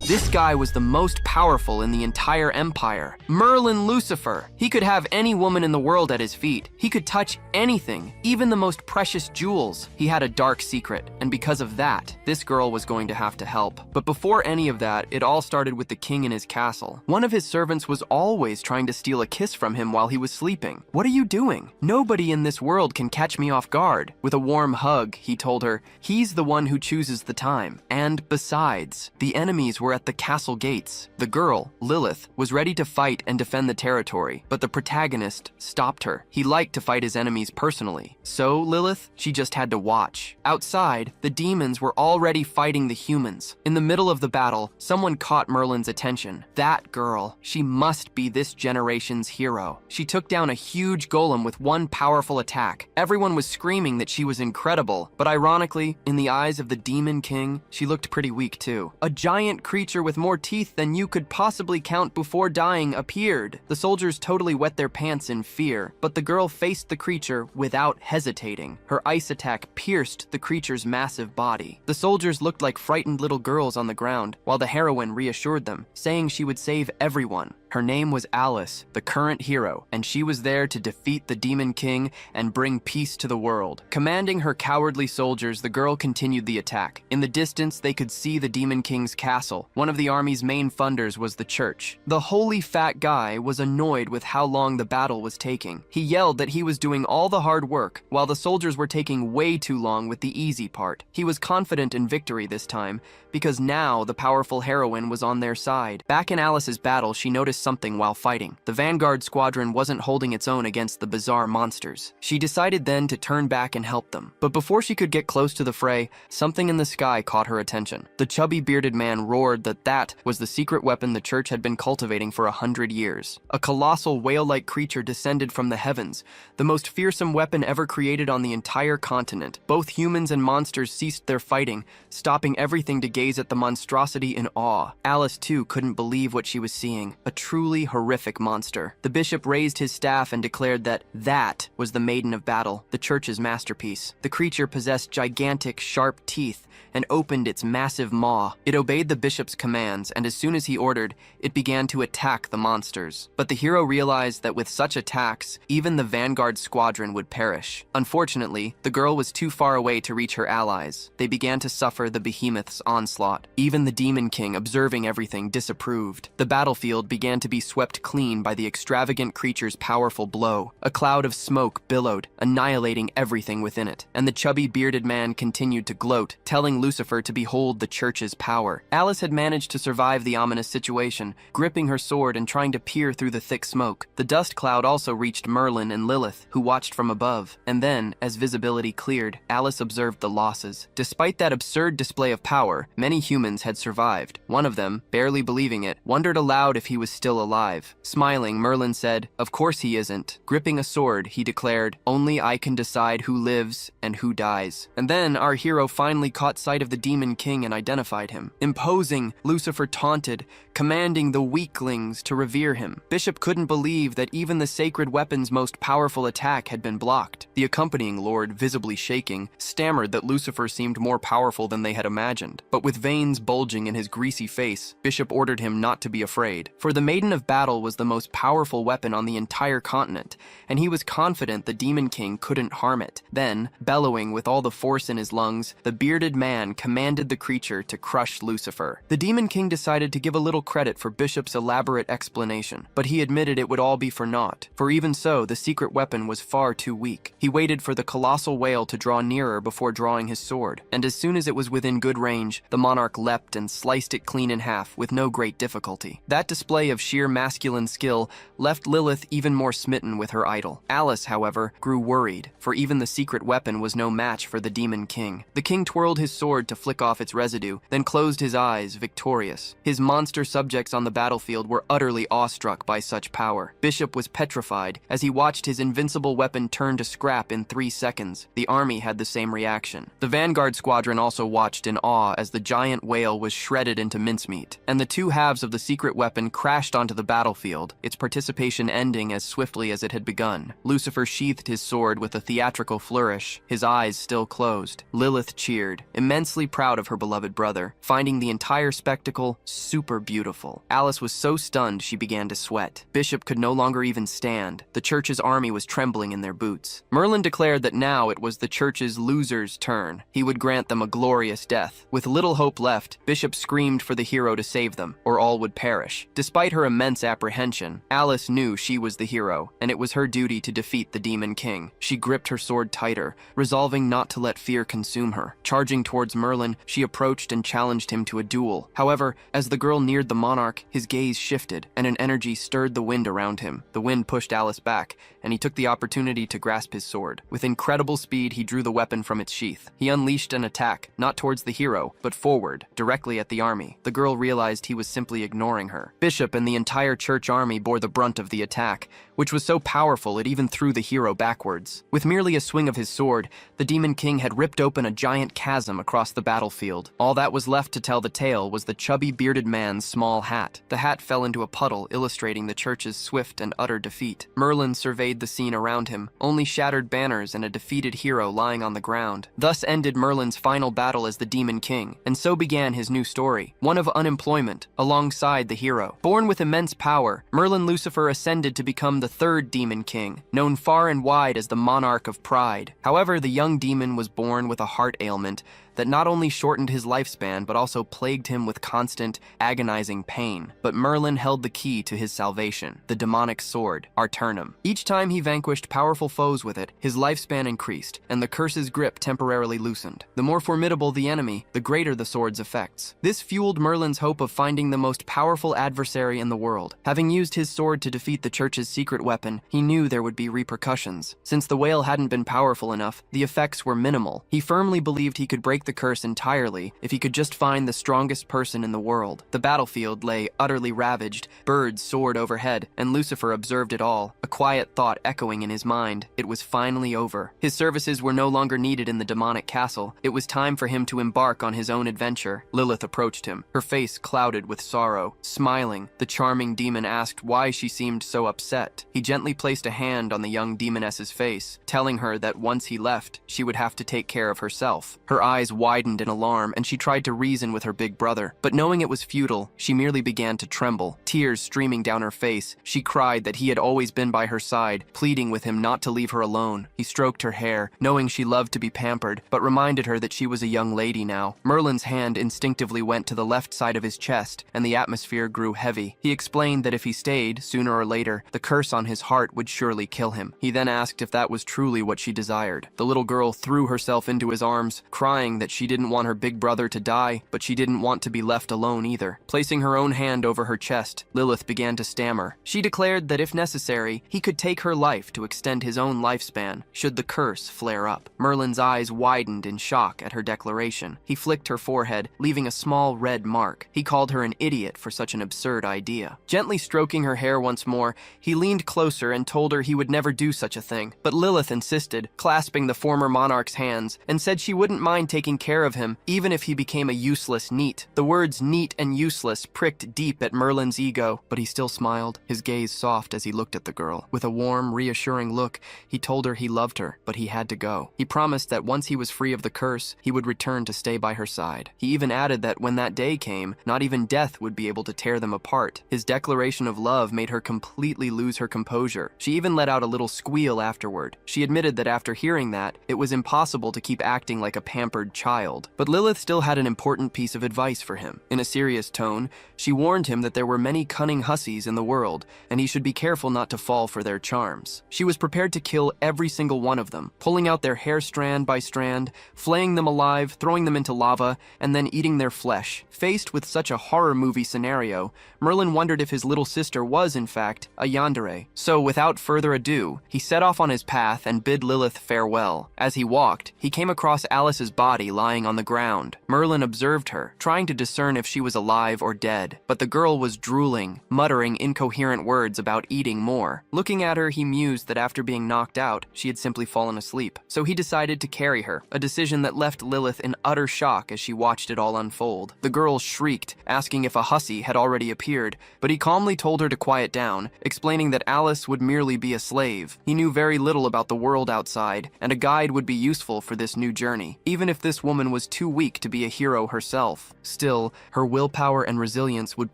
This guy was the most powerful in the entire empire. Merlin Lucifer. He could have any woman in the world at his feet. He could touch anything, even the most precious jewels. He had a dark secret, and because of that, this girl was going to have to help. But before any of that, it all started with the king in his castle. One of his servants was always trying to steal a kiss from him while he was sleeping. "What are you doing? Nobody in this world can catch me off guard." With a warm hug, he told her, he's the one who chooses the time. And besides, the enemies were at the castle gates. The girl, Lilith, was ready to fight and defend the territory, but the protagonist stopped her. He liked to fight his enemies personally. So Lilith, she just had to watch. Outside, the demons were already fighting the humans. In the middle of the battle, someone caught Merlin's attention. That girl, she must be this generation's hero. She took down a huge golem with one powerful attack. Everyone was screaming that she was incredible, but ironically, in the eyes of the Demon King, she looked pretty weak too. A giant creature with more teeth than you could possibly count before dying appeared. The soldiers totally wet their pants in fear, but the girl faced the creature without hesitating. Her ice attack pierced the creature's massive body. The soldiers looked like frightened little girls on the ground, while the heroine reassured them, saying she would save everyone. Her name was Alice, the current hero, and she was there to defeat the Demon King and bring peace to the world. Commanding her cowardly soldiers, the girl continued the attack. In the distance, they could see the Demon King's castle. One of the army's main funders was the church. The holy fat guy was annoyed with how long the battle was taking. He yelled that he was doing all the hard work, while the soldiers were taking way too long with the easy part. He was confident in victory this time, because now the powerful heroine was on their side. Back in Alice's battle, she noticed something while fighting. The Vanguard squadron wasn't holding its own against the bizarre monsters. She decided then to turn back and help them. But before she could get close to the fray, something in the sky caught her attention. The chubby bearded man roared that was the secret weapon the church had been cultivating for 100 years. A colossal whale-like creature descended from the heavens, the most fearsome weapon ever created on the entire continent. Both humans and monsters ceased their fighting, stopping everything to gaze at the monstrosity in awe. Alice, too, couldn't believe what she was seeing. A truly horrific monster. The bishop raised his staff and declared that was the Maiden of Battle, the church's masterpiece. The creature possessed gigantic, sharp teeth and opened its massive maw. It obeyed the bishop's commands, and as soon as he ordered, it began to attack the monsters. But the hero realized that with such attacks, even the Vanguard squadron would perish. Unfortunately, the girl was too far away to reach her allies. They began to suffer the behemoth's onslaught. Even the Demon King, observing everything, disapproved. The battlefield began to be swept clean by the extravagant creature's powerful blow. A cloud of smoke billowed, annihilating everything within it, and the chubby bearded man continued to gloat, telling Lucifer to behold the church's power. Alice had managed to survive the ominous situation, gripping her sword and trying to peer through the thick smoke. The dust cloud also reached Merlin and Lilith, who watched from above. And then, as visibility cleared, Alice observed the losses. Despite that absurd display of power, many humans had survived. One of them, barely believing it, wondered aloud if he was still alive. Smiling, Merlin said, "Of course he isn't." Gripping a sword, he declared, "Only I can decide who lives and who dies." And then our hero finally caught sight of the Demon King and identified him. Imposing, Lucifer taunted, commanding the weaklings to revere him. Bishop couldn't believe that even the sacred weapon's most powerful attack had been blocked. The accompanying lord, visibly shaking, stammered that Lucifer seemed more powerful than they had imagined. But with veins bulging in his greasy face, Bishop ordered him not to be afraid. For the Maiden of Battle was the most powerful weapon on the entire continent, and he was confident the Demon King couldn't harm it. Then, bellowing with all the force in his lungs, the bearded man commanded the creature to crush Lucifer. The Demon King decided to give a little credit for Bishop's elaborate explanation, but he admitted it would all be for naught, for even so, the secret weapon was far too weak. He waited for the colossal whale to draw nearer before drawing his sword, and as soon as it was within good range, the monarch leapt and sliced it clean in half with no great difficulty. That display of sheer masculine skill left Lilith even more smitten with her idol. Alice, however, grew worried, for even the secret weapon was no match for the Demon King. The king twirled his sword to flick off its residue, then closed his eyes, victorious. His monster subjects on the battlefield were utterly awestruck by such power. Bishop was petrified as he watched his invincible weapon turn to scrap in 3 seconds. The army had the same reaction. The Vanguard squadron also watched in awe as the giant whale was shredded into mincemeat, and the two halves of the secret weapon crashed onto the battlefield, its participation ending as swiftly as it had begun. Lucifer sheathed his sword with a theatrical flourish, his eyes still closed. Lilith cheered, immensely proud of her beloved brother, finding the entire spectacle super beautiful. Alice was so stunned she began to sweat. Bishop could no longer even stand. The church's army was trembling in their boots. Merlin declared that now it was the church's losers' turn. He would grant them a glorious death. With little hope left, Bishop screamed for the hero to save them, or all would perish. Despite her immense apprehension, Alice knew she was the hero, and it was her duty to defeat the Demon King. She gripped her sword tighter, resolving not to let fear consume her. Charging towards Merlin, she approached and challenged him to a duel. However, as the girl neared the monarch, his gaze shifted, and an energy stirred the wind around him. The wind pushed Alice back, and he took the opportunity to grasp his sword. With incredible speed, he drew the weapon from its sheath. He unleashed an attack, not towards the hero, but forward, directly at the army. The girl realized he was simply ignoring her. Bishop and the entire church army bore the brunt of the attack, which was so powerful it even threw the hero backwards. With merely a swing of his sword, the Demon King had ripped open a giant chasm across the battlefield. All that was left to tell the tale was the chubby bearded man's small hat. The hat fell into a puddle, illustrating the church's swift and utter defeat. Merlin surveyed the scene around him, only shattered banners and a defeated hero lying on the ground. Thus ended Merlin's final battle as the Demon King, and so began his new story, one of unemployment, alongside the hero. Born with immense power, Merlin Lucifer ascended to become the third Demon King, known far and wide as the Monarch of Pride. However, the young demon was born with a heart ailment that not only shortened his lifespan but also plagued him with constant, agonizing pain. But Merlin held the key to his salvation, the demonic sword, Arturnum. Each time he vanquished powerful foes with it, his lifespan increased, and the curse's grip temporarily loosened. The more formidable the enemy, the greater the sword's effects. This fueled Merlin's hope of finding the most powerful adversary in the world. Having used his sword to defeat the church's secret weapon, he knew there would be repercussions. Since the whale hadn't been powerful enough, the effects were minimal. He firmly believed he could break the curse entirely if he could just find the strongest person in the world. The battlefield lay utterly ravaged, birds soared overhead, and Lucifer observed it all, a quiet thought echoing in his mind. It was finally over. His services were no longer needed in the demonic castle. It was time for him to embark on his own adventure. Lilith approached him, her face clouded with sorrow. Smiling, the charming demon asked why she seemed so upset. He gently placed a hand on the young demoness's face, telling her that once he left, she would have to take care of herself. Her eyes widened in alarm, and she tried to reason with her big brother. But knowing it was futile, she merely began to tremble. Tears streaming down her face, she cried that he had always been by her side, pleading with him not to leave her alone. He stroked her hair, knowing she loved to be pampered, but reminded her that she was a young lady now. Merlin's hand instinctively went to the left side of his chest, and the atmosphere grew heavy. He explained that if he stayed, sooner or later, the curse on his heart would surely kill him. He then asked if that was truly what she desired. The little girl threw herself into his arms, crying that she didn't want her big brother to die, but she didn't want to be left alone either. Placing her own hand over her chest, Lilith began to stammer. She declared that if necessary, he could take her life to extend his own lifespan, should the curse flare up. Merlin's eyes widened in shock at her declaration. He flicked her forehead, leaving a small red mark. He called her an idiot for such an absurd idea. Gently stroking her hair once more, he leaned closer and told her he would never do such a thing. But Lilith insisted, clasping the former monarch's hands, and said she wouldn't mind taking care of him, even if he became a useless NEET. The words neat and useless pricked deep at Merlin's ego, but he still smiled, his gaze soft as he looked at the girl. With a warm, reassuring look, he told her he loved her, but he had to go. He promised that once he was free of the curse, he would return to stay by her side. He even added that when that day came, not even death would be able to tear them apart. His declaration of love made her completely lose her composure. She even let out a little squeal afterward. She admitted that after hearing that, it was impossible to keep acting like a pampered child. But Lilith still had an important piece of advice for him. In a serious tone, she warned him that there were many cunning hussies in the world, and he should be careful not to fall for their charms. She was prepared to kill every single one of them, pulling out their hair strand by strand, flaying them alive, throwing them into lava, and then eating their flesh. Faced with such a horror movie scenario, Merlin wondered if his little sister was, in fact, a yandere. So, without further ado, he set off on his path and bid Lilith farewell. As he walked, he came across Alice's body body lying on the ground. Merlin observed her, trying to discern if she was alive or dead, but the girl was drooling, muttering incoherent words about eating more. Looking at her, he mused that after being knocked out, she had simply fallen asleep. So he decided to carry her, a decision that left Lilith in utter shock as she watched it all unfold. The girl shrieked, asking if a hussy had already appeared, but he calmly told her to quiet down, explaining that Alice would merely be a slave. He knew very little about the world outside, and a guide would be useful for this new journey, even if this woman was too weak to be a hero herself. Still, her willpower and resilience would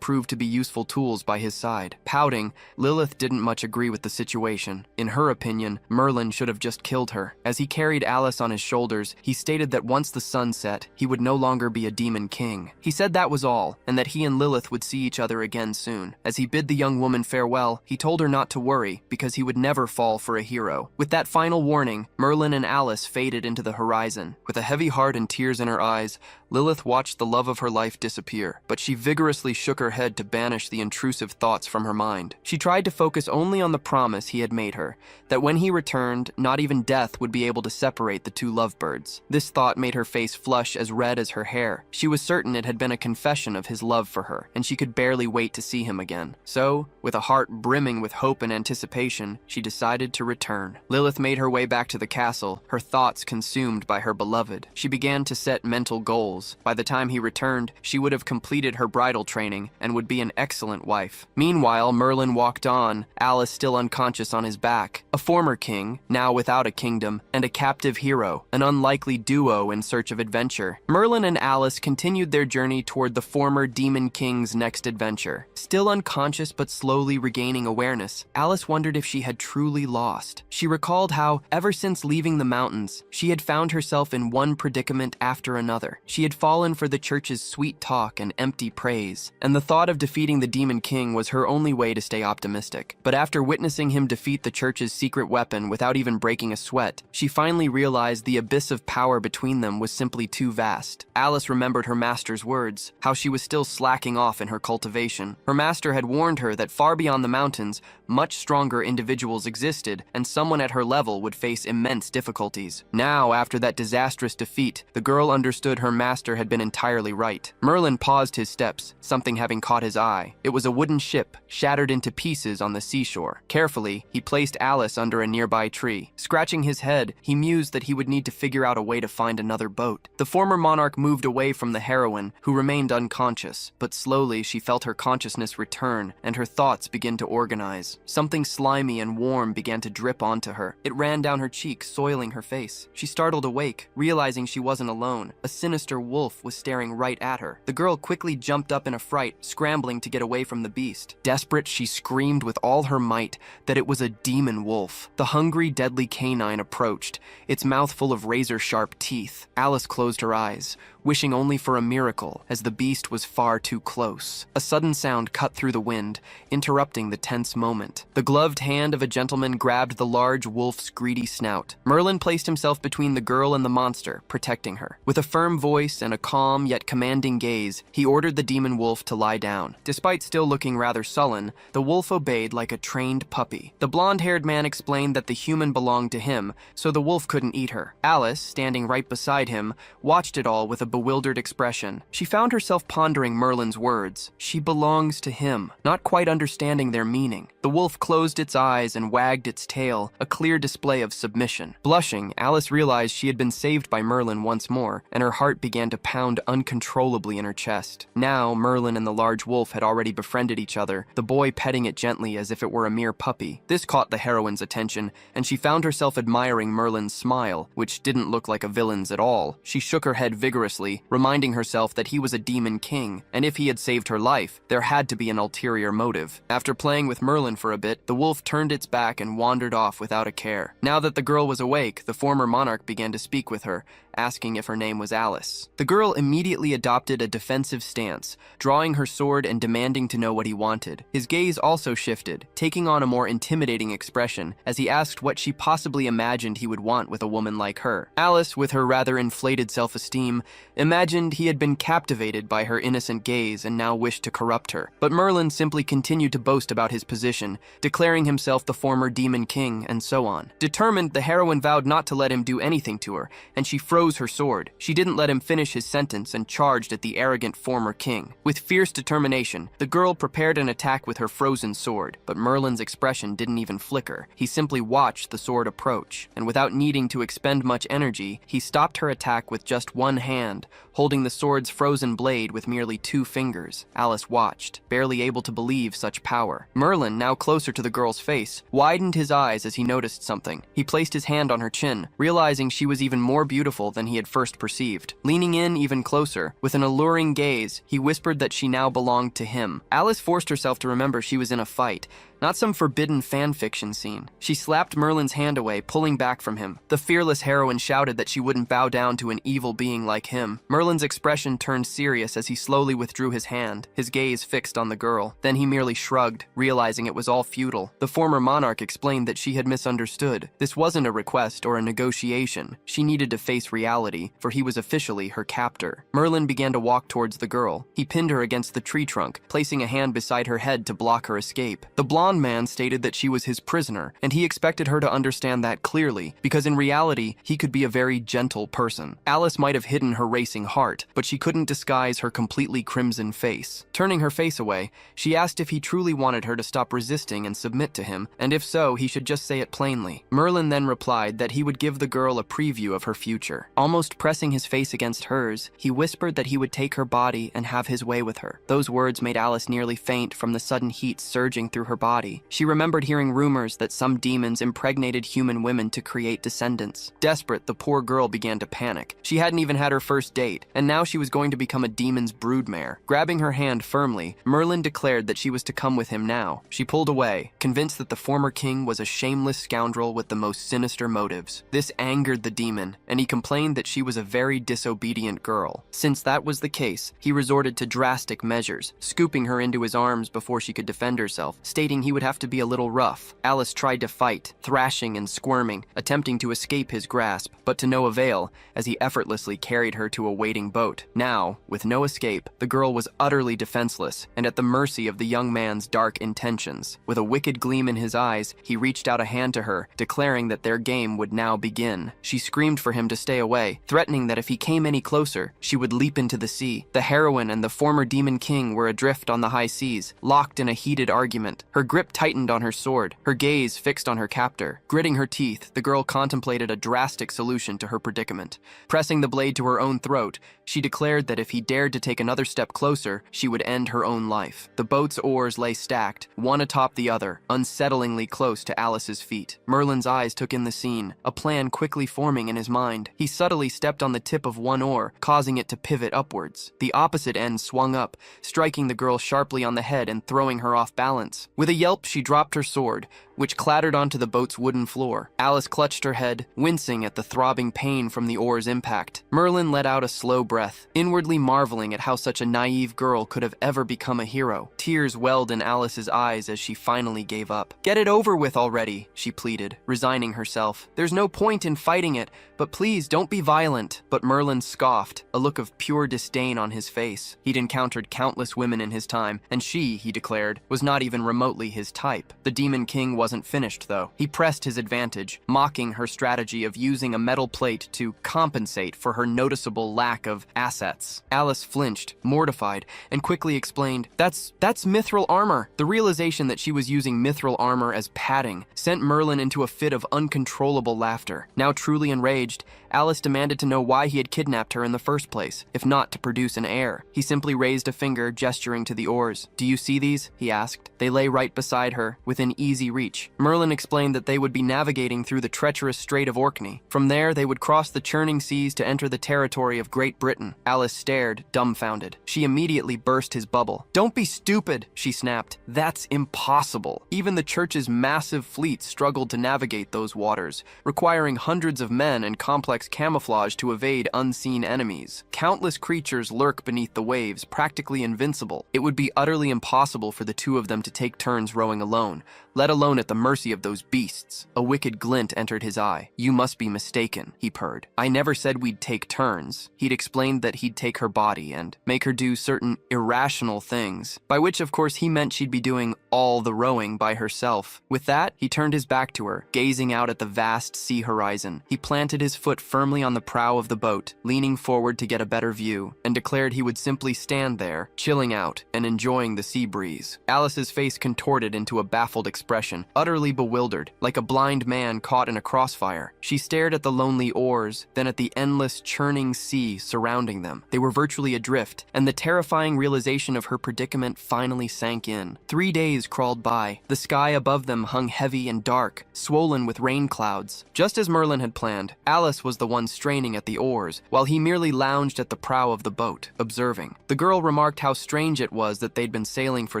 prove to be useful tools by his side. Pouting, Lilith didn't much agree with the situation. In her opinion, Merlin should have just killed her. As he carried Alice on his shoulders, he stated that once the sun set, he would no longer be a demon king. He said that was all, and that he and Lilith would see each other again soon. As he bid the young woman farewell, he told her not to worry, because he would never fall for a hero. With that final warning, Merlin and Alice faded into the horizon. With a heavy heart and tears in her eyes, Lilith watched the love of her life disappear, but she vigorously shook her head to banish the intrusive thoughts from her mind. She tried to focus only on the promise he had made her, that when he returned, not even death would be able to separate the two lovebirds. This thought made her face flush as red as her hair. She was certain it had been a confession of his love for her, and she could barely wait to see him again. So, with a heart brimming with hope and anticipation, she decided to return. Lilith made her way back to the castle, her thoughts consumed by her beloved. She began to set mental goals. By the time he returned, she would have completed her bridal training and would be an excellent wife. Meanwhile, Merlin walked on, Alice still unconscious on his back. A former king, now without a kingdom, and a captive hero, an unlikely duo in search of adventure. Merlin and Alice continued their journey toward the former demon king's next adventure. Still unconscious but slowly regaining awareness, Alice wondered if she had truly lost. She recalled how, ever since leaving the mountains, she had found herself in one predicament after another. She had fallen for the church's sweet talk and empty praise, and the thought of defeating the demon king was her only way to stay optimistic. But after witnessing him defeat the church's secret weapon without even breaking a sweat, she finally realized the abyss of power between them was simply too vast. Alice remembered her master's words, how she was still slacking off in her cultivation. Her master had warned her that far beyond the mountains, much stronger individuals existed, and someone at her level would face immense difficulties. Now, after that disastrous defeat, the girl understood her master had been entirely right. Merlin paused his steps, something having caught his eye. It was a wooden ship, shattered into pieces on the seashore. Carefully, he placed Alice under a nearby tree. Scratching his head, he mused that he would need to figure out a way to find another boat. The former monarch moved away from the heroine, who remained unconscious, but slowly she felt her consciousness return, and her thoughts begin to organize. Something slimy and warm began to drip onto her. It ran down her cheeks, soiling her face. She startled awake, realizing she wasn't alone. A sinister wolf was staring right at her. The girl quickly jumped up in a fright, scrambling to get away from the beast. Desperate, she screamed with all her might that it was a demon wolf. The hungry, deadly canine approached, its mouth full of razor-sharp teeth. Alice closed her eyes, wishing only for a miracle, as the beast was far too close. A sudden sound cut through the wind, interrupting the tense moment. The gloved hand of a gentleman grabbed the large wolf's greedy snout. Merlin placed himself between the girl and the monster, protecting her. With a firm voice and a calm yet commanding gaze, he ordered the demon wolf to lie down. Despite still looking rather sullen, the wolf obeyed like a trained puppy. The blonde-haired man explained that the human belonged to him, so the wolf couldn't eat her. Alice, standing right beside him, watched it all with a bewildered expression. She found herself pondering Merlin's words. She belongs to him, not quite understanding their meaning. The wolf closed its eyes and wagged its tail, a clear display of submission. Blushing, Alice realized she had been saved by Merlin once more, and her heart began to pound uncontrollably in her chest. Now, Merlin and the large wolf had already befriended each other, the boy petting it gently as if it were a mere puppy. This caught the heroine's attention, and she found herself admiring Merlin's smile, which didn't look like a villain's at all. She shook her head vigorously, reminding herself that he was a demon king, and if he had saved her life, there had to be an ulterior motive. After playing with Merlin for a bit, the wolf turned its back and wandered off without a care. Now that the girl was awake, the former monarch began to speak with her, asking if her name was Alice. The girl immediately adopted a defensive stance, drawing her sword and demanding to know what he wanted. His gaze also shifted, taking on a more intimidating expression as he asked what she possibly imagined he would want with a woman like her. Alice, with her rather inflated self-esteem, imagined he had been captivated by her innocent gaze and now wished to corrupt her. But Merlin simply continued to boast about his position, declaring himself the former demon king and so on. Determined, the heroine vowed not to let him do anything to her, and she froze froze her sword. She didn't let him finish his sentence and charged at the arrogant former king. With fierce determination, the girl prepared an attack with her frozen sword, but Merlin's expression didn't even flicker. He simply watched the sword approach, and without needing to expend much energy, he stopped her attack with just one hand, holding the sword's frozen blade with merely 2 fingers. Alice watched, barely able to believe such power. Merlin, now closer to the girl's face, widened his eyes as he noticed something. He placed his hand on her chin, realizing she was even more beautiful than he had first perceived. Leaning in even closer, with an alluring gaze, he whispered that she now belonged to him. Alice forced herself to remember she was in a fight, not some forbidden fanfiction scene. She slapped Merlin's hand away, pulling back from him. The fearless heroine shouted that she wouldn't bow down to an evil being like him. Merlin's expression turned serious as he slowly withdrew his hand, his gaze fixed on the girl. Then he merely shrugged, realizing it was all futile. The former monarch explained that she had misunderstood. This wasn't a request or a negotiation. She needed to face reality, for he was officially her captor. Merlin began to walk towards the girl. He pinned her against the tree trunk, placing a hand beside her head to block her escape. The blonde man stated that she was his prisoner, and he expected her to understand that clearly, because in reality, he could be a very gentle person. Alice might have hidden her racing heart, but she couldn't disguise her completely crimson face. Turning her face away, she asked if he truly wanted her to stop resisting and submit to him, and if so, he should just say it plainly. Merlin then replied that he would give the girl a preview of her future. Almost pressing his face against hers, he whispered that he would take her body and have his way with her. Those words made Alice nearly faint from the sudden heat surging through her body. She remembered hearing rumors that some demons impregnated human women to create descendants. Desperate, the poor girl began to panic. She hadn't even had her first date, and now she was going to become a demon's broodmare. Grabbing her hand firmly, Merlin declared that she was to come with him now. She pulled away, convinced that the former king was a shameless scoundrel with the most sinister motives. This angered the demon, and he complained that she was a very disobedient girl. Since that was the case, he resorted to drastic measures, scooping her into his arms before she could defend herself, stating he would have to be a little rough. Alice tried to fight, thrashing and squirming, attempting to escape his grasp, but to no avail, as he effortlessly carried her to a waiting boat. Now, with no escape, the girl was utterly defenseless and at the mercy of the young man's dark intentions. With a wicked gleam in his eyes, he reached out a hand to her, declaring that their game would now begin. She screamed for him to stay away, threatening that if he came any closer, she would leap into the sea. The heroine and the former demon king were adrift on the high seas, locked in a heated argument. Her grip tightened on her sword, her gaze fixed on her captor. Gritting her teeth, the girl contemplated a drastic solution to her predicament. Pressing the blade to her own throat, she declared that if he dared to take another step closer, she would end her own life. The boat's oars lay stacked, one atop the other, unsettlingly close to Alice's feet. Merlin's eyes took in the scene, a plan quickly forming in his mind. He subtly stepped on the tip of one oar, causing it to pivot upwards. The opposite end swung up, striking the girl sharply on the head and throwing her off balance. With a yelp, she dropped her sword, which clattered onto the boat's wooden floor. Alice clutched her head, wincing at the throbbing pain from the oar's impact. Merlin let out a slow breath, inwardly marveling at how such a naive girl could have ever become a hero. Tears welled in Alice's eyes as she finally gave up. "Get it over with already," she pleaded, resigning herself. "There's no point in fighting it, but please don't be violent." But Merlin scoffed, a look of pure disdain on his face. He'd encountered countless women in his time, and she, he declared, was not even remotely his type. The Demon King wasn't finished, though. He pressed his advantage, mocking her strategy of using a metal plate to compensate for her noticeable lack of assets. Alice flinched, mortified, and quickly explained, That's mithril armor." The realization that she was using mithril armor as padding sent Merlin into a fit of uncontrollable laughter. Now truly enraged, Alice demanded to know why he had kidnapped her in the first place, if not to produce an heir. He simply raised a finger, gesturing to the oars. "Do you see these?" he asked. They lay right beside her, within easy reach. Merlin explained that they would be navigating through the treacherous Strait of Orkney. From there, they would cross the churning seas to enter the territory of Great Britain. Alice stared, dumbfounded. She immediately burst his bubble. "Don't be stupid," she snapped. "That's impossible." Even the church's massive fleet struggled to navigate those waters, requiring hundreds of men and complex camouflage to evade unseen enemies. Countless creatures lurk beneath the waves, practically invincible. It would be utterly impossible for the two of them to take turns rowing alone, let alone at at the mercy of those beasts. A wicked glint entered his eye. "You must be mistaken," he purred. "I never said we'd take turns." He'd explained that he'd take her body and make her do certain irrational things, by which of course he meant she'd be doing all the rowing by herself. With that, he turned his back to her, gazing out at the vast sea horizon. He planted his foot firmly on the prow of the boat, leaning forward to get a better view, and declared he would simply stand there, chilling out and enjoying the sea breeze. Alice's face contorted into a baffled expression, utterly bewildered, like a blind man caught in a crossfire. She stared at the lonely oars, then at the endless churning sea surrounding them. They were virtually adrift, and the terrifying realization of her predicament finally sank in. 3 days crawled by. The sky above them hung heavy and dark, swollen with rain clouds. Just as Merlin had planned, Alice was the one straining at the oars, while he merely lounged at the prow of the boat, observing. The girl remarked how strange it was that they'd been sailing for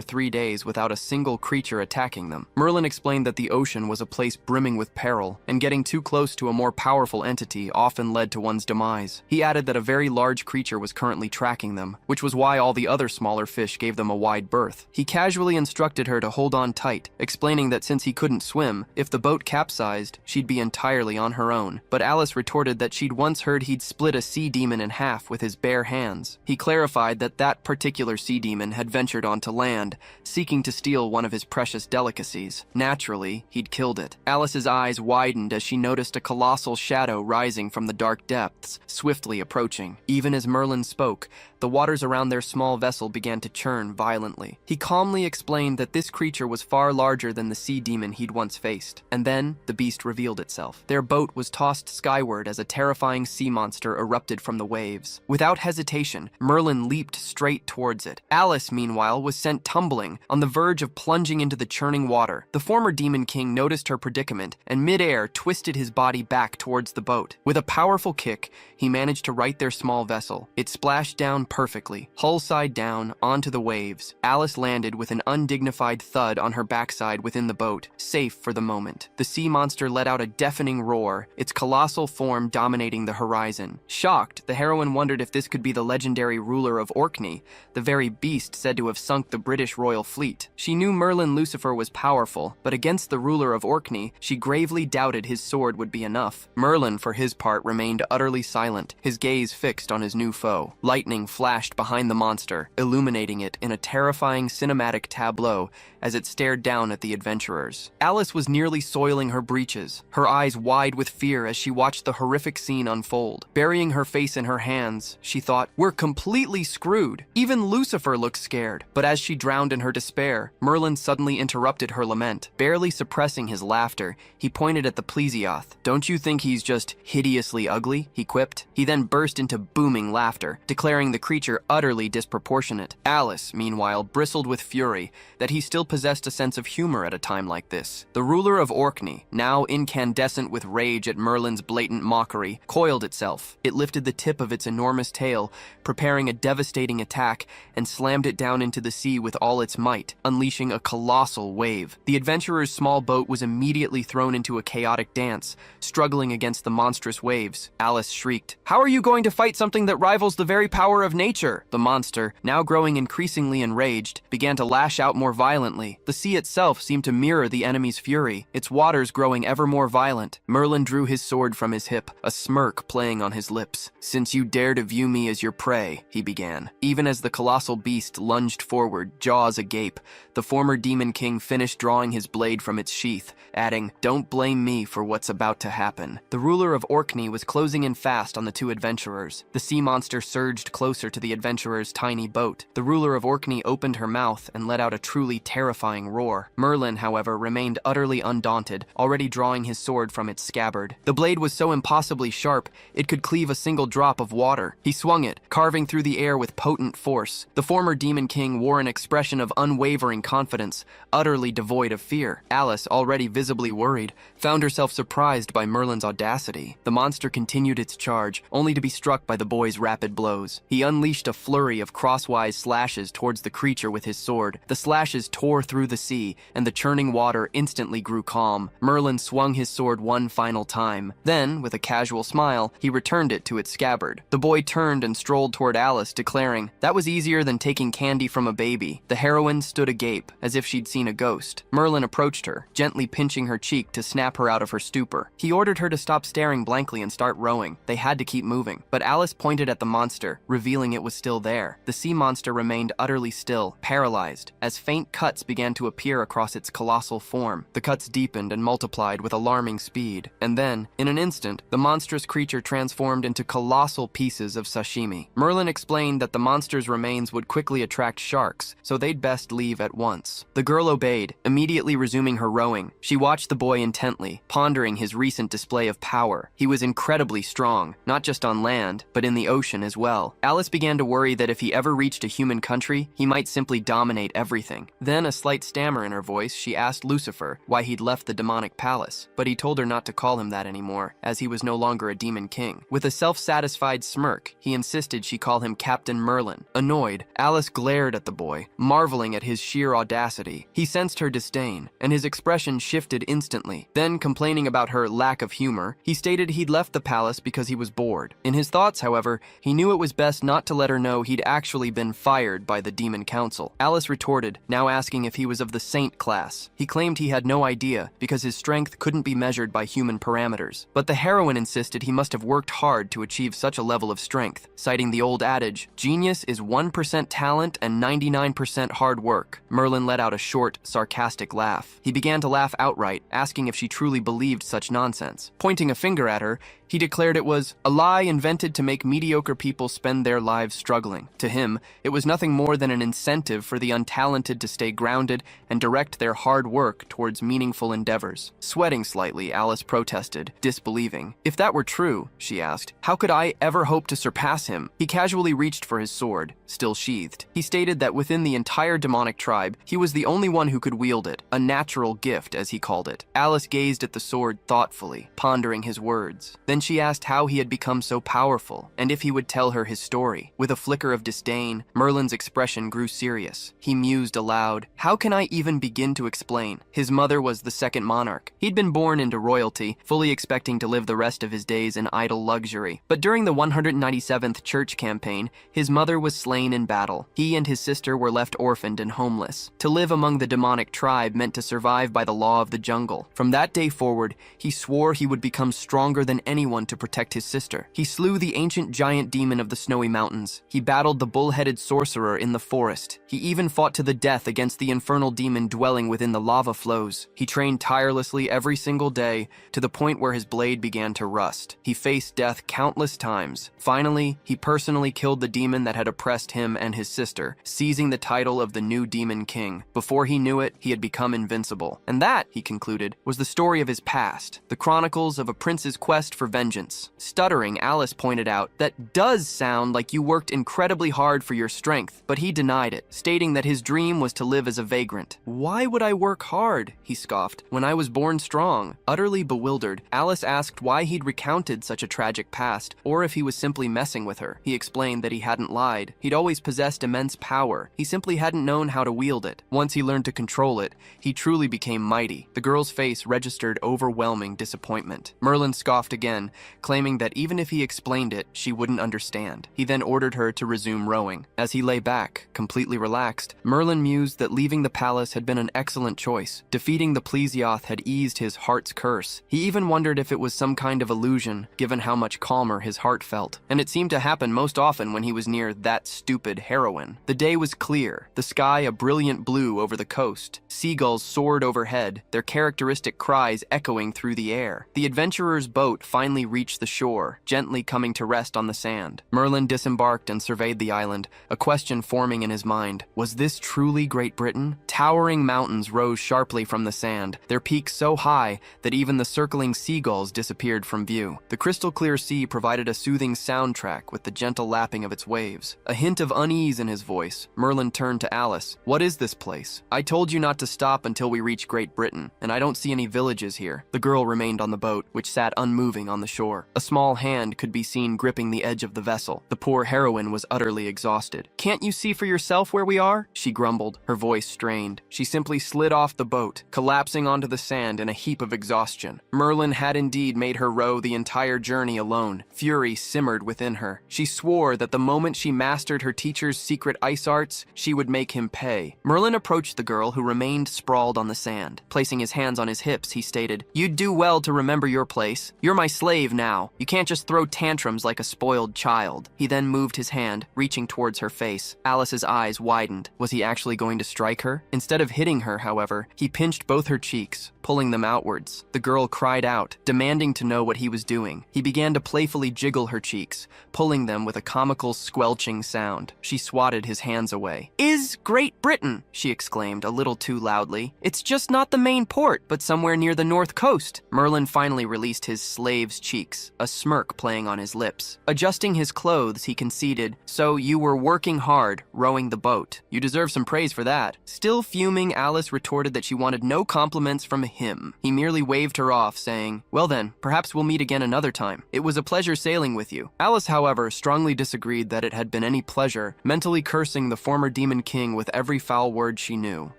3 days without a single creature attacking them. Merlin explained that the ocean was a place brimming with peril, and getting too close to a more powerful entity often led to one's demise. He added that a very large creature was currently tracking them, which was why all the other smaller fish gave them a wide berth. He casually instructed her to hold on tight, explaining that since he couldn't swim, if the boat capsized, she'd be entirely on her own. But Alice retorted that she'd once heard he'd split a sea demon in half with his bare hands. He clarified that that particular sea demon had ventured onto land, seeking to steal one of his precious delicacies. Naturally, he'd killed it. Alice's eyes widened as she noticed a colossal shadow rising from the dark depths, swiftly approaching. Even as Merlin spoke, the waters around their small vessel began to churn violently. He calmly explained that this creature was far larger than the sea demon he'd once faced. And then, the beast revealed itself. Their boat was tossed skyward as a terrifying sea monster erupted from the waves. Without hesitation, Merlin leaped straight towards it. Alice, meanwhile, was sent tumbling, on the verge of plunging into the churning water. The former Demon King noticed her predicament, and mid-air twisted his body back towards the boat. With a powerful kick, he managed to right their small vessel. It splashed down perfectly, hull side down, onto the waves. Alice landed with an undignified thud on her backside within the boat, safe for the moment. The sea monster let out a deafening roar, its colossal form dominating the horizon. Shocked, the heroine wondered if this could be the legendary ruler of Orkney, the very beast said to have sunk the British royal fleet. She knew Merlin Lucifer was powerful, but against the ruler of Orkney, she gravely doubted his sword would be enough. Merlin, for his part, remained utterly silent, his gaze fixed on his new foe. Lightning flashed behind the monster, illuminating it in a terrifying cinematic tableau as it stared down at the adventurers. Alice was nearly soiling her breeches, her eyes wide with fear as she watched the horrific scene unfold. Burying her face in her hands, she thought, "We're completely screwed." Even Lucifer looked scared, but as she drowned in her despair, Merlin suddenly interrupted her lament. Barely suppressing his laughter, he pointed at the plesioth. "Don't you think he's just hideously ugly?" he quipped. He then burst into booming laughter, declaring the creature utterly disproportionate. Alice, meanwhile, bristled with fury that he still possessed a sense of humor at a time like this. The ruler of Orkney, now incandescent with rage at Merlin's blatant mockery, coiled itself. It lifted the tip of its enormous tail, preparing a devastating attack, and slammed it down into the sea with all its might, unleashing a colossal wave. The adventurer's small boat was immediately thrown into a chaotic dance, struggling against the monstrous waves. Alice shrieked, "How are you going to fight something that rivals the very power of nature?" The monster, now growing increasingly enraged, began to lash out more violently. The sea itself seemed to mirror the enemy's fury, its waters growing ever more violent. Merlin drew his sword from his hip, a smirk playing on his lips. "Since you dare to view me as your prey," he began. Even as the colossal beast lunged forward, jaws agape, the former Demon King finished drawing his blade from its sheath, adding, "Don't blame me for what's about to happen." The ruler of Orkney was closing in fast on the two adventurers. The sea monster surged closer to the adventurer's tiny boat. The ruler of Orkney opened her mouth and let out a truly terrifying roar. Merlin, however, remained utterly undaunted, already drawing his sword from its scabbard. The blade was so impossibly sharp, it could cleave a single drop of water. He swung it, carving through the air with potent force. The former Demon King wore an expression of unwavering confidence, utterly devoid of fear. Alice, already visibly worried, found herself surprised by Merlin's audacity. The monster continued its charge, only to be struck by the boy's rapid blows. He unleashed a flurry of crosswise slashes towards the creature with his sword. The slashes tore through the sea, and the churning water instantly grew calm. Merlin swung his sword one final time. Then, with a casual smile, he returned it to its scabbard. The boy turned and strolled toward Alice, declaring, "That was easier than taking candy from a baby." The heroine stood agape, as if she'd seen a ghost. Merlin approached her, gently pinching her cheek to snap her out of her stupor. He ordered her to stop staring blankly and start rowing. They had to keep moving. But Alice pointed at the monster, revealing it was still there. The sea monster remained utterly still, paralyzed, as faint cuts began to appear across its colossal form. The cuts deepened and multiplied with alarming speed. And then, in an instant, the monstrous creature transformed into colossal pieces of sashimi. Merlin explained that the monster's remains would quickly attract sharks, so they'd best leave at once. The girl obeyed, immediately resuming her rowing. She watched the boy intently, pondering his recent display of power. He was incredibly strong, not just on land, but in the ocean as well. Alice began to worry that if he ever reached a human country, he might simply dominate everything. Then, a slight stammer in her voice, she asked Lucifer why he'd left the demonic palace, but he told her not to call him that anymore, as he was no longer a demon king. With a self-satisfied smirk, he insisted she call him Captain Merlin. Annoyed, Alice glared at the boy, marveling at his sheer audacity. He sensed her disdain, and his expression shifted instantly. Then, complaining about her lack of humor, he stated he'd left the palace because he was bored. In his thoughts, however, he knew it was best not to let her know he'd actually been fired by the Demon Council. Alice retorted, now asking if he was of the saint class. He claimed he had no idea, because his strength couldn't be measured by human parameters. But the heroine insisted he must have worked hard to achieve such a level of strength, citing the old adage, "Genius is 1% talent and 99% hard work." Merlin let out a short, sarcastic laugh. He began to laugh outright, asking if she truly believed such nonsense. Pointing a finger at her, he declared it was a lie invented to make mediocre people spend their lives struggling. To him, it was nothing more than an incentive for the untalented to stay grounded and direct their hard work towards meaningful endeavors. Sweating slightly, Alice protested, disbelieving. "If that were true," she asked, "how could I ever hope to surpass him?" He casually reached for his sword, still sheathed. He stated that within the entire demonic tribe, he was the only one who could wield it, a natural gift, as he called it. Alice gazed at the sword thoughtfully, pondering his words. Then she asked how he had become so powerful, and if he would tell her his story. With a flicker of disdain, Merlin's expression grew serious. He mused aloud, "How can I even begin to explain?" His mother was the second monarch. He'd been born into royalty, fully expecting to live the rest of his days in idle luxury. But during the 197th church campaign, his mother was slain in battle. He and his sister were left orphaned and homeless. To live among the demonic tribe meant to survive by the law of the jungle. From that day forward, he swore he would become stronger than anyone to protect his sister. He slew the ancient giant demon of the snowy mountains. He battled the bull-headed sorcerer in the forest. He even fought to the death against the infernal demon dwelling within the lava flows. He trained tirelessly every single day, to the point where his blade began to rust. He faced death countless times. Finally, he personally killed the demon that had oppressed him and his sister, seizing the title of the new Demon King. Before he knew it, he had become invincible. And that, he concluded, was the story of his past, the chronicles of a prince's quest for vengeance. Stuttering, Alice pointed out, "That does sound like you worked incredibly hard for your strength," but he denied it, stating that his dream was to live as a vagrant. "Why would I work hard?" he scoffed, "when I was born strong?" Utterly bewildered, Alice asked why he'd recounted such a tragic past, or if he was simply messing with her. He explained that he hadn't lied. He'd always possessed immense power. He simply hadn't known how to wield it. Once he learned to control it, he truly became mighty. The girl's face registered overwhelming disappointment. Merlin scoffed again, claiming that even if he explained it, she wouldn't understand. He then ordered her to resume rowing. As he lay back, completely relaxed, Merlin mused that leaving the palace had been an excellent choice. Defeating the Plesioth had eased his heart's curse. He even wondered if it was some kind of illusion, given how much calmer his heart felt. And it seemed to happen most often when he was near that stupid heroine. The day was clear, the sky a brilliant blue over the coast. Seagulls soared overhead, their characteristic cries echoing through the air. The adventurer's boat finally reached the shore, gently coming to rest on the sand. Merlin disembarked and surveyed the island, a question forming in his mind. Was this truly Great Britain? Towering mountains rose sharply from the sand, their peaks so high that even the circling seagulls disappeared from view. The crystal-clear sea provided a soothing soundtrack with the gentle lapping of its waves. A hint of unease in his voice, Merlin turned to Alice. "What is this place? I told you not to stop until we reach Great Britain, and I don't see any villages here." The girl remained on the boat, which sat unmoving on the the shore. A small hand could be seen gripping the edge of the vessel. The poor heroine was utterly exhausted. "Can't you see for yourself where we are?" she grumbled, her voice strained. She simply slid off the boat, collapsing onto the sand in a heap of exhaustion. Merlin had indeed made her row the entire journey alone. Fury simmered within her. She swore that the moment she mastered her teacher's secret ice arts, she would make him pay. Merlin approached the girl, who remained sprawled on the sand. Placing his hands on his hips, he stated, "You'd do well to remember your place. You're my slave now. You can't just throw tantrums like a spoiled child." He then moved his hand, reaching towards her face. Alice's eyes widened. Was he actually going to strike her? Instead of hitting her, however, he pinched both her cheeks, pulling them outwards. The girl cried out, demanding to know what he was doing. He began to playfully jiggle her cheeks, pulling them with a comical squelching sound. She swatted his hands away. "Is Great Britain," she exclaimed a little too loudly. "It's just not the main port, but somewhere near the north coast." Merlin finally released his slave's cheeks, a smirk playing on his lips. Adjusting his clothes, he conceded, "So you were working hard, rowing the boat. You deserve some praise for that." Still fuming, Alice retorted that she wanted no compliments from him. He merely waved her off, saying, "Well then, perhaps we'll meet again another time. It was a pleasure sailing with you." Alice, however, strongly disagreed that it had been any pleasure, mentally cursing the former Demon King with every foul word she knew.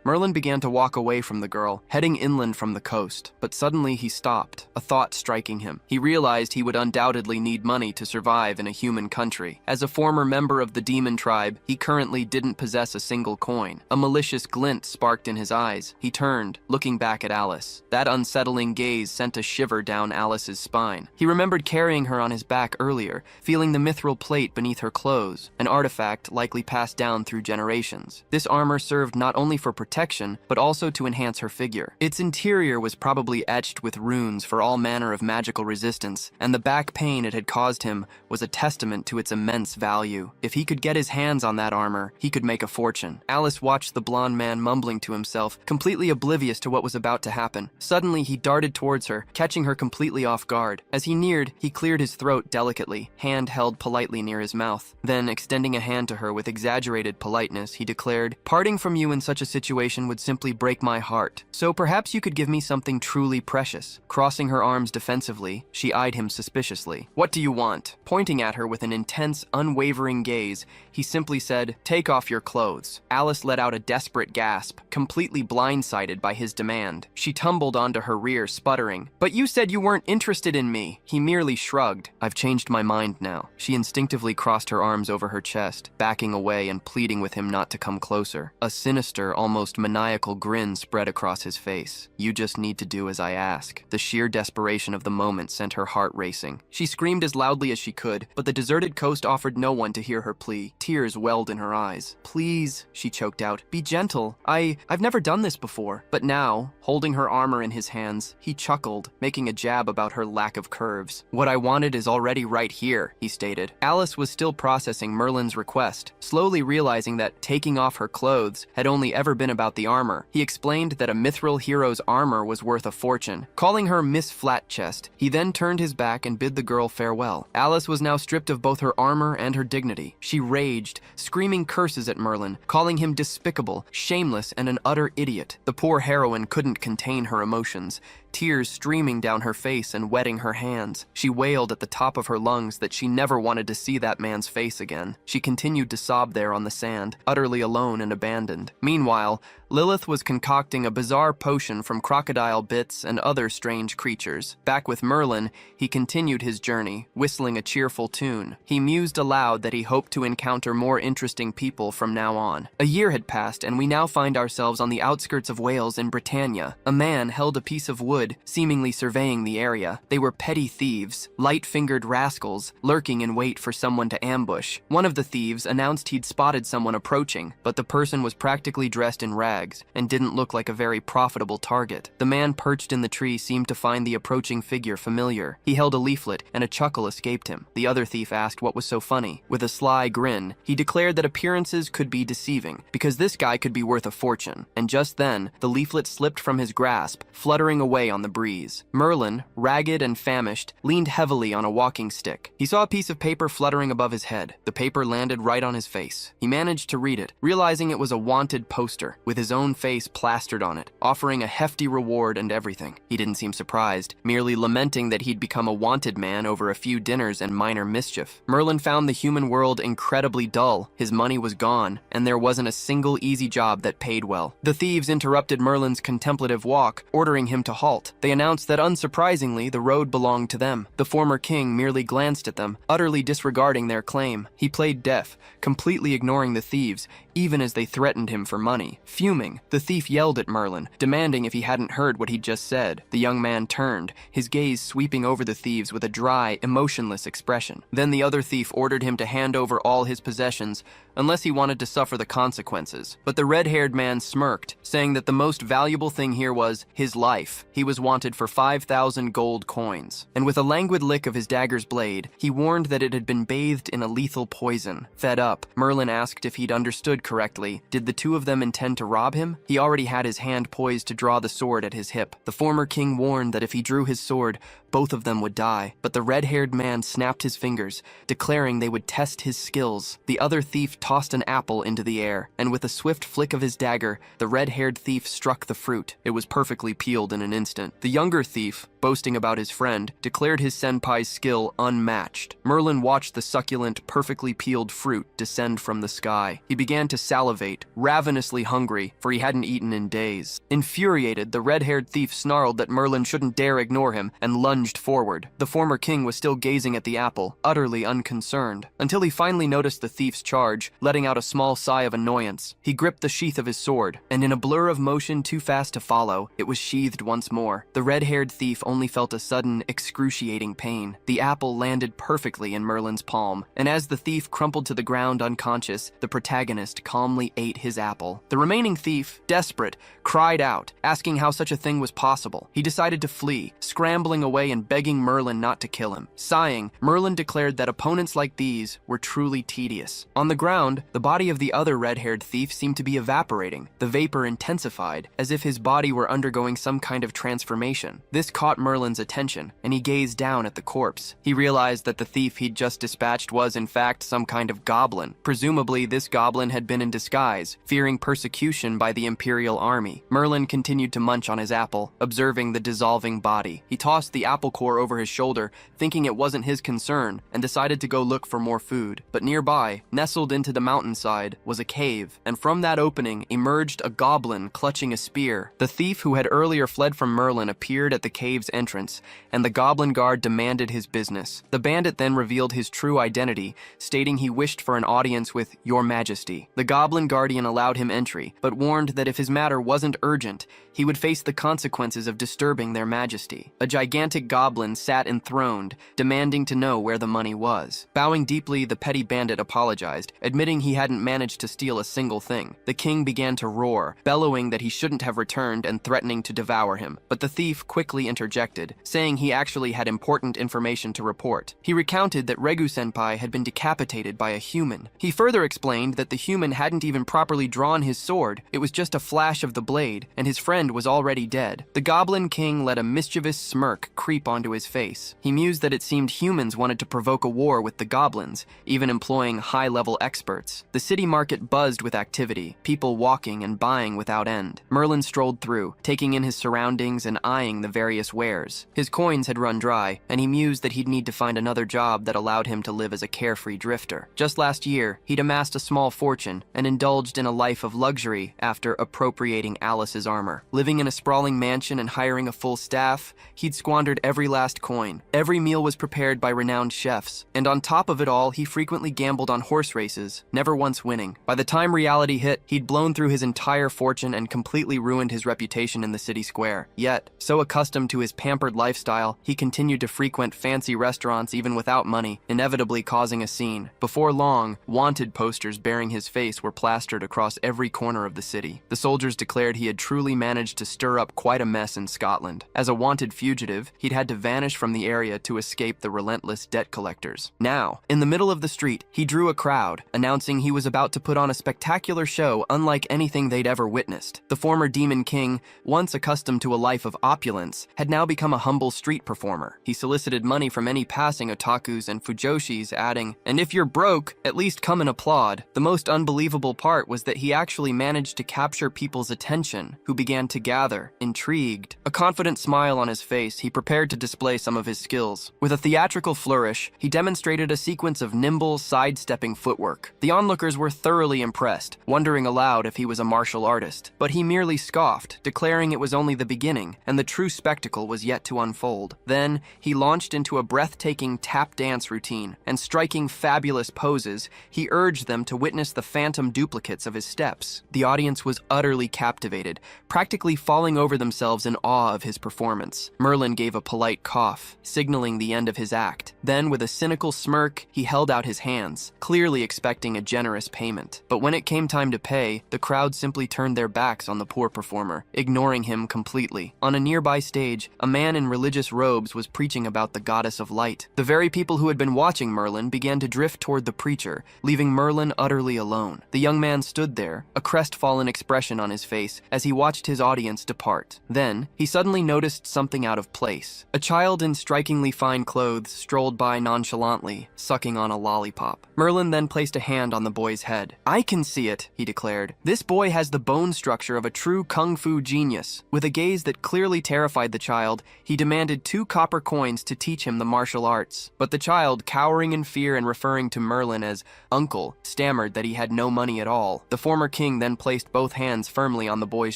Merlin began to walk away from the girl, heading inland from the coast. But suddenly he stopped, a thought striking him. He realized he would undoubtedly need money to survive in a human country. As a former member of the demon tribe, he currently didn't possess a single coin. A malicious glint sparked in his eyes. He turned, looking back at Alice. That unsettling gaze sent a shiver down Alice's spine. He remembered carrying her on his back earlier, feeling the mithril plate beneath her clothes, an artifact likely passed down through generations. This armor served not only for protection, but also to enhance her figure. Its interior was probably etched with runes for all manner of magical resistance, and the back pain it had caused him was a testament to its immense value. If he could get his hands on that armor, he could make a fortune. Alice watched the blonde man mumbling to himself, completely oblivious to what was about to happen. Suddenly, he darted towards her, catching her completely off guard. As he neared, he cleared his throat delicately, hand held politely near his mouth. Then, extending a hand to her with exaggerated politeness, he declared, "Parting from you in such a situation would simply break my heart. So perhaps you could give me something truly precious." Crossing her arms defensively, she eyed him suspiciously. "What do you want?" Pointing at her with an intense, unwavering gaze, he simply said, "Take off your clothes." Alice let out a desperate gasp, completely blindsided by his demand. She tumbled onto her rear, sputtering, "But you said you weren't interested in me." He merely shrugged. "I've changed my mind now." She instinctively crossed her arms over her chest, backing away and pleading with him not to come closer. A sinister, almost maniacal grin spread across his face. "You just need to do as I ask." The sheer desperation of the moment sent her heart racing. She screamed as loudly as she could, but the deserted coast offered no one to hear her plea. Tears welled in her eyes. "Please," she choked out, "be gentle. I've never done this before." But now, holding her armor in his hands, he chuckled, making a jab about her lack of curves. "What I wanted is already right here," he stated. Alice was still processing Merlin's request, slowly realizing that taking off her clothes had only ever been about the armor. He explained that a mithril hero's armor was worth a fortune. Calling her Miss Flatchest, he then turned his back and bid the girl farewell. Alice was now stripped of both her armor and her dignity. She raged, screaming curses at Merlin, calling him despicable, shameless, and an utter idiot. The poor heroine couldn't contain her emotions, tears streaming down her face and wetting her hands. She wailed at the top of her lungs that she never wanted to see that man's face again. She continued to sob there on the sand, utterly alone and abandoned. Meanwhile, Lilith was concocting a bizarre potion from crocodile bits and other strange creatures. Back with Merlin, he continued his journey, whistling a cheerful tune. He mused aloud that he hoped to encounter more interesting people from now on. A year had passed, and we now find ourselves on the outskirts of Wales in Britannia. A man held a piece of wood, seemingly surveying the area. They were petty thieves, light-fingered rascals, lurking in wait for someone to ambush. One of the thieves announced he'd spotted someone approaching, but the person was practically dressed in rags and didn't look like a very profitable target. The man perched in the tree seemed to find the approaching figure familiar. He held a leaflet, and a chuckle escaped him. The other thief asked what was so funny. With a sly grin, he declared that appearances could be deceiving, because this guy could be worth a fortune. And just then, the leaflet slipped from his grasp, fluttering away sway on the breeze. Merlin, ragged and famished, leaned heavily on a walking stick. He saw a piece of paper fluttering above his head. The paper landed right on his face. He managed to read it, realizing it was a wanted poster with his own face plastered on it, offering a hefty reward and everything. He didn't seem surprised, merely lamenting that he'd become a wanted man over a few dinners and minor mischief. Merlin found the human world incredibly dull. His money was gone, and there wasn't a single easy job that paid well. The thieves interrupted Merlin's contemplative walk, ordering him to halt. They announced that unsurprisingly, the road belonged to them. The former king merely glanced at them, utterly disregarding their claim. He played deaf, completely ignoring the thieves, even as they threatened him for money. Fuming, the thief yelled at Merlin, demanding if he hadn't heard what he'd just said. The young man turned, his gaze sweeping over the thieves with a dry, emotionless expression. Then the other thief ordered him to hand over all his possessions, unless he wanted to suffer the consequences. But the red-haired man smirked, saying that the most valuable thing here was his life. He was wanted for 5,000 gold coins. And with a languid lick of his dagger's blade, he warned that it had been bathed in a lethal poison. Fed up, Merlin asked if he'd understood correctly. Did the two of them intend to rob him? He already had his hand poised to draw the sword at his hip. The former king warned that if he drew his sword, both of them would die. But the red-haired man snapped his fingers, declaring they would test his skills. The other thief tossed an apple into the air, and with a swift flick of his dagger, the red-haired thief struck the fruit. It was perfectly peeled in an instant. The younger thief, boasting about his friend, declared his senpai's skill unmatched. Merlin watched the succulent, perfectly peeled fruit descend from the sky. He began to salivate, ravenously hungry, for he hadn't eaten in days. Infuriated, the red-haired thief snarled that Merlin shouldn't dare ignore him, and lunged forward. The former king was still gazing at the apple, utterly unconcerned, until he finally noticed the thief's charge, letting out a small sigh of annoyance. He gripped the sheath of his sword, and in a blur of motion too fast to follow, it was sheathed once more. The red-haired thief only felt a sudden, excruciating pain. The apple landed perfectly in Merlin's palm, and as the thief crumpled to the ground unconscious, the protagonist calmly ate his apple. The remaining thief, desperate, cried out, asking how such a thing was possible. He decided to flee, scrambling away and begging Merlin not to kill him. Sighing, Merlin declared that opponents like these were truly tedious. On the ground, the body of the other red-haired thief seemed to be evaporating. The vapor intensified, as if his body were undergoing some kind of transformation. This caught Merlin's attention, and he gazed down at the corpse. He realized that the thief he'd just dispatched was, in fact, some kind of goblin. Presumably, this goblin had been in disguise, fearing persecution by the Imperial army. Merlin continued to munch on his apple, observing the dissolving body. He tossed the apple core over his shoulder, thinking it wasn't his concern, and decided to go look for more food. But nearby, nestled into the mountainside, was a cave, and from that opening emerged a goblin clutching a spear. The thief who had earlier fled from Merlin appeared at the cave's entrance, and the goblin guard demanded his business. The bandit then revealed his true identity, stating he wished for an audience with Your Majesty. The goblin guardian allowed him entry, but warned that if his matter wasn't urgent, he would face the consequences of disturbing their majesty. A gigantic goblin sat enthroned, demanding to know where the money was. Bowing deeply, the petty bandit apologized, admitting he hadn't managed to steal a single thing. The king began to roar, bellowing that he shouldn't have returned and threatening to devour him. But the thief quickly interjected, saying he actually had important information to report. He recounted that Regu-senpai had been decapitated by a human. He further explained that the human hadn't even properly drawn his sword. It was just a flash of the blade, and his friend was already dead. The Goblin King let a mischievous smirk creep onto his face. He mused that it seemed humans wanted to provoke a war with the goblins, even employing high-level experts. The city market buzzed with activity, people walking and buying without end. Merlin strolled through, taking in his surroundings and eyeing the various wares. His coins had run dry, and he mused that he'd need to find another job that allowed him to live as a carefree drifter. Just last year, he'd amassed a small fortune and indulged in a life of luxury after appropriating Alice's armor. Living in a sprawling mansion and hiring a full staff, he'd squandered every last coin. Every meal was prepared by renowned chefs, and on top of it all, he frequently gambled on horse races, never once winning. By the time reality hit, he'd blown through his entire fortune and completely ruined his reputation in the city square. Yet, so accustomed to his pampered lifestyle, he continued to frequent fancy restaurants even without money, inevitably causing a scene. Before long, wanted posters bearing his face were plastered across every corner of the city. The soldiers declared he had truly managed to stir up quite a mess in Scotland. As a wanted fugitive, he'd had to vanish from the area to escape the relentless debt collectors. Now, in the middle of the street, he drew a crowd, announcing he was about to put on a spectacular show unlike anything they'd ever witnessed. The former Demon King, once accustomed to a life of opulence, had now become a humble street performer. He solicited money from any passing otakus and fujoshis, adding, "And if you're broke, at least come and applaud." The most unbelievable part was that he actually managed to capture people's attention, who began to gather, intrigued. A confident smile on his face, he prepared to display some of his skills. With a theatrical flourish, he demonstrated a sequence of nimble, sidestepping footwork. The onlookers were thoroughly impressed, wondering aloud if he was a martial artist. But he merely scoffed, declaring it was only the beginning, and the true spectacle was yet to unfold. Then, he launched into a breathtaking tap dance routine, and striking fabulous poses, he urged them to witness the phantom duplicates of his steps. The audience was utterly captivated, practically falling over themselves in awe of his performance. Merlin gave a polite cough, signaling the end of his act. Then, with a cynical smirk, he held out his hands, clearly expecting a generous payment. But when it came time to pay, the crowd simply turned their backs on the poor performer, ignoring him completely. On a nearby stage, a man in religious robes was preaching about the goddess of light. The very people who had been watching Merlin began to drift toward the preacher, leaving Merlin utterly alone. The young man stood there, a crestfallen expression on his face, as he watched his audience depart. Then, he suddenly noticed something out of place. A child in strikingly fine clothes strolled by nonchalantly, sucking on a lollipop. Merlin then placed a hand on the boy's head. "I can see it," he declared. "This boy has the bone structure of a true kung fu genius." With a gaze that clearly terrified the child, he demanded 2 copper coins to teach him the martial arts. But the child, cowering in fear and referring to Merlin as uncle, stammered that he had no money at all. The former king then placed both hands firmly on the boy's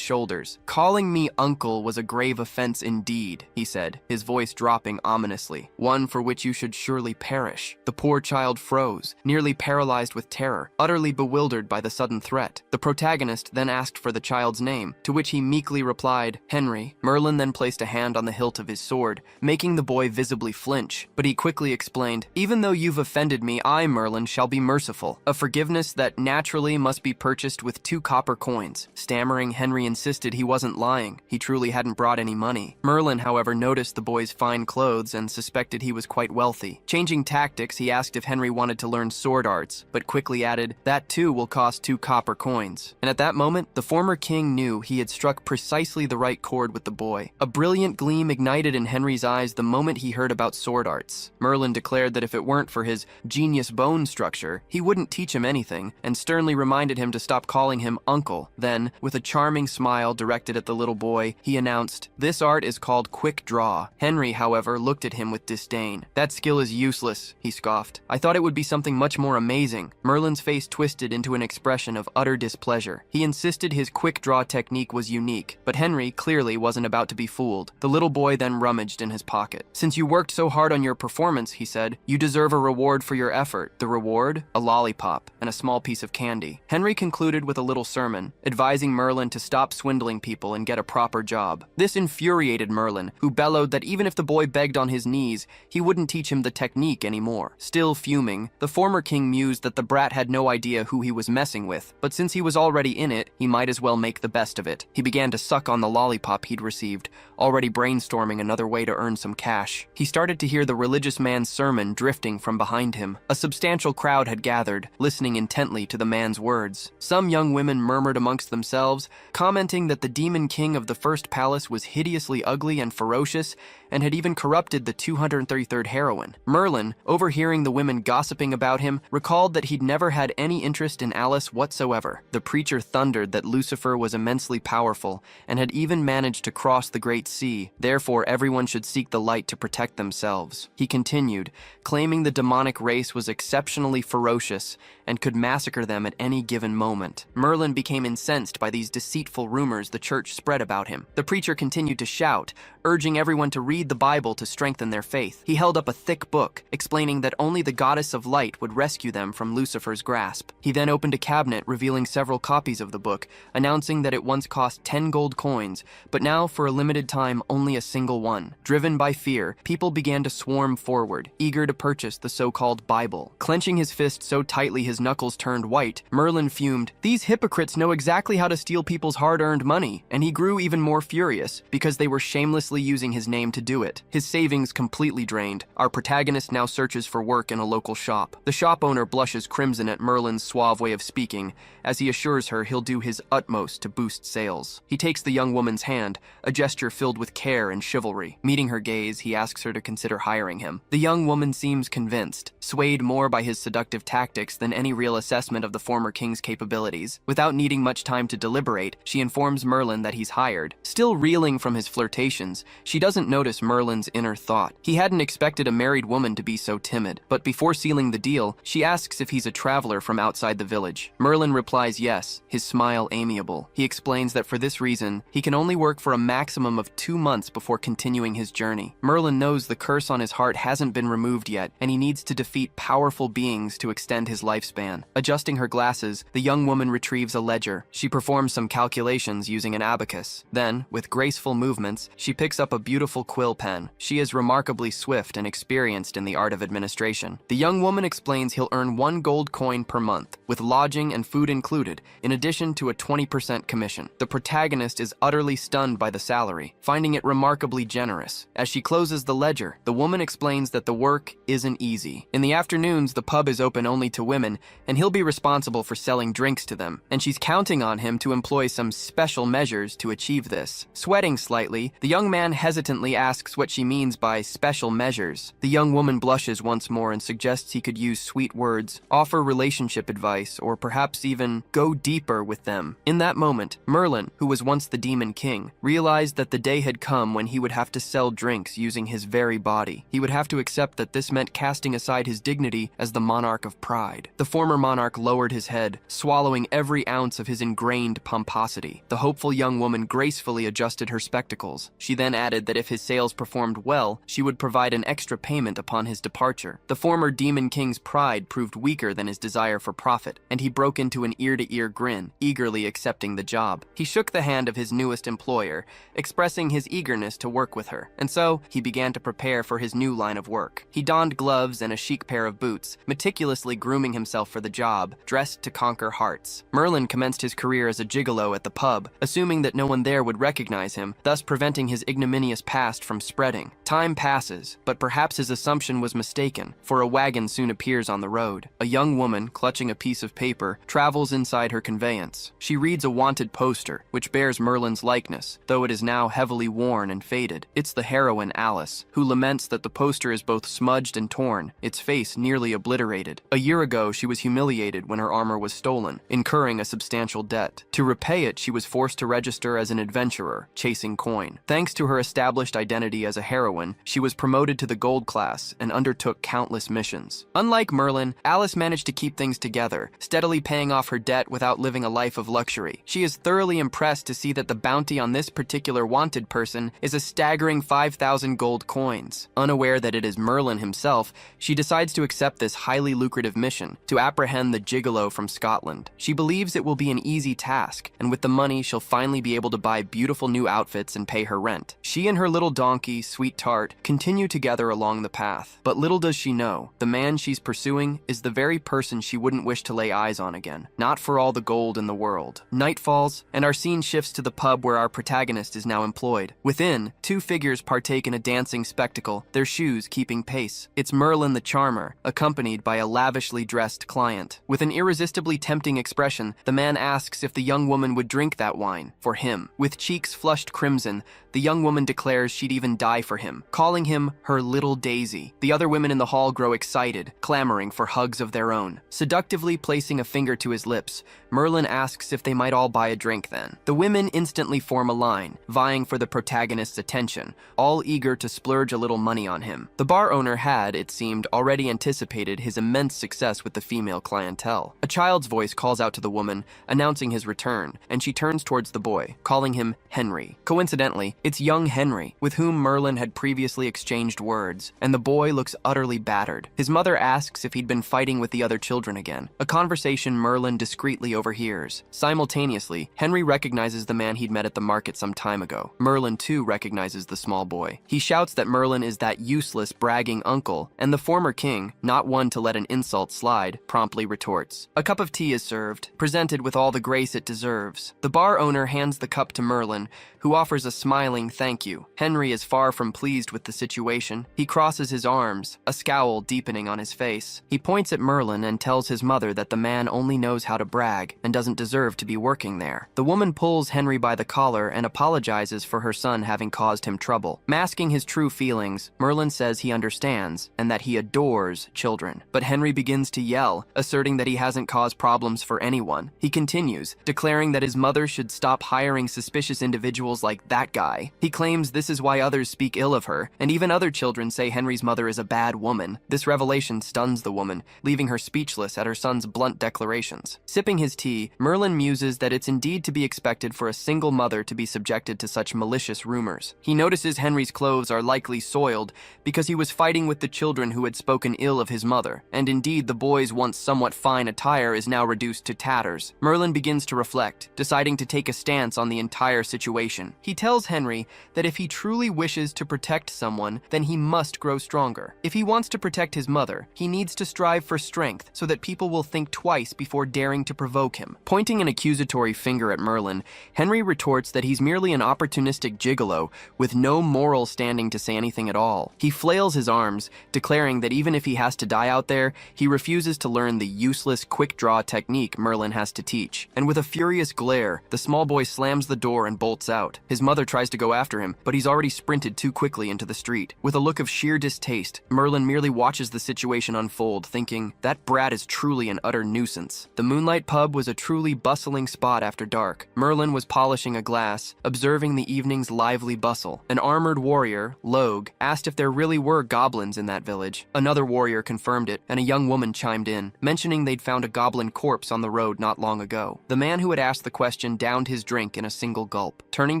shoulders. "Calling me uncle was a grave offense indeed," he said, his voice dropping ominously. "One for which you should surely perish." The poor child froze, nearly paralyzed with terror, utterly bewildered by the sudden threat. The protagonist then asked for the child's name, to which he meekly replied, "Henry." Merlin then placed a hand on the hilt of his sword, making the boy visibly flinch, but he quickly explained, "Even though you've offended me, I, Merlin, shall be merciful. A forgiveness that naturally must be purchased with 2 copper coins." Stammering, Henry insisted he wasn't lying. He truly hadn't brought any money. Merlin, however, noticed the boy's fine clothes and suspected he was quite wealthy. Changing tactics, he asked if Henry wanted to learn sword arts, but quickly added, "That too will cost 2 copper coins." And at that moment, the former king knew he had struck precisely the right chord with the boy. A brilliant gleam ignited in Henry's eyes the moment he heard about sword arts. Merlin declared that if it weren't for his genius bone structure, he wouldn't teach him anything, and sternly reminded him to stop calling him uncle. Then, with a charming smile directed at the little boy, he announced, "This art is called quick draw." Henry, however, looked at him with disdain. "That skill is useless," he scoffed. "I thought it would be something much more amazing." Merlin's face twisted into an expression of utter displeasure. He insisted his quick draw technique was unique, but Henry clearly wasn't about to be fooled. The little boy then rummaged in his pocket. "Since you worked so hard on your performance," he said, "you deserve a reward for your effort." The reward? A lollipop and a small piece of candy. Henry concluded with a little sermon, advising Merlin to stop swindling people and get a proper job. This infuriated Merlin, who bellowed that even if the boy begged on his knees, he wouldn't teach him the technique anymore. Still fuming, the former king mused that the brat had no idea who he was messing with, but since he was already in it, he might as well make the best of it. He began to suck on the lollipop he'd received, already brainstorming another way to earn some cash. He started to hear the religious man's sermon drifting from behind him. A substantial crowd had gathered, listening intently to the man's words. Some young women murmured amongst themselves, commenting that the demon king of the first palace was hideously ugly and ferocious, and had even corrupted the 233rd heroine. Merlin, overhearing the women gossiping about him, recalled that he'd never had any interest in Alice whatsoever. The preacher thundered that Lucifer was immensely powerful, and had even managed to cross the great sea. Therefore, everyone should seek the light to protect themselves. He continued, claiming the demonic race was exceptionally ferocious and could massacre them at any given moment. Merlin became incensed by these deceitful rumors the church spread about him. The preacher continued to shout, urging everyone to read the Bible to strengthen their faith. He held up a thick book, explaining that only the goddess of light would rescue them from Lucifer's grasp. He then opened a cabinet, revealing several copies of the book, announcing that it once cost 10 gold coins, but now, for a limited time, only only a single one. Driven by fear, people began to swarm forward, eager to purchase the so-called Bible. Clenching his fist so tightly his knuckles turned white, Merlin fumed, "These hypocrites know exactly how to steal people's hard-earned money," and he grew even more furious because they were shamelessly using his name to do it. His savings completely drained, our protagonist now searches for work in a local shop. The shop owner blushes crimson at Merlin's suave way of speaking, as he assures her he'll do his utmost to boost sales. He takes the young woman's hand, a gesture filled with care and chivalry. Meeting her gaze, he asks her to consider hiring him. The young woman seems convinced, swayed more by his seductive tactics than any real assessment of the former king's capabilities. Without needing much time to deliberate, she informs Merlin that he's hired. Still reeling from his flirtations, she doesn't notice Merlin's inner thought. He hadn't expected a married woman to be so timid, but before sealing the deal, she asks if he's a traveler from outside the village. Merlin replies yes, his smile amiable. He explains that for this reason, he can only work for a maximum of 2 months before continuing his journey. Merlin knows the curse on his heart hasn't been removed yet, and he needs to defeat powerful beings to extend his lifespan. Adjusting her glasses, the young woman retrieves a ledger. She performs some calculations using an abacus. Then, with graceful movements, she picks up a beautiful quill pen. She is remarkably swift and experienced in the art of administration. The young woman explains he'll earn 1 gold coin per month, with lodging and food included, in addition to a 20% commission. The protagonist is utterly stunned by the salary, finding it remarkably generous. As she closes the ledger, the woman explains that the work isn't easy. In the afternoons, the pub is open only to women, and he'll be responsible for selling drinks to them, and she's counting on him to employ some special measures to achieve this. Sweating slightly, the young man hesitantly asks what she means by special measures. The young woman blushes once more and suggests he could use sweet words, offer relationship advice, or perhaps even go deeper with them. In that moment, Merlin, who was once the Demon King, realized that the day had come when he would have to sell drinks using his very body. He would have to accept that this meant casting aside his dignity as the monarch of pride. The former monarch lowered his head, swallowing every ounce of his ingrained pomposity. The hopeful young woman gracefully adjusted her spectacles. She then added that if his sales performed well, she would provide an extra payment upon his departure. The former Demon King's pride proved weaker than his desire for profit, and he broke into an ear-to-ear grin, eagerly accepting the job. He shook the hand of his newest employer, expressing his eagerness to work with her, and so he began to prepare for his new line of work. He donned gloves and a chic pair of boots, meticulously grooming himself for the job, dressed to conquer hearts. Merlin commenced his career as a gigolo at the pub, assuming that no one there would recognize him, thus preventing his ignominious past from spreading. Time passes, but perhaps his assumption was mistaken, for a wagon soon appears on the road. A young woman, clutching a piece of paper, travels inside her conveyance. She reads a wanted poster, which bears Merlin's likeness, though it is now heavily worn and faded. It's the heroine Alice, who laments that the poster is both smudged and torn, its face nearly obliterated. A year ago, she was humiliated when her armor was stolen, incurring a substantial debt. To repay it, she was forced to register as an adventurer, chasing coin. Thanks to her established identity as a heroine, she was promoted to the gold class and undertook countless missions. Unlike Merlin, Alice managed to keep things together, steadily paying off her debt without living a life of luxury. She is thoroughly impressed to see that the bounty on this particular wanted person is a staggering 5,000 gold coins. Unaware that it is Merlin himself, she decides to accept this highly lucrative mission, to apprehend the gigolo from Scotland. She believes it will be an easy task, and with the money she'll finally be able to buy beautiful new outfits and pay her rent. She and her little donkey, Sweet Tart, continue together along the path. But little does she know, the man she's pursuing is the very person she wouldn't wish to lay eyes on again. Not for all the gold in the world. Night falls, and our scene shifts to the pub where our protagonist is now employed. Within, 2 figures partake in a dancing spectacle, their shoes keeping pace. It's Merlin the Charmer, accompanied by a lavishly dressed client. With an irresistibly tempting expression, the man asks if the young woman would drink that wine for him. With cheeks flushed crimson, the young woman declares she'd even die for him, calling him her little daisy. The other women in the hall grow excited, clamoring for hugs of their own. Seductively placing a finger to his lips, Merlin asks if they might all buy a drink then. The women instantly form a line, vying for the protagonist's attention, all eager to splurge a little money on him. The bar owner had, it seemed, already anticipated his immense success with the female clientele. A child's voice calls out to the woman, announcing his return, and she turns towards the boy, calling him Henry. Coincidentally, it's young Henry, with whom Merlin had previously exchanged words, and the boy looks utterly battered. His mother asks if he'd been fighting with the other children again, a conversation Merlin discreetly overhears. Simultaneously, Henry recognizes the man he'd met at the market some time ago. Merlin, too, too recognizes the small boy. He shouts that Merlin is that useless, bragging uncle, and the former king, not one to let an insult slide, promptly retorts. A cup of tea is served, presented with all the grace it deserves. The bar owner hands the cup to Merlin, who offers a smiling thank you. Henry is far from pleased with the situation. He crosses his arms, a scowl deepening on his face. He points at Merlin and tells his mother that the man only knows how to brag and doesn't deserve to be working there. The woman pulls Henry by the collar and apologizes for her son having caused him trouble. Masking his true feelings, Merlin says he understands and that he adores children. But Henry begins to yell, asserting that he hasn't caused problems for anyone. He continues, declaring that his mother should stop hiring suspicious individuals like that guy. He claims this is why others speak ill of her, and even other children say Henry's mother is a bad woman. This revelation stuns the woman, leaving her speechless at her son's blunt declarations. Sipping his tea, Merlin muses that it's indeed to be expected for a single mother to be subjected to such malicious rumors. He notices Henry's clothes are likely soiled because he was fighting with the children who had spoken ill of his mother, and indeed the boy's once somewhat fine attire is now reduced to tatters. Merlin begins to reflect, deciding to take a stance on the entire situation. He tells Henry that if he truly wishes to protect someone, then he must grow stronger. If he wants to protect his mother, he needs to strive for strength so that people will think twice before daring to provoke him. Pointing an accusatory finger at Merlin, Henry retorts that he's merely an opportunistic gigolo with no moral standing to say anything at all. He flails his arms, declaring that even if he has to die out there, he refuses to learn the useless quick-draw technique Merlin has to teach. And with a furious glare, the small boy slams the door and bolts out. His mother tries to go after him, but he's already sprinted too quickly into the street. With a look of sheer distaste, Merlin merely watches the situation unfold, thinking, that brat is truly an utter nuisance. The Moonlight Pub was a truly bustling spot after dark. Merlin was polishing a glass, observing the evening's lively bustle. An armored warrior, Logue, asked if there really were goblins in that village. Another warrior confirmed it, and a young woman chimed in, mentioning they'd found a goblin corpse on the road not long ago. The man who had asked the question downed his drink in a single gulp. Turning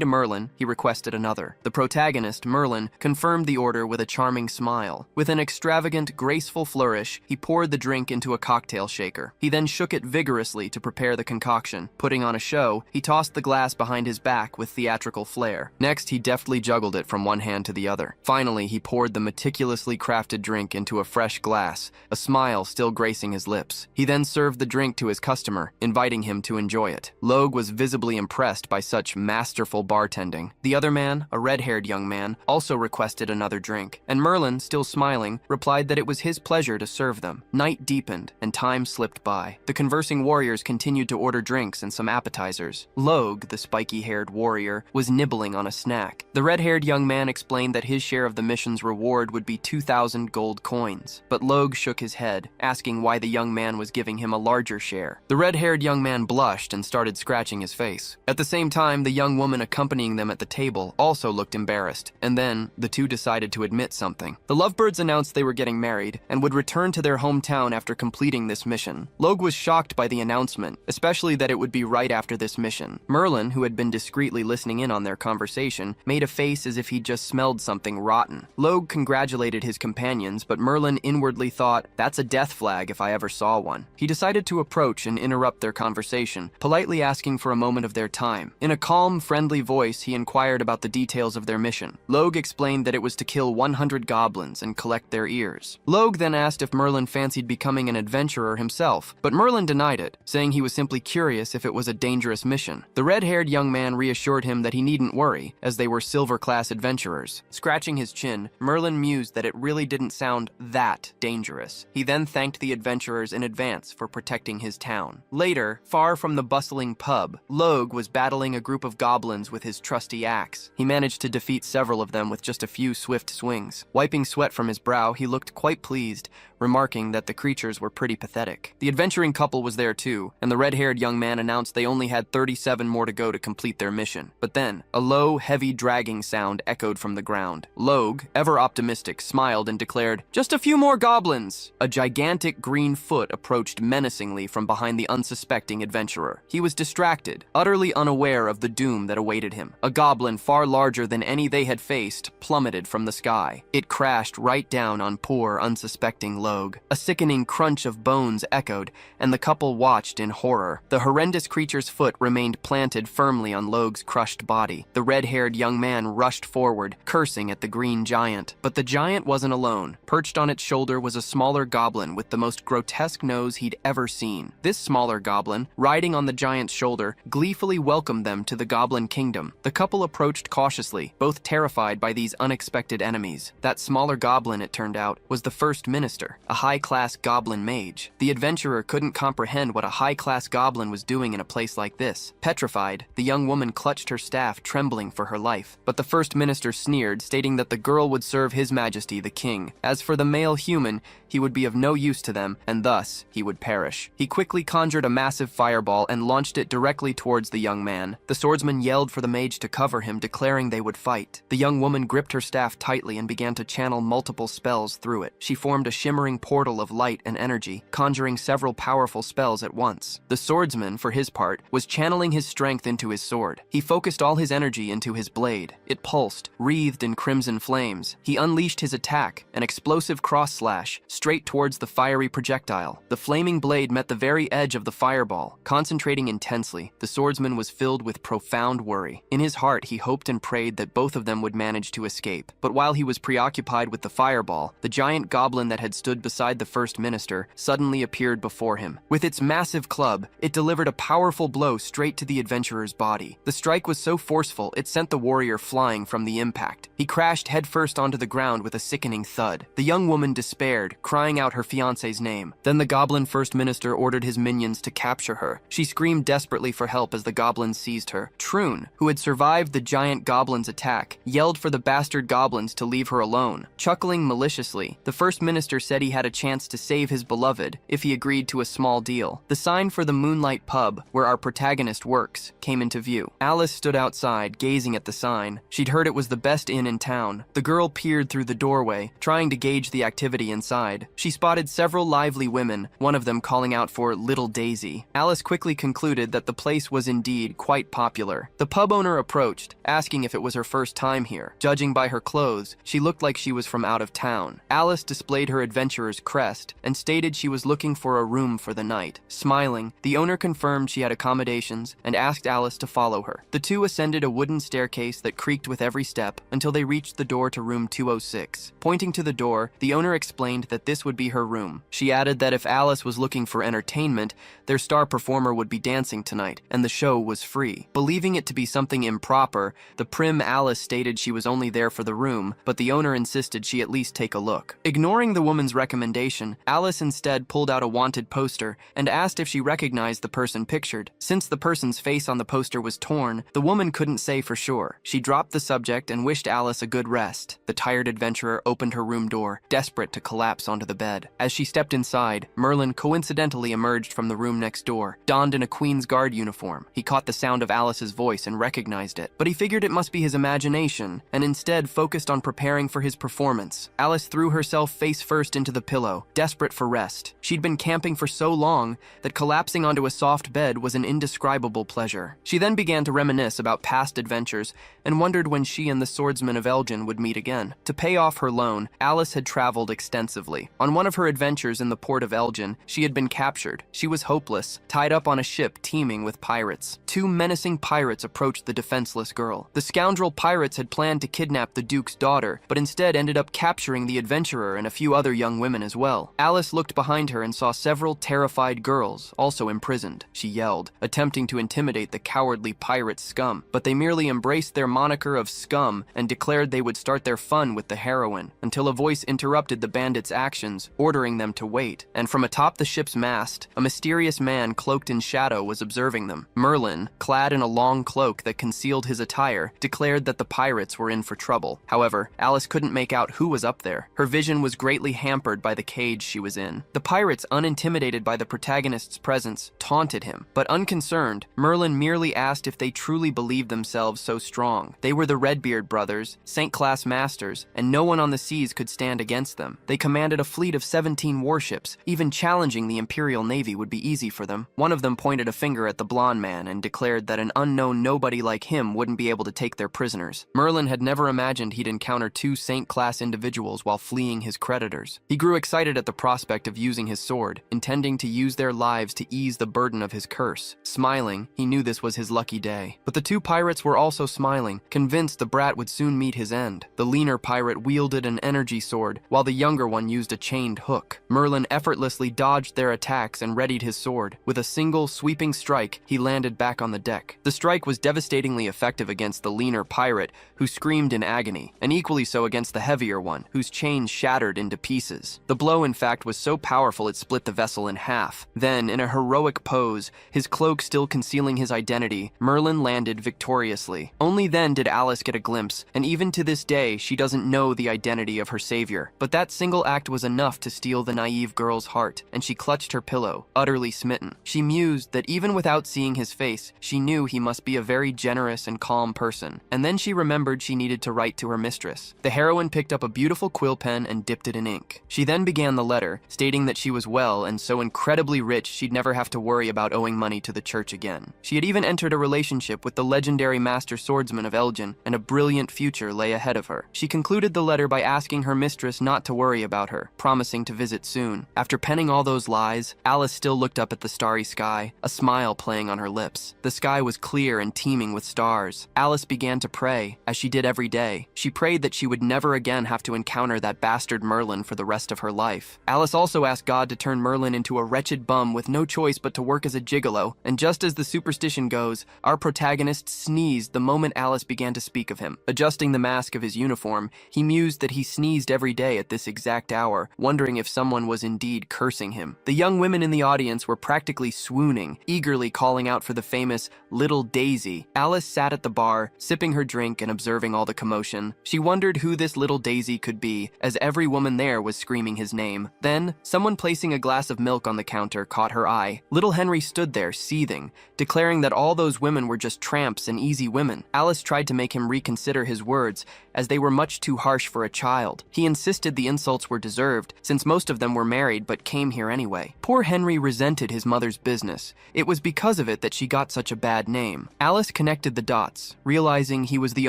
to Merlin, he requested another. The protagonist, Merlin, confirmed the order with a charming smile. With an extravagant, graceful flourish, he poured the drink into a cocktail shaker. He then shook it vigorously to prepare the concoction. Putting on a show, he tossed the glass behind his back with theatrical flair. Next, he deftly juggled it from one hand to the other. Finally, he poured the meticulously crafted drink into a fresh glass, a smile still gracing his lips. He then served the drink to his customer, inviting him to enjoy it. Logue was visibly impressed by such masterful bartending. The other man, a red-haired young man, also requested another drink, and Merlin, still smiling, replied that it was his pleasure to serve them. Night deepened, and time slipped by. The conversing warriors continued to order drinks and some appetizers. Logue, the spiky-haired warrior, was nibbling on a snack. The red-haired young man explained that his share of the mission's reward would be 2,000 gold coins, but Logue shook his head, asking why the young man was giving him a larger share. The red-haired young man blushed and started scratching his face. At the same time, the young woman accompanying them at the table also looked embarrassed, and then the two decided to admit something. The lovebirds announced they were getting married and would return to their hometown after completing this mission. Logue was shocked by the announcement, especially that it would be right after this mission. Merlin, who had been discreetly listening in on their conversation, made a face as if he'd just smelled something rotten. Logue congratulated his companions, but Merlin inwardly thought, that's a death flag if I ever saw one. He decided to approach and interrupt their conversation, politely asking for a moment of their time. In a calm, friendly voice, he inquired about the details of their mission. Logue explained that it was to kill 100 goblins and collect their ears. Logue then asked if Merlin fancied becoming an adventurer himself, but Merlin denied it, saying he was simply curious if it was a dangerous mission. The red-haired young man reassured him that he needn't worry, as they were silver-class adventurers. Scratching his chin, Merlin mused that it really didn't sound that dangerous. He then thanked the adventurers in advance for protecting his town. Later, far from the bustling pub, Logue was battling a group of goblins with his trusty axe. He managed to defeat several of them with just a few swift swings. Wiping sweat from his brow, he looked quite pleased, remarking that the creatures were pretty pathetic. The adventuring couple was there too, and the red-haired young man announced they only had 37 more to go to complete their mission. But then, a low, heavy dragging sound echoed from the ground. Logue, ever optimistic, smiled and declared, "Just a few more goblins!" A gigantic green foot approached menacingly from behind the unsuspecting adventurer. He was distracted, utterly unaware of the doom that awaited him. A goblin far larger than any they had faced plummeted from the sky. It crashed right down on poor, unsuspecting Logue. A sickening crunch of bones echoed, and the couple watched in horror. The horrendous creature's foot remained planted firmly on Logue's crushed body. The red-haired red-haired young man rushed forward, cursing at the green giant. But the giant wasn't alone. Perched on its shoulder was a smaller goblin with the most grotesque nose he'd ever seen. This smaller goblin, riding on the giant's shoulder, gleefully welcomed them to the Goblin Kingdom. The couple approached cautiously, both terrified by these unexpected enemies. That smaller goblin, it turned out, was the First Minister, a high-class goblin mage. The adventurer couldn't comprehend what a high-class goblin was doing in a place like this. Petrified, the young woman clutched her staff, trembling for her life. But the First Minister sneered, stating that the girl would serve His Majesty the King. As for the male human, he would be of no use to them, and thus he would perish. He quickly conjured a massive fireball and launched it directly towards the young man. The swordsman yelled for the mage to cover him, declaring they would fight. The young woman gripped her staff tightly and began to channel multiple spells through it. She formed a shimmering portal of light and energy, conjuring several powerful spells at once. The swordsman, for his part, was channeling his strength into his sword. He focused all his energy into his blade. It pulsed, wreathed in crimson flames. He unleashed his attack, an explosive cross-slash, straight towards the fiery projectile. The flaming blade met the very edge of the fireball. Concentrating intensely, the swordsman was filled with profound worry. In his heart, he hoped and prayed that both of them would manage to escape. But while he was preoccupied with the fireball, the giant goblin that had stood beside the First Minister suddenly appeared before him. With its massive club, it delivered a powerful blow straight to the adventurer's body. The strike was so forceful, it sent the warrior flying from the impact. He crashed headfirst onto the ground with a sickening thud. The young woman despaired, crying out her fiancé's name. Then the goblin First Minister ordered his minions to capture her. She screamed desperately for help as the goblins seized her. Troon, who had survived the giant goblin's attack, yelled for the bastard goblins to leave her alone. Chuckling maliciously, the First Minister said he had a chance to save his beloved if he agreed to a small deal. The sign for the Moonlight Pub, where our protagonist works, came into view. Alice stood outside, gazing at the sign. She'd heard it was the best inn in town. The girl peered through the doorway, trying to gauge the activity inside. She spotted several lively women, one of them calling out for Little Daisy. Alice quickly concluded that the place was indeed quite popular. The pub owner approached, asking if it was her first time here. Judging by her clothes, she looked like she was from out of town. Alice displayed her adventurer's crest and stated she was looking for a room for the night. Smiling, the owner confirmed she had accommodations and asked Alice to follow her. The two ascended a wooden staircase that creaked with every step until they reached the door to room 206. Pointing to the door, the owner explained that this would be her room. She added that if Alice was looking for entertainment, their star performer would be dancing tonight, and the show was free. Believing it to be something improper, the prim Alice stated she was only there for the room, but the owner insisted she at least take a look. Ignoring the woman's recommendation, Alice instead pulled out a wanted poster and asked if she recognized the person pictured. Since the person's face on the poster was torn, the woman couldn't say for sure. She dropped the subject and wished Alice a good rest. The tired adventurer opened her room door, desperate to collapse onto the bed. As she stepped inside, Merlin coincidentally emerged from the room next door, donned in a Queen's Guard uniform. He caught the sound of Alice's voice and recognized it, but he figured it must be his imagination, and instead focused on preparing for his performance. Alice threw herself face first into the pillow, desperate for rest. She'd been camping for so long that collapsing onto a soft bed was an indescribable pleasure. She then began to reminisce about past adventures and wondered when she and the swordsman of Elgin would meet again. To pay off her loan, Alice had traveled extensively. On one of her adventures in the port of Elgin, she had been captured. She was hopeless, tied up on a ship teeming with pirates. Two menacing pirates approached the defenseless girl. The scoundrel pirates had planned to kidnap the Duke's daughter, but instead ended up capturing the adventurer and a few other young women as well. Alice looked behind her and saw several terrified girls, also imprisoned. She yelled, attempting to intimidate the cowardly pirate scum, but they merely embraced their moniker of scum and declared they would start their fun with the heroine, until a voice interrupted the bandits' actions, ordering them to wait. And from atop the ship's mast, a mysterious man cloaked in shadow was observing them. Merlin, clad in a long cloak that concealed his attire, declared that the pirates were in for trouble. However, Alice couldn't make out who was up there. Her vision was greatly hampered by the cage she was in. The pirates, unintimidated by the protagonist's presence, taunted him. But unconcerned, Merlin merely asked if they truly believed themselves so strong. They were the Redbeard brothers, Saint-class masters, and no one on the seas could stand against them. They commanded a fleet of 17 warships. Even challenging the Imperial Navy would be easy for them. One of them pointed a finger at the blonde man and declared that an unknown nobody like him wouldn't be able to take their prisoners. Merlin had never imagined he'd encounter two Saint-class individuals while fleeing his creditors. He grew excited at the prospect of using his sword, intending to use their lives to ease the burden of his curse. Smiling, he knew this was his lucky day. But the two pirates were also smiling, convinced the brat would soon meet his end. The leaner pirate wielded an energy sword, while the younger one used a chained hook. Merlin effortlessly dodged their attacks and readied his sword. With a single, sweeping strike, he landed back on the deck. The strike was devastatingly effective against the leaner pirate, who screamed in agony, and equally so against the heavier one, whose chain shattered into pieces. The blow, in fact, was so powerful it split the vessel in half. Then, in a heroic pose, his cloak still concealing his identity, Merlin landed victoriously. Only then did Alice get a glimpse, and even to this day, she doesn't know the identity of her savior. But that single act was enough to steal the naive girl's heart, and she clutched her pillow, utterly smitten. She mused that even without seeing his face, she knew he must be a very generous and calm person. And then she remembered she needed to write to her mistress. The heroine picked up a beautiful quill pen and dipped it in ink. She then began the letter, stating that she was well and so incredibly rich she'd never have to worry about owing money to the church again. She had even entered a relationship with the legendary master swordsman of Elgin, and a brilliant future lay ahead of her. She concluded the letter by asking her mistress not to worry about her, promising to visit soon. After penning all those lies, Alice still looked up at the starry sky, a smile playing on her lips. The sky was clear and teeming with stars. Alice began to pray, as she did every day. She prayed that she would never again have to encounter that bastard Merlin for the rest of her life. Alice also asked God to turn Merlin into a wretched bum with no choice but to work as a gigolo, and just as the superstition goes, our protagonist sneezed the moment Alice began to speak of him. Adjusting the mask of his uniform, he mused that he sneezed every day at this exact hour, wondering if someone was indeed cursing him. The young women in the audience were practically swooning, eagerly calling out for the famous Little Daisy. Alice sat at the bar, sipping her drink and observing all the commotion. She wondered who this Little Daisy could be, as every woman there was screaming his name. Then, someone placing a glass of milk on the counter caught her eye. Little Henry stood there, seething, declaring that all those women were just tramps and easy women. Alice tried to make him reconsider his words, as they were much too harsh for a child. He insisted the insults were deserved, since most of them were married but came here anyway. Poor Henry resented his mother's business. It was because of it that she got such a bad name. Alice connected the dots, realizing he was the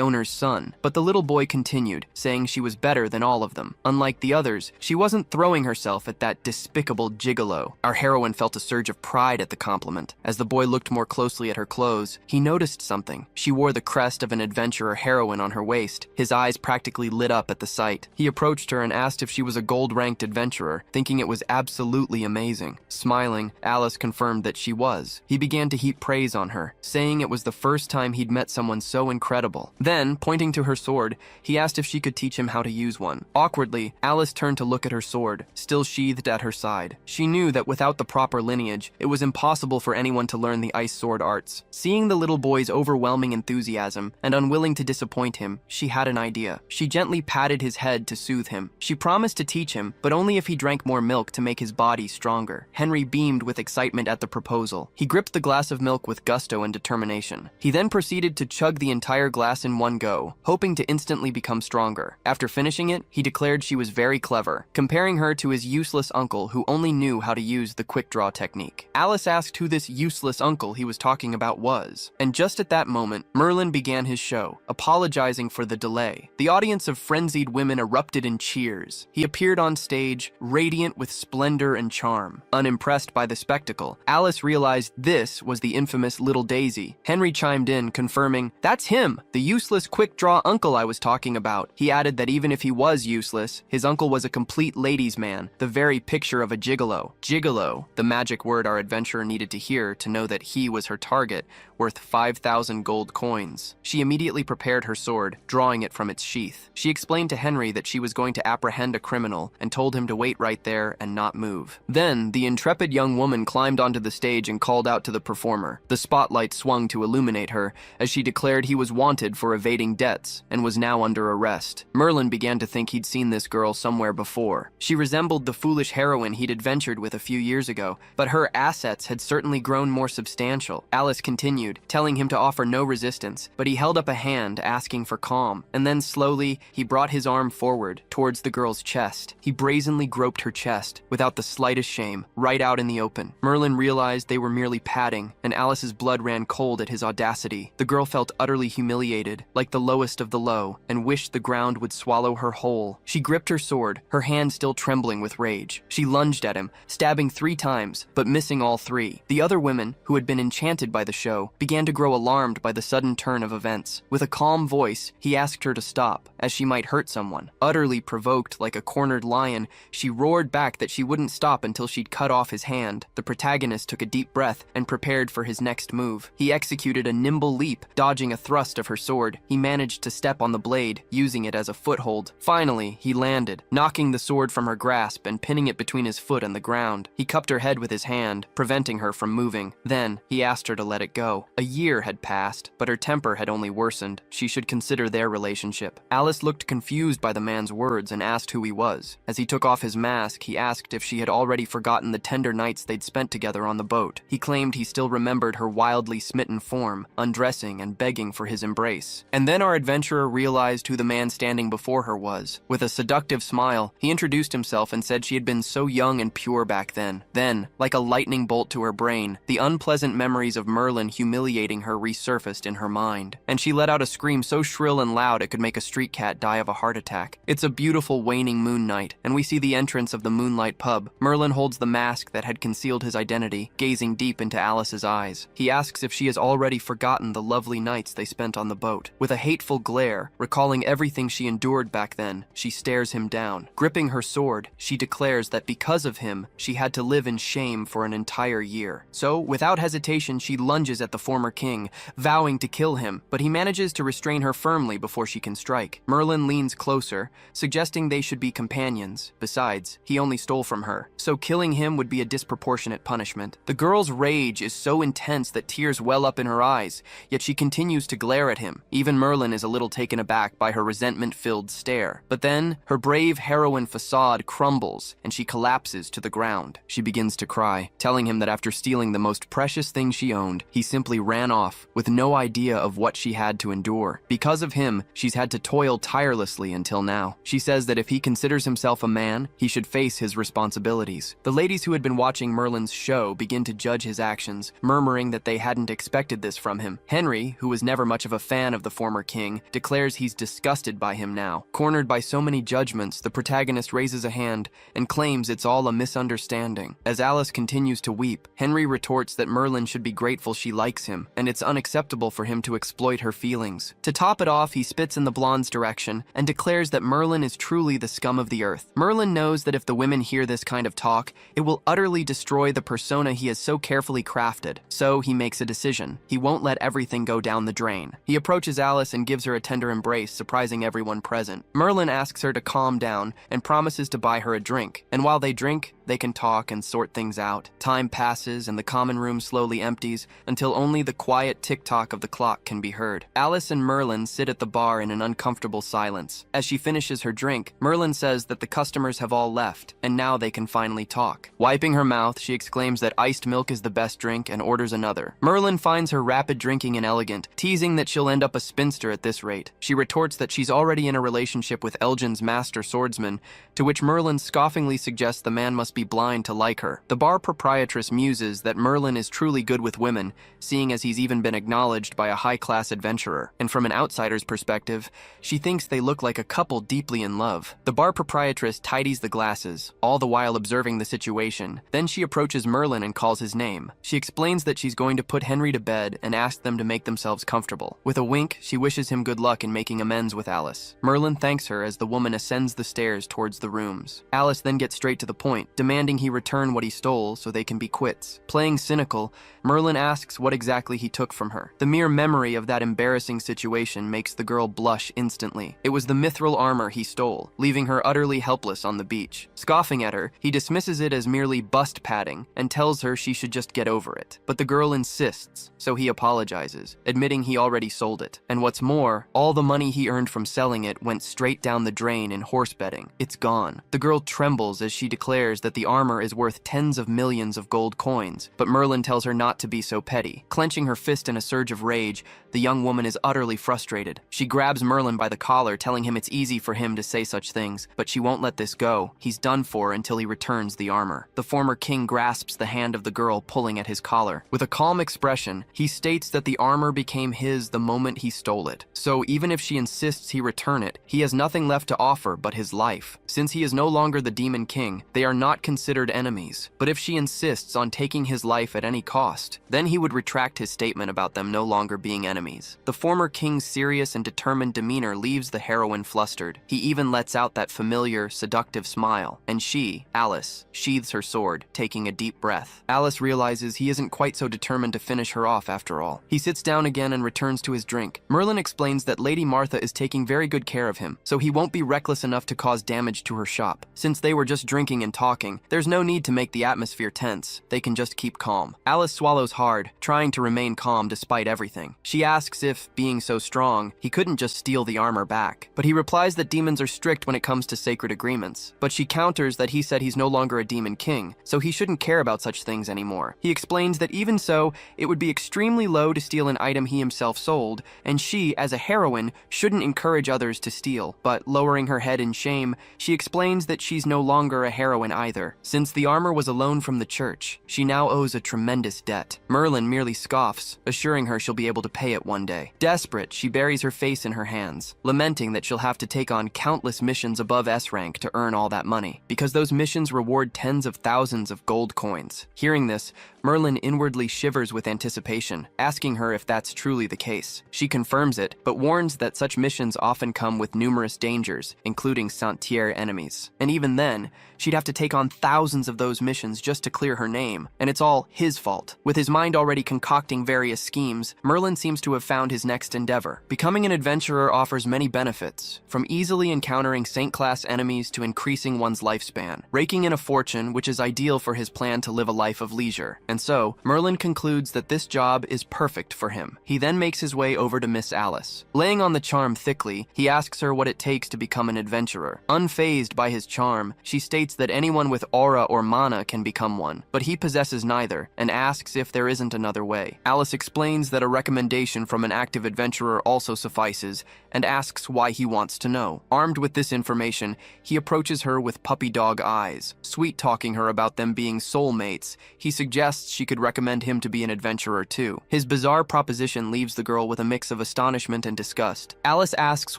owner's son, but the little boy continued, saying she was better than all of them. Unlike the others, she wasn't throwing herself at that despicable gigolo. Our heroine felt a surge of pride at the compliment. As the boy looked more closely at her clothes, he noticed something. She wore the crest of an adventurer heroine on her waist. His eyes practically lit up at the sight. He approached her and asked if she was a gold-ranked adventurer, thinking it was absolutely amazing. Smiling, Alice confirmed that she was. He began to heap praise on her, saying it was the first time he'd met someone so incredible. Then, pointing to her sword, he asked if she could teach him how to use one. Awkwardly, Alice turned to look at her sword, still sheathed at her side. She knew that without the proper lineage, it was impossible for anyone to learn the ice sword arts. Seeing the little boy's overwhelming enthusiasm and unwilling to disappoint him, she had an idea. She gently patted his head to soothe him. She promised to teach him, but only if he drank more milk to make his body stronger. Henry beamed with excitement at the proposal. He gripped the glass of milk with gusto and determination. He then proceeded to chug the entire glass in one go, hoping to instantly become stronger. After finishing it, he declared she was very clever, comparing her to his useless uncle who only knew how to use the quick draw technique. Alice asked who this useless uncle he was talking about was, and just at that moment, Merlin began his show, apologizing for the delay. The audience of frenzied women erupted in cheers. He appeared on stage, radiant with splendor and charm. Unimpressed by the spectacle, Alice realized this was the infamous Little Daisy. Henry chimed in, confirming, "That's him, the useless quick-draw uncle I was talking about." He added that even if he was useless, his uncle was a complete ladies' man, the very picture of a gigolo. Gigolo, the magic word our adventurer needed to hear to know that he was her target, worth 5,000 gold coins. She immediately prepared her sword, drawing it from its sheath. She explained to Henry that she was going to apprehend a criminal and told him to wait right there and not move. Then, the intrepid young woman climbed onto the stage and called out to the performer. The spotlight swung to illuminate her as she declared he was wanted for evading debts and was now under arrest. Merlin began to think he'd seen this girl somewhere before. She resembled the foolish heroine he'd adventured with a few years ago, but her assets had certainly grown more substantial. Alice continued, telling him to offer no resistance, but he held up a hand asking for calm, and then slowly he brought his arm forward towards the girl's chest. He brazenly groped her chest, without the slightest shame, right out in the open. Merlin realized they were merely padding, and Alice's blood ran cold at his audacity. The girl felt utterly humiliated, like the lowest of the low, and wished the ground would swallow her whole. She gripped her sword, her hand still trembling with rage. She lunged at him, stabbing 3 times, but missing all 3. The other women, who had been enchanted by the show, began to grow alarmed by the sudden turn turn of events. With a calm voice, he asked her to stop, as she might hurt someone. Utterly provoked like a cornered lion, she roared back that she wouldn't stop until she'd cut off his hand. The protagonist took a deep breath and prepared for his next move. He executed a nimble leap, dodging a thrust of her sword. He managed to step on the blade, using it as a foothold. Finally, he landed, knocking the sword from her grasp and pinning it between his foot and the ground. He cupped her head with his hand, preventing her from moving. Then, he asked her to let it go. A year had passed, but her temper had only worsened. She should consider their relationship. Alice looked confused by the man's words and asked who he was. As he took off his mask, he asked if she had already forgotten the tender nights they'd spent together on the boat. He claimed he still remembered her wildly smitten form, undressing and begging for his embrace. And then our adventurer realized who the man standing before her was. With a seductive smile, he introduced himself and said she had been so young and pure back then. Then, like a lightning bolt to her brain, the unpleasant memories of Merlin humiliating her resurfaced in her mind, and she let out a scream so shrill and loud it could make a street cat die of a heart attack. It's a beautiful waning moon night, and we see the entrance of the Moonlight Pub. Merlin holds the mask that had concealed his identity, gazing deep into Alice's eyes. He asks if she has already forgotten the lovely nights they spent on the boat. With a hateful glare, recalling everything she endured back then, she stares him down. Gripping her sword, she declares that because of him, she had to live in shame for an entire year. So, without hesitation, she lunges at the former king, vowing to kill him, but he manages to restrain her firmly before she can strike. Merlin leans closer, suggesting they should be companions. Besides, he only stole from her, so killing him would be a disproportionate punishment. The girl's rage is so intense that tears well up in her eyes, yet she continues to glare at him. Even Merlin is a little taken aback by her resentment-filled stare. But then, her brave heroine facade crumbles, and she collapses to the ground. She begins to cry, telling him that after stealing the most precious thing she owned, he simply ran off, with no idea of what she had to endure. Because of him, she's had to toil tirelessly until now. She says that if he considers himself a man, he should face his responsibilities. The ladies who had been watching Merlin's show begin to judge his actions, murmuring that they hadn't expected this from him. Henry, who was never much of a fan of the former king, declares he's disgusted by him now. Cornered by so many judgments, the protagonist raises a hand and claims it's all a misunderstanding. As Alice continues to weep, Henry retorts that Merlin should be grateful she likes him, and it's unacceptable for him to exploit her feelings. To top it off, he spits in the blonde's direction and declares that Merlin is truly the scum of the earth. Merlin knows that if the women hear this kind of talk, it will utterly destroy the persona he has so carefully crafted. So he makes a decision. He won't let everything go down the drain. He approaches Alice and gives her a tender embrace, surprising everyone present. Merlin asks her to calm down and promises to buy her a drink. And while they drink, they can talk and sort things out. Time passes and the common room slowly empties until only the quiet tick-tock of the clock can be heard. Alice and Merlin sit at the bar in an uncomfortable silence. As she finishes her drink, Merlin says that the customers have all left, and now they can finally talk. Wiping her mouth, she exclaims that iced milk is the best drink and orders another. Merlin finds her rapid drinking inelegant, teasing that she'll end up a spinster at this rate. She retorts that she's already in a relationship with Elgin's master swordsman, to which Merlin scoffingly suggests the man must be blind to like her. The bar proprietress muses that Merlin is truly good with women, seeing as he's even been acknowledged by a high-class adventurer. And from an outsider's perspective, she thinks they look like a couple deeply in love. The bar proprietress tidies the glasses, all the while observing the situation. Then she approaches Merlin and calls his name. She explains that she's going to put Henry to bed and ask them to make themselves comfortable. With a wink, she wishes him good luck in making amends with Alice. Merlin thanks her as the woman ascends the stairs towards the rooms. Alice then gets straight to the point, demanding he return what he stole so they can be quits. Playing cynical, Merlin asks what exactly he took from her. The mere memory of that embarrassing situation makes the girl blush instantly. It was the mithril armor he stole, leaving her utterly helpless on the beach. Scoffing at her, he dismisses it as merely bust padding and tells her she should just get over it. But the girl insists, so he apologizes, admitting he already sold it. And what's more, all the money he earned from selling it went straight down the drain in horse betting. It's gone. The girl trembles as she declares that the armor is worth tens of millions of gold coins, but Merlin tells her not to be so petty. Clenching her fist in a surge of rage, the young woman is utterly frustrated. She grabs Merlin by the collar, telling him it's easy for him to say such things, but she won't let this go. He's done for until he returns the armor. The former king grasps the hand of the girl, pulling at his collar. With a calm expression, he states that the armor became his the moment he stole it. So even if she insists he return it, he has nothing left to offer but his life. Since he is no longer the demon king, they are not considered enemies. But if she insists on taking his life at any cost, then he would retract his statement about them no longer being battling enemies. The former king's serious and determined demeanor leaves the heroine flustered. He even lets out that familiar, seductive smile, and she, Alice, sheathes her sword, taking a deep breath. Alice realizes he isn't quite so determined to finish her off after all. He sits down again and returns to his drink. Merlin explains that Lady Martha is taking very good care of him, so he won't be reckless enough to cause damage to her shop. Since they were just drinking and talking, there's no need to make the atmosphere tense. They can just keep calm. Alice swallows hard, trying to remain calm despite everything. She asks if, being so strong, he couldn't just steal the armor back. But he replies that demons are strict when it comes to sacred agreements. But she counters that he said he's no longer a demon king, so he shouldn't care about such things anymore. He explains that even so, it would be extremely low to steal an item he himself sold, and she, as a heroine, shouldn't encourage others to steal. But lowering her head in shame, she explains that she's no longer a heroine either. Since the armor was a loan from the church, she now owes a tremendous debt. Merlin merely scoffs, assuring her she'll be able to pay it one day. Desperate, she buries her face in her hands, lamenting that she'll have to take on countless missions above S rank to earn all that money, because those missions reward tens of thousands of gold coins. Hearing this, Merlin inwardly shivers with anticipation, asking her if that's truly the case. She confirms it, but warns that such missions often come with numerous dangers, including Saint-Tier enemies. And even then, she'd have to take on thousands of those missions just to clear her name, and it's all his fault. With his mind already concocting various schemes, Merlin seems to have found his next endeavor. Becoming an adventurer offers many benefits, from easily encountering Saint-class enemies to increasing one's lifespan, raking in a fortune which is ideal for his plan to live a life of leisure. And so, Merlin concludes that this job is perfect for him. He then makes his way over to Miss Alice. Laying on the charm thickly, he asks her what it takes to become an adventurer. Unfazed by his charm, she states that anyone with aura or mana can become one, but he possesses neither, and asks if there isn't another way. Alice explains that a recommendation from an active adventurer also suffices, and asks why he wants to know. Armed with this information, he approaches her with puppy dog eyes. Sweet-talking her about them being soulmates, he suggests she could recommend him to be an adventurer too. His bizarre proposition leaves the girl with a mix of astonishment and disgust. Alice asks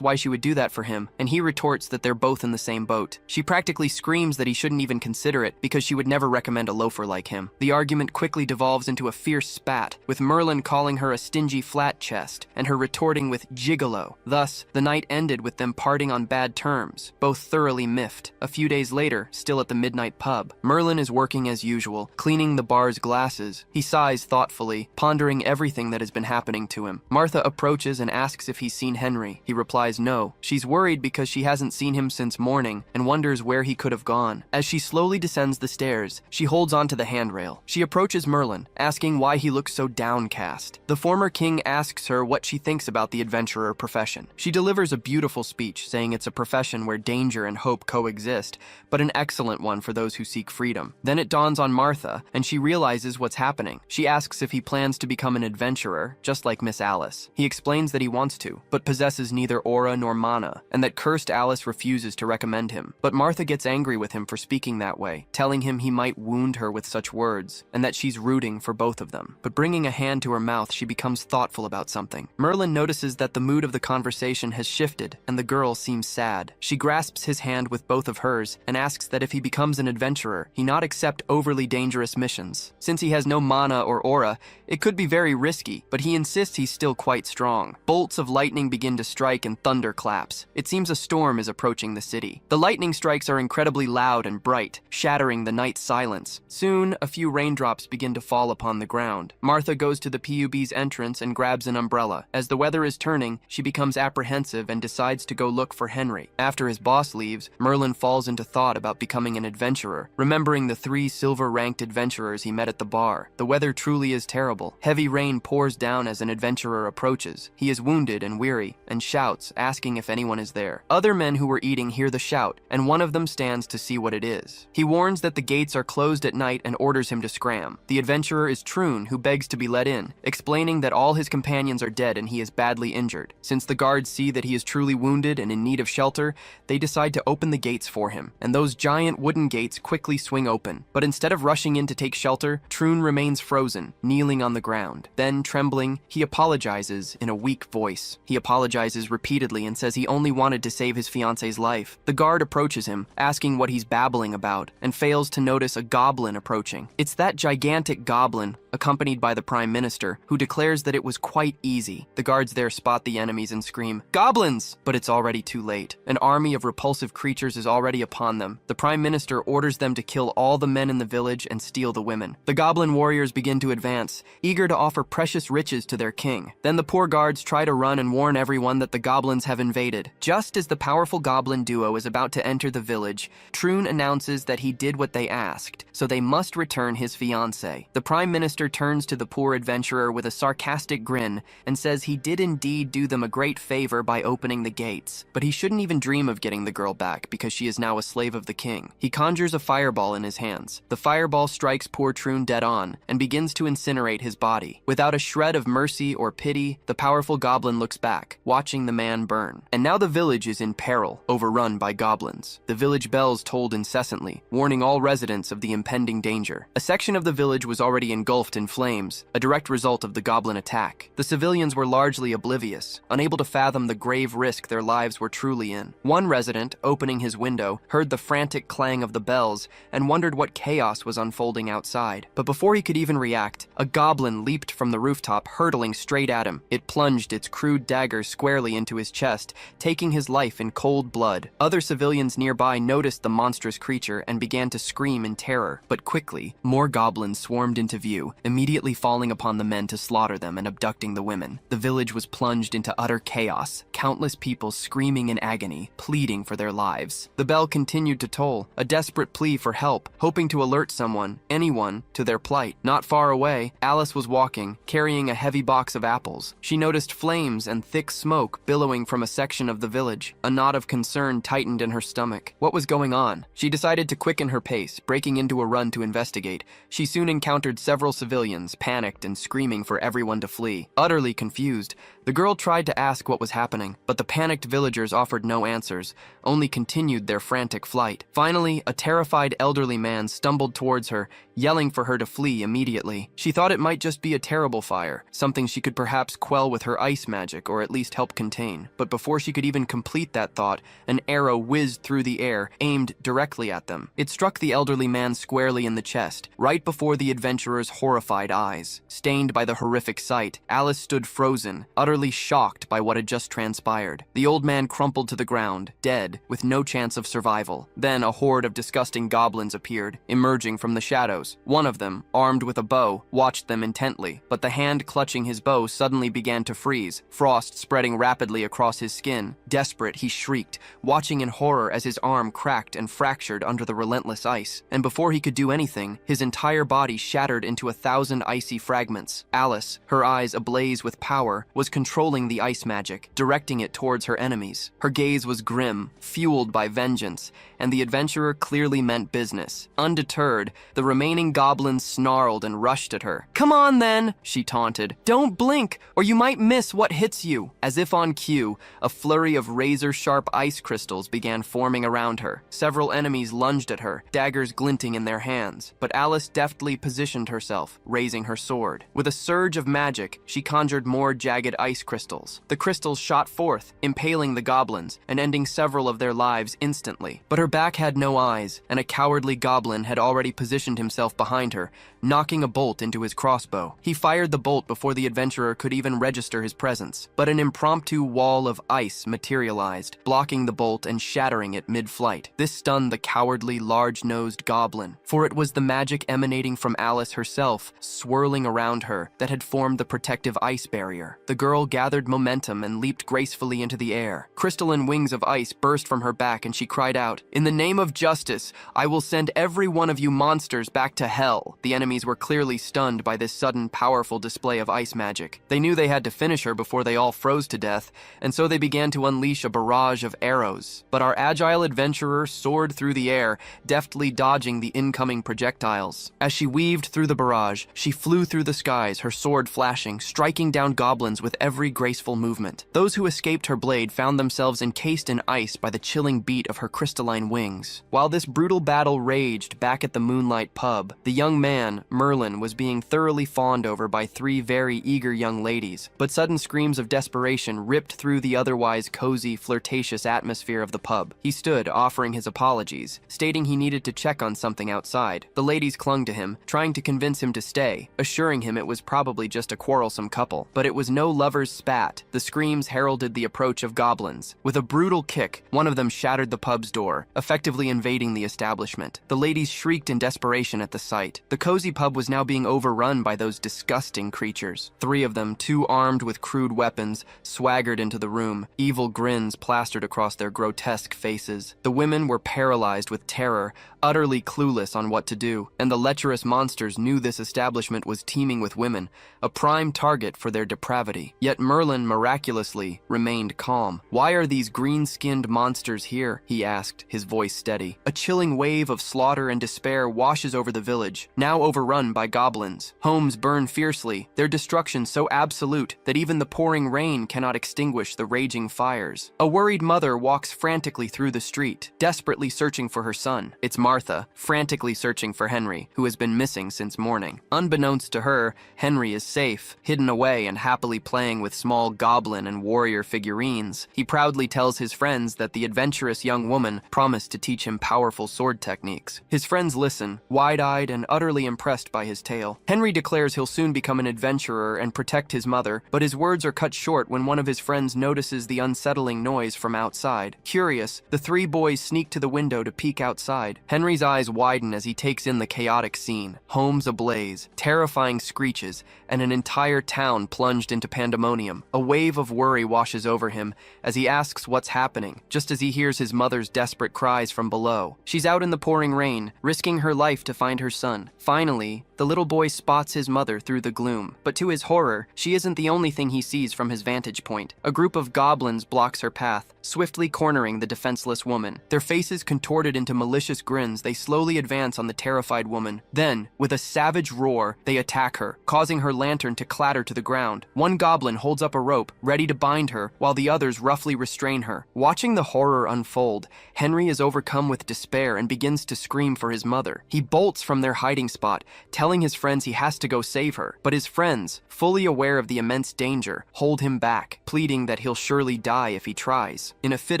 why she would do that for him, and he retorts that they're both in the same boat. She practically screams that he shouldn't even consider it because she would never recommend a loafer like him. The argument quickly devolves into a fierce spat, with Merlin calling her a stingy flat chest, and her retorting with gigolo. Thus, the night ended with them parting on bad terms, both thoroughly miffed. A few days later, still at the midnight pub, Merlin is working as usual, cleaning the bar's glasses. He sighs thoughtfully, pondering everything that has been happening to him. Martha approaches and asks if he's seen Henry. He replies no. She's worried because she hasn't seen him since morning and wonders where he could have gone. As she slowly descends the stairs, she holds onto the handrail. She approaches Merlin, asking why he looks so downcast. The former king asks her what she thinks about the adventurer profession. She delivers a beautiful speech, saying it's a profession where danger and hope coexist, but an excellent one for those who seek freedom. Then it dawns on Martha, and she realizes what's happening. She asks if he plans to become an adventurer, just like Miss Alice. He explains that he wants to, but possesses neither aura nor mana, and that cursed Alice refuses to recommend him. But Martha gets angry with him for speaking that way, telling him he might wound her with such words, and that she's rooting for both of them. But bringing a hand to her mouth, she becomes thoughtful about something. Merlin notices that the mood of the conversation has shifted, and the girl seems sad. She grasps his hand with both of hers, and asks that if he becomes an adventurer, he not accept overly dangerous missions. Since he has no mana or aura, it could be very risky, but he insists he's still quite strong. Bolts of lightning begin to strike and thunder claps. It seems a storm is approaching the city. The lightning strikes are incredibly loud and bright, shattering the night's silence. Soon, a few raindrops begin to fall upon the ground. Martha goes to the PUB's entrance and grabs an umbrella. As the weather is turning, she becomes apprehensive and decides to go look for Henry. After his boss leaves, Merlin falls into thought about becoming an adventurer, remembering the 3 silver-ranked adventurers he met at the bar. The weather truly is terrible. Heavy rain pours down as an adventurer approaches. He is wounded and weary, and shouts, asking if anyone is there. Other men who were eating hear the shout, and one of them stands to see what it is. He warns that the gates are closed at night and orders him to scram. The adventurer is Troon, who begs to be let in, explaining that all his companions are dead and he is badly injured. Since the guards see that he is truly wounded and in need of shelter, they decide to open the gates for him, and those giant wooden gates quickly swing open. But instead of rushing in to take shelter, Troon remains frozen, kneeling on the ground. Then, trembling, he apologizes in a weak voice. He apologizes repeatedly and says he only wanted to save his fiance's life. The guard approaches him, asking what he's babbling about, and fails to notice a goblin approaching. It's that gigantic goblin, a accompanied by the Prime Minister, who declares that it was quite easy. The guards there spot the enemies and scream, "Goblins!" But it's already too late. An army of repulsive creatures is already upon them. The Prime Minister orders them to kill all the men in the village and steal the women. The goblin warriors begin to advance, eager to offer precious riches to their king. Then the poor guards try to run and warn everyone that the goblins have invaded. Just as the powerful goblin duo is about to enter the village, Troon announces that he did what they asked, so they must return his fiancée. The Prime Minister turns to the poor adventurer with a sarcastic grin and says he did indeed do them a great favor by opening the gates, but he shouldn't even dream of getting the girl back because she is now a slave of the king. He conjures a fireball in his hands. The fireball strikes poor Troon dead on and begins to incinerate his body. Without a shred of mercy or pity, the powerful goblin looks back, watching the man burn. And now the village is in peril, overrun by goblins. The village bells tolled incessantly, warning all residents of the impending danger. A section of the village was already engulfed in flames, a direct result of the goblin attack. The civilians were largely oblivious, unable to fathom the grave risk their lives were truly in. One resident, opening his window, heard the frantic clang of the bells and wondered what chaos was unfolding outside. But before he could even react, a goblin leaped from the rooftop, hurtling straight at him. It plunged its crude dagger squarely into his chest, taking his life in cold blood. Other civilians nearby noticed the monstrous creature and began to scream in terror. But quickly, more goblins swarmed into view, immediately falling upon the men to slaughter them and abducting the women. The village was plunged into utter chaos, countless people screaming in agony, pleading for their lives. The bell continued to toll, a desperate plea for help, hoping to alert someone, anyone, to their plight. Not far away, Alice was walking, carrying a heavy box of apples. She noticed flames and thick smoke billowing from a section of the village. A knot of concern tightened in her stomach. What was going on? She decided to quicken her pace, breaking into a run to investigate. She soon encountered several civilians, panicked and screaming for everyone to flee. Utterly confused, the girl tried to ask what was happening, but the panicked villagers offered no answers, only continued their frantic flight. Finally, a terrified elderly man stumbled towards her, yelling for her to flee immediately. She thought it might just be a terrible fire, something she could perhaps quell with her ice magic or at least help contain. But before she could even complete that thought, an arrow whizzed through the air, aimed directly at them. It struck the elderly man squarely in the chest, right before the adventurer's horrified eyes. Stained by the horrific sight, Alice stood frozen, utterly shocked by what had just transpired. The old man crumpled to the ground, dead, with no chance of survival. Then a horde of disgusting goblins appeared, emerging from the shadows. One of them, armed with a bow, watched them intently, but the hand clutching his bow suddenly began to freeze, frost spreading rapidly across his skin. Desperate, he shrieked, watching in horror as his arm cracked and fractured under the relentless ice. And before he could do anything, his entire body shattered into 1,000 icy fragments. Alice, her eyes ablaze with power, was controlling the ice magic, directing it towards her enemies. Her gaze was grim, fueled by vengeance, and the adventurer clearly meant business. Undeterred, the remaining goblins snarled and rushed at her. "Come on then," she taunted. "Don't blink, or you might miss what hits you." As if on cue, a flurry of razor-sharp ice crystals began forming around her. Several enemies lunged at her, daggers glinting in their hands, but Alice deftly positioned herself, raising her sword. With a surge of magic, she conjured more jagged ice crystals. The crystals shot forth, impaling the goblins and ending several of their lives instantly. But her back had no eyes, and a cowardly goblin had already positioned himself behind her, knocking a bolt into his crossbow. He fired the bolt before the adventurer could even register his presence, but an impromptu wall of ice materialized, blocking the bolt and shattering it mid-flight. This stunned the cowardly, large-nosed goblin, for it was the magic emanating from Alice herself, swirling around her, that had formed the protective ice barrier. The girl gathered momentum and leaped gracefully into the air. Crystalline wings of ice burst from her back and she cried out, "In the name of justice, I will send every one of you monsters back to hell." The enemies were clearly stunned by this sudden, powerful display of ice magic. They knew they had to finish her before they all froze to death, and so they began to unleash a barrage of arrows. But our agile adventurer soared through the air, deftly dodging the incoming projectiles. As she weaved through the barrage, she flew through the skies, her sword flashing, striking down goblins with every graceful movement. Those who escaped her blade found themselves encased in ice by the chilling beat of her crystalline wings. While this brutal battle raged back at the Moonlight pub, the young man, Merlin, was being thoroughly fawned over by three very eager young ladies, but sudden screams of desperation ripped through the otherwise cozy, flirtatious atmosphere of the pub. He stood, offering his apologies, stating he needed to check on something outside. The ladies clung to him, trying to convince him to stay, assuring him it was probably just a quarrelsome couple. But it was no lover's spat. The screams heralded the approach of goblins. With a brutal kick, one of them shattered the pub's door, effectively invading the establishment. The ladies shrieked in desperation at the sight. The cozy pub was now being overrun by those disgusting creatures. Three of them, two armed with crude weapons, swaggered into the room, evil grins plastered across their grotesque faces. The women were paralyzed with terror, utterly clueless on what to do, and the lecherous monsters knew this establishment was teeming with women, a prime target for their depravity. Yet Merlin, miraculously, remained calm. "Why are these green-skinned monsters here?" he asked, his voice steady. A chilling wave of slaughter and despair washes over the village, now overrun by goblins. Homes burn fiercely, their destruction so absolute that even the pouring rain cannot extinguish the raging fires. A worried mother walks frantically through the street, desperately searching for her son. It's Martha, frantically searching for Henry, who has been missing since morning. Unbeknownst to her, Henry is safe, hidden away and happily playing with small goblin and warrior figurines. He proudly tells his friends that the adventurous young woman promised to teach him powerful sword techniques. His friends listen, wide-eyed and utterly impressed by his tale. Henry declares he'll soon become an adventurer and protect his mother, but his words are cut short when one of his friends notices the unsettling noise from outside. Curious, the three boys sneak to the window to peek outside. Henry's eyes widen as he takes in the chaotic scene. Homes ablaze, terrifying screeches, and an entire town plunged into pandemonium. A wave of worry washes over him as he asks what's happening, just as he hears his mother's desperate cries from below. She's out in the pouring rain, risking her life to find her son. Finally, the little boy spots his mother through the gloom, but to his horror, she isn't the only thing he sees from his vantage point. A group of goblins blocks her path, swiftly cornering the defenseless woman. Their faces contorted into malicious grins, they slowly advance on the terrified woman. Then, with a savage roar, they attack her, causing her lantern to clatter to the ground. One goblin holds up a rope, ready to bind her, while the others roughly restrain her. Watching the horror unfold, Henry is overcome with despair and begins to scream for his mother. He bolts from their hiding spot, telling his friends he has to go save her. But his friends, fully aware of the immense danger, hold him back, pleading that he'll surely die if he tries. In a fit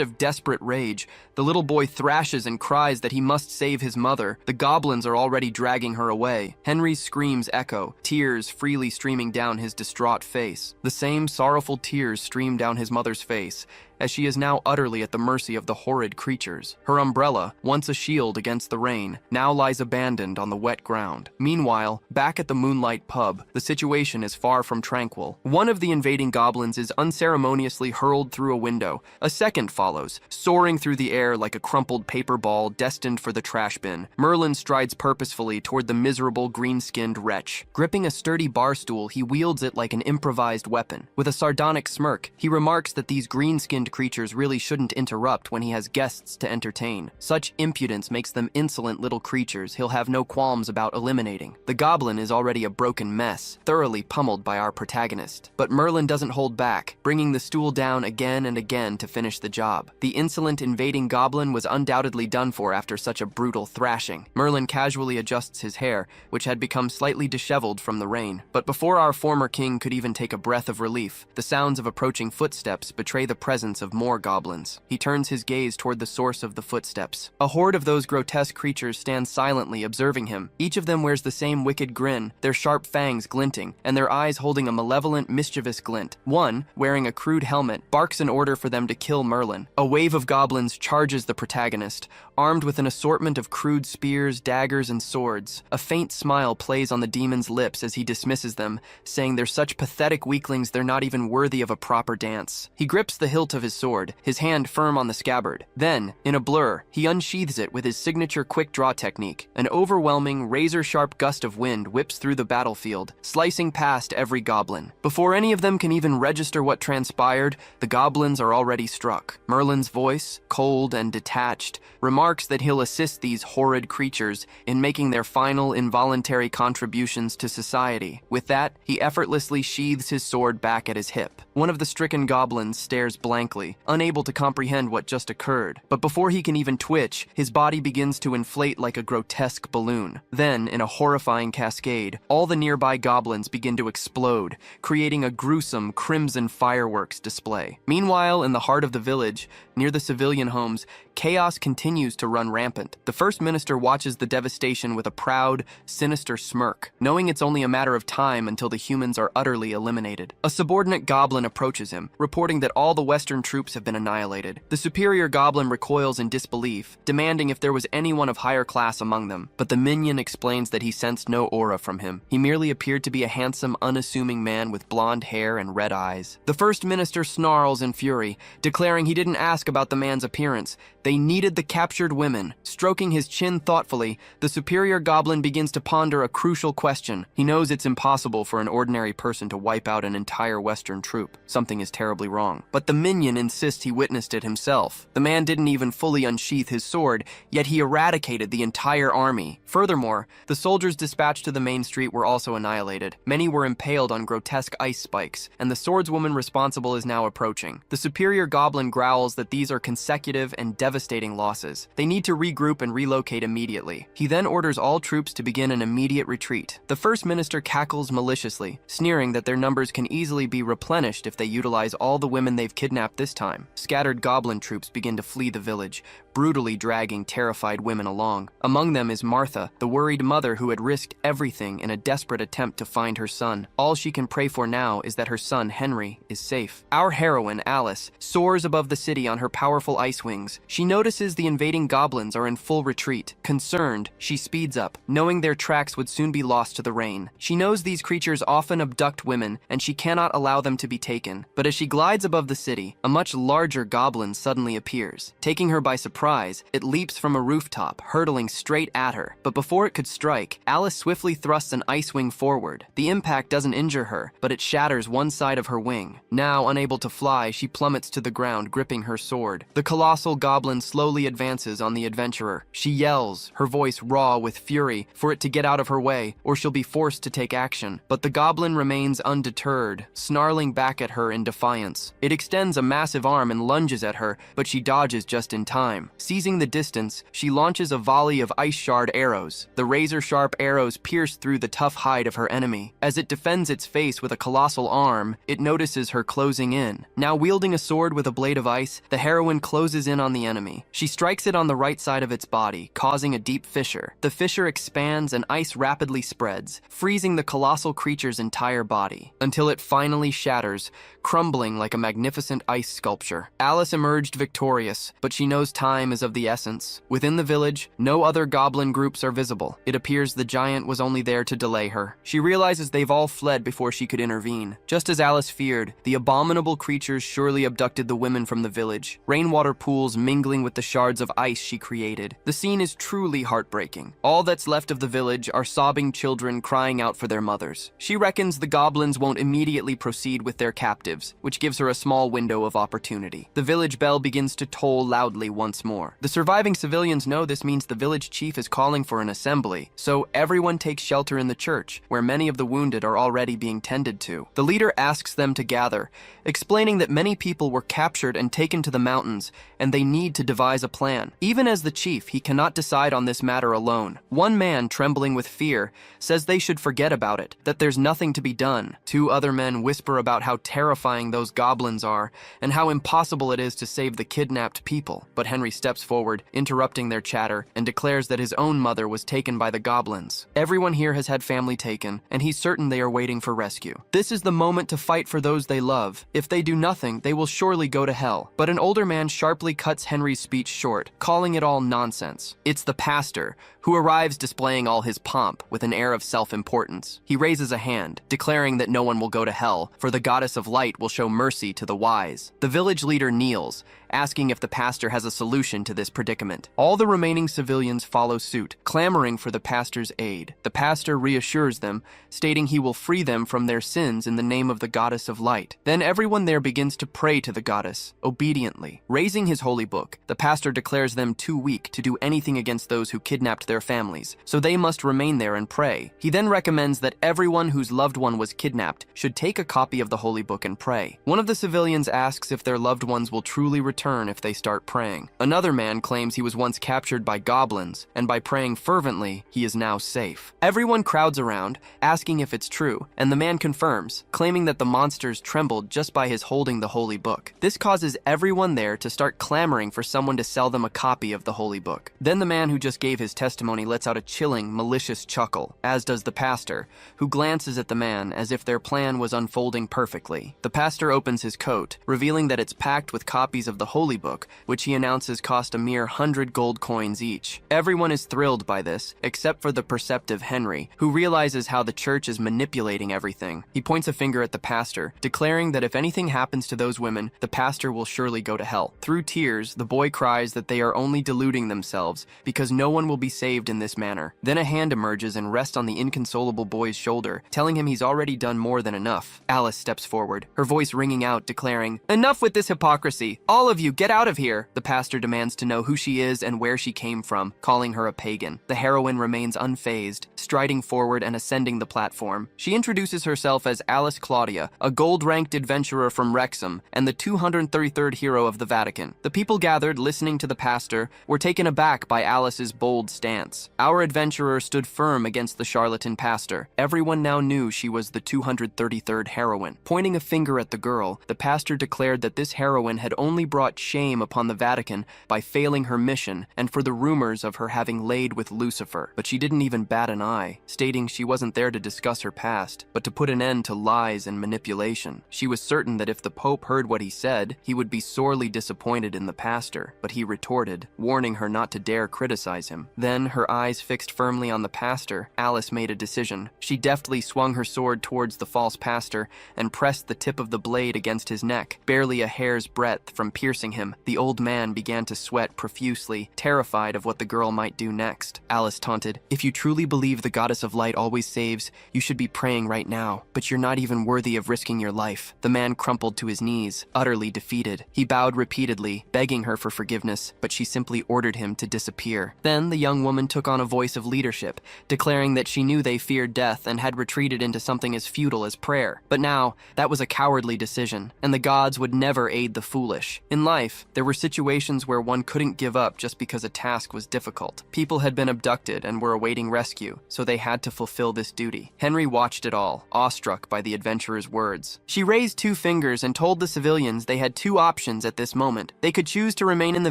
of desperate rage, the little boy thrashes and cries that he must save his mother. The goblins are already dragging her away. Henry's screams echo, tears freely streaming down his distraught face. The same sorrowful tears stream down his mother's face, as she is now utterly at the mercy of the horrid creatures. Her umbrella, once a shield against the rain, now lies abandoned on the wet ground. Meanwhile, back at the Moonlight pub, the situation is far from tranquil. One of the invading goblins is unceremoniously hurled through a window. A second follows, soaring through the air like a crumpled paper ball destined for the trash bin. Merlin strides purposefully toward the miserable green-skinned wretch. Gripping a sturdy bar stool, he wields it like an improvised weapon. With a sardonic smirk, he remarks that these green-skinned creatures really shouldn't interrupt when he has guests to entertain. Such impudence makes them insolent little creatures he'll have no qualms about eliminating. The goblin is already a broken mess, thoroughly pummeled by our protagonist. But Merlin doesn't hold back, bringing the stool down again and again to finish the job. The insolent invading goblin was undoubtedly done for after such a brutal thrashing. Merlin casually adjusts his hair, which had become slightly disheveled from the rain. But before our former king could even take a breath of relief, the sounds of approaching footsteps betray the presence of more goblins. He turns his gaze toward the source of the footsteps. A horde of those grotesque creatures stands silently observing him. Each of them wears the same wicked grin, their sharp fangs glinting, and their eyes holding a malevolent, mischievous glint. One, wearing a crude helmet, barks an order for them to kill Merlin. A wave of goblins charges the protagonist, armed with an assortment of crude spears, daggers, and swords. A faint smile plays on the demon's lips as he dismisses them, saying they're such pathetic weaklings they're not even worthy of a proper dance. He grips the hilt of his sword, his hand firm on the scabbard. Then, in a blur, he unsheathes it with his signature quick-draw technique. An overwhelming, razor-sharp gust of wind whips through the battlefield, slicing past every goblin. Before any of them can even register what transpired, the goblins are already struck. Merlin's voice, cold and detached, remarks that he'll assist these horrid creatures in making their final involuntary contributions to society. With that, he effortlessly sheathes his sword back at his hip. One of the stricken goblins stares blankly, unable to comprehend what just occurred. But before he can even twitch, his body begins to inflate like a grotesque balloon. Then, in a horrifying cascade, all the nearby goblins begin to explode, creating a gruesome crimson fireworks display. Meanwhile, in the heart of the village, near the civilian homes, chaos continues to run rampant. The first minister watches the devastation with a proud, sinister smirk, knowing it's only a matter of time until the humans are utterly eliminated. A subordinate goblin approaches him, reporting that all the Western troops have been annihilated. The superior goblin recoils in disbelief, demanding if there was anyone of higher class among them, but the minion explains that he sensed no aura from him. He merely appeared to be a handsome, unassuming man with blonde hair and red eyes. The first minister snarls in fury, declaring he didn't ask about the man's appearance. They needed the captured women. Stroking his chin thoughtfully, the superior goblin begins to ponder a crucial question. He knows it's impossible for an ordinary person to wipe out an entire Western troop. Something is terribly wrong. But the minion insists he witnessed it himself. The man didn't even fully unsheath his sword, yet he eradicated the entire army. Furthermore, the soldiers dispatched to the main street were also annihilated. Many were impaled on grotesque ice spikes, and the swordswoman responsible is now approaching. The superior goblin growls that these are consecutive and devastating losses. They need to regroup and relocate immediately. He then orders all troops to begin an immediate retreat. The first minister cackles maliciously, sneering that their numbers can easily be replenished if they utilize all the women they've kidnapped this time. Scattered goblin troops begin to flee the village, brutally dragging terrified women along. Among them is Martha, the worried mother who had risked everything in a desperate attempt to find her son. All she can pray for now is that her son, Henry, is safe. Our heroine, Alice, soars above the city on her powerful ice wings. She notices the invading goblins are in full retreat. Concerned, she speeds up, knowing their tracks would soon be lost to the rain. She knows these creatures often abduct women, and she cannot allow them to be taken. But as she glides above the city, a much larger goblin suddenly appears. Taking her by surprise, it leaps from a rooftop, hurtling straight at her. But before it could strike, Alice swiftly thrusts an ice wing forward. The impact doesn't injure her, but it shatters one side of her wing. Now, unable to fly, she plummets to the ground, gripping her sword. The colossal goblin slowly advances on the adventurer. She yells, her voice raw with fury, for it to get out of her way, or she'll be forced to take action. But the goblin remains undeterred, snarling back at her in defiance. It extends a massive arm and lunges at her, but she dodges just in time. Seizing the distance, she launches a volley of ice shard arrows. The razor-sharp arrows pierce through the tough hide of her enemy. As it defends its face with a colossal arm, it notices her closing in. Now wielding a sword with a blade of ice, the heroine closes in on the enemy. She strikes it on the right side of its body, causing a deep fissure. The fissure expands and ice rapidly spreads, freezing the colossal creature's entire body, until it finally shatters, crumbling like a magnificent ice sculpture. Alice emerged victorious, but she knows time is of the essence. Within the village, no other goblin groups are visible. It appears the giant was only there to delay her. She realizes they've all fled before she could intervene. Just as Alice feared, the abominable creatures surely abducted the women from the village, rainwater pools mingling with the shards of ice she created. The scene is truly heartbreaking. All that's left of the village are sobbing children crying out for their mothers. She reckons the goblins won't immediately proceed with their captives, which gives her a small window of opportunity. The village bell begins to toll loudly once more. The surviving civilians know this means the village chief is calling for an assembly, so everyone takes shelter in the church, where many of the wounded are already being tended to. The leader asks them to gather, explaining that many people were captured and taken to the mountains, and they need to devise a plan. Even as the chief, he cannot decide on this matter alone. One man, trembling with fear, says they should forget about it, that there's nothing to be done. Two other men whisper about how terrifying those goblins are, and how impossible it is to save the kidnapped people. But Henry steps forward, interrupting their chatter, and declares that his own mother was taken by the goblins. Everyone here has had family taken, and he's certain they are waiting for rescue. This is the moment to fight for those they love. If they do nothing, they will surely go to hell. But an older man sharply cuts Henry's speech short, calling it all nonsense. It's the pastor, who arrives displaying all his pomp with an air of self-importance. He raises a hand, declaring that no one will go to hell, for the goddess of light will show mercy to the wise. The village leader kneels, asking if the pastor has a solution to this predicament. All the remaining civilians follow suit, clamoring for the pastor's aid. The pastor reassures them, stating he will free them from their sins in the name of the goddess of light. Then everyone there begins to pray to the goddess, obediently. Raising his holy book, the pastor declares them too weak to do anything against those who kidnapped their families, so they must remain there and pray. He then recommends that everyone whose loved one was kidnapped should take a copy of the holy book and pray. One of the civilians asks if their loved ones will truly return if they start praying. Another man claims he was once captured by goblins, and by praying fervently, he is now safe. Everyone crowds around, asking if it's true, and the man confirms, claiming that the monsters trembled just by his holding the holy book. This causes everyone there to start clamoring for someone to sell them a copy of the holy book. Then the man who just gave his testimony lets out a chilling, malicious chuckle, as does the pastor, who glances at the man as if their plan was unfolding perfectly. The pastor opens his coat, revealing that it's packed with copies of the holy book, which he announces cost a mere 100 gold coins each. Everyone is thrilled by this, except for the perceptive Henry, who realizes how the church is manipulating everything. He points a finger at the pastor, declaring that if anything happens to those women, the pastor will surely go to hell. Through tears, the boy cries that they are only deluding themselves, because no one will be saved in this manner. Then a hand emerges and rests on the inconsolable boy's shoulder, telling him he's already done more than enough. Alice steps forward, her voice ringing out, declaring, "Enough with this hypocrisy! All of you, get out of here!" The pastor demands to know who she is and where she came from, calling her a pagan. The heroine remains unfazed, striding forward and ascending the platform. She introduces herself as Alice Claudia, a gold-ranked adventurer from Wrexham and the 233rd hero of the Vatican. The people gathered, listening to the pastor, were taken aback by Alice's bold stance. Our adventurer stood firm against the charlatan pastor. Everyone now knew she was the 233rd heroine. Pointing a finger at the girl, the pastor declared that this heroine had only brought shame upon the Vatican by failing her mission and for the rumors of her having laid with Lucifer. But she didn't even bat an eye, stating she wasn't there to discuss her past, but to put an end to lies and manipulation. She was certain that if the Pope heard what he said, he would be sorely disappointed in the pastor, but he retorted, warning her not to dare criticize him. Then, her eyes fixed firmly on the pastor, Alice made a decision. She deftly swung her sword towards the false pastor and pressed the tip of the blade against his neck, barely a hair's breadth from piercing him. The old man began to sweat profusely, terrified of what the girl might do next. Alice taunted, "If you truly believe the goddess of light always saves, you should be praying right now, but you're not even worthy of risking your life." The man crumpled to his knees, utterly defeated. He bowed repeatedly, begging her for forgiveness, but she simply ordered him to disappear. Then the young woman took on a voice of leadership, declaring that she knew they feared death and had retreated into something as futile as prayer. But now, that was a cowardly decision, and the gods would never aid the foolish. In life, there were situations where one couldn't give up just because a task was difficult. People had been abducted and were awaiting rescue, so they had to fulfill this duty. Henry watched it all, awestruck by the adventurer's words. She raised two fingers and told the civilians they had two options at this moment. They could choose to remain in the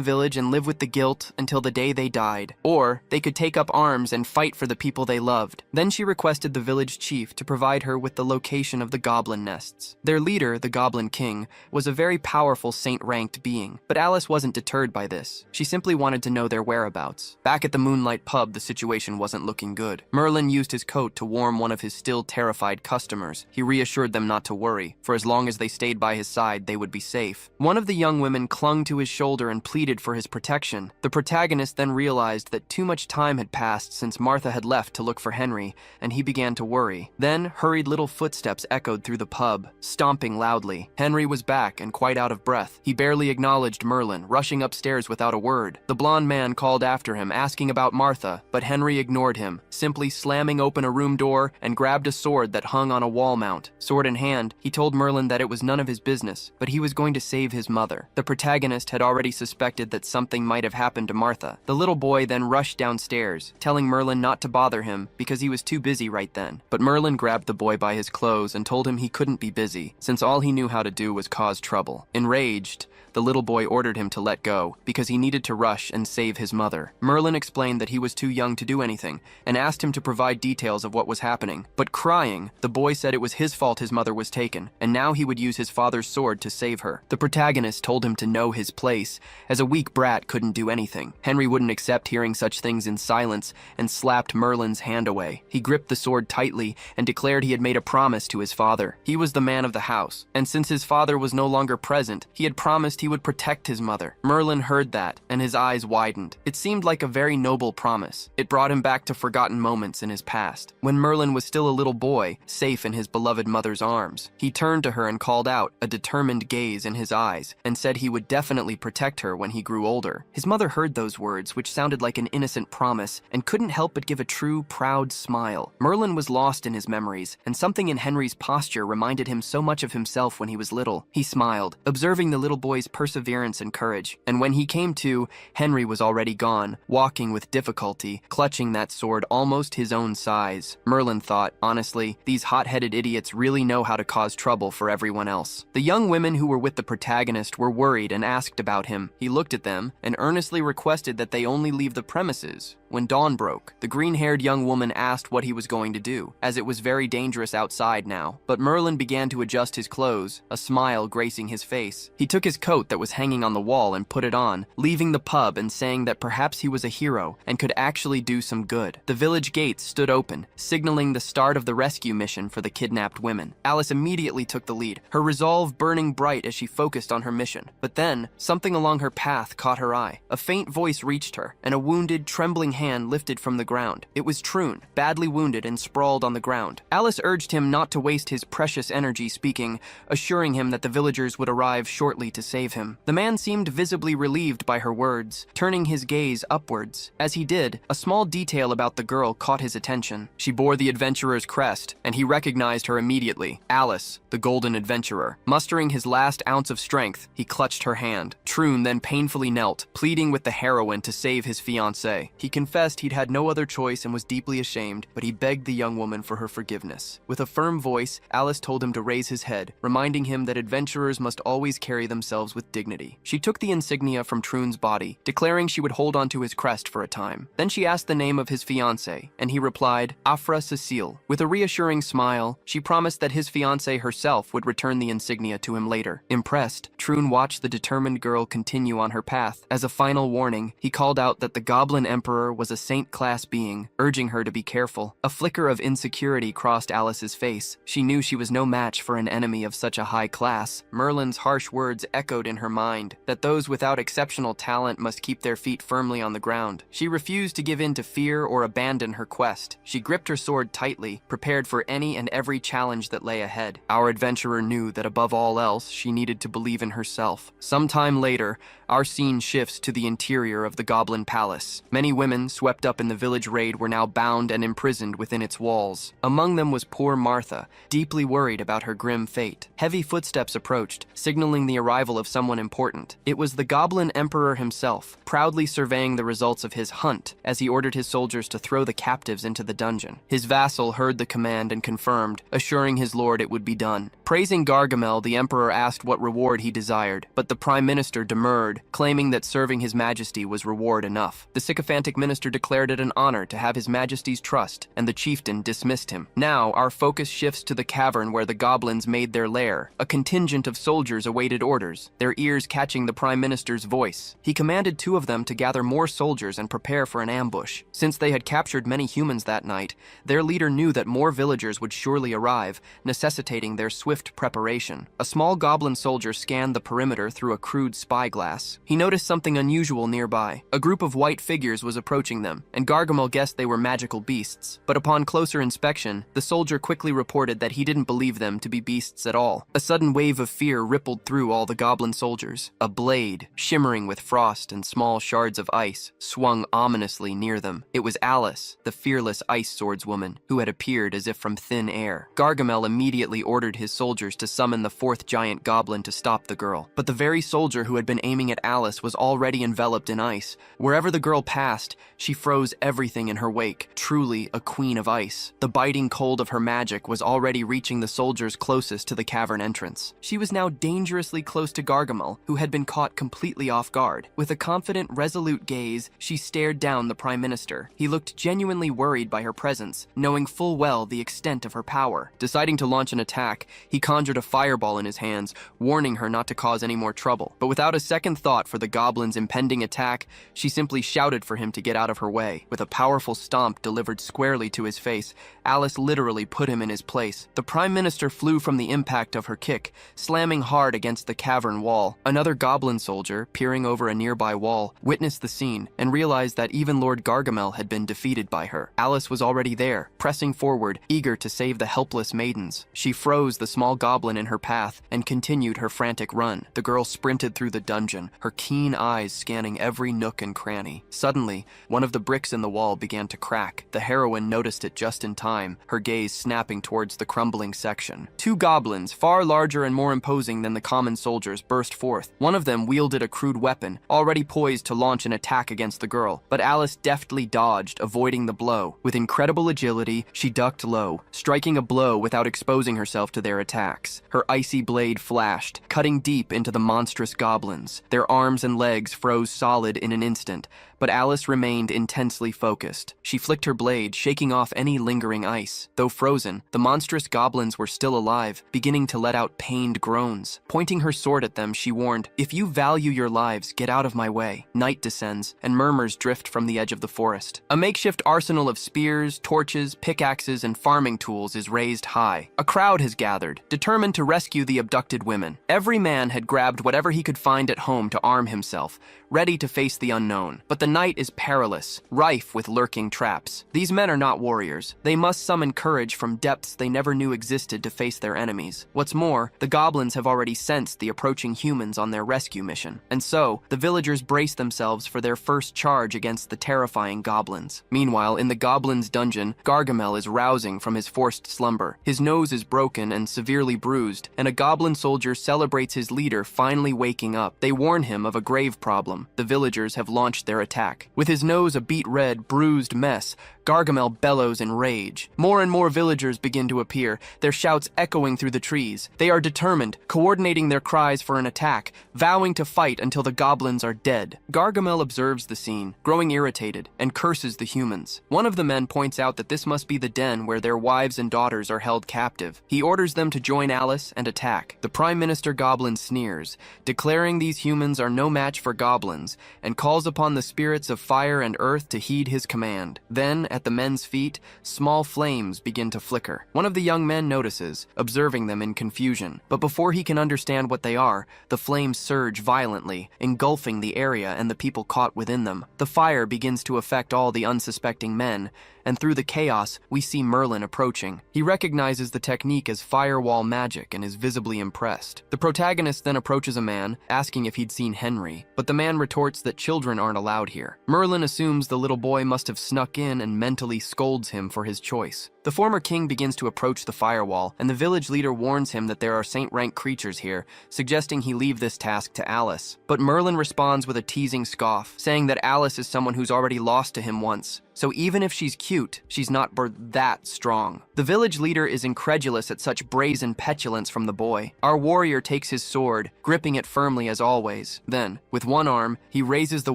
village and live with the guilt until the day they died, or they could take up arms and fight for the people they loved. Then she requested the village chief to provide her with the location of the goblin nests. Their leader, the Goblin King, was a very powerful saint-ranked being, but Alice wasn't deterred by this. She simply wanted to know their whereabouts. Back at the Moonlight Pub, the situation wasn't looking good. Merlin used his coat to warm one of his still terrified customers. He reassured them not to worry, for as long as they stayed by his side, they would be safe. One of the young women clung to his shoulder and pleaded for his protection. The protagonist then realized that too much time had passed since Martha had left to look for Henry, and he began to worry. Then, hurried little footsteps echoed through the pub, stomping loudly. Henry was back and quite out of breath. He barely acknowledged Merlin, rushing upstairs without a word. The blonde man called after him, asking about Martha, but Henry ignored him, simply slamming open a room door and grabbed a sword that hung on a wall mount. Sword in hand, he told Merlin that it was none of his business, but he was going to save his mother. The protagonist had already suspected that something might have happened to Martha. The little boy then rushed downstairs, telling Merlin not to bother him because he was too busy right then. But Merlin grabbed the boy by his clothes and told him he couldn't be busy, since all he knew how to do was cause trouble. Enraged, the little boy ordered him to let go, because he needed to rush and save his mother. Merlin explained that he was too young to do anything, and asked him to provide details of what was happening. But crying, the boy said it was his fault his mother was taken, and now he would use his father's sword to save her. The protagonist told him to know his place, as a weak brat couldn't do anything. Henry wouldn't accept hearing such things in silence, and slapped Merlin's hand away. He gripped the sword tightly, and declared he had made a promise to his father. He was the man of the house, and since his father was no longer present, he had promised he he would protect his mother. Merlin heard that, and his eyes widened. It seemed like a very noble promise. It brought him back to forgotten moments in his past, when Merlin was still a little boy, safe in his beloved mother's arms. He turned to her and called out, a determined gaze in his eyes, and said he would definitely protect her when he grew older. His mother heard those words, which sounded like an innocent promise, and couldn't help but give a true, proud smile. Merlin was lost in his memories, and something in Henry's posture reminded him so much of himself when he was little. He smiled, observing the little boy's perseverance and courage, and when he came to, Henry was already gone, walking with difficulty, clutching that sword almost his own size. Merlin thought, honestly, these hot-headed idiots really know how to cause trouble for everyone else. The young women who were with the protagonist were worried and asked about him. He looked at them and earnestly requested that they only leave the premises. When dawn broke, the green-haired young woman asked what he was going to do, as it was very dangerous outside now. But Merlin began to adjust his clothes, a smile gracing his face. He took his coat that was hanging on the wall and put it on, leaving the pub and saying that perhaps he was a hero and could actually do some good. The village gates stood open, signaling the start of the rescue mission for the kidnapped women. Alice immediately took the lead, her resolve burning bright as she focused on her mission. But then, something along her path caught her eye. A faint voice reached her, and a wounded, trembling hand lifted from the ground. It was Troon, badly wounded and sprawled on the ground. Alice urged him not to waste his precious energy speaking, assuring him that the villagers would arrive shortly to save him. The man seemed visibly relieved by her words, turning his gaze upwards. As he did, a small detail about the girl caught his attention. She bore the adventurer's crest, and he recognized her immediately. Alice, the golden adventurer. Mustering his last ounce of strength, he clutched her hand. Troon then painfully knelt, pleading with the heroine to save his fiancée. He confessed he'd had no other choice and was deeply ashamed, but he begged the young woman for her forgiveness. With a firm voice, Alice told him to raise his head, reminding him that adventurers must always carry themselves with dignity. She took the insignia from Troon's body, declaring she would hold onto his crest for a time. Then she asked the name of his fiancée, and he replied, Afra Cecile. With a reassuring smile, she promised that his fiancée herself would return the insignia to him later. Impressed, Troon watched the determined girl continue on her path. As a final warning, he called out that the Goblin Emperor was a saint-class being, urging her to be careful. A flicker of insecurity crossed Alice's face. She knew she was no match for an enemy of such a high class. Merlin's harsh words echoed in her mind, that those without exceptional talent must keep their feet firmly on the ground. She refused to give in to fear or abandon her quest. She gripped her sword tightly, prepared for any and every challenge that lay ahead. Our adventurer knew that above all else, she needed to believe in herself. Sometime later, our scene shifts to the interior of the Goblin Palace. Many women swept up in the village raid were now bound and imprisoned within its walls. Among them was poor Martha, deeply worried about her grim fate. Heavy footsteps approached, signaling the arrival of someone important. It was the Goblin Emperor himself, proudly surveying the results of his hunt as he ordered his soldiers to throw the captives into the dungeon. His vassal heard the command and confirmed, assuring his lord it would be done. Praising Gargamel, the emperor asked what reward he desired, but the prime minister demurred, claiming that serving his majesty was reward enough. The sycophantic minister declared it an honor to have his majesty's trust, and the chieftain dismissed him. Now, our focus shifts to the cavern where the goblins made their lair. A contingent of soldiers awaited orders, their ears catching the prime minister's voice. He commanded 2 of them to gather more soldiers and prepare for an ambush. Since they had captured many humans that night, their leader knew that more villagers would surely arrive, necessitating their swift preparation. A small goblin soldier scanned the perimeter through a crude spyglass. He noticed something unusual nearby. A group of white figures was approaching them, and Gargamel guessed they were magical beasts. But upon closer inspection, the soldier quickly reported that he didn't believe them to be beasts at all. A sudden wave of fear rippled through all the goblin soldiers. A blade, shimmering with frost and small shards of ice, swung ominously near them. It was Alice, the fearless ice swordswoman, who had appeared as if from thin air. Gargamel immediately ordered his soldiers to summon the 4th giant goblin to stop the girl. But the very soldier who had been aiming at Alice was already enveloped in ice. Wherever the girl passed, she froze everything in her wake, truly a queen of ice. The biting cold of her magic was already reaching the soldiers closest to the cavern entrance. She was now dangerously close to Gargamel, who had been caught completely off guard. With a confident, resolute gaze, she stared down the prime minister. He looked genuinely worried by her presence, knowing full well the extent of her power. Deciding to launch an attack, he conjured a fireball in his hands, warning her not to cause any more trouble. But without a second thought for the goblin's impending attack, she simply shouted for him to get out out of her way. With a powerful stomp delivered squarely to his face, Alice literally put him in his place. The Prime Minister flew from the impact of her kick, slamming hard against the cavern wall. Another goblin soldier, peering over a nearby wall, witnessed the scene and realized that even Lord Gargamel had been defeated by her. Alice was already there, pressing forward, eager to save the helpless maidens. She froze the small goblin in her path and continued her frantic run. The girl sprinted through the dungeon, her keen eyes scanning every nook and cranny. Suddenly, one of the bricks in the wall began to crack. The heroine noticed it just in time, her gaze snapping towards the crumbling section. Two goblins, far larger and more imposing than the common soldiers, burst forth. One of them wielded a crude weapon, already poised to launch an attack against the girl, but Alice deftly dodged, avoiding the blow. With incredible agility, she ducked low, striking a blow without exposing herself to their attacks. Her icy blade flashed, cutting deep into the monstrous goblins. Their arms and legs froze solid in an instant, but Alice remained intensely focused. She flicked her blade, shaking off any lingering ice. Though frozen, the monstrous goblins were still alive, beginning to let out pained groans. Pointing her sword at them, she warned, "If you value your lives, get out of my way." Night descends, and murmurs drift from the edge of the forest. A makeshift arsenal of spears, torches, pickaxes, and farming tools is raised high. A crowd has gathered, determined to rescue the abducted women. Every man had grabbed whatever he could find at home to arm himself, ready to face the unknown. But the night is perilous, rife with lurking traps. These men are not warriors. They must summon courage from depths they never knew existed to face their enemies. What's more, the goblins have already sensed the approaching humans on their rescue mission. And so, the villagers brace themselves for their first charge against the terrifying goblins. Meanwhile, in the goblins' dungeon, Gargamel is rousing from his forced slumber. His nose is broken and severely bruised, and a goblin soldier celebrates his leader finally waking up. They warn him of a grave problem. The villagers have launched their attack. With his nose a beet red, bruised mess, Gargamel bellows in rage. More and more villagers begin to appear, their shouts echoing through the trees. They are determined, coordinating their cries for an attack, vowing to fight until the goblins are dead. Gargamel observes the scene, growing irritated, and curses the humans. One of the men points out that this must be the den where their wives and daughters are held captive. He orders them to join Alice and attack. The Prime Minister Goblin sneers, declaring these humans are no match for goblins, and calls upon the spirits of fire and earth to heed his command. Then, at the men's feet, small flames begin to flicker. One of the young men notices, observing them in confusion. But before he can understand what they are, the flames surge violently, engulfing the area and the people caught within them. The fire begins to affect all the unsuspecting men, and through the chaos, we see Merlin approaching. He recognizes the technique as firewall magic and is visibly impressed. The protagonist then approaches a man, asking if he'd seen Henry, but the man retorts that children aren't allowed here. Merlin assumes the little boy must have snuck in and mentally scolds him for his choice. The former king begins to approach the firewall, and the village leader warns him that there are saint-rank creatures here, suggesting he leave this task to Alice. But Merlin responds with a teasing scoff, saying that Alice is someone who's already lost to him once. So even if she's cute, she's not that strong. The village leader is incredulous at such brazen petulance from the boy. Our warrior takes his sword, gripping it firmly as always. Then, with one arm, he raises the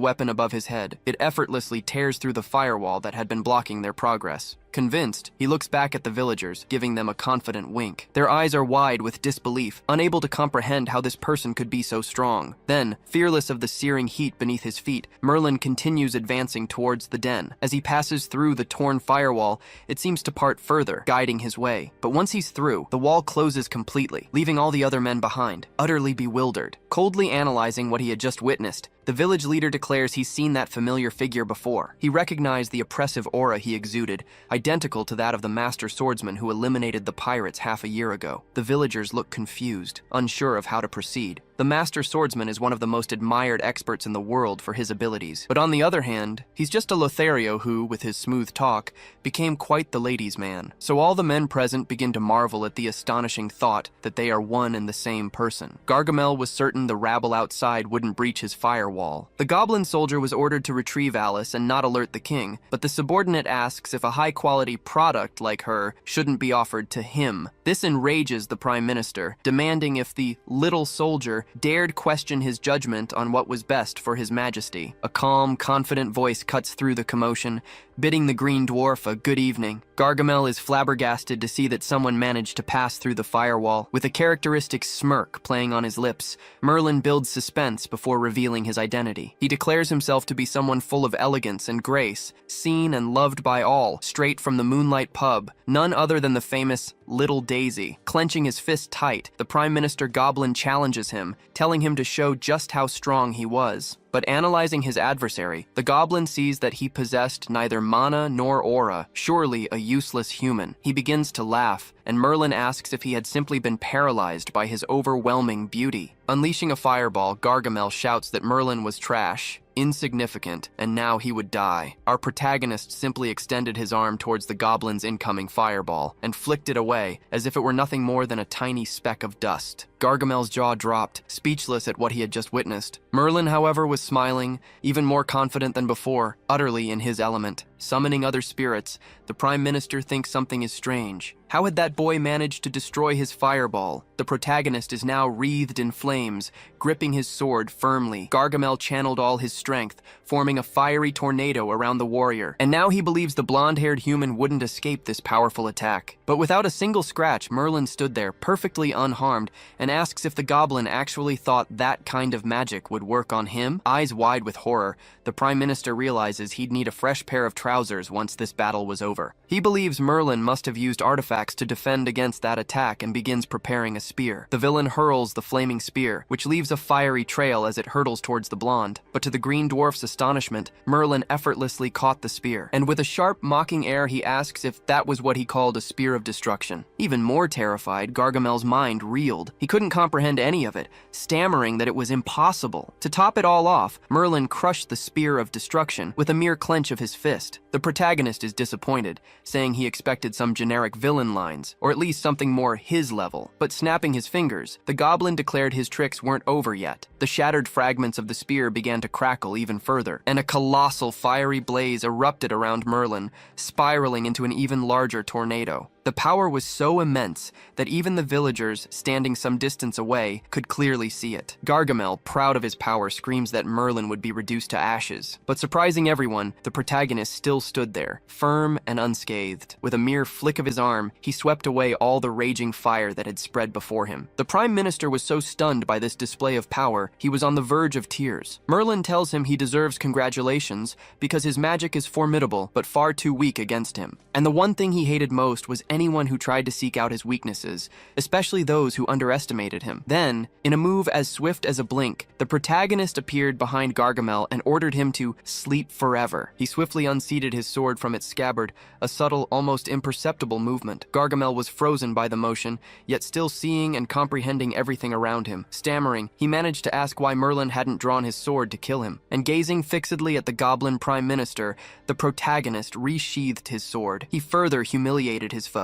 weapon above his head. It effortlessly tears through the firewall that had been blocking their progress. Convinced, he looks back at the villagers, giving them a confident wink. Their eyes are wide with disbelief, unable to comprehend how this person could be so strong. Then, fearless of the searing heat beneath his feet, Merlin continues advancing towards the den. As he passes through the torn firewall, it seems to part further, guiding his way. But once he's through, the wall closes completely, leaving all the other men behind, utterly bewildered. Coldly analyzing what he had just witnessed, the village leader declares he's seen that familiar figure before. He recognized the oppressive aura he exuded, identical to that of the master swordsman who eliminated the pirates half a year ago. The villagers look confused, unsure of how to proceed. The master swordsman is one of the most admired experts in the world for his abilities. But on the other hand, he's just a Lothario who, with his smooth talk, became quite the ladies' man. So all the men present begin to marvel at the astonishing thought that they are one and the same person. Gargamel was certain the rabble outside wouldn't breach his firewall. The goblin soldier was ordered to retrieve Alice and not alert the king, but the subordinate asks if a high-quality product like her shouldn't be offered to him. This enrages the prime minister, demanding if the little soldier dared question his judgment on what was best for his majesty. A calm, confident voice cuts through the commotion, bidding the green dwarf a good evening. Gargamel is flabbergasted to see that someone managed to pass through the firewall. With a characteristic smirk playing on his lips, Merlin builds suspense before revealing his identity. He declares himself to be someone full of elegance and grace, seen and loved by all, straight from the Moonlight Pub, none other than the famous Little Daisy. Clenching his fist tight, the Prime Minister Goblin challenges him, telling him to show just how strong he was. But analyzing his adversary, the goblin sees that he possessed neither mana nor aura, surely a useless human. He begins to laugh, and Merlin asks if he had simply been paralyzed by his overwhelming beauty. Unleashing a fireball, Gargamel shouts that Merlin was trash, insignificant, and now he would die. Our protagonist simply extended his arm towards the goblin's incoming fireball and flicked it away as if it were nothing more than a tiny speck of dust. Gargamel's jaw dropped, speechless at what he had just witnessed. Merlin, however, was smiling, even more confident than before, utterly in his element. Summoning other spirits, the Prime Minister thinks something is strange. How had that boy managed to destroy his fireball? The protagonist is now wreathed in flames, gripping his sword firmly. Gargamel channeled all his strength, forming a fiery tornado around the warrior. And now he believes the blonde-haired human wouldn't escape this powerful attack. But without a single scratch, Merlin stood there, perfectly unharmed, and asks if the goblin actually thought that kind of magic would work on him. Eyes wide with horror, the Prime Minister realizes he'd need a fresh pair of trousers once this battle was over. He believes Merlin must have used artifacts to defend against that attack and begins preparing a spear. The villain hurls the flaming spear, which leaves a fiery trail as it hurtles towards the blonde. But to the green dwarf's astonishment, Merlin effortlessly caught the spear, and with a sharp, mocking air he asks if that was what he called a spear of destruction. Even more terrified, Gargamel's mind reeled. He couldn't comprehend any of it, stammering that it was impossible. To top it all off, Merlin crushed the spear of destruction with a mere clench of his fist. The protagonist is disappointed, saying he expected some generic villain lines, or at least something more his level. But snapping his fingers, the goblin declared his tricks weren't over yet. The shattered fragments of the spear began to crackle even further, and a colossal fiery blaze erupted around Merlin, spiraling into an even larger tornado. The power was so immense that even the villagers, standing some distance away, could clearly see it. Gargamel, proud of his power, screams that Merlin would be reduced to ashes. But surprising everyone, the protagonist still stood there, firm and unscathed. With a mere flick of his arm, he swept away all the raging fire that had spread before him. The Prime Minister was so stunned by this display of power, he was on the verge of tears. Merlin tells him he deserves congratulations because his magic is formidable but far too weak against him. And the one thing he hated most was anyone who tried to seek out his weaknesses, especially those who underestimated him. Then, in a move as swift as a blink, the protagonist appeared behind Gargamel and ordered him to sleep forever. He swiftly unseated his sword from its scabbard, a subtle, almost imperceptible movement. Gargamel was frozen by the motion, yet still seeing and comprehending everything around him. Stammering, he managed to ask why Merlin hadn't drawn his sword to kill him. And gazing fixedly at the Goblin Prime Minister, the protagonist resheathed his sword. He further humiliated his foe,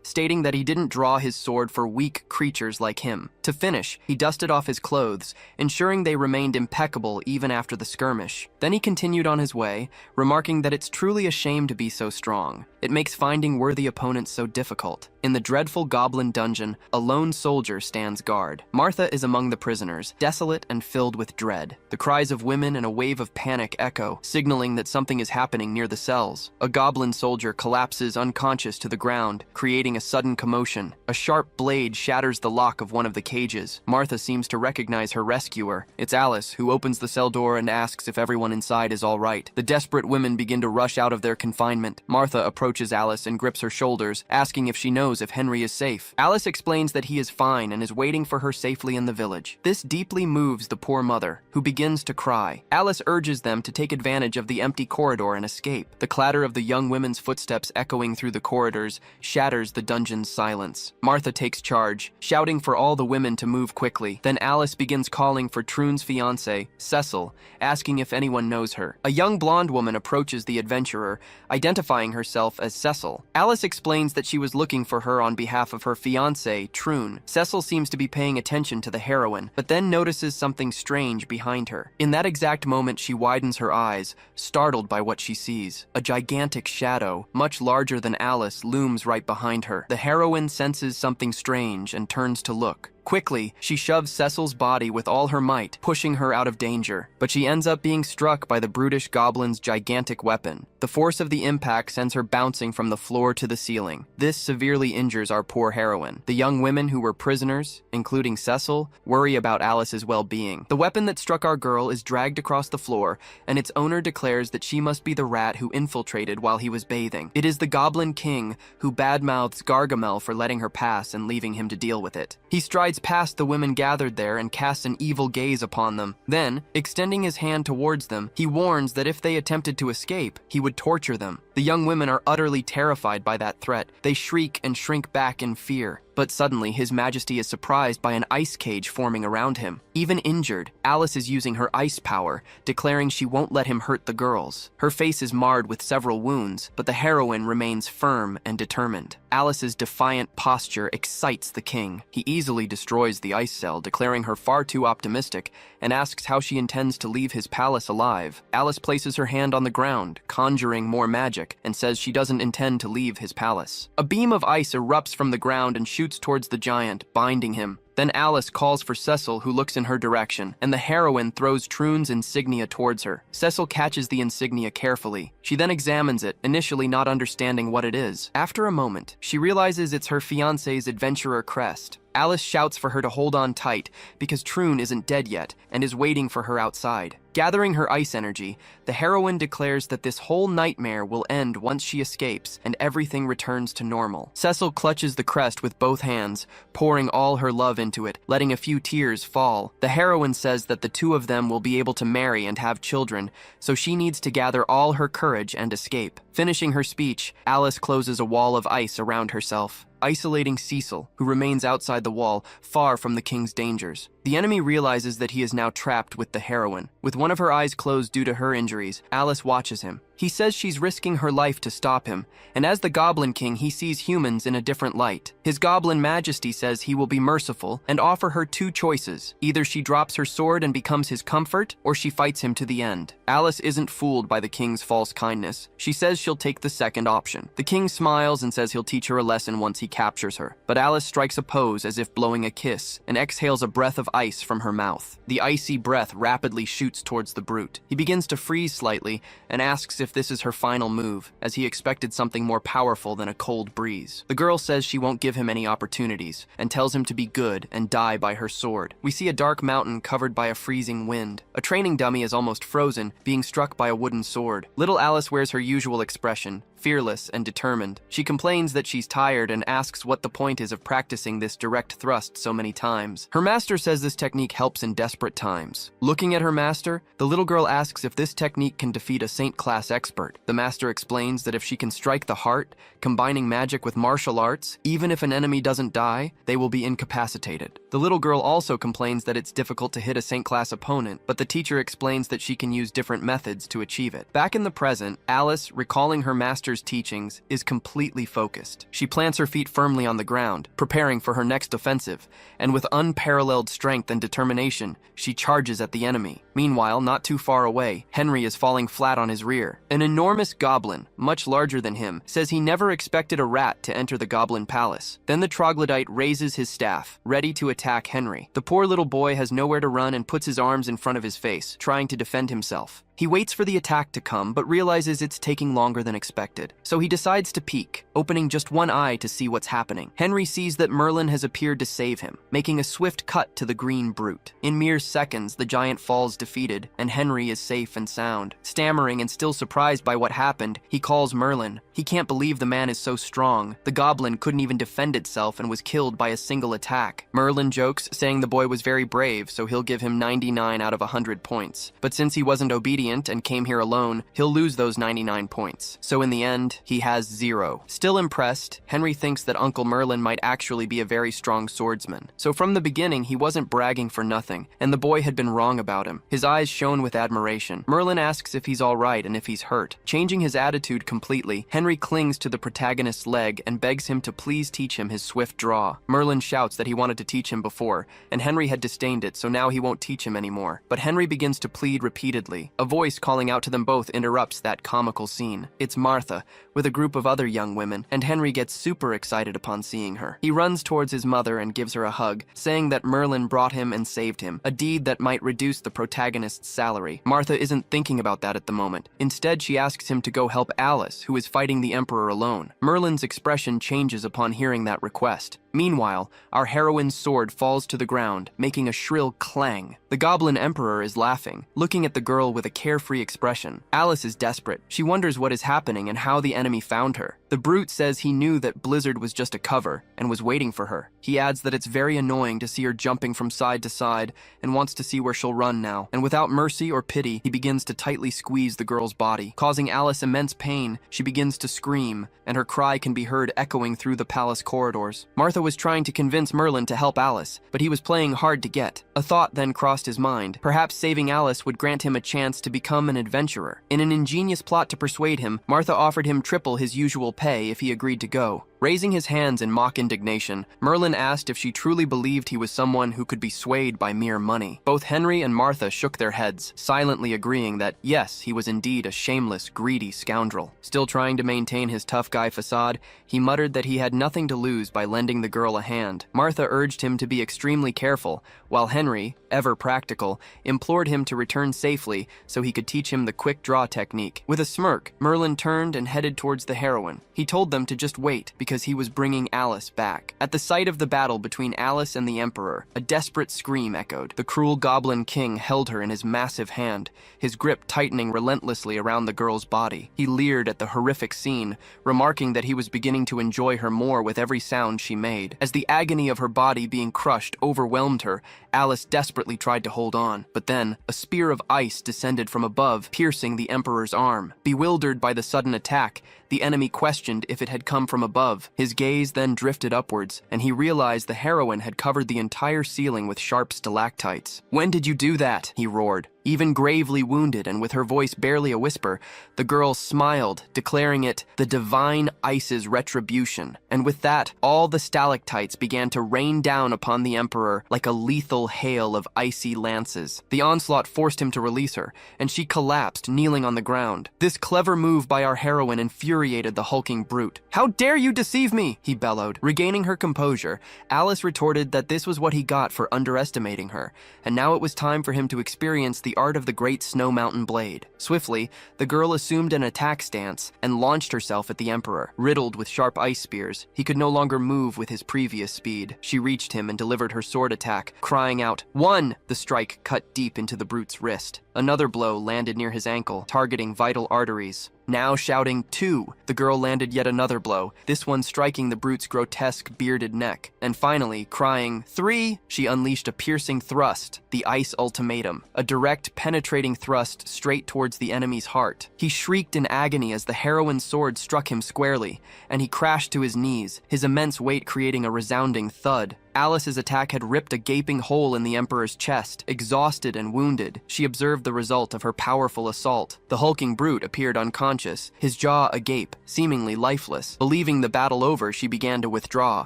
stating that he didn't draw his sword for weak creatures like him. To finish, he dusted off his clothes, ensuring they remained impeccable even after the skirmish. Then he continued on his way, remarking that it's truly a shame to be so strong. It makes finding worthy opponents so difficult. In the dreadful goblin dungeon, a lone soldier stands guard. Martha is among the prisoners, desolate and filled with dread. The cries of women and a wave of panic echo, signaling that something is happening near the cells. A goblin soldier collapses unconscious to the ground, creating a sudden commotion. A sharp blade shatters the lock of one of the cages. Martha seems to recognize her rescuer. It's Alice, who opens the cell door and asks if everyone inside is all right. The desperate women begin to rush out of their confinement. Martha approaches Alice and grips her shoulders, asking if she knows if Henry is safe. Alice explains that he is fine and is waiting for her safely in the village. This deeply moves the poor mother, who begins to cry. Alice urges them to take advantage of the empty corridor and escape. The clatter of the young women's footsteps echoing through the corridors shatters the dungeon's silence. Martha takes charge, shouting for all the women to move quickly. Then Alice begins calling for Troon's fiancé, Cecil, asking if anyone knows her. A young blonde woman approaches the adventurer, identifying herself as Cecil. Alice explains that she was looking for her on behalf of her fiancé, Troon. Cecil seems to be paying attention to the heroine, but then notices something strange behind her. In that exact moment, she widens her eyes, startled by what she sees. A gigantic shadow, much larger than Alice, looms right behind her. The heroine senses something strange and turns to look. Quickly, she shoves Cecil's body with all her might, pushing her out of danger. But she ends up being struck by the brutish goblin's gigantic weapon. The force of the impact sends her bouncing from the floor to the ceiling. This severely injures our poor heroine. The young women who were prisoners, including Cecil, worry about Alice's well-being. The weapon that struck our girl is dragged across the floor, and its owner declares that she must be the rat who infiltrated while he was bathing. It is the Goblin King who badmouths Gargamel for letting her pass and leaving him to deal with it. He strides past the women gathered there and casts an evil gaze upon them. Then, extending his hand towards them, he warns that if they attempted to escape, he would torture them. The young women are utterly terrified by that threat. They shriek and shrink back in fear. But suddenly, His Majesty is surprised by an ice cage forming around him. Even injured, Alice is using her ice power, declaring she won't let him hurt the girls. Her face is marred with several wounds, but the heroine remains firm and determined. Alice's defiant posture excites the king. He easily destroys the ice cell, declaring her far too optimistic, and asks how she intends to leave his palace alive. Alice places her hand on the ground, conjuring more magic, and says she doesn't intend to leave his palace. A beam of ice erupts from the ground and shoots towards the giant, binding him. Then Alice calls for Cecil, who looks in her direction, and the heroine throws Troon's insignia towards her. Cecil catches the insignia carefully. She then examines it, initially not understanding what it is. After a moment, she realizes it's her fiancé's adventurer crest. Alice shouts for her to hold on tight because Troon isn't dead yet and is waiting for her outside. Gathering her ice energy, the heroine declares that this whole nightmare will end once she escapes and everything returns to normal. Cecil clutches the crest with both hands, pouring all her love into it, letting a few tears fall. The heroine says that the two of them will be able to marry and have children, so she needs to gather all her courage and escape. Finishing her speech, Alice closes a wall of ice around herself, isolating Cecil, who remains outside the wall, far from the king's dangers. The enemy realizes that he is now trapped with the heroine. With one of her eyes closed due to her injuries, Alice watches him. He says she's risking her life to stop him, and as the Goblin King, he sees humans in a different light. His Goblin Majesty says he will be merciful and offer her two choices. Either she drops her sword and becomes his comfort, or she fights him to the end. Alice isn't fooled by the king's false kindness. She says she'll take the second option. The king smiles and says he'll teach her a lesson once he captures her. But Alice strikes a pose as if blowing a kiss and exhales a breath of ice from her mouth. The icy breath rapidly shoots towards the brute. He begins to freeze slightly and asks if this is her final move, as he expected something more powerful than a cold breeze. The girl says she won't give him any opportunities and tells him to be good and die by her sword. We see a dark mountain covered by a freezing wind. A training dummy is almost frozen, being struck by a wooden sword. Little Alice wears her usual expression, fearless and determined. She complains that she's tired and asks what the point is of practicing this direct thrust so many times. Her master says this technique helps in desperate times. Looking at her master, the little girl asks if this technique can defeat a Saint-class expert. The master explains that if she can strike the heart, combining magic with martial arts, even if an enemy doesn't die, they will be incapacitated. The little girl also complains that it's difficult to hit a Saint-class opponent, but the teacher explains that she can use different methods to achieve it. Back in the present, Alice, recalling her master's teachings, is completely focused. She plants her feet firmly on the ground, preparing for her next offensive, and with unparalleled strength and determination, she charges at the enemy. Meanwhile, not too far away, Henry is falling flat on his rear. An enormous goblin, much larger than him, says he never expected a rat to enter the goblin palace. Then the troglodyte raises his staff, ready to attack Henry. The poor little boy has nowhere to run and puts his arms in front of his face, trying to defend himself. He waits for the attack to come, but realizes it's taking longer than expected. So he decides to peek, opening just one eye to see what's happening. Henry sees that Merlin has appeared to save him, making a swift cut to the green brute. In mere seconds, the giant falls defeated, and Henry is safe and sound. Stammering and still surprised by what happened, he calls Merlin. He can't believe the man is so strong. The goblin couldn't even defend itself and was killed by a single attack. Merlin jokes, saying the boy was very brave, so he'll give him 99 out of 100 points. But since he wasn't obedient and came here alone, he'll lose those 99 points. So in the end, he has 0. Still impressed, Henry thinks that Uncle Merlin might actually be a very strong swordsman. So from the beginning, he wasn't bragging for nothing, and the boy had been wrong about him. His eyes shone with admiration. Merlin asks if he's all right and if he's hurt. Changing his attitude completely, Henry clings to the protagonist's leg and begs him to please teach him his swift draw. Merlin shouts that he wanted to teach him before, and Henry had disdained it, so now he won't teach him anymore. But Henry begins to plead repeatedly. A voice calling out to them both interrupts that comical scene. It's Martha, with a group of other young women, and Henry gets super excited upon seeing her. He runs towards his mother and gives her a hug, saying that Merlin brought him and saved him, a deed that might reduce the protagonist's salary. Martha isn't thinking about that at the moment. Instead, she asks him to go help Alice, who is fighting the Emperor alone. Merlin's expression changes upon hearing that request. Meanwhile, our heroine's sword falls to the ground, making a shrill clang. The Goblin Emperor is laughing, looking at the girl with a carefree expression. Alice is desperate. She wonders what is happening and how the enemy found her. The brute says he knew that Blizzard was just a cover and was waiting for her. He adds that it's very annoying to see her jumping from side to side and wants to see where she'll run now. And without mercy or pity, he begins to tightly squeeze the girl's body. Causing Alice immense pain, she begins to scream, and her cry can be heard echoing through the palace corridors. Martha was trying to convince Merlin to help Alice, but he was playing hard to get. A thought then crossed his mind. Perhaps saving Alice would grant him a chance to become an adventurer. In an ingenious plot to persuade him, Martha offered him triple his usual pay if he agreed to go. Raising his hands in mock indignation, Merlin asked if she truly believed he was someone who could be swayed by mere money. Both Henry and Martha shook their heads, silently agreeing that, yes, he was indeed a shameless, greedy scoundrel. Still trying to maintain his tough guy facade, he muttered that he had nothing to lose by lending the girl a hand. Martha urged him to be extremely careful, while Henry, ever practical, implored him to return safely so he could teach him the quick draw technique. With a smirk, Merlin turned and headed towards the heroine. He told them to just wait, because he was bringing Alice back. At the sight of the battle between Alice and the Emperor, a desperate scream echoed. The cruel Goblin King held her in his massive hand, his grip tightening relentlessly around the girl's body. He leered at the horrific scene, remarking that he was beginning to enjoy her more with every sound she made. As the agony of her body being crushed overwhelmed her, Alice desperately tried to hold on, but then a spear of ice descended from above, piercing the Emperor's arm. Bewildered by the sudden attack, the enemy questioned if it had come from above. His gaze then drifted upwards, and he realized the heroine had covered the entire ceiling with sharp stalactites. "When did you do that?" he roared. Even gravely wounded and with her voice barely a whisper, the girl smiled, declaring it the divine ice's retribution. And with that, all the stalactites began to rain down upon the Emperor like a lethal hail of icy lances. The onslaught forced him to release her, and she collapsed, kneeling on the ground. This clever move by our heroine infuriated the hulking brute. "How dare you deceive me?" he bellowed. Regaining her composure, Alice retorted that this was what he got for underestimating her, and now it was time for him to experience the art of the great snow mountain blade. Swiftly, the girl assumed an attack stance and launched herself at the Emperor. Riddled with sharp ice spears, he could no longer move with his previous speed. She reached him and delivered her sword attack, crying out, "One!" The strike cut deep into the brute's wrist. Another blow landed near his ankle, targeting vital arteries. Now shouting, "Two!" the girl landed yet another blow, this one striking the brute's grotesque, bearded neck. And finally, crying, "Three!" she unleashed a piercing thrust, the ice ultimatum, a direct, penetrating thrust straight towards the enemy's heart. He shrieked in agony as the heroine's sword struck him squarely, and he crashed to his knees, his immense weight creating a resounding thud. Alice's attack had ripped a gaping hole in the Emperor's chest. Exhausted and wounded, she observed the result of her powerful assault. The hulking brute appeared unconscious, his jaw agape, seemingly lifeless. Believing the battle over, she began to withdraw,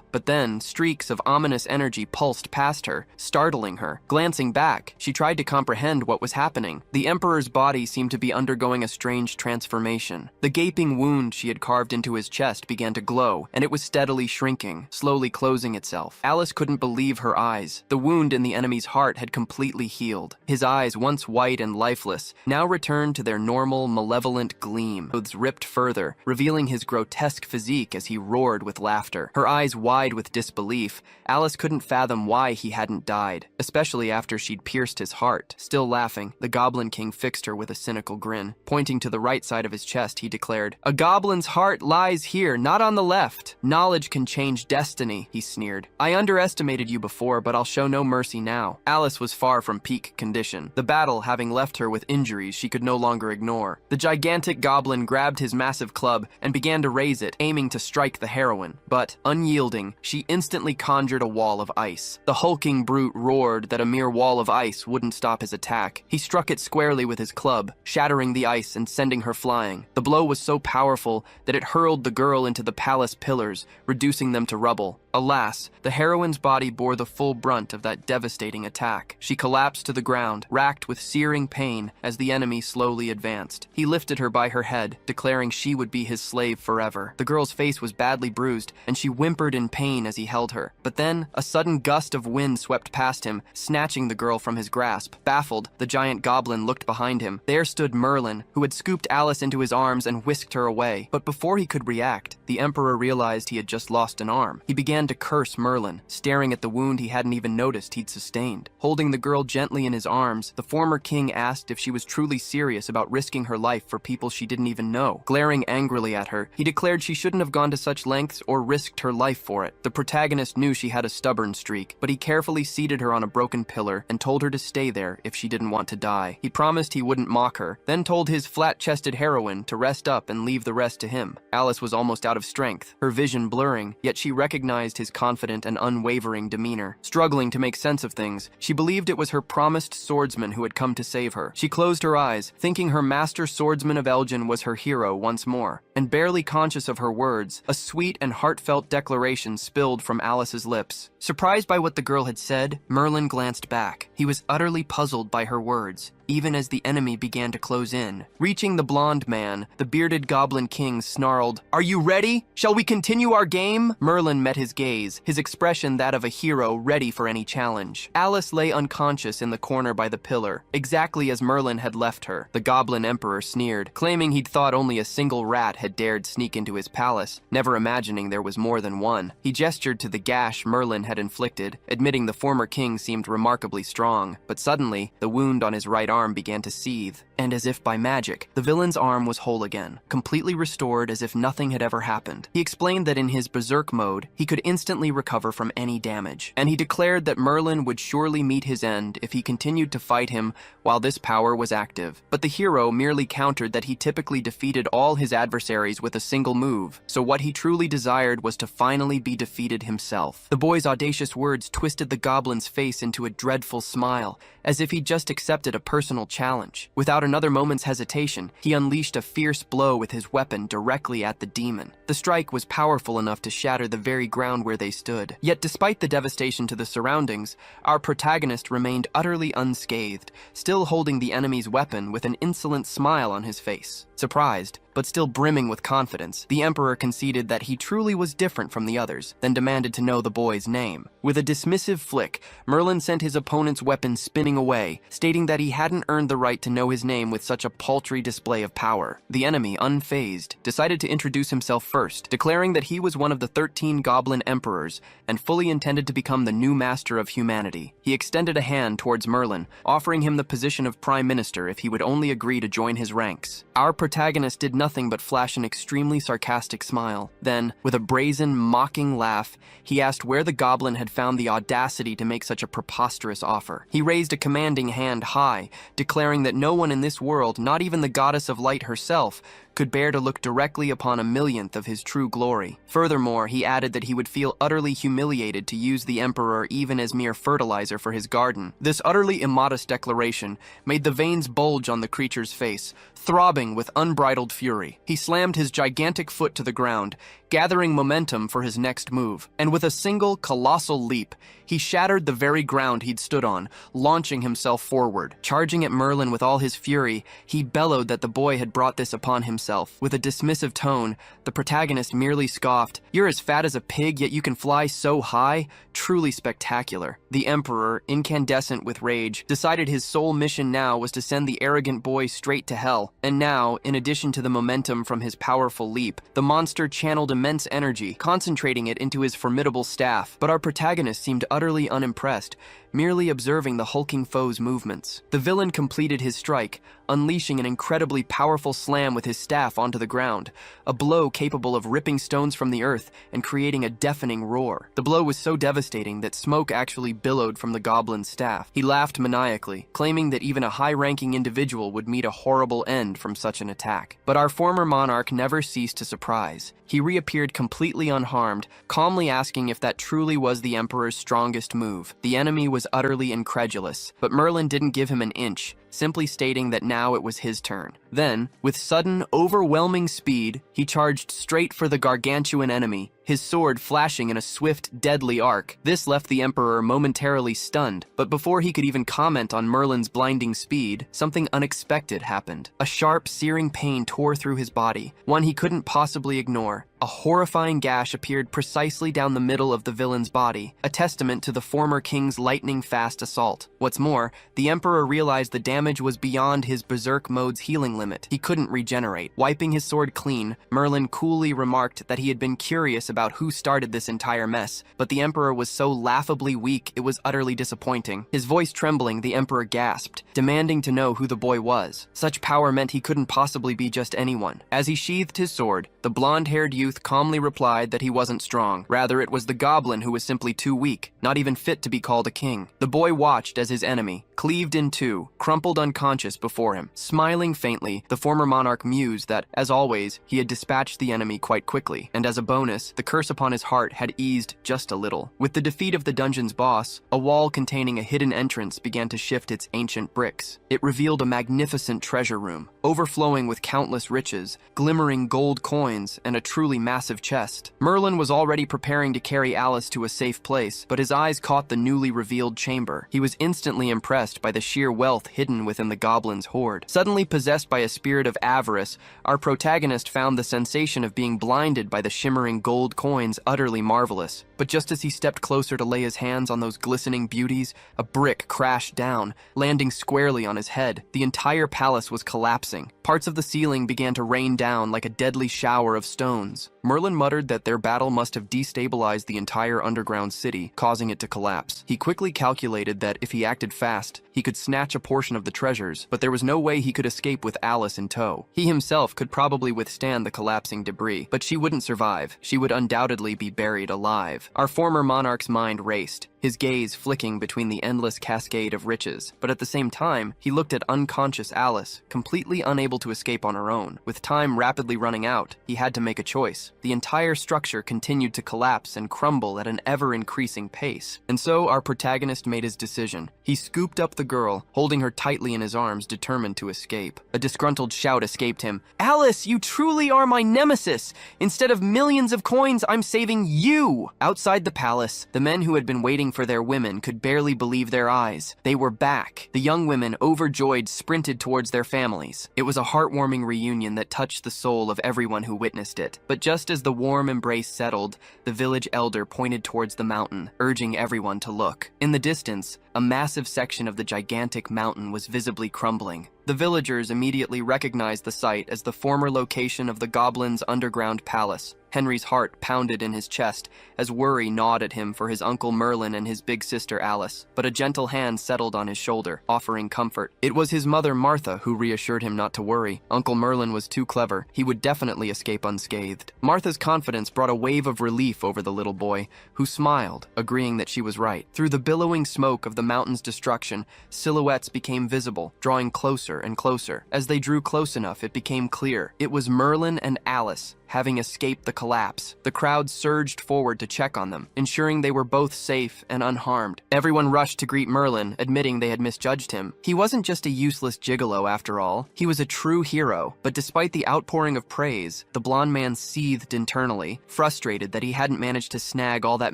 but then streaks of ominous energy pulsed past her, startling her. Glancing back, she tried to comprehend what was happening. The Emperor's body seemed to be undergoing a strange transformation. The gaping wound she had carved into his chest began to glow, and it was steadily shrinking, slowly closing itself. Alice couldn't believe her eyes. The wound in the enemy's heart had completely healed. His eyes, once white and lifeless, now returned to their normal, malevolent gleam. Clothes ripped further, revealing his grotesque physique as he roared with laughter. Her eyes wide with disbelief, Alice couldn't fathom why he hadn't died, especially after she'd pierced his heart. Still laughing, the Goblin King fixed her with a cynical grin. Pointing to the right side of his chest, he declared, "A goblin's heart lies here, not on the left. Knowledge can change destiny," he sneered. "I underestimated underestimated you before, but I'll show no mercy now. Alice was far from peak condition, the battle having left her with injuries she could no longer ignore. The gigantic goblin grabbed his massive club and began to raise it, aiming to strike the heroine. But, unyielding, she instantly conjured a wall of ice. The hulking brute roared that a mere wall of ice wouldn't stop his attack. He struck it squarely with his club, shattering the ice and sending her flying. The blow was so powerful that it hurled the girl into the palace pillars, reducing them to rubble. Alas, the heroine's body bore the full brunt of that devastating attack. She collapsed to the ground, racked with searing pain as the enemy slowly advanced. He lifted her by her head, declaring she would be his slave forever. The girl's face was badly bruised, and she whimpered in pain as he held her. But then, a sudden gust of wind swept past him, snatching the girl from his grasp. Baffled, the giant goblin looked behind him. There stood Merlin, who had scooped Alice into his arms and whisked her away. But before he could react, the Emperor realized he had just lost an arm. He began to curse Merlin, staring at the wound he hadn't even noticed he'd sustained. Holding the girl gently in his arms, the former king asked if she was truly serious about risking her life for people she didn't even know. Glaring angrily at her, he declared she shouldn't have gone to such lengths or risked her life for it. The protagonist knew she had a stubborn streak, but he carefully seated her on a broken pillar and told her to stay there if she didn't want to die. He promised he wouldn't mock her, then told his flat-chested heroine to rest up and leave the rest to him. Alice was almost out of strength, her vision blurring, yet she recognized his confident and unwavering demeanor. Struggling to make sense of things, she believed it was her promised swordsman who had come to save her. She closed her eyes, thinking her master swordsman of Elgin was her hero once more. And barely conscious of her words, a sweet and heartfelt declaration spilled from Alice's lips. Surprised by what the girl had said, Merlin glanced back. He was utterly puzzled by her words, even as the enemy began to close in. Reaching the blonde man, the bearded goblin king snarled, "Are you ready? Shall we continue our game?" Merlin met his gaze, his expression that of a hero ready for any challenge. Alice lay unconscious in the corner by the pillar, exactly as Merlin had left her. The goblin emperor sneered, claiming he'd thought only a single rat had dared sneak into his palace, never imagining there was more than one. He gestured to the gash Merlin had inflicted, admitting the former king seemed remarkably strong, but suddenly, the wound on his right arm began to seethe, and as if by magic, the villain's arm was whole again, completely restored as if nothing had ever happened. He explained that in his berserk mode, he could instantly recover from any damage, and he declared that Merlin would surely meet his end if he continued to fight him while this power was active. But the hero merely countered that he typically defeated all his adversaries with a single move, so what he truly desired was to finally be defeated himself. The boy's audacious words twisted the goblin's face into a dreadful smile, as if he'd just accepted a personal challenge. Without another moment's hesitation, he unleashed a fierce blow with his weapon directly at the demon. The strike was powerful enough to shatter the very ground where they stood. Yet despite the devastation to the surroundings, our protagonist remained utterly unscathed, still holding the enemy's weapon with an insolent smile on his face. Surprised, but still brimming with confidence, the Emperor conceded that he truly was different from the others, then demanded to know the boy's name. With a dismissive flick, Merlin sent his opponent's weapon spinning away, stating that he hadn't earned the right to know his name with such a paltry display of power. The enemy, unfazed, decided to introduce himself first, declaring that he was one of the 13 goblin emperors and fully intended to become the new master of humanity. He extended a hand towards Merlin, offering him the position of prime minister if he would only agree to join his ranks. Our protagonist did nothing but flash an extremely sarcastic smile. Then, with a brazen, mocking laugh, he asked where the goblin had found the audacity to make such a preposterous offer. He raised a commanding hand high, declaring that no one in this world, not even the goddess of light herself, could bear to look directly upon a millionth of his true glory. Furthermore, he added that he would feel utterly humiliated to use the Emperor even as mere fertilizer for his garden. This utterly immodest declaration made the veins bulge on the creature's face, throbbing with unbridled fury. He slammed his gigantic foot to the ground, gathering momentum for his next move, and with a single colossal leap, he shattered the very ground he'd stood on, launching himself forward. Charging at Merlin with all his fury, he bellowed that the boy had brought this upon himself. With a dismissive tone, the protagonist merely scoffed, "You're as fat as a pig, yet you can fly so high? Truly spectacular." The Emperor, incandescent with rage, decided his sole mission now was to send the arrogant boy straight to hell. And now, in addition to the momentum from his powerful leap, the monster channeled a immense energy, concentrating it into his formidable staff. But our protagonist seemed utterly unimpressed, merely observing the hulking foe's movements. The villain completed his strike, unleashing an incredibly powerful slam with his staff onto the ground, a blow capable of ripping stones from the earth and creating a deafening roar. The blow was so devastating that smoke actually billowed from the goblin's staff. He laughed maniacally, claiming that even a high-ranking individual would meet a horrible end from such an attack. But our former monarch never ceased to surprise. He reappeared completely unharmed, calmly asking if that truly was the Emperor's strongest move. The enemy was utterly incredulous, but Merlin didn't give him an inch, simply stating that now it was his turn. Then, with sudden, overwhelming speed, he charged straight for the gargantuan enemy, his sword flashing in a swift, deadly arc. This left the Emperor momentarily stunned, but before he could even comment on Merlin's blinding speed, something unexpected happened. A sharp, searing pain tore through his body, one he couldn't possibly ignore. A horrifying gash appeared precisely down the middle of the villain's body, a testament to the former king's lightning-fast assault. What's more, the Emperor realized the damage was beyond his berserk mode's healing limit. He couldn't regenerate. Wiping his sword clean, Merlin coolly remarked that he had been curious about who started this entire mess, but the Emperor was so laughably weak it was utterly disappointing. His voice trembling, the Emperor gasped, demanding to know who the boy was. Such power meant he couldn't possibly be just anyone. As he sheathed his sword, the blonde-haired youth calmly replied that he wasn't strong. Rather, it was the goblin who was simply too weak, not even fit to be called a king. The boy watched as his enemy, cleaved in two, crumpled unconscious before him. Smiling faintly, the former monarch mused that, as always, he had dispatched the enemy quite quickly, and as a bonus, the curse upon his heart had eased just a little. With the defeat of the dungeon's boss, a wall containing a hidden entrance began to shift its ancient bricks. It revealed a magnificent treasure room, overflowing with countless riches, glimmering gold coins, and a truly massive chest. Merlin was already preparing to carry Alice to a safe place, but his eyes caught the newly revealed chamber. He was instantly impressed by the sheer wealth hidden within the goblin's hoard. Suddenly possessed by a spirit of avarice, our protagonist found the sensation of being blinded by the shimmering gold coins utterly marvelous. But just as he stepped closer to lay his hands on those glistening beauties, a brick crashed down, landing squarely on his head. The entire palace was collapsing. Parts of the ceiling began to rain down like a deadly shower of stones. Merlin muttered that their battle must have destabilized the entire underground city, causing it to collapse. He quickly calculated that if he acted fast, he could snatch a portion of the treasures, but there was no way he could escape with Alice in tow. He himself could probably withstand the collapsing debris, but she wouldn't survive. She would undoubtedly be buried alive. Our former monarch's mind raced, his gaze flicking between the endless cascade of riches. But at the same time, he looked at unconscious Alice, completely unable to escape on her own. With time rapidly running out, he had to make a choice. The entire structure continued to collapse and crumble at an ever-increasing pace. And so our protagonist made his decision. He scooped up the girl, holding her tightly in his arms, determined to escape. A disgruntled shout escaped him. "Alice, you truly are my nemesis! Instead of millions of coins, I'm saving you!" Outside the palace, the men who had been waiting for their women could barely believe their eyes. They were back. The young women, overjoyed, sprinted towards their families. It was a heartwarming reunion that touched the soul of everyone who witnessed it. But just as the warm embrace settled, the village elder pointed towards the mountain, urging everyone to look. In the distance, a massive section of the gigantic mountain was visibly crumbling. The villagers immediately recognized the site as the former location of the goblin's underground palace. Henry's heart pounded in his chest as worry gnawed at him for his uncle Merlin and his big sister Alice, but a gentle hand settled on his shoulder, offering comfort. It was his mother Martha who reassured him not to worry. Uncle Merlin was too clever. He would definitely escape unscathed. Martha's confidence brought a wave of relief over the little boy, who smiled, agreeing that she was right. Through the billowing smoke of the mountain's destruction, silhouettes became visible, drawing closer and closer. As they drew close enough, it became clear. It was Merlin and Alice, having escaped the collapse. The crowd surged forward to check on them, ensuring they were both safe and unharmed. Everyone rushed to greet Merlin, admitting they had misjudged him. He wasn't just a useless gigolo after all. He was a true hero. But despite the outpouring of praise, the blonde man seethed internally, frustrated that he hadn't managed to snag all that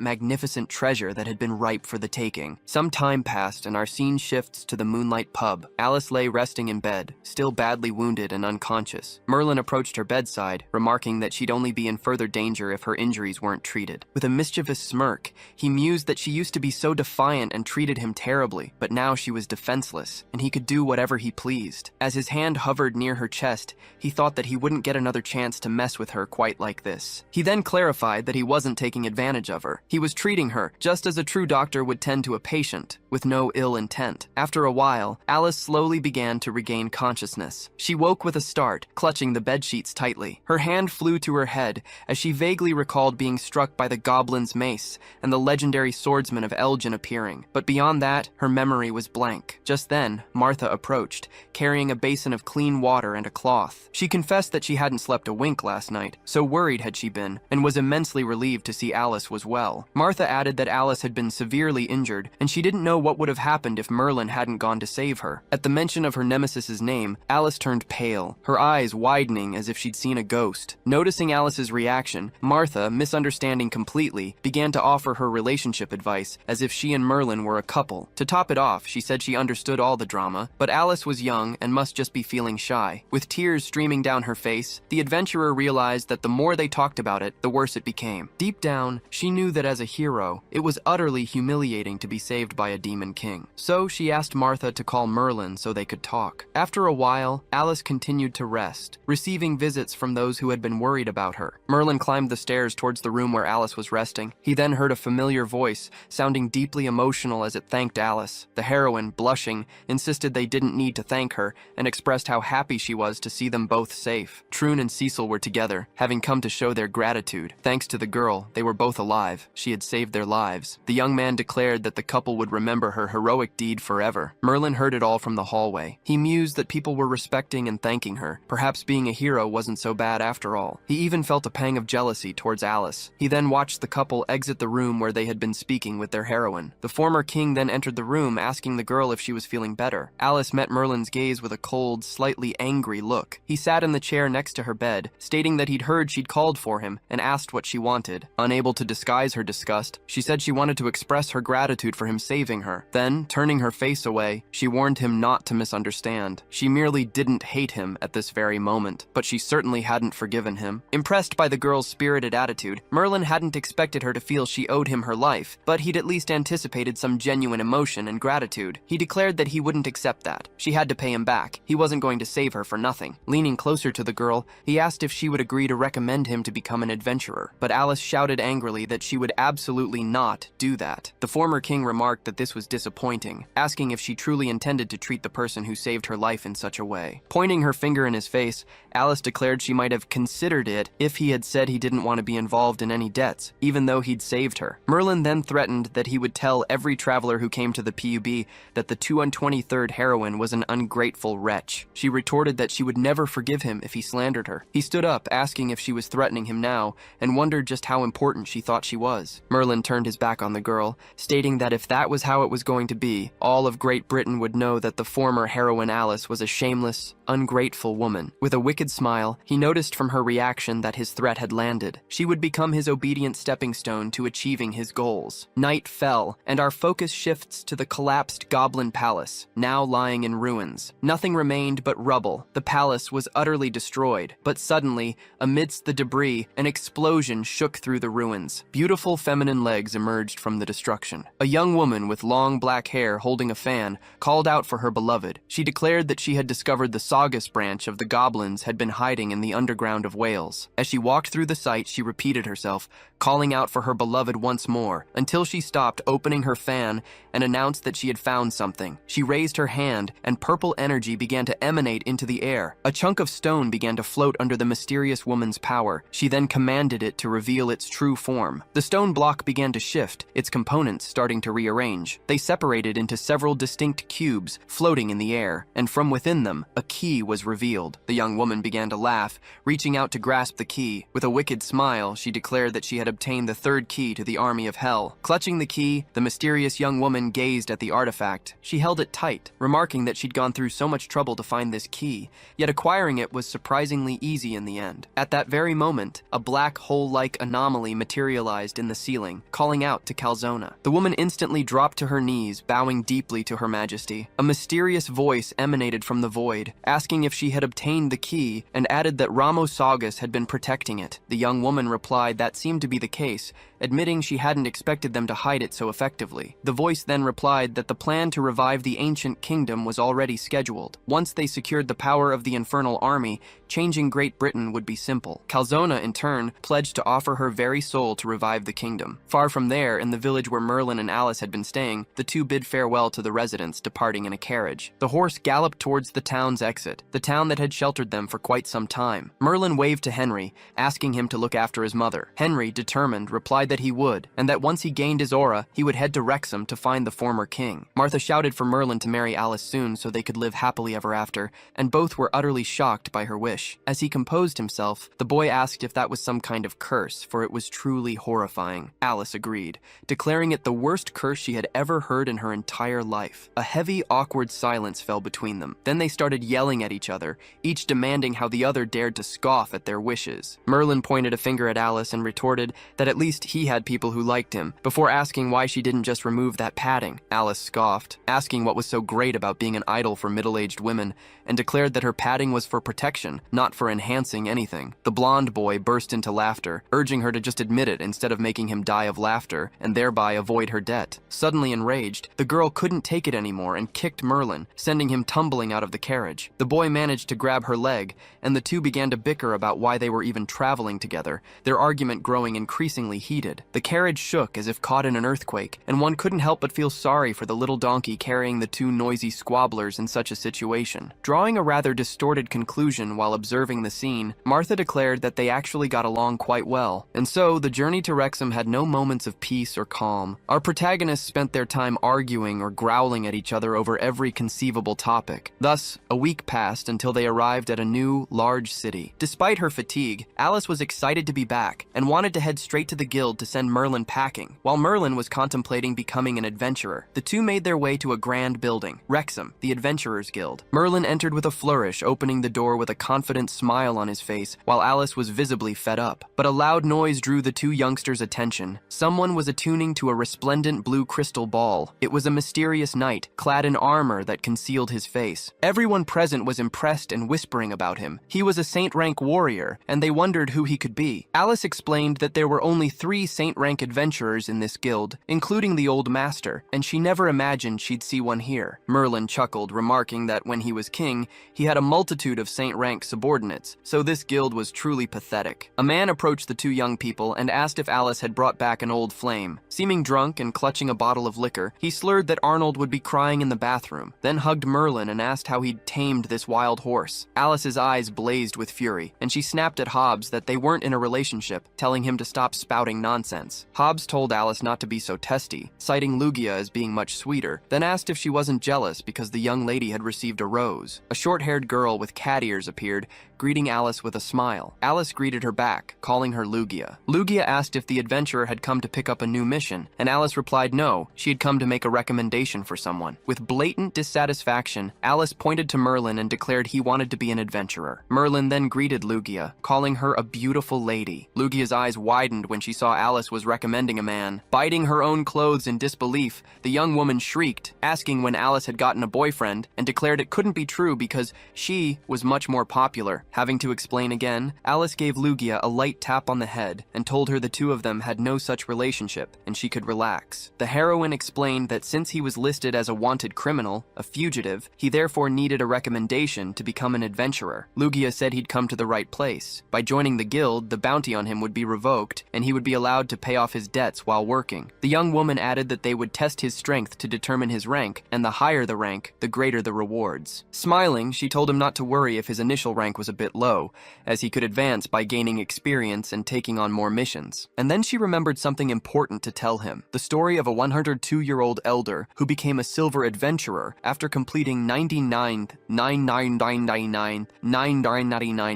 magnificent treasure that had been ripe for the taking. Some time passed and our scene shifts to the Moonlight Pub. Alice lay resting in bed, still badly wounded and unconscious. Merlin approached her bedside, remarking that she'd only be in further danger if her injuries weren't treated. With a mischievous smirk, he mused that she used to be so defiant and treated him terribly, but now she was defenseless, and he could do whatever he pleased. As his hand hovered near her chest, he thought that he wouldn't get another chance to mess with her quite like this. He then clarified that he wasn't taking advantage of her. He was treating her just as a true doctor would tend to a patient, with no ill intent. After a while, Alice slowly began to regain consciousness. She woke with a start, clutching the bedsheets tightly. Her hand flew to her head as she vaguely recalled being struck by the goblin's mace and the legendary swordsman of Elgin appearing. But beyond that, her memory was blank. Just then, Martha approached, carrying a basin of clean water and a cloth. She confessed that she hadn't slept a wink last night, so worried had she been, and was immensely relieved to see Alice was well. Martha added that Alice had been severely injured, and she didn't know what would have happened if Merlin hadn't gone to save her. At the mention of her nemesis's name, Alice turned pale, her eyes widening as if she'd seen a ghost. Noticing Alice's reaction, Martha, misunderstanding completely, began to offer her relationship advice as if she and Merlin were a couple. To top it off, she said she understood all the drama, but Alice was young and must just be feeling shy. With tears streaming down her face, the adventurer realized that the more they talked about it, the worse it became. Deep down, she knew that as a hero, it was utterly humiliating to be saved by a demon king. So she asked Martha to call Merlin so they could talk. After a while, Alice continued to rest, receiving visits from those who had been worried about her. Merlin climbed the stairs towards the room where Alice was resting. He then heard a familiar voice, sounding deeply emotional as it thanked Alice. The heroine, blushing, insisted they didn't need to thank her, and expressed how happy she was to see them both safe. Troon and Cecil were together, having come to show their gratitude. Thanks to the girl, they were both alive. She had saved their lives. The young man declared that the couple would remember her heroic deed forever. Merlin heard it all from the hallway. He mused that people were respecting and thanking her. Perhaps being a hero wasn't so bad after all. He even felt a pang of jealousy towards Alice. He then watched the couple exit the room where they had been speaking with their heroine. The former king then entered the room, asking the girl if she was feeling better. Alice met Merlin's gaze with a cold, slightly angry look. He sat in the chair next to her bed, stating that he'd heard she'd called for him, and asked what she wanted. Unable to disguise her disgust, she said she wanted to express her gratitude for him saving her. Then, turning her face away, she warned him not to misunderstand. She merely didn't hate him at this very moment, but she certainly hadn't forgiven him. Impressed by the girl's spirited attitude, Merlin hadn't expected her to feel she owed him her life, but he'd at least anticipated some genuine emotion and gratitude. He declared that he wouldn't accept that. She had to pay him back. He wasn't going to save her for nothing. Leaning closer to the girl, he asked if she would agree to recommend him to become an adventurer, but Alice shouted angrily that she would absolutely not do that. The former king remarked that this was disappointing, asking if she truly intended to treat the person who saved her life in such a way. Pointing her finger in his face, Alice declared she might have considered it if he had said he didn't want to be involved in any debts, even though he'd saved her. Merlin then threatened that he would tell every traveler who came to the PUB that the 223rd heroine was an ungrateful wretch. She retorted that she would never forgive him if he slandered her. He stood up, asking if she was threatening him now, and wondered just how important she thought she was. Merlin turned his back on the girl, stating that if that was how it was going to be, all of Great Britain would know that the former heroine Alice was a shameless, ungrateful woman. With a wicked smile, he noticed from her reaction that his threat had landed. She would become his obedient stepping stone to achieving his goals. Night fell, and our focus shifts to the collapsed Goblin Palace, now lying in ruins. Nothing remained but rubble. The palace was utterly destroyed, but suddenly, amidst the debris, an explosion shook through the ruins. Beautiful feminine legs emerged from the destruction. A young woman with long black hair holding a fan called out for her beloved. She declared that she had discovered the Saugus branch of the goblins had been hiding in the underground of Wales. As she walked through the site, she repeated herself, calling out for her beloved once more, until she stopped opening her fan and announced that she had found something. She raised her hand, and purple energy began to emanate into the air. A chunk of stone began to float under the mysterious woman's power. She then commanded it to reveal its true form. The stone block began to shift, its components starting to rearrange. They separated into several distinct cubes, floating in the air, and from within them, a key was revealed. The young woman began to laugh, reaching out to grasp the key. With a wicked smile, she declared that she had obtained the third key to the army of hell. Clutching the key, the mysterious young woman gazed at the artifact. She held it tight, remarking that she'd gone through so much trouble to find this key, yet acquiring it was surprisingly easy in the end. At that very moment, a black hole-like anomaly materialized in the ceiling, calling out to Calzona. The woman instantly dropped to her knees, bowing deeply to Her Majesty. A mysterious voice emanated from the void, asking if she had obtained the key, and added that Ramos Saugus had been protecting it. The young woman replied that seemed to be the case, admitting she hadn't expected them to hide it so effectively. The voice then replied that the plan to revive the ancient kingdom was already scheduled. Once they secured the power of the infernal army, changing Great Britain would be simple. Calzona, in turn, pledged to offer her very soul to revive the kingdom. Far from there, in the village where Merlin and Alice had been staying, the two bid farewell to the residents, departing in a carriage. The horse galloped towards the town's exit, the town that had sheltered them for quite some time. Merlin waved to Henry, asking him to look after his mother. Henry, determined, replied that he would, and that once he gained his aura, he would head to Wrexham to find the former king. Martha shouted for Merlin to marry Alice soon so they could live happily ever after, and both were utterly shocked by her wish. As he composed himself, the boy asked if that was some kind of curse, for it was truly horrifying. Alice agreed, declaring it the worst curse she had ever heard in her entire life. A heavy, awkward silence fell between them. Then they started yelling at each other, each demanding how the other dared to scoff at their wishes. Merlin pointed a finger at Alice and retorted that at least he had people who liked him, before asking why she didn't just remove that padding. Alice scoffed, asking what was so great about being an idol for middle-aged women, and declared that her padding was for protection, not for enhancing anything. The blonde boy burst into laughter, urging her to just admit it instead of making him die of laughter, and thereby avoid her debt. Suddenly enraged, the girl couldn't take it anymore and kicked Merlin, sending him tumbling out of the carriage. The boy managed to grab her leg, and the two began to bicker about why they were even traveling together, their argument growing increasingly heated. The carriage shook as if caught in an earthquake, and one couldn't help but feel sorry for the little donkey carrying the two noisy squabblers in such a situation. Drawing a rather distorted conclusion while observing the scene, Martha declared that they actually got along quite well, and so the journey to Wrexham had no moments of peace or calm. Our protagonists spent their time arguing or growling at each other over every conceivable topic. Thus, a week passed until they arrived at a new, large city. Despite her fatigue, Alice was excited to be back and wanted to head straight to the guild to send Merlin packing. While Merlin was contemplating becoming an adventurer, the two made their way to a grand building, Wrexham, the Adventurers Guild. Merlin entered with a flourish, opening the door with a confident smile on his face, while Alice was visibly fed up. But a loud noise drew the two youngsters' attention. Someone was attuning to a resplendent blue crystal ball. It was a mysterious knight, clad in armor that concealed his face. Everyone present was impressed and whispering about him. He was a saint-rank warrior, and they wondered who he could be. Alice explained that there were only 3 saint-rank adventurers in this guild, including the old master, and she never imagined she'd see one here. Merlin chuckled, remarking that when he was king, he had a multitude of saint-rank subordinates, so this guild was truly pathetic. A man approached the two young people and asked if Alice had brought back an old flame. Seeming drunk and clutching a bottle of liquor, he slurred that Arnold would be crying in the bathroom, then hugged Merlin and asked how he'd tamed this wild horse. Alice's eyes blazed with fury, and she snapped at Hobbs that they weren't in a relationship, telling him to stop spouting nonsense. Hobbs told Alice not to be so testy, citing Lugia as being much sweeter, then asked if she wasn't jealous because the young lady had received a rose. A short-haired girl with cat ears appeared, greeting Alice with a smile. Alice greeted her back, calling her Lugia. Lugia asked if the adventurer had come to pick up a new mission, and Alice replied no, she had come to make a recommendation for someone. With blatant dissatisfaction, Alice pointed to Merlin and declared he wanted to be an adventurer. Merlin then greeted Lugia, calling her a beautiful lady. Lugia's eyes widened when she saw Alice was recommending a man. Biting her own clothes in disbelief, the young woman shrieked, asking when Alice had gotten a boyfriend, and declared it couldn't be true because she was much more popular. Having to explain again, Alice gave Lugia a light tap on the head and told her the two of them had no such relationship and she could relax. The heroine explained that since he was listed as a wanted criminal, a fugitive, he therefore needed a recommendation to become an adventurer. Lugia said he'd come to the right place. By joining the guild, the bounty on him would be revoked and he would be allowed to pay off his debts while working. The young woman added that they would test his strength to determine his rank, and the higher the rank, the greater the rewards. Smiling, she told him not to worry if his initial rank was a bit low, as he could advance by gaining experience and taking on more missions. And then she remembered something important to tell him, the story of a 102-year-old elder who became a silver adventurer after completing 99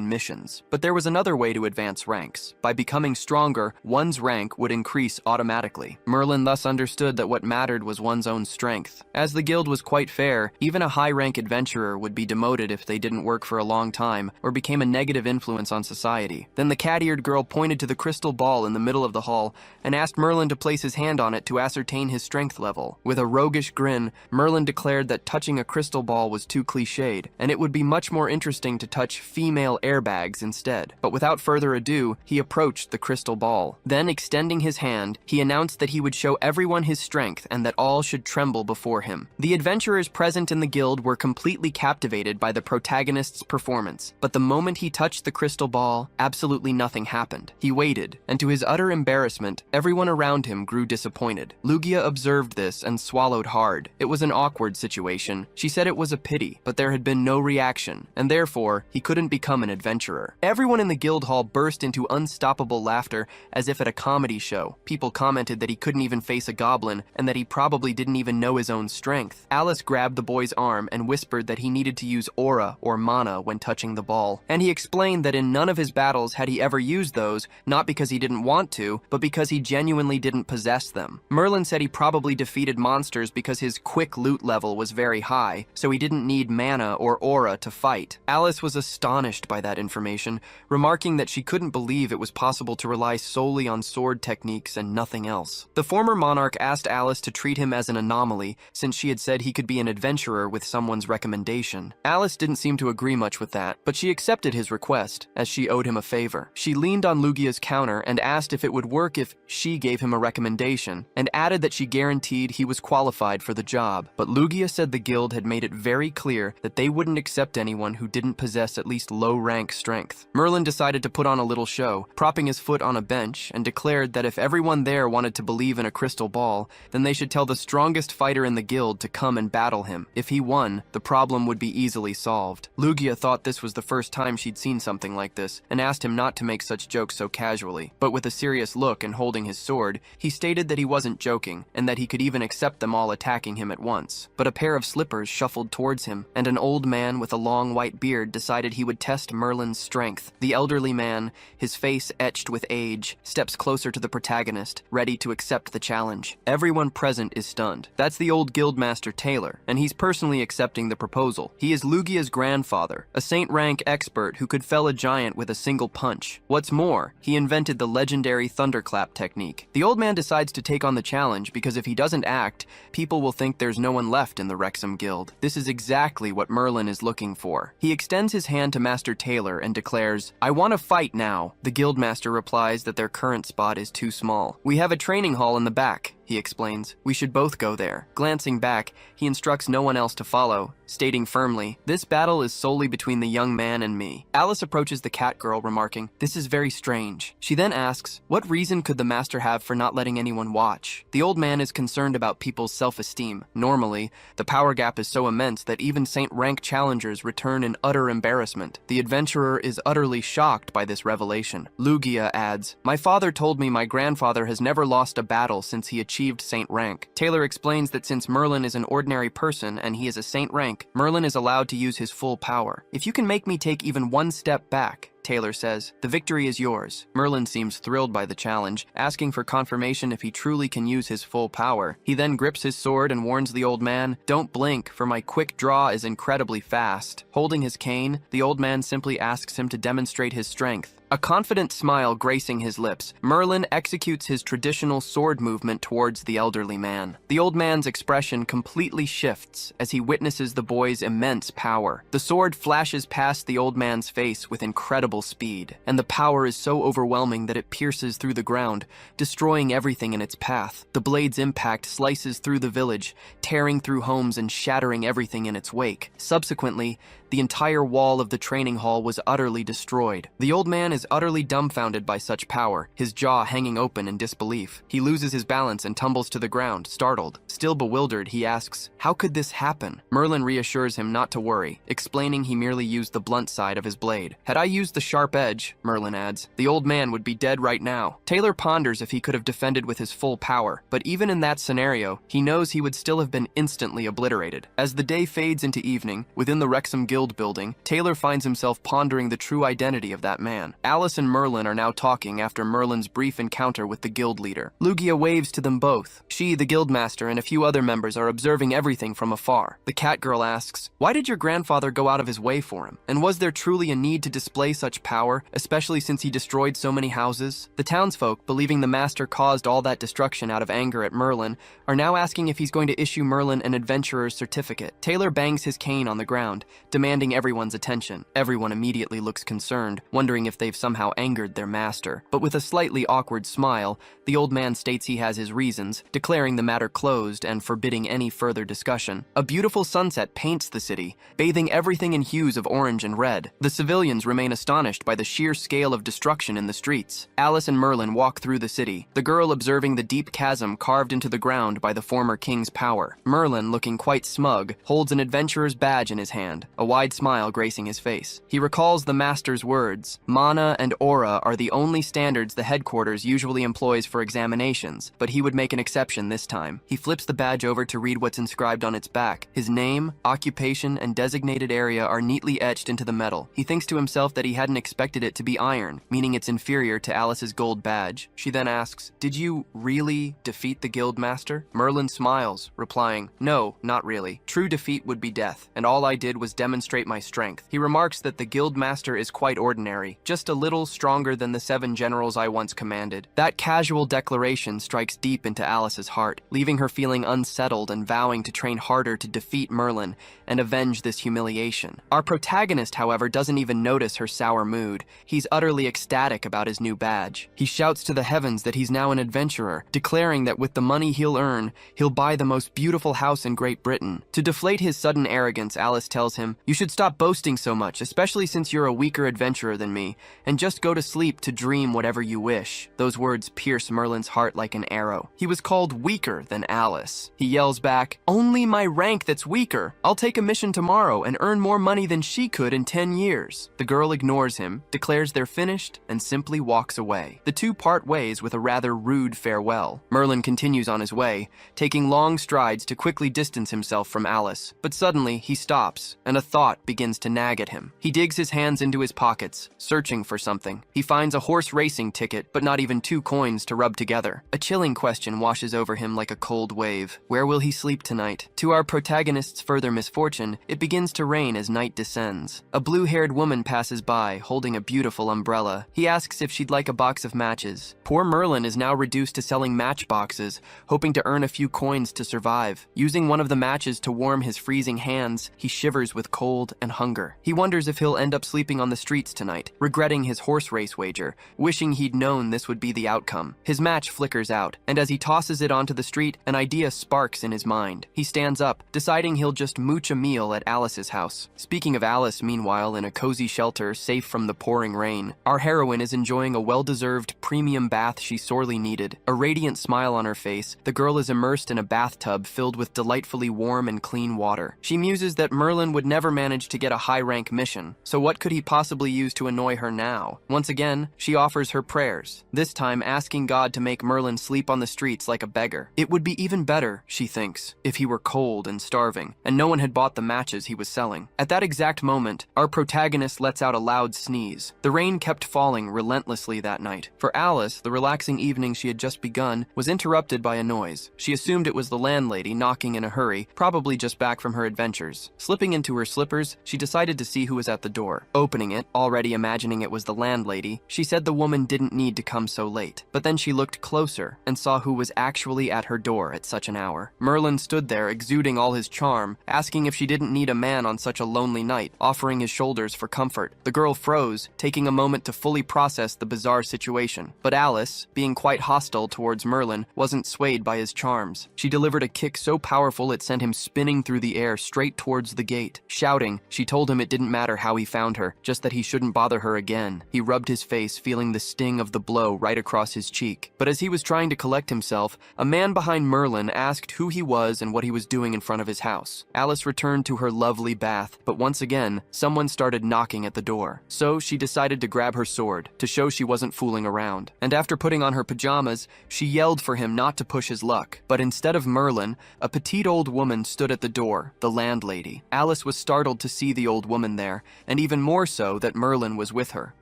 missions. But there was another way to advance ranks. By becoming stronger, one's rank would increase automatically. Merlin thus understood that what mattered was one's own strength. As the guild was quite fair, even a high-rank adventurer would be demoted if they didn't work for a long time or became a negative influence on society. Then the cat-eared girl pointed to the crystal ball in the middle of the hall and asked Merlin to place his hand on it to ascertain his strength level. With a roguish grin, Merlin declared that touching a crystal ball was too cliched, and it would be much more interesting to touch female airbags instead. But without further ado, he approached the crystal ball. Then, extending his hand, he announced that he would show everyone his strength and that all should tremble before him. The adventurers present in the guild were completely captivated by the protagonist's performance, but the moment he touched the crystal ball, absolutely nothing happened. He waited, and to his utter embarrassment, everyone around him grew disappointed. Lugia observed this and swallowed hard. It was an awkward situation. She said it was a pity, but there had been no reaction, and therefore, he couldn't become an adventurer. Everyone in the guild hall burst into unstoppable laughter as if at a comedy show. People commented that he couldn't even face a goblin, and that he probably didn't even know his own strength. Alice grabbed the boy's arm and whispered that he needed to use aura or mana when touching the ball, and he explained that in none of his battles had he ever used those, not because he didn't want to, but because he genuinely didn't possess them. Merlin said he probably defeated monsters because his quick loot level was very high, so he didn't need mana or aura to fight. Alice was astonished by that information, remarking that she couldn't believe it was possible to rely solely on sword techniques and nothing else. The former monarch asked Alice to treat him as an anomaly, since she had said he could be an adventurer with someone's recommendation. Alice didn't seem to agree much with that, but she accepted his request, as she owed him a favor. She leaned on Lugia's counter and asked if it would work if she gave him a recommendation, and added that she guaranteed he was qualified for the job. But Lugia said the guild had made it very clear that they wouldn't accept anyone who didn't possess at least low-rank strength. Merlin decided to put on a little show, propping his foot on a bench, and declared that if everyone there wanted to believe in a crystal ball, then they should tell the strongest fighter in the guild to come and battle him. If he won, the problem would be easily solved. Lugia thought this was the first time she'd seen something like this, and asked him not to make such jokes so casually. But with a serious look and holding his sword, he stated that he wasn't joking, and that he could even accept them all attacking him at once. But a pair of slippers shuffled towards him, and an old man with a long white beard decided he would test Merlin's strength. The elderly man, his face etched with age, steps closer to the protagonist, ready to accept the challenge. Everyone present is stunned. That's the old guildmaster Taylor, and he's personally accepting the proposal. He is Lugia's grandfather, a saint-rank expert who could fell a giant with a single punch. What's more, he invented the legendary thunderclap technique. The old man decides to take on the challenge because if he doesn't act, people will think there's no one left in the Wrexham Guild. This is exactly what Merlin is looking for. He extends his hand to Master Taylor and declares, "I want to fight now." The guildmaster replies that their current spot is too small. "We have a training hall in the back," he explains. "We should both go there." Glancing back, he instructs no one else to follow, stating firmly, "This battle is solely between the young man and me." Alice approaches the cat girl, remarking, "This is very strange." She then asks, what reason could the master have for not letting anyone watch? The old man is concerned about people's self-esteem. Normally, the power gap is so immense that even saint-rank challengers return in utter embarrassment. The adventurer is utterly shocked by this revelation. Lugia adds, "My father told me my grandfather has never lost a battle since he achieved saint rank." Taylor explains that since Merlin is an ordinary person and he is a saint rank, Merlin is allowed to use his full power. "If you can make me take even one step back," Taylor says, "the victory is yours." Merlin seems thrilled by the challenge, asking for confirmation if he truly can use his full power. He then grips his sword and warns the old man, "Don't blink, for my quick draw is incredibly fast." Holding his cane, the old man simply asks him to demonstrate his strength. A confident smile gracing his lips, Merlin executes his traditional sword movement towards the elderly man. The old man's expression completely shifts as he witnesses the boy's immense power. The sword flashes past the old man's face with incredible speed, and the power is so overwhelming that it pierces through the ground, destroying everything in its path. The blade's impact slices through the village, tearing through homes and shattering everything in its wake. Subsequently, the entire wall of the training hall was utterly destroyed. The old man is utterly dumbfounded by such power, his jaw hanging open in disbelief. He loses his balance and tumbles to the ground, startled. Still bewildered, he asks, "How could this happen?" Merlin reassures him not to worry, explaining he merely used the blunt side of his blade. "Had I used the sharp edge," Merlin adds, "the old man would be dead right now." Taylor ponders if he could have defended with his full power, but even in that scenario, he knows he would still have been instantly obliterated. As the day fades into evening, within the Wrexham Guild building, Taylor finds himself pondering the true identity of that man. Alice and Merlin are now talking after Merlin's brief encounter with the guild leader. Lugia waves to them both. She, the guildmaster, and a few other members are observing everything from afar. The cat girl asks, "Why did your grandfather go out of his way for him? And was there truly a need to display such power, especially since he destroyed so many houses?" The townsfolk, believing the master caused all that destruction out of anger at Merlin, are now asking if he's going to issue Merlin an adventurer's certificate. Taylor bangs his cane on the ground, demanding everyone's attention. Everyone immediately looks concerned, wondering if they've somehow angered their master. But with a slightly awkward smile, the old man states he has his reasons, declaring the matter closed and forbidding any further discussion. A beautiful sunset paints the city, bathing everything in hues of orange and red. The civilians remain astonished by the sheer scale of destruction in the streets. Alice and Merlin walk through the city, the girl observing the deep chasm carved into the ground by the former king's power. Merlin, looking quite smug, holds an adventurer's badge in his hand, a wide smile gracing his face. He recalls the master's words, "Mana and aura are the only standards the headquarters usually employs for examinations, but he would make an exception this time." He flips the badge over to read what's inscribed on its back. His name, occupation, and designated area are neatly etched into the metal. He thinks to himself that he hadn't expected it to be iron, meaning it's inferior to Alice's gold badge. She then asks, "Did you really defeat the guild master?" Merlin smiles, replying, "No, not really. True defeat would be death, and all I did was demonstrate my strength." He remarks that the guild master is quite ordinary, just a little stronger than the 7 generals I once commanded. That casual declaration strikes deep into Alice's heart, leaving her feeling unsettled and vowing to train harder to defeat Merlin and avenge this humiliation. Our protagonist, however, doesn't even notice her sour mood. He's utterly ecstatic about his new badge. He shouts to the heavens that he's now an adventurer, declaring that with the money he'll earn, he'll buy the most beautiful house in Great Britain. To deflate his sudden arrogance, Alice tells him, "You should stop boasting so much, especially since you're a weaker adventurer than me, and just go to sleep to dream whatever you wish." Those words pierce Merlin's heart like an arrow. He was called weaker than Alice. He yells back, "Only my rank that's weaker. I'll take a mission tomorrow and earn more money than she could in 10 years. The girl ignores him, declares they're finished, and simply walks away. The two part ways with a rather rude farewell. Merlin continues on his way, taking long strides to quickly distance himself from Alice. But suddenly, he stops, and a thought begins to nag at him. He digs his hands into his pockets, searching for something. He finds a horse racing ticket, but not even 2 coins to rub together. A chilling question washes over him like a cold wave. Where will he sleep tonight? To our protagonist's further misfortune, it begins to rain as night descends. A blue-haired woman passes by, holding a beautiful umbrella. He asks if she'd like a box of matches. Poor Merlin is now reduced to selling matchboxes, hoping to earn a few coins to survive. Using one of the matches to warm his freezing hands, he shivers with cold and hunger. He wonders if he'll end up sleeping on the streets tonight, regretting his horse race wager, wishing he'd known this would be the outcome. His match flickers out, and as he tosses it onto the street, an idea sparks in his mind. He stands up, deciding he'll just mooch a meal at Alice's house. Speaking of Alice, meanwhile, in a cozy shelter, safe from the pouring rain, our heroine is enjoying a well-deserved premium bath she sorely needed. A radiant smile on her face, the girl is immersed in a bathtub filled with delightfully warm and clean water. She muses that Merlin would never manage to get a high-rank mission, so what could he possibly use to annoy her now? Once again, she offers her prayers, this time asking God to make Merlin sleep on the streets like a beggar. It would be even better, she thinks, if he were cold and starving, and no one had bought the matches he was selling. At that exact moment, our protagonist lets out a loud sneeze. The rain kept falling relentlessly that night. For Alice, the relaxing evening she had just begun was interrupted by a noise. She assumed it was the landlady knocking in a hurry, probably just back from her adventures. Slipping into her slippers, she decided to see who was at the door. Opening it, already imagining it was the landlady, she said the woman didn't need to come so late. But then she looked closer and saw who was actually at her door at such an hour. Merlin stood there, exuding all his charm, asking if she didn't need a man on such a lonely night, offering his shoulders for comfort. The girl froze, taking a moment to fully process the bizarre situation. But Alice, being quite hostile towards Merlin, wasn't swayed by his charms. She delivered a kick so powerful it sent him spinning through the air straight towards the gate. Shouting, she told him it didn't matter how he found her, just that he shouldn't bother her again. He rubbed his face, feeling the sting of the blow right across his cheek. But as he was trying to collect himself, a man behind Merlin asked who he was and what he was doing in front of his house. Alice returned to her lovely bath, but once again, someone started knocking at the door. So she decided to grab her sword, to show she wasn't fooling around. And after putting on her pajamas, she yelled for him not to push his luck. But instead of Merlin, a petite old woman stood at the door, the landlady. Alice was startled to see the old woman there, and even more so that Merlin was with her.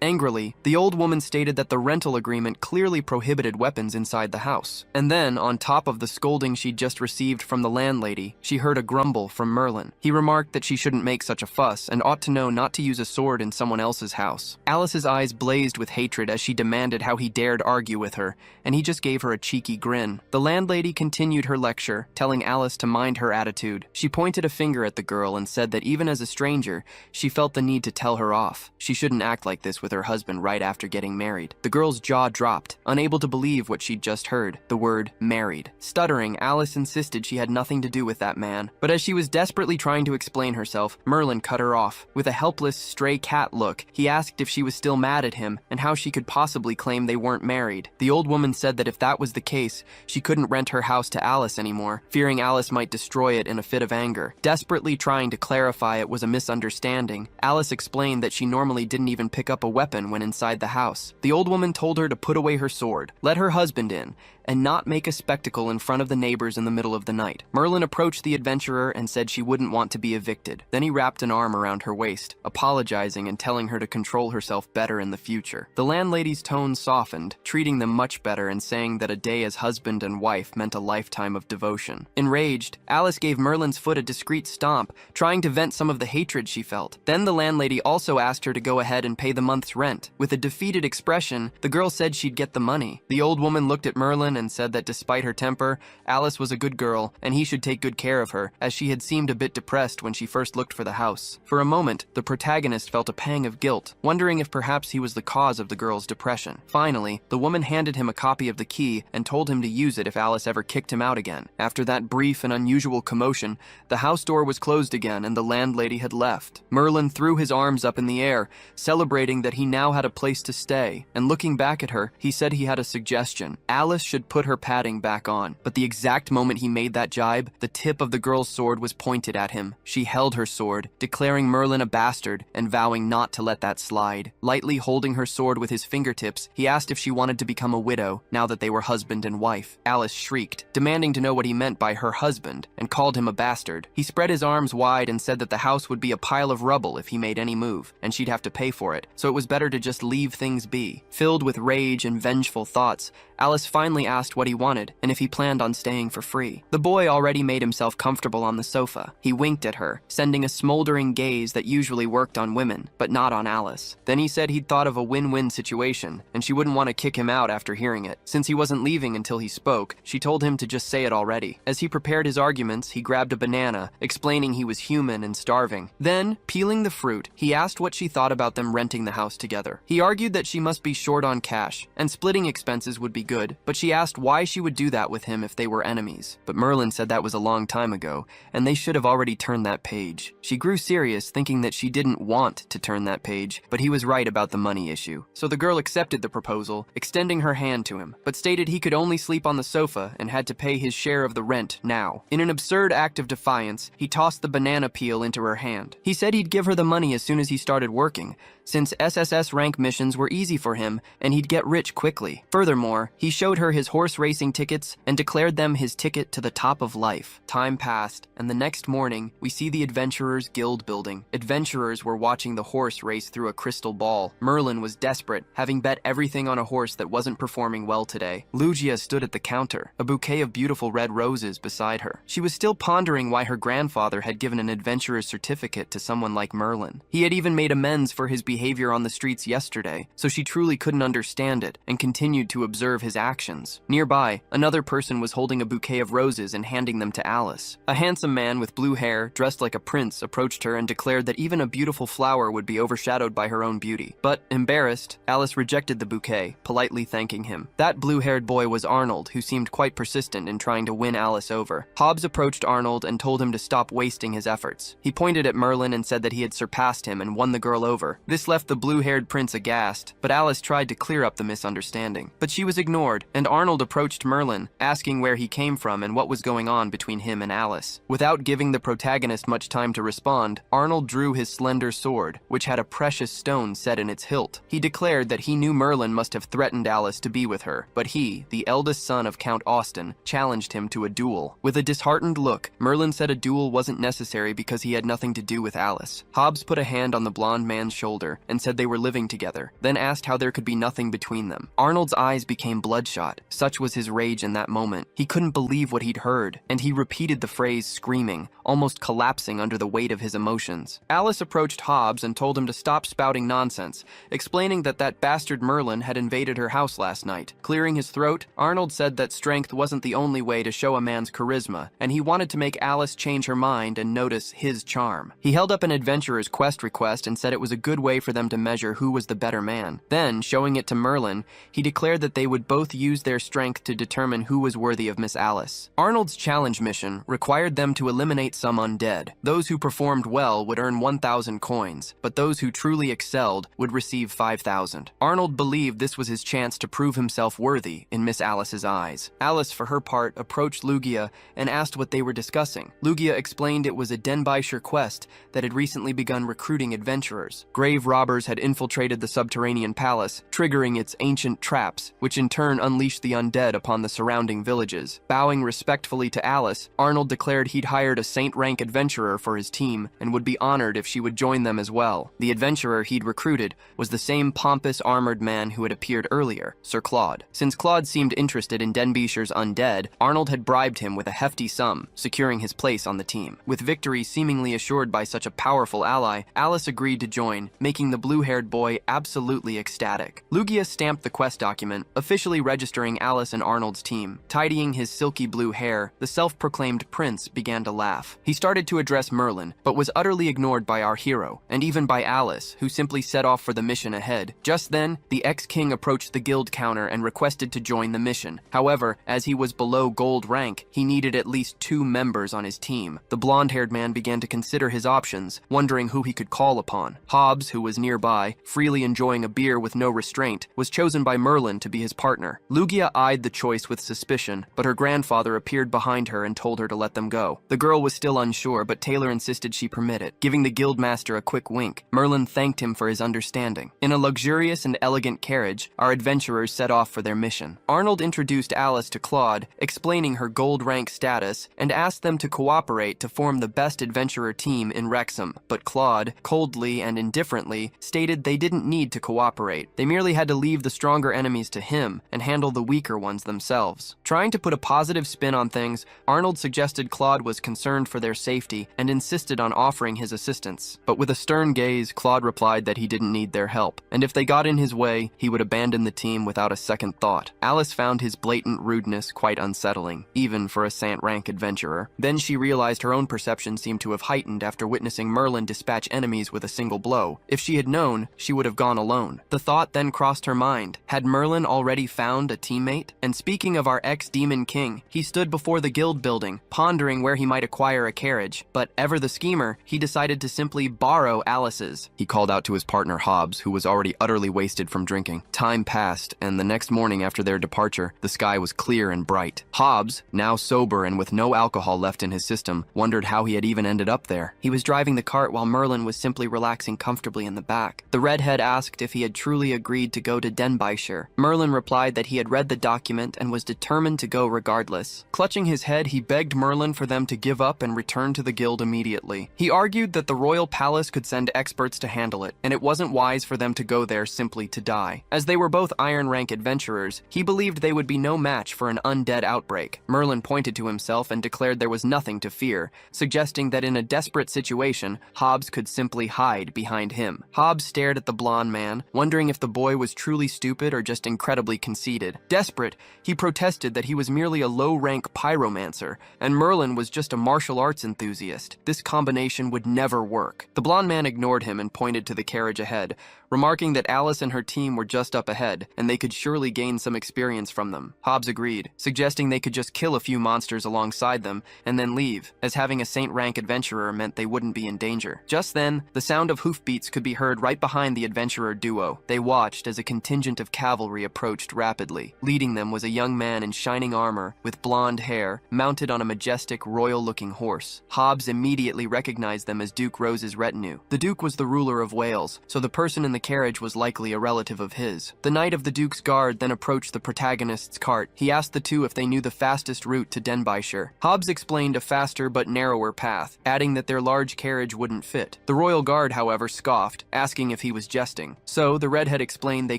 Angrily, the old woman stated that the rental agreement clearly prohibited weapons inside the house. And then, on top of the scolding she'd just received from the landlady, she heard a grumble from Merlin. He remarked that she shouldn't make such a fuss and ought to know not to use a sword in someone else's house. Alice's eyes blazed with hatred as she demanded how he dared argue with her, and he just gave her a cheeky grin. The landlady continued her lecture, telling Alice to mind her attitude. She pointed a finger at the girl and said that even as a stranger, she felt the need to tell her off. She shouldn't act like this with her husband right after getting married. The girl's jaw dropped, unable to believe what she'd just heard, the word married. Stuttering, Alice insisted she had nothing to do with that man. But as she was desperately trying to explain herself, Merlin cut her off. With a helpless, stray cat look, he asked if she was still mad at him and how she could possibly claim they weren't married. The old woman said that if that was the case, she couldn't rent her house to Alice anymore, fearing Alice might destroy it in a fit of anger. Desperately trying to clarify it was a misunderstanding, Alice explained that she normally didn't even pick up a weapon when inside the house. The old woman told her to put away her sword, let her husband in, and not make a spectacle in front of the neighbors in the middle of the night. Merlin approached the adventurer and said she wouldn't want to be evicted. Then he wrapped an arm around her waist, apologizing and telling her to control herself better in the future. The landlady's tone softened, treating them much better and saying that a day as husband and wife meant a lifetime of devotion. Enraged, Alice gave Merlin's foot a discreet stomp, trying to vent some of the hatred she felt. Then the landlady also asked her to go ahead and pay the month's rent. With a defeated expression, the girl said she'd get the money. The old woman looked at Merlin and said that despite her temper, Alice was a good girl and he should take good care of her, as she had seemed a bit depressed when she first looked for the house. For a moment, the protagonist felt a pang of guilt, wondering if perhaps he was the cause of the girl's depression. Finally, the woman handed him a copy of the key and told him to use it if Alice ever kicked him out again. After that brief and unusual commotion, the house door was closed again and the landlady had left. Merlin threw his arms up in the air, celebrating that he now had a place to stay, and looking back at her, he said he had a suggestion. Alice should put her padding back on. But the exact moment he made that jibe, the tip of the girl's sword was pointed at him. She held her sword, declaring Merlin a bastard and vowing not to let that slide. Lightly holding her sword with his fingertips, he asked if she wanted to become a widow now that they were husband and wife. Alice shrieked, demanding to know what he meant by her husband, and called him a bastard. He spread his arms wide and said that the house would be a pile of rubble if he made any move, and she'd have to pay for it, so it was better to just leave things be. Filled with rage and vengeful thoughts, Alice finally asked what he wanted and if he planned on staying for free. The boy already made himself comfortable on the sofa. He winked at her, sending a smoldering gaze that usually worked on women, but not on Alice. Then he said he'd thought of a win-win situation, and she wouldn't want to kick him out after hearing it. Since he wasn't leaving until he spoke, she told him to just say it already. As he prepared his arguments, he grabbed a banana, explaining he was human and starving. Then, peeling the fruit, he asked what she thought about them renting the house together. He argued that she must be short on cash, and splitting expenses would be good, but she asked why she would do that with him if they were enemies. But Merlin said that was a long time ago, and they should have already turned that page. She grew serious, thinking that she didn't want to turn that page, but he was right about the money issue. So the girl accepted the proposal, extending her hand to him, but stated he could only sleep on the sofa and had to pay his share of the rent now. In an absurd act of defiance, he tossed the banana peel into her hand. He said he'd give her the money as soon as he started working, since SSS rank missions were easy for him and he'd get rich quickly. Furthermore, he showed her his horse racing tickets and declared them his ticket to the top of life. Time passed, and the next morning, we see the Adventurers Guild building. Adventurers were watching the horse race through a crystal ball. Merlin was desperate, having bet everything on a horse that wasn't performing well today. Lugia stood at the counter, a bouquet of beautiful red roses beside her. She was still pondering why her grandfather had given an adventurer's certificate to someone like Merlin. He had even made amends for his behavior on the streets yesterday, so she truly couldn't understand it and continued to observe his actions. Nearby, another person was holding a bouquet of roses and handing them to Alice. A handsome man with blue hair, dressed like a prince, approached her and declared that even a beautiful flower would be overshadowed by her own beauty. But, embarrassed, Alice rejected the bouquet, politely thanking him. That blue-haired boy was Arnold, who seemed quite persistent in trying to win Alice over. Hobbs approached Arnold and told him to stop wasting his efforts. He pointed at Merlin and said that he had surpassed him and won the girl over. This left the blue-haired prince aghast, but Alice tried to clear up the misunderstanding. But she was ignored, and Arnold Arnold approached Merlin, asking where he came from and what was going on between him and Alice. Without giving the protagonist much time to respond, Arnold drew his slender sword, which had a precious stone set in its hilt. He declared that he knew Merlin must have threatened Alice to be with her, but he, the eldest son of Count Austen, challenged him to a duel. With a disheartened look, Merlin said a duel wasn't necessary because he had nothing to do with Alice. Hobbs put a hand on the blonde man's shoulder and said they were living together, then asked how there could be nothing between them. Arnold's eyes became bloodshot. Such was his rage in that moment. He couldn't believe what he'd heard, and he repeated the phrase screaming, almost collapsing under the weight of his emotions. Alice approached Hobbs and told him to stop spouting nonsense, explaining that bastard Merlin had invaded her house last night. Clearing his throat, Arnold said that strength wasn't the only way to show a man's charisma, and he wanted to make Alice change her mind and notice his charm. He held up an adventurer's quest request and said it was a good way for them to measure who was the better man. Then, showing it to Merlin, he declared that they would both use their strength to determine who was worthy of Miss Alice. Arnold's challenge mission required them to eliminate some undead. Those who performed well would earn 1,000 coins, but those who truly excelled would receive 5,000. Arnold believed this was his chance to prove himself worthy in Miss Alice's eyes. Alice, for her part, approached Lugia and asked what they were discussing. Lugia explained it was a Denbaisher quest that had recently begun recruiting adventurers. Grave robbers had infiltrated the subterranean palace, triggering its ancient traps, which in turn unleashed the undead upon the surrounding villages. Bowing respectfully to Alice, Arnold declared he'd hired a saint-rank adventurer for his team and would be honored if she would join them as well. The adventurer he'd recruited was the same pompous armored man who had appeared earlier, Sir Claude. Since Claude seemed interested in Denbaisher's undead, Arnold had bribed him with a hefty sum, securing his place on the team. With victory seemingly assured by such a powerful ally, Alice agreed to join, making the blue-haired boy absolutely ecstatic. Lugia stamped the quest document, officially registering Alice and Arnold's team. Tidying his silky blue hair, the self-proclaimed prince began to laugh. He started to address Merlin, but was utterly ignored by our hero, and even by Alice, who simply set off for the mission ahead. Just then, the ex-king approached the guild counter and requested to join the mission. However, as he was below gold rank, he needed at least 2 members on his team. The blonde-haired man began to consider his options, wondering who he could call upon. Hobbs, who was nearby, freely enjoying a beer with no restraint, was chosen by Merlin to be his partner. Lugia eyed the choice with suspicion, but her grandfather appeared behind her and told her to let them go. The girl was still unsure, but Taylor insisted she permit it. Giving the guildmaster a quick wink, Merlin thanked him for his understanding. In a luxurious and elegant carriage, our adventurers set off for their mission. Arnold introduced Alice to Claude, explaining her gold rank status, and asked them to cooperate to form the best adventurer team in Wrexham. But Claude, coldly and indifferently, stated they didn't need to cooperate. They merely had to leave the stronger enemies to him and handle the weaker ones themselves. Trying to put a positive spin on things, Arnold suggested Claude was concerned for their safety and insisted on offering his assistance. But with a stern gaze, Claude replied that he didn't need their help, and if they got in his way, he would abandon the team without a second thought. Alice found his blatant rudeness quite unsettling, even for a Sant-rank adventurer. Then she realized her own perception seemed to have heightened after witnessing Merlin dispatch enemies with a single blow. If she had known, she would have gone alone. The thought then crossed her mind. Had Merlin already found a teammate? And speaking of our ex-demon king, he stood before the guild building, pondering where he might acquire a carriage. But ever the schemer, he decided to simply borrow Alice's. He called out to his partner Hobbs, who was already utterly wasted from drinking. Time passed, and the next morning after their departure, the sky was clear and bright. Hobbs, now sober and with no alcohol left in his system, wondered how he had even ended up there. He was driving the cart while Merlin was simply relaxing comfortably in the back. The redhead asked if he had truly agreed to go to Denbaisher. Merlin replied that he had read the document and was determined to go regardless. Clutching his head, he begged Merlin for them to give up and return to the guild immediately. He argued that the royal palace could send experts to handle it, and it wasn't wise for them to go there simply to die. As they were both iron rank adventurers, he believed they would be no match for an undead outbreak. Merlin pointed to himself and declared there was nothing to fear, suggesting that in a desperate situation, Hobbs could simply hide behind him. Hobbs stared at the blonde man, wondering if the boy was truly stupid or just incredibly conceited. Desperate, he protested that he was merely a low-rank pyromancer, and Merlin was just a martial arts enthusiast. This combination would never work. The blonde man ignored him and pointed to the carriage ahead, remarking that Alice and her team were just up ahead, and they could surely gain some experience from them. Hobbs agreed, suggesting they could just kill a few monsters alongside them and then leave, as having a saint-rank adventurer meant they wouldn't be in danger. Just then, the sound of hoofbeats could be heard right behind the adventurer duo. They watched as a contingent of cavalry approached rapidly, leading Leading them was a young man in shining armor, with blonde hair, mounted on a majestic, royal-looking horse. Hobbs immediately recognized them as Duke Rose's retinue. The Duke was the ruler of Wales, so the person in the carriage was likely a relative of his. The knight of the Duke's guard then approached the protagonist's cart. He asked the two if they knew the fastest route to Denbighshire. Hobbs explained a faster but narrower path, adding that their large carriage wouldn't fit. The royal guard, however, scoffed, asking if he was jesting. So the redhead explained they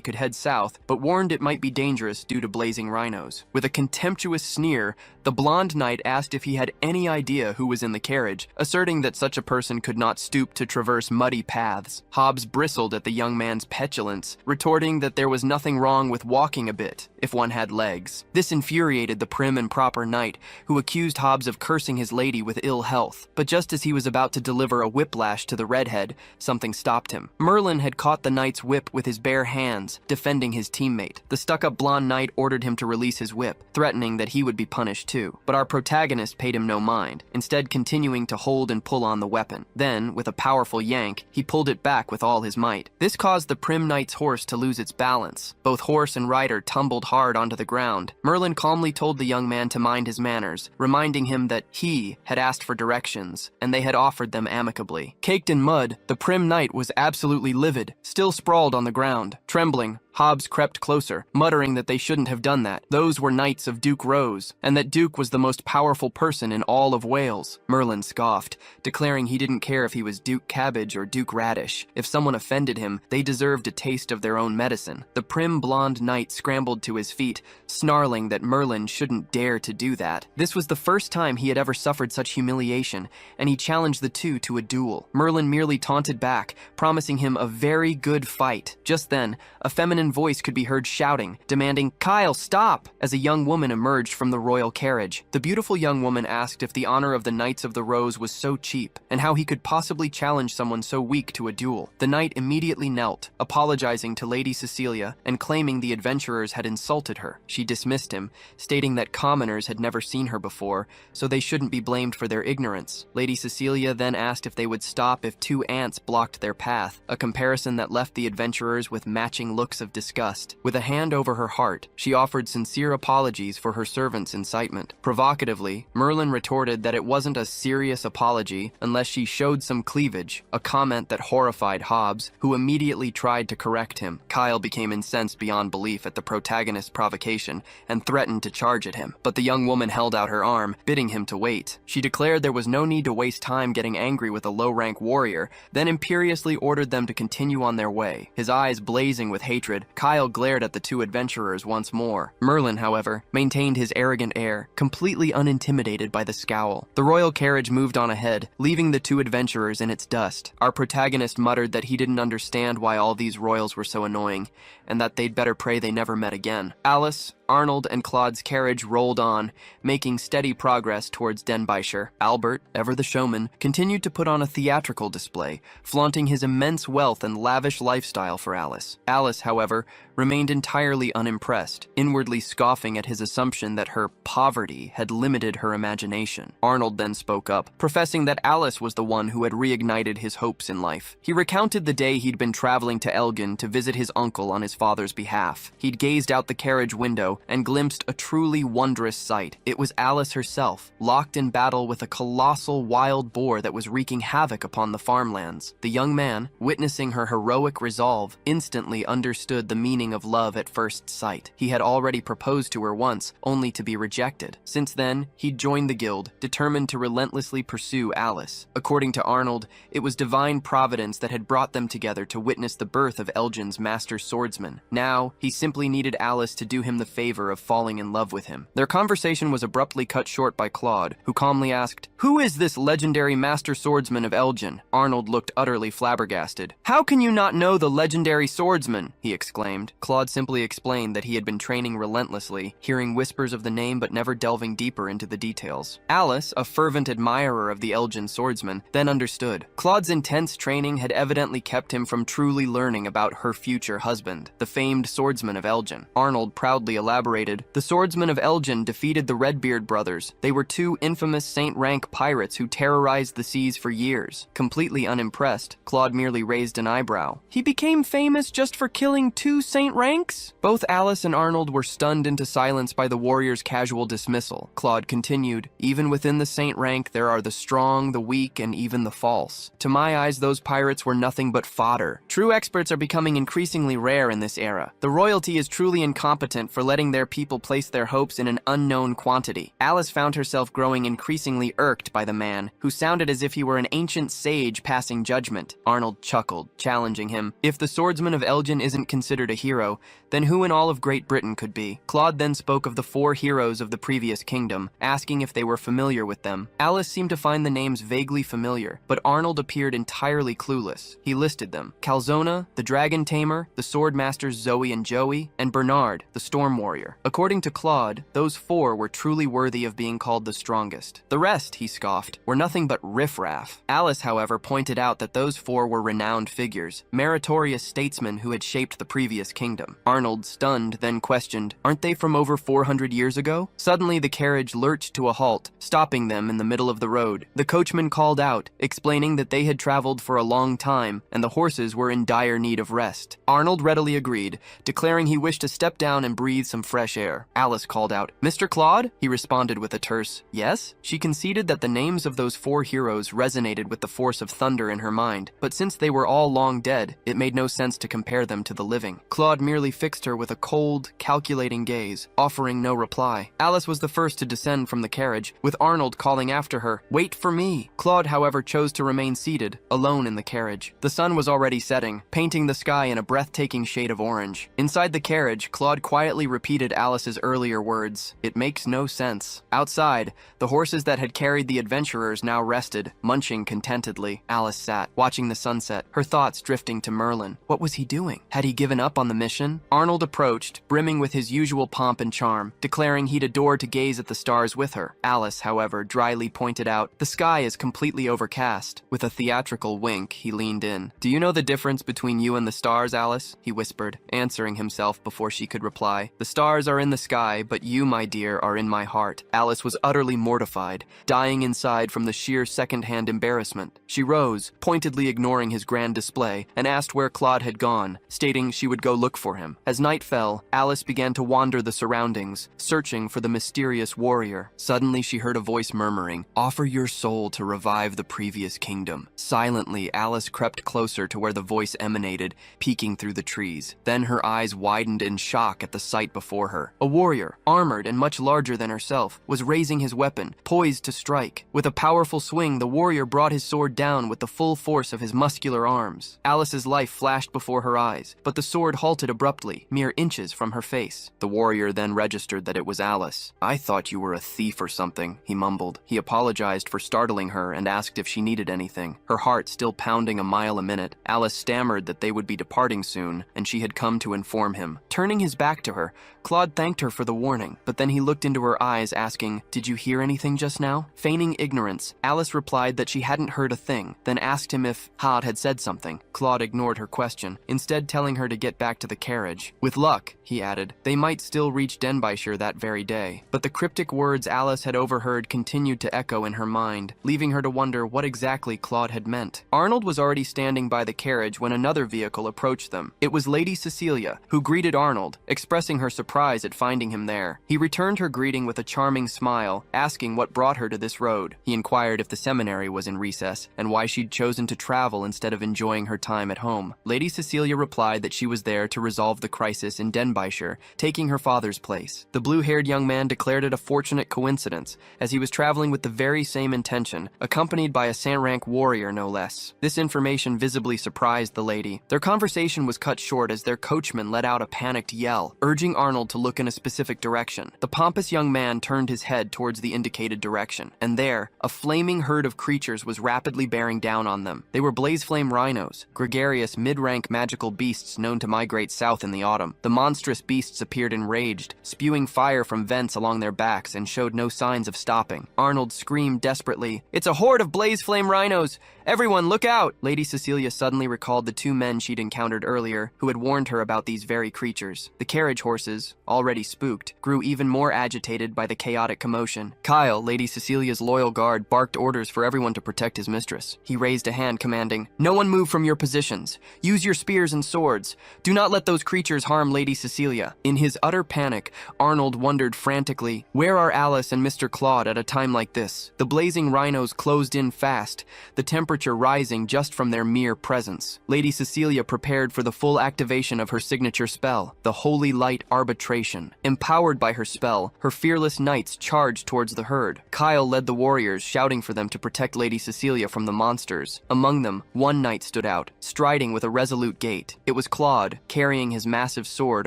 could head south, but warned it might be dangerous due to blazing rhinos. With a contemptuous sneer, the blonde knight asked if he had any idea who was in the carriage, asserting that such a person could not stoop to traverse muddy paths. Hobbs bristled at the young man's petulance, retorting that there was nothing wrong with walking a bit, if one had legs. This infuriated the prim and proper knight, who accused Hobbs of cursing his lady with ill health. But just as he was about to deliver a whiplash to the redhead, something stopped him. Merlin had caught the knight's whip with his bare hands, defending his teammate. The stuck-up blonde knight ordered him to release his whip, threatening that he would be punished too. But our protagonist paid him no mind, instead continuing to hold and pull on the weapon. Then, with a powerful yank, he pulled it back with all his might. This caused the prim knight's horse to lose its balance. Both horse and rider tumbled hard onto the ground. Merlin calmly told the young man to mind his manners, reminding him that he had asked for directions, and they had offered them amicably. Caked in mud, the prim knight was absolutely livid, still sprawled on the ground. Trembling, Hobbs crept closer, muttering that they shouldn't have done that. Those were knights of Duke Rose, and that Duke was the most powerful person in all of Wales. Merlin scoffed, declaring he didn't care if he was Duke Cabbage or Duke Radish. If someone offended him, they deserved a taste of their own medicine. The prim blonde knight scrambled to his feet, snarling that Merlin shouldn't dare to do that. This was the first time he had ever suffered such humiliation, and he challenged the two to a duel. Merlin merely taunted back, promising him a very good fight. Just then, a feminine voice could be heard shouting, demanding, "Kyle, stop!" as a young woman emerged from the royal carriage. The beautiful young woman asked if the honor of the Knights of the Rose was so cheap, and how he could possibly challenge someone so weak to a duel. The knight immediately knelt, apologizing to Lady Cecilia and claiming the adventurers had insulted her. She dismissed him, stating that commoners had never seen her before, so they shouldn't be blamed for their ignorance. Lady Cecilia then asked if they would stop if two ants blocked their path, a comparison that left the adventurers with matching looks of disgust. With a hand over her heart, she offered sincere apologies for her servant's incitement. Provocatively, Merlin retorted that it wasn't a serious apology unless she showed some cleavage, a comment that horrified Hobbs, who immediately tried to correct him. Kyle became incensed beyond belief at the protagonist's provocation and threatened to charge at him, but the young woman held out her arm, bidding him to wait. She declared there was no need to waste time getting angry with a low-rank warrior, then imperiously ordered them to continue on their way. His eyes blazing with hatred, Kyle glared at the two adventurers once more. Merlin, however, maintained his arrogant air, completely unintimidated by the scowl. The royal carriage moved on ahead, leaving the two adventurers in its dust. Our protagonist muttered that he didn't understand why all these royals were so annoying, and that they'd better pray they never met again. Alice, Arnold, and Claude's carriage rolled on, making steady progress towards Denbighshire. Albert, ever the showman, continued to put on a theatrical display, flaunting his immense wealth and lavish lifestyle for Alice. Alice, however, remained entirely unimpressed, inwardly scoffing at his assumption that her poverty had limited her imagination. Arnold then spoke up, professing that Alice was the one who had reignited his hopes in life. He recounted the day he'd been traveling to Elgin to visit his uncle on his father's behalf. He'd gazed out the carriage window and glimpsed a truly wondrous sight. It was Alice herself, locked in battle with a colossal wild boar that was wreaking havoc upon the farmlands. The young man, witnessing her heroic resolve, instantly understood the meaning of love at first sight. He had already proposed to her once, only to be rejected. Since then, he'd joined the guild, determined to relentlessly pursue Alice. According to Arnold, it was divine providence that had brought them together to witness the birth of Elgin's master swordsman. Now, he simply needed Alice to do him the favor of falling in love with him. Their conversation was abruptly cut short by Claude, who calmly asked, "Who is this legendary master swordsman of Elgin?" Arnold looked utterly flabbergasted. "How can you not know the legendary swordsman?" he exclaimed. Claude simply explained that he had been training relentlessly, hearing whispers of the name but never delving deeper into the details. Alice, a fervent admirer of the Elgin swordsman, then understood. Claude's intense training had evidently kept him from truly learning about her future husband, the famed swordsman of Elgin. Arnold proudly elaborated elaborated. The swordsmen of Elgin defeated the Redbeard brothers. They were two infamous saint-rank pirates who terrorized the seas for years. Completely unimpressed, Claude merely raised an eyebrow. He became famous just for killing two saint ranks? Both Alice and Arnold were stunned into silence by the warrior's casual dismissal. Claude continued, even within the saint rank, there are the strong, the weak, and even the false. To my eyes, those pirates were nothing but fodder. True experts are becoming increasingly rare in this era. The royalty is truly incompetent for letting their people place their hopes in an unknown quantity. Alice found herself growing increasingly irked by the man, who sounded as if he were an ancient sage passing judgment. Arnold chuckled, challenging him. If the swordsman of Elgin isn't considered a hero, then who in all of Great Britain could be? Claude then spoke of the 4 heroes of the previous kingdom, asking if they were familiar with them. Alice seemed to find the names vaguely familiar, but Arnold appeared entirely clueless. He listed them: Calzona, the Dragon Tamer, the Sword Masters Zoe and Joey, and Bernard, the Storm Warrior. According to Claude, those 4 were truly worthy of being called the strongest. The rest, he scoffed, were nothing but riffraff. Alice, however, pointed out that those 4 were renowned figures, meritorious statesmen who had shaped the previous kingdom. Arnold, stunned, then questioned, aren't they from over 400 years ago? Suddenly, the carriage lurched to a halt, stopping them in the middle of the road. The coachman called out, explaining that they had traveled for a long time, and the horses were in dire need of rest. Arnold readily agreed, declaring he wished to step down and breathe some fresh air. Alice called out, Mr. Claude? He responded with a terse, yes? She conceded that the names of those 4 heroes resonated with the force of thunder in her mind, but since they were all long dead, it made no sense to compare them to the living. Claude merely fixed her with a cold, calculating gaze, offering no reply. Alice was the first to descend from the carriage, with Arnold calling after her, wait for me. Claude, however, chose to remain seated, alone in the carriage. The sun was already setting, painting the sky in a breathtaking shade of orange. Inside the carriage, Claude quietly repeated Alice's earlier words, it makes no sense. Outside, the horses that had carried the adventurers now rested, munching contentedly. Alice sat, watching the sunset, her thoughts drifting to Merlin. What was he doing? Had he given up on the mission? Arnold approached, brimming with his usual pomp and charm, declaring he'd adore to gaze at the stars with her. Alice, however, dryly pointed out, the sky is completely overcast. With a theatrical wink, he leaned in. Do you know the difference between you and the stars, Alice? He whispered, answering himself before she could reply. The stars are in the sky, but you, my dear, are in my heart. Alice was utterly mortified, dying inside from the sheer second-hand embarrassment. She rose, pointedly ignoring his grand display, and asked where Claude had gone, stating she would go look for him. As night fell, Alice began to wander the surroundings, searching for the mysterious warrior. Suddenly she heard a voice murmuring, offer your soul to revive the previous kingdom. Silently, Alice crept closer to where the voice emanated, peeking through the trees. Then her eyes widened in shock at the sight before her. A warrior, armored and much larger than herself, was raising his weapon, poised to strike. With a powerful swing, the warrior brought his sword down with the full force of his muscular arms. Alice's life flashed before her eyes, but the sword halted abruptly, mere inches from her face. The warrior then registered that it was Alice. I thought you were a thief or something, he mumbled. He apologized for startling her and asked if she needed anything. Her heart still pounding a mile a minute, Alice stammered that they would be departing soon, and she had come to inform him. Turning his back to her, Claude thanked her for the warning, but then he looked into her eyes asking, did you hear anything just now? Feigning ignorance, Alice replied that she hadn't heard a thing, then asked him if Had had said something. Claude ignored her question, instead telling her to get back to the carriage. With luck, he added, they might still reach Denbighshire that very day. But the cryptic words Alice had overheard continued to echo in her mind, leaving her to wonder what exactly Claude had meant. Arnold was already standing by the carriage when another vehicle approached them. It was Lady Cecilia, who greeted Arnold, expressing her surprise at finding him there. He returned her greeting with a charming smile, asking what brought her to this road. He inquired if the seminary was in recess, and why she'd chosen to travel instead of enjoying her time at home. Lady Cecilia replied that she was there to resolve the crisis in Denbighshire, taking her father's place. The blue-haired young man declared it a fortunate coincidence, as he was traveling with the very same intention, accompanied by a Saint-rank warrior no less. This information visibly surprised the lady. Their conversation was cut short as their coachman let out a panicked yell, urging Arnold to look in a specific direction. The pompous young man turned his head towards the indicated direction, and there, a flaming herd of creatures was rapidly bearing down on them. They were blazeflame rhinos, gregarious mid-rank magical beasts known to migrate south in the autumn. The monstrous beasts appeared enraged, spewing fire from vents along their backs and showed no signs of stopping. Arnold screamed desperately, "It's a horde of blazeflame rhinos! Everyone, look out!" Lady Cecilia suddenly recalled the 2 men she'd encountered earlier, who had warned her about these very creatures. The carriage horses, warriors, already spooked, grew even more agitated by the chaotic commotion. Kyle, Lady Cecilia's loyal guard, barked orders for everyone to protect his mistress. He raised a hand commanding, "No one move from your positions. Use your spears and swords. Do not let those creatures harm Lady Cecilia." In his utter panic, Arnold wondered frantically, where are Alice and Mr. Claude at a time like this? The blazing rhinos closed in fast, the temperature rising just from their mere presence. Lady Cecilia prepared for the full activation of her signature spell, the Holy Light Arbitration. Empowered by her spell, her fearless knights charged towards the herd. Kyle led the warriors, shouting for them to protect Lady Cecilia from the monsters. Among them, one knight stood out, striding with a resolute gait. It was Claude, carrying his massive sword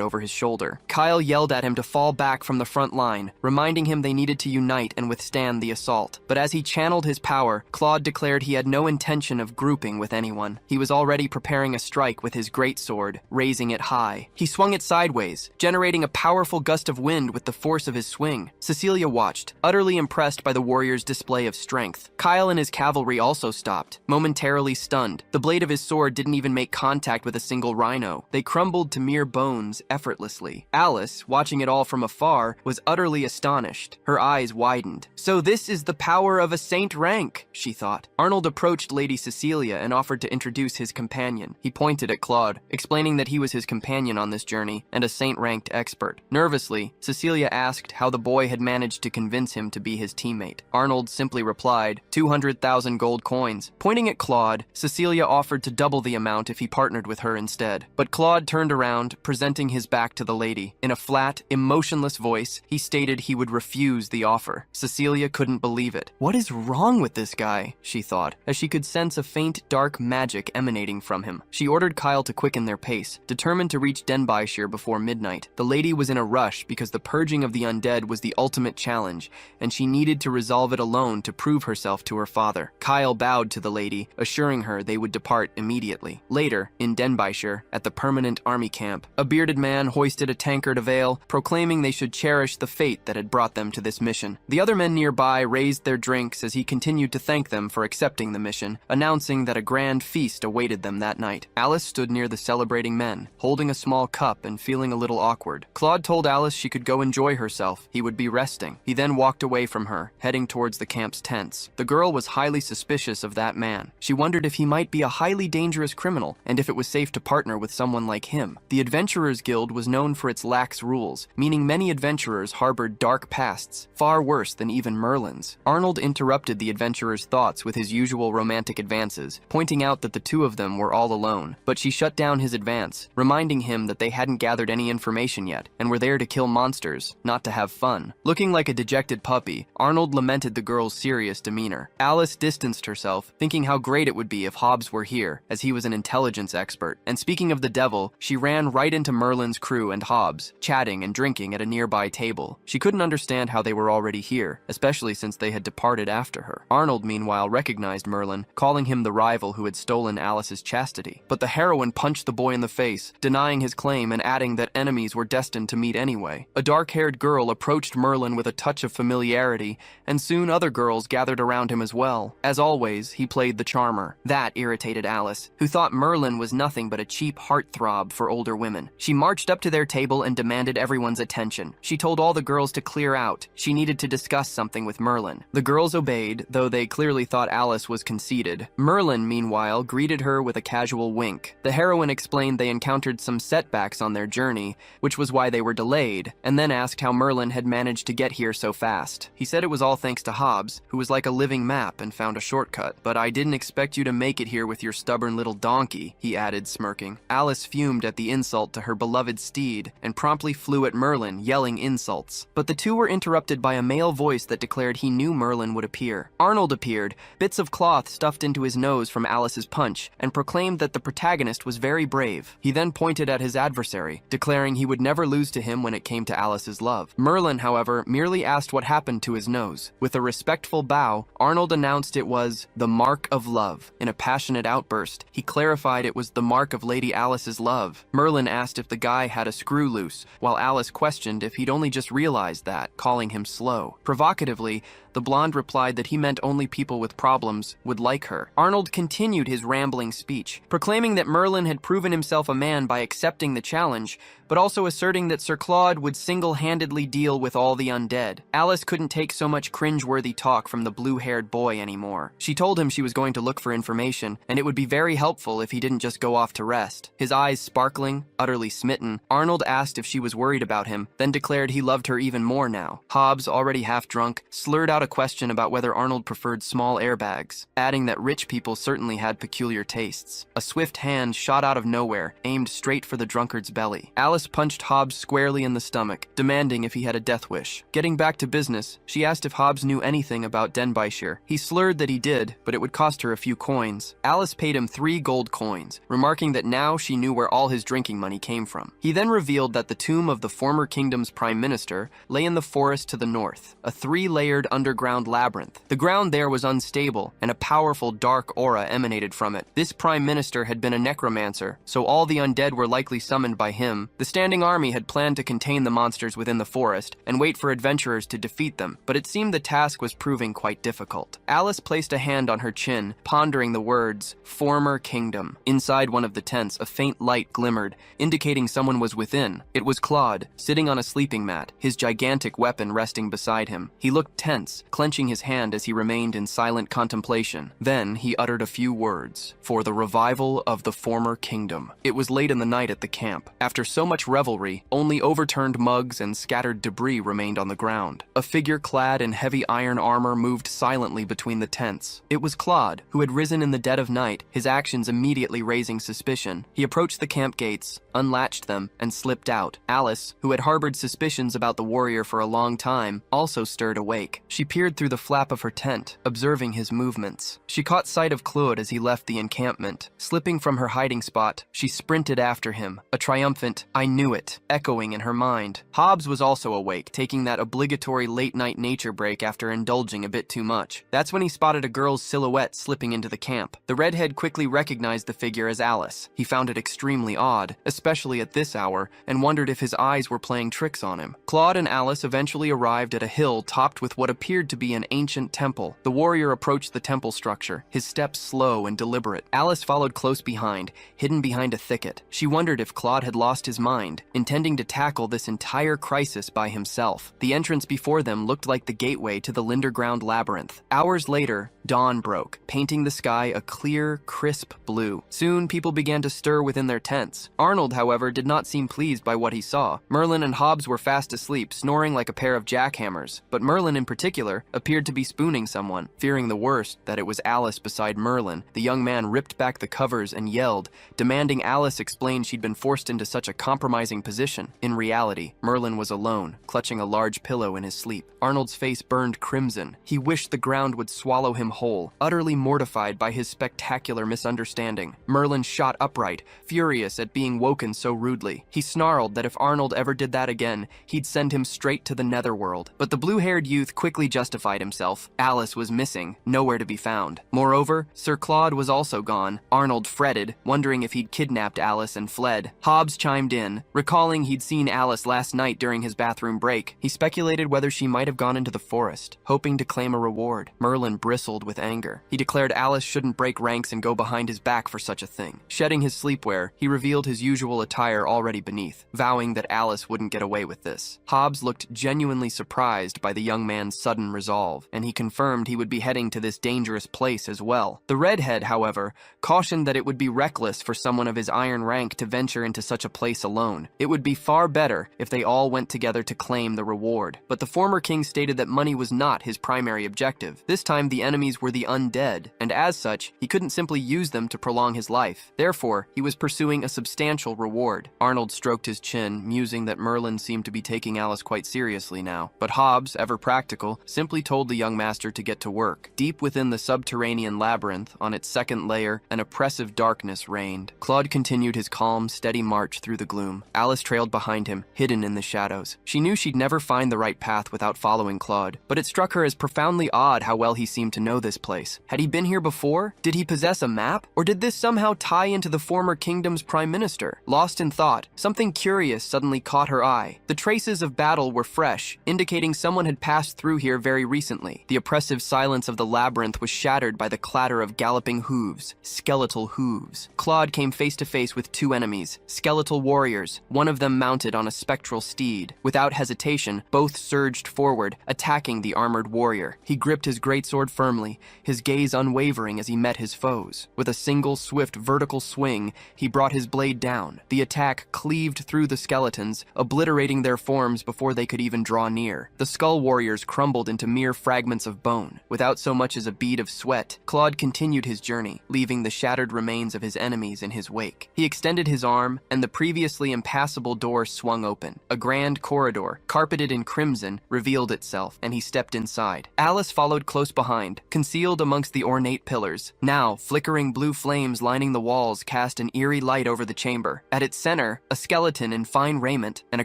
over his shoulder. Kyle yelled at him to fall back from the front line, reminding him they needed to unite and withstand the assault. But as he channeled his power, Claude declared he had no intention of grouping with anyone. He was already preparing a strike with his greatsword, raising it high. He swung it sideways, generating a powerful gust of wind with the force of his swing. Cecilia watched, utterly impressed by the warrior's display of strength. Kyle and his cavalry also stopped, momentarily stunned. The blade of his sword didn't even make contact with a single rhino. They crumbled to mere bones effortlessly. Alice, watching it all from afar, was utterly astonished. Her eyes widened. "So this is the power of a saint rank," she thought. Arnold approached Lady Cecilia and offered to introduce his companion. He pointed at Claude, explaining that he was his companion on this journey and a saint-ranked expert. Nervously, Cecilia asked how the boy had managed to convince him to be his teammate. Arnold simply replied, 200,000 gold coins. Pointing at Claude, Cecilia offered to double the amount if he partnered with her instead. But Claude turned around, presenting his back to the lady. In a flat, emotionless voice, he stated he would refuse the offer. Cecilia couldn't believe it. What is wrong with this guy? She thought, as she could sense a faint, dark magic emanating from him. She ordered Kyle to quicken their pace, determined to reach Denbighshire before midnight. The lady was in a rush because the purging of the undead was the ultimate challenge, and she needed to resolve it alone to prove herself to her father. Kyle bowed to the lady, assuring her they would depart immediately. Later, in Denbighshire, at the permanent army camp, a bearded man hoisted a tankard of ale, proclaiming they should cherish the fate that had brought them to this mission. The other men nearby raised their drinks as he continued to thank them for accepting the mission, announcing that a grand feast awaited them that night. Alice stood near the celebrating men, holding a small cup and feeling a little awkward. Claude told Alice she could go enjoy herself. He would be resting. He then walked away from her, heading towards the camp's tents. The girl was highly suspicious of that man. She wondered if he might be a highly dangerous criminal, and if it was safe to partner with someone like him. The Adventurers Guild was known for its lax rules, meaning many adventurers harbored dark pasts, far worse than even Merlin's. Arnold interrupted the adventurer's thoughts with his usual romantic advances, pointing out that the two of them were all alone. But she shut down his advance, reminding him that they hadn't gathered any information yet, and were there to kill monsters, not to have fun. Looking like a dejected puppy, Arnold lamented the girl's serious demeanor. Alice distanced herself, thinking how great it would be if Hobbs were here, as he was an intelligence expert. And speaking of the devil, she ran right into Merlin's crew and Hobbs, chatting and drinking at a nearby table. She couldn't understand how they were already here, especially since they had departed after her. Arnold, meanwhile, recognized Merlin, calling him the rival who had stolen Alice's chastity. But the heroine punched the boy in the face, denying his claim and adding that enemies were destined to meet anyway. A dark-haired girl approached Merlin with a touch of familiarity, and soon other girls gathered around him as well. As always, he played the charmer. That irritated Alice, who thought Merlin was nothing but a cheap heartthrob for older women. She marched up to their table and demanded everyone's attention. She told all the girls to clear out. She needed to discuss something with Merlin. The girls obeyed, though they clearly thought Alice was conceited. Merlin, meanwhile, greeted her with a casual wink. The heroine explained they encountered some setbacks on their journey, which was why they were delayed, and then asked how Merlin had managed to get here so fast. He said it was all thanks to Hobbs, who was like a living map and found a shortcut. "But I didn't expect you to make it here with your stubborn little donkey," he added, smirking. Alice fumed at the insult to her beloved steed and promptly flew at Merlin, yelling insults. But the two were interrupted by a male voice that declared he knew Merlin would appear. Arnold appeared, bits of cloth stuffed into his nose from Alice's punch, and proclaimed that the protagonist was very brave. He then pointed at his adversary, declaring he would never lose to him when it came to Alice's love. Merlin, however, merely asked what happened to his nose. With a respectful bow, Arnold announced it was the mark of love. In a passionate outburst, he clarified it was the mark of Lady Alice's love. Merlin asked if the guy had a screw loose, while Alice questioned if he'd only just realized that, calling him slow. Provocatively, the blonde replied that he meant only people with problems would like her. Arnold continued his rambling speech, proclaiming that Merlin had proven himself a man by accepting the challenge, but also asserting asserting that Sir Claude would single-handedly deal with all the undead. Alice couldn't take so much cringe-worthy talk from the blue-haired boy anymore. She told him she was going to look for information, and it would be very helpful if he didn't just go off to rest. His eyes sparkling, utterly smitten, Arnold asked if she was worried about him, then declared he loved her even more now. Hobbs, already half drunk, slurred out a question about whether Arnold preferred small airbags, adding that rich people certainly had peculiar tastes. A swift hand shot out of nowhere, aimed straight for the drunkard's belly. Alice punched Hobbs squarely in the stomach, demanding if he had a death wish. Getting back to business, she asked if Hobbs knew anything about Denbighshire. He slurred that he did, but it would cost her a few coins. Alice paid him 3 gold coins, remarking that now she knew where all his drinking money came from. He then revealed that the tomb of the former kingdom's prime minister lay in the forest to the north, a 3-layered underground labyrinth. The ground there was unstable, and a powerful dark aura emanated from it. This prime minister had been a necromancer, so all the undead were likely summoned by him. The standing army had planned to contain the monsters within the forest and wait for adventurers to defeat them, but it seemed the task was proving quite difficult. Alice placed a hand on her chin, pondering the words, "former kingdom." Inside one of the tents, a faint light glimmered, indicating someone was within. It was Claude, sitting on a sleeping mat, his gigantic weapon resting beside him. He looked tense, clenching his hand as he remained in silent contemplation. Then he uttered a few words, "For the revival of the former kingdom." It was late in the night at the camp. After so much revelry, only overturned mugs and scattered debris remained on the ground. A figure clad in heavy iron armor moved silently between the tents. It was Claude, who had risen in the dead of night, his actions immediately raising suspicion. He approached the camp gates, unlatched them, and slipped out. Alice, who had harbored suspicions about the warrior for a long time, also stirred awake. She peered through the flap of her tent, observing his movements. She caught sight of Claude as he left the encampment. Slipping from her hiding spot, she sprinted after him, a triumphant, "I knew it," echoing in her mind. Hobbs was also awake, taking that obligatory late-night nature break after indulging a bit too much. That's when he spotted a girl's silhouette slipping into the camp. The redhead quickly recognized the figure as Alice. He found it extremely odd, especially at this hour, and wondered if his eyes were playing tricks on him. Claude and Alice eventually arrived at a hill topped with what appeared to be an ancient temple. The warrior approached the temple structure, his steps slow and deliberate. Alice followed close behind, hidden behind a thicket. She wondered if Claude had lost his mind, intending to tackle this entire crisis by himself. The entrance before them looked like the gateway to the Linderground labyrinth. Hours later, dawn broke, painting the sky a clear, crisp blue. Soon, people began to stir within their tents. Arnold, however, did not seem pleased by what he saw. Merlin and Hobbs were fast asleep, snoring like a pair of jackhammers, but Merlin in particular appeared to be spooning someone. Fearing the worst, that it was Alice beside Merlin, the young man ripped back the covers and yelled, demanding Alice explain she'd been forced into such a compromising position. In reality, Merlin was alone, clutching a large pillow in his sleep. Arnold's face burned crimson. He wished the ground would swallow him whole, utterly mortified by his spectacular misunderstanding. Merlin shot upright, furious at being woken so rudely. He snarled that if Arnold ever did that again, he'd send him straight to the netherworld. But the blue-haired youth quickly justified himself. Alice was missing, nowhere to be found. Moreover, Sir Claude was also gone. Arnold fretted, wondering if he'd kidnapped Alice and fled. Hobbs chimed in, recalling he'd seen Alice last night during his bathroom break. He speculated whether she might have gone into the forest, hoping to claim a reward. Merlin bristled with anger. He declared Alice shouldn't break ranks and go behind his back for such a thing. Shedding his sleepwear, he revealed his usual attire already beneath, vowing that Alice wouldn't get away with this. Hobbs looked genuinely surprised by the young man's sudden resolve, and he confirmed he would be heading to this dangerous place as well. The redhead, however, cautioned that it would be reckless for someone of his iron rank to venture into such a place alone. It would be far better if they all went together to claim the reward. But the former king stated that money was not his primary objective. This time the enemies were the undead, and as such, he couldn't simply use them to prolong his life. Therefore, he was pursuing a substantial reward. Arnold stroked his chin, musing that Merlin seemed to be taking Alice quite seriously now. But Hobbs, ever practical, simply told the young master to get to work. Deep within the subterranean labyrinth, on its second layer, an oppressive darkness reigned. Claude continued his calm, steady march through the gloom. Alice trailed behind him, hidden in the shadows. She knew she'd never find the right path without following Claude, but it struck her as profoundly odd how well he seemed to know this place. Had he been here before? Did he possess a map? Or did this somehow tie into the former kingdom's prime minister? Lost in thought, something curious suddenly caught her eye. The traces of battle were fresh, indicating someone had passed through here very recently. The oppressive silence of the labyrinth was shattered by the clatter of galloping hooves, skeletal hooves. Claude came face to face with two enemies, skeletal warriors, one of them them mounted on a spectral steed. Without hesitation, both surged forward, attacking the armored warrior. He gripped his greatsword firmly, his gaze unwavering as he met his foes. With a single swift vertical swing, he brought his blade down. The attack cleaved through the skeletons, obliterating their forms before they could even draw near. The skull warriors crumbled into mere fragments of bone. Without so much as a bead of sweat, Claude continued his journey, leaving the shattered remains of his enemies in his wake. He extended his arm, and the previously impassable door swung open. A grand corridor, carpeted in crimson, revealed itself, and he stepped inside. Alice followed close behind, concealed amongst the ornate pillars. Now, flickering blue flames lining the walls cast an eerie light over the chamber. At its center, a skeleton in fine raiment and a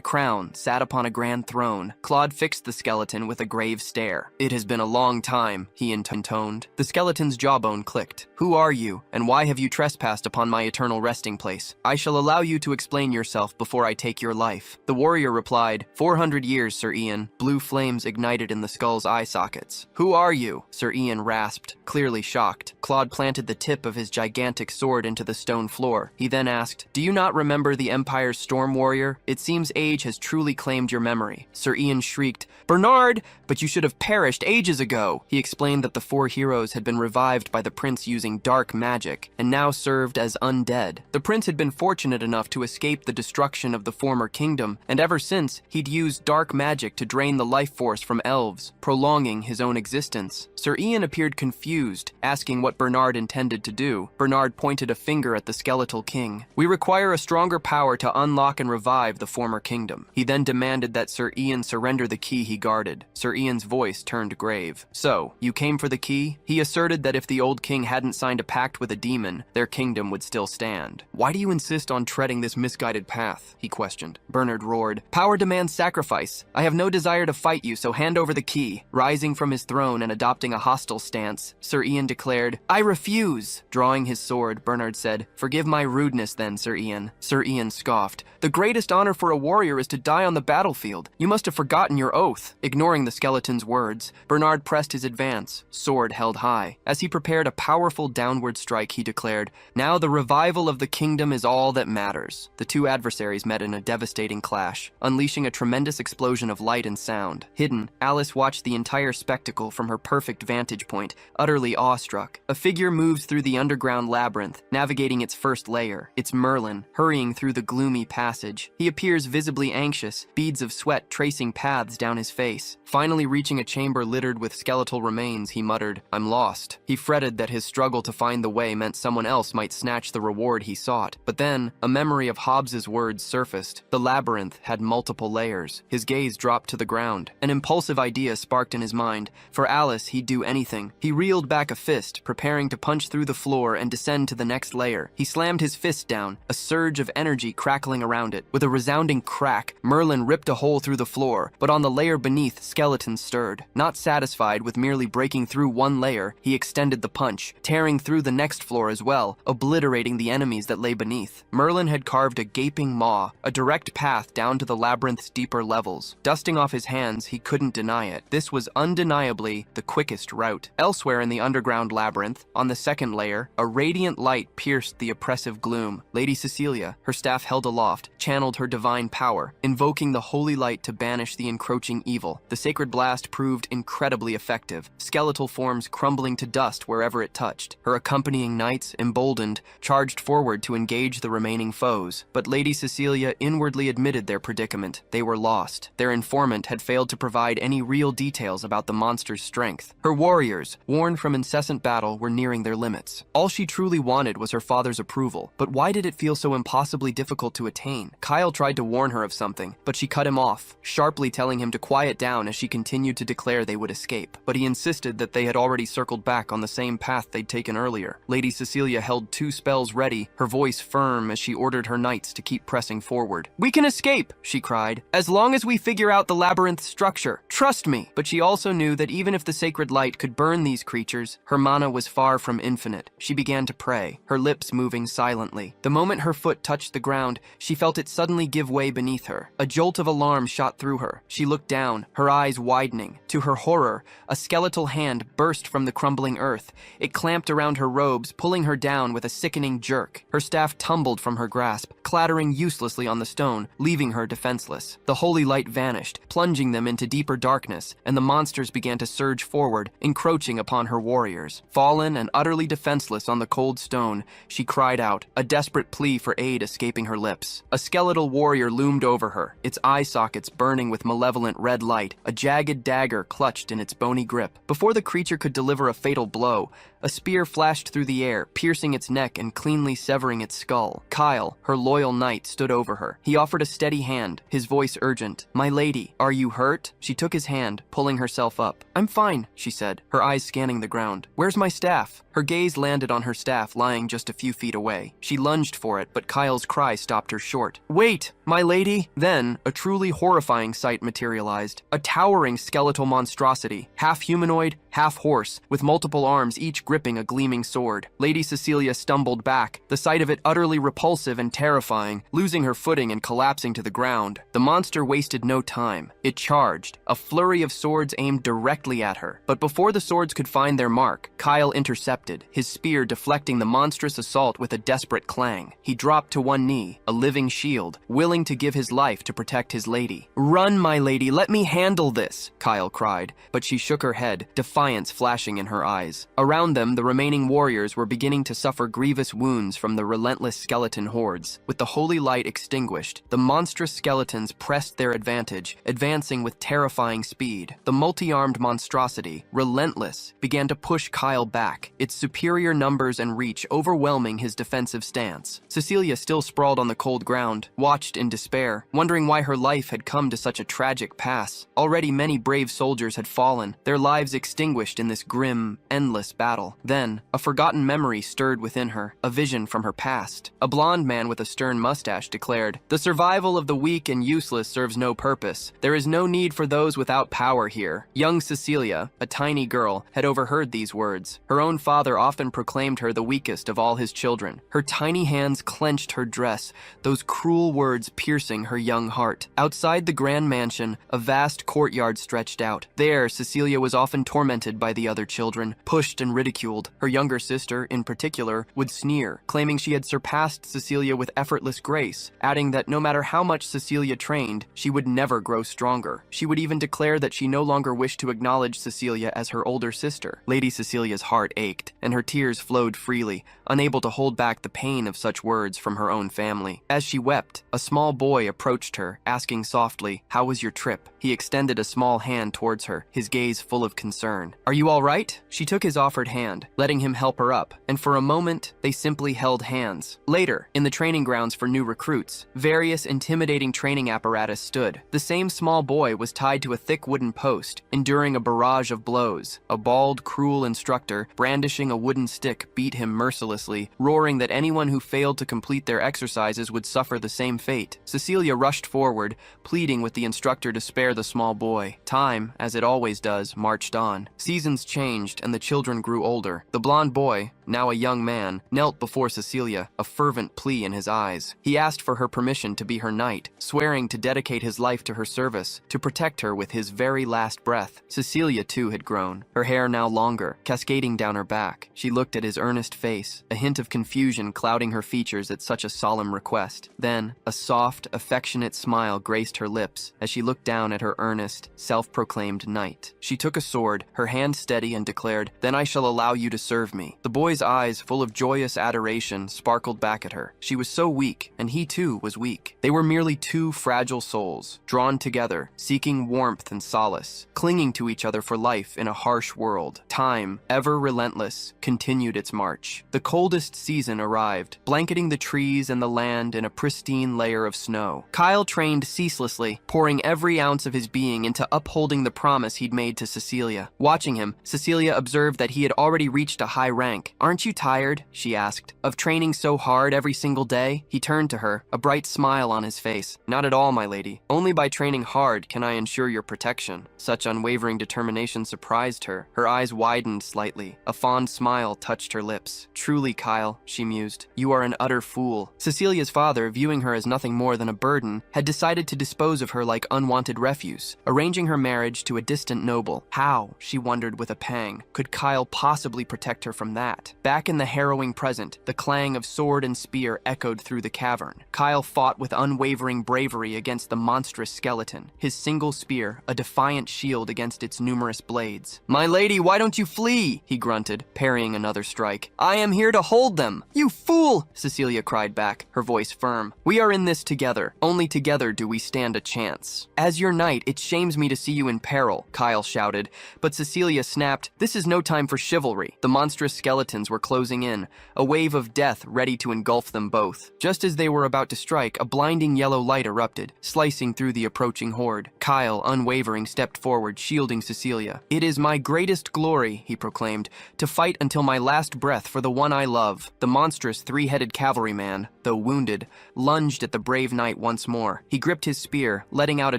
crown sat upon a grand throne. Claude fixed the skeleton with a grave stare. "It has been a long time," he intoned. The skeleton's jawbone clicked. "Who are you, and why have you trespassed upon my eternal resting place? I shall allow you to explain yourself before I take your life." The warrior replied, 400 years, Sir Ian." Blue flames ignited in the skull's eye sockets. "Who are you?" Sir Ian rasped, clearly shocked. Claude planted the tip of his gigantic sword into the stone floor. He then asked, "Do you not remember the Empire's storm warrior? It seems age has truly claimed your memory." Sir Ian shrieked, "Bernard, but you should have perished ages ago." He explained that the four heroes had been revived by the prince using dark magic, and now served as undead. The prince had been fortunate enough to escape the destruction of the former kingdom, and ever since, he'd used dark magic to drain the life force from elves, prolonging his own existence. Sir Ian appeared confused, asking what Bernard intended to do. Bernard pointed a finger at the skeletal king. "We require a stronger power to unlock and revive the former kingdom." He then demanded that Sir Ian surrender the key he guarded. Sir Ian's voice turned grave. "So, you came for the key?" He asserted that if the old king hadn't signed a pact with a demon, their kingdom would still stand. "Why do you insist on treading this misguided path?" he questioned. Bernard roared, "Power demands sacrifice. I have no desire to fight you, so hand over the key." Rising from his throne and adopting a hostile stance, Sir Ian declared, "I refuse." Drawing his sword, Bernard said, "Forgive my rudeness then, Sir Ian." Sir Ian scoffed, "The greatest honor for a warrior is to die on the battlefield. You must have forgotten your oath." Ignoring the skeleton's words, Bernard pressed his advance, sword held high. As he prepared a powerful downward strike, he declared, "Now the revival of the kingdom is all that matters." The two adversaries met in a devastating clash, unleashing a tremendous explosion of light and sound. Hidden, Alice watched the entire spectacle from her perfect vantage point, utterly awestruck. A figure moves through the underground labyrinth, navigating its first layer. It's Merlin, hurrying through the gloomy passage. He appears visibly anxious, beads of sweat tracing paths down his face. Finally reaching a chamber littered with skeletal remains, he muttered, "I'm lost." He fretted that his struggle to find the way meant someone else might snatch the reward he sought. But then, a memory of Hobbes's words surfaced. The labyrinth had multiple layers. His gaze dropped to the ground. An impulsive idea sparked in his mind. For Alice, he'd do anything. He reeled back a fist, preparing to punch through the floor and descend to the next layer. He slammed his fist down, a surge of energy crackling around it. With a resounding crack, Merlin ripped a hole through the floor, but on the layer beneath, skeletons stirred. Not satisfied with merely breaking through one layer, he extended the punch, tearing through the next floor as well, obliterating the enemies that lay beneath. Merlin had carved a gaping maw, a direct path down to the labyrinth's deeper levels. Dusting off his hands, he couldn't deny it. This was undeniably the quickest route. Elsewhere in the underground labyrinth, on the second layer, a radiant light pierced the oppressive gloom. Lady Cecilia, her staff held aloft, channeled her divine power, invoking the holy light to banish the encroaching evil. The sacred blast proved incredibly effective, skeletal forms crumbling to dust wherever it touched. Her accompanying knights, emboldened, charged forward to engage the remaining foes. But Lady Cecilia inwardly admitted their predicament. They were lost. Their informant had failed to provide any real details about the monster's strength. Her warriors, worn from incessant battle, were nearing their limits. All she truly wanted was her father's approval. But why did it feel so impossibly difficult to attain? Kyle tried to warn her of something, but she cut him off, sharply telling him to quiet down as she continued to declare they would escape. But he insisted that they had already circled back on the same path they'd taken earlier. Lady Cecilia held 2 spells ready, her voice firm as she ordered her knights to keep pressing forward. "We can escape," she cried, "as long as we figure out the labyrinth's structure. Trust me." But she also knew that even if the sacred light could burn these creatures, her mana was far from infinite. She began to pray, her lips moving silently. The moment her foot touched the ground, she felt it suddenly give way beneath her. A jolt of alarm shot through her. She looked down, her eyes widening. To her horror, a skeletal hand burst from the crumbling earth. It clamped around her robes, pulling her down with a sickening jerk. Her staff tumbled from her grasp, clattering uselessly on on the stone, leaving her defenseless. The holy light vanished, plunging them into deeper darkness, and the monsters began to surge forward, encroaching upon her warriors. Fallen and utterly defenseless on the cold stone, she cried out, a desperate plea for aid escaping her lips. A skeletal warrior loomed over her, its eye sockets burning with malevolent red light, a jagged dagger clutched in its bony grip. Before the creature could deliver a fatal blow, a spear flashed through the air, piercing its neck and cleanly severing its skull. Kyle, her loyal knight, stood over her. He offered a steady hand, his voice urgent. My lady, are you hurt? She took his hand, pulling herself up. I'm fine, she said, her eyes scanning the ground. Where's my staff? Her gaze landed on her staff lying just a few feet away. She lunged for it, but Kyle's cry stopped her short. Wait, my lady! Then, a truly horrifying sight materialized. A towering skeletal monstrosity, half humanoid, half horse, with multiple arms each gripping a gleaming sword. Lady Cecilia stumbled back, the sight of it utterly repulsive and terrifying, losing her footing and collapsing to the ground. The monster wasted no time. It charged, a flurry of swords aimed directly at her. But before the swords could find their mark, Kyle intercepted, his spear deflecting the monstrous assault with a desperate clang. He dropped to one knee, a living shield, willing to give his life to protect his lady. Run, my lady, let me handle this, Kyle cried, but she shook her head, defiance flashing in her eyes. Around them, the remaining warriors were beginning to suffer grievous wounds from the relentless skeleton hordes. With the holy light extinguished, the monstrous skeletons pressed their advantage, advancing with terrifying speed. The multi-armed monstrosity, relentless, began to push Kyle back, its superior numbers and reach overwhelming his defensive stance. Cecilia, still sprawled on the cold ground, watched in despair, wondering why her life had come to such a tragic pass. Already many brave soldiers had fallen, their lives extinguished in this grim, endless battle. Then, a forgotten memory stirred within her, a vision from her past. A blond man with a stern mustache declared, "The survival of the weak and useless serves no purpose. There is no need for those without power here." Young Cecilia, a tiny girl, had overheard these words. Her own father often proclaimed her the weakest of all his children. Her tiny hands clenched her dress, those cruel words piercing her young heart. Outside the grand mansion, a vast courtyard stretched out. There, Cecilia was often tormented by the other children, pushed and ridiculed. Her younger sister, in particular, would sneer, claiming she had surpassed Cecilia with effortless grace, adding that no matter how much Cecilia trained, she would never grow stronger. She would even declare that she no longer wished to acknowledge Cecilia as her older sister. Lady Cecilia's heart ached, and her tears flowed freely, unable to hold back the pain of such words from her own family. As she wept, a small boy approached her, asking softly, "How was your trip?" He extended a small hand towards her, his gaze full of concern. "Are you all right?" She took his offered hand, letting him help her up, and for a moment, they simply held hands. Later, in the training grounds for new recruits, various intimidating training apparatus stood. The same small boy was tied to a thick wooden post, enduring a barrage of blows. A bald, cruel instructor, brandishing a wooden stick, beat him mercilessly, roaring that anyone who failed to complete their exercises would suffer the same fate. Cecilia rushed forward, pleading with the instructor to spare the small boy. Time, as it always does, marched on. Seasons changed, and the children grew older. The blond boy, now a young man, knelt before Cecilia, a fervent plea in his eyes. He asked for her permission to be her knight, swearing to dedicate his life to her service, to protect her with his very last breath. Cecilia, too, had grown, her hair now longer, cascading down her back. She looked at his earnest face, a hint of confusion clouding her features at such a solemn request. Then, a soft, affectionate smile graced her lips as she looked down at her earnest, self-proclaimed knight. She took a sword, her hand steady, and declared, "Then I shall allow you to serve me." The boy's eyes, full of joyous adoration, sparkled back at her. She was so weak, and he too was weak. They were merely two fragile souls, drawn together, seeking warmth and solace, clinging to each other for life in a harsh world. Time, ever relentless, continued its march. The coldest season arrived, blanketing the trees and the land in a pristine layer of snow. Kyle trained ceaselessly, pouring every ounce of his being into upholding the promise he'd made to Cecilia. Watching him, Cecilia observed that he had already reached a high rank. "Aren't you tired?" she asked, "of training so hard every single day?" He turned to her, a bright smile on his face. "Not at all, my lady. Only by training hard can I ensure your protection." Such unwavering determination surprised her. Her eyes widened slightly. A fond smile touched her lips. "Truly, Kyle," she mused, "you are an utter fool." Cecilia's father, viewing her as nothing more than a burden, had decided to dispose of her like unwanted refuse, arranging her marriage to a distant noble. How, she wondered with a pang. Could Kyle possibly protect her from that? Back in the harrowing present, the clang of sword and spear echoed through the cavern. Kyle fought with unwavering bravery against the monstrous skeleton, his single spear a defiant shield against its numerous blades. "My lady, why don't you flee?" he grunted, parrying another strike. "I am here to hold them." "You fool!" Cecilia cried back, her voice firm. "We are in this together. Only together do we stand a chance." "As your knight, it shames me to see you in peril," Kyle shouted, but Cecilia snapped, "This is no time for chivalry." The monstrous skeletons were closing in, a wave of death ready to engulf them both. Just as they were about to strike, a blinding yellow light erupted, slicing through the approaching horde. Kyle, unwavering, stepped forward, shielding Cecilia. "It is my greatest glory," he proclaimed, "to fight until my last breath for the one I love." The monstrous three-headed cavalryman, though wounded, lunged at the brave knight once more. He gripped his spear, letting out a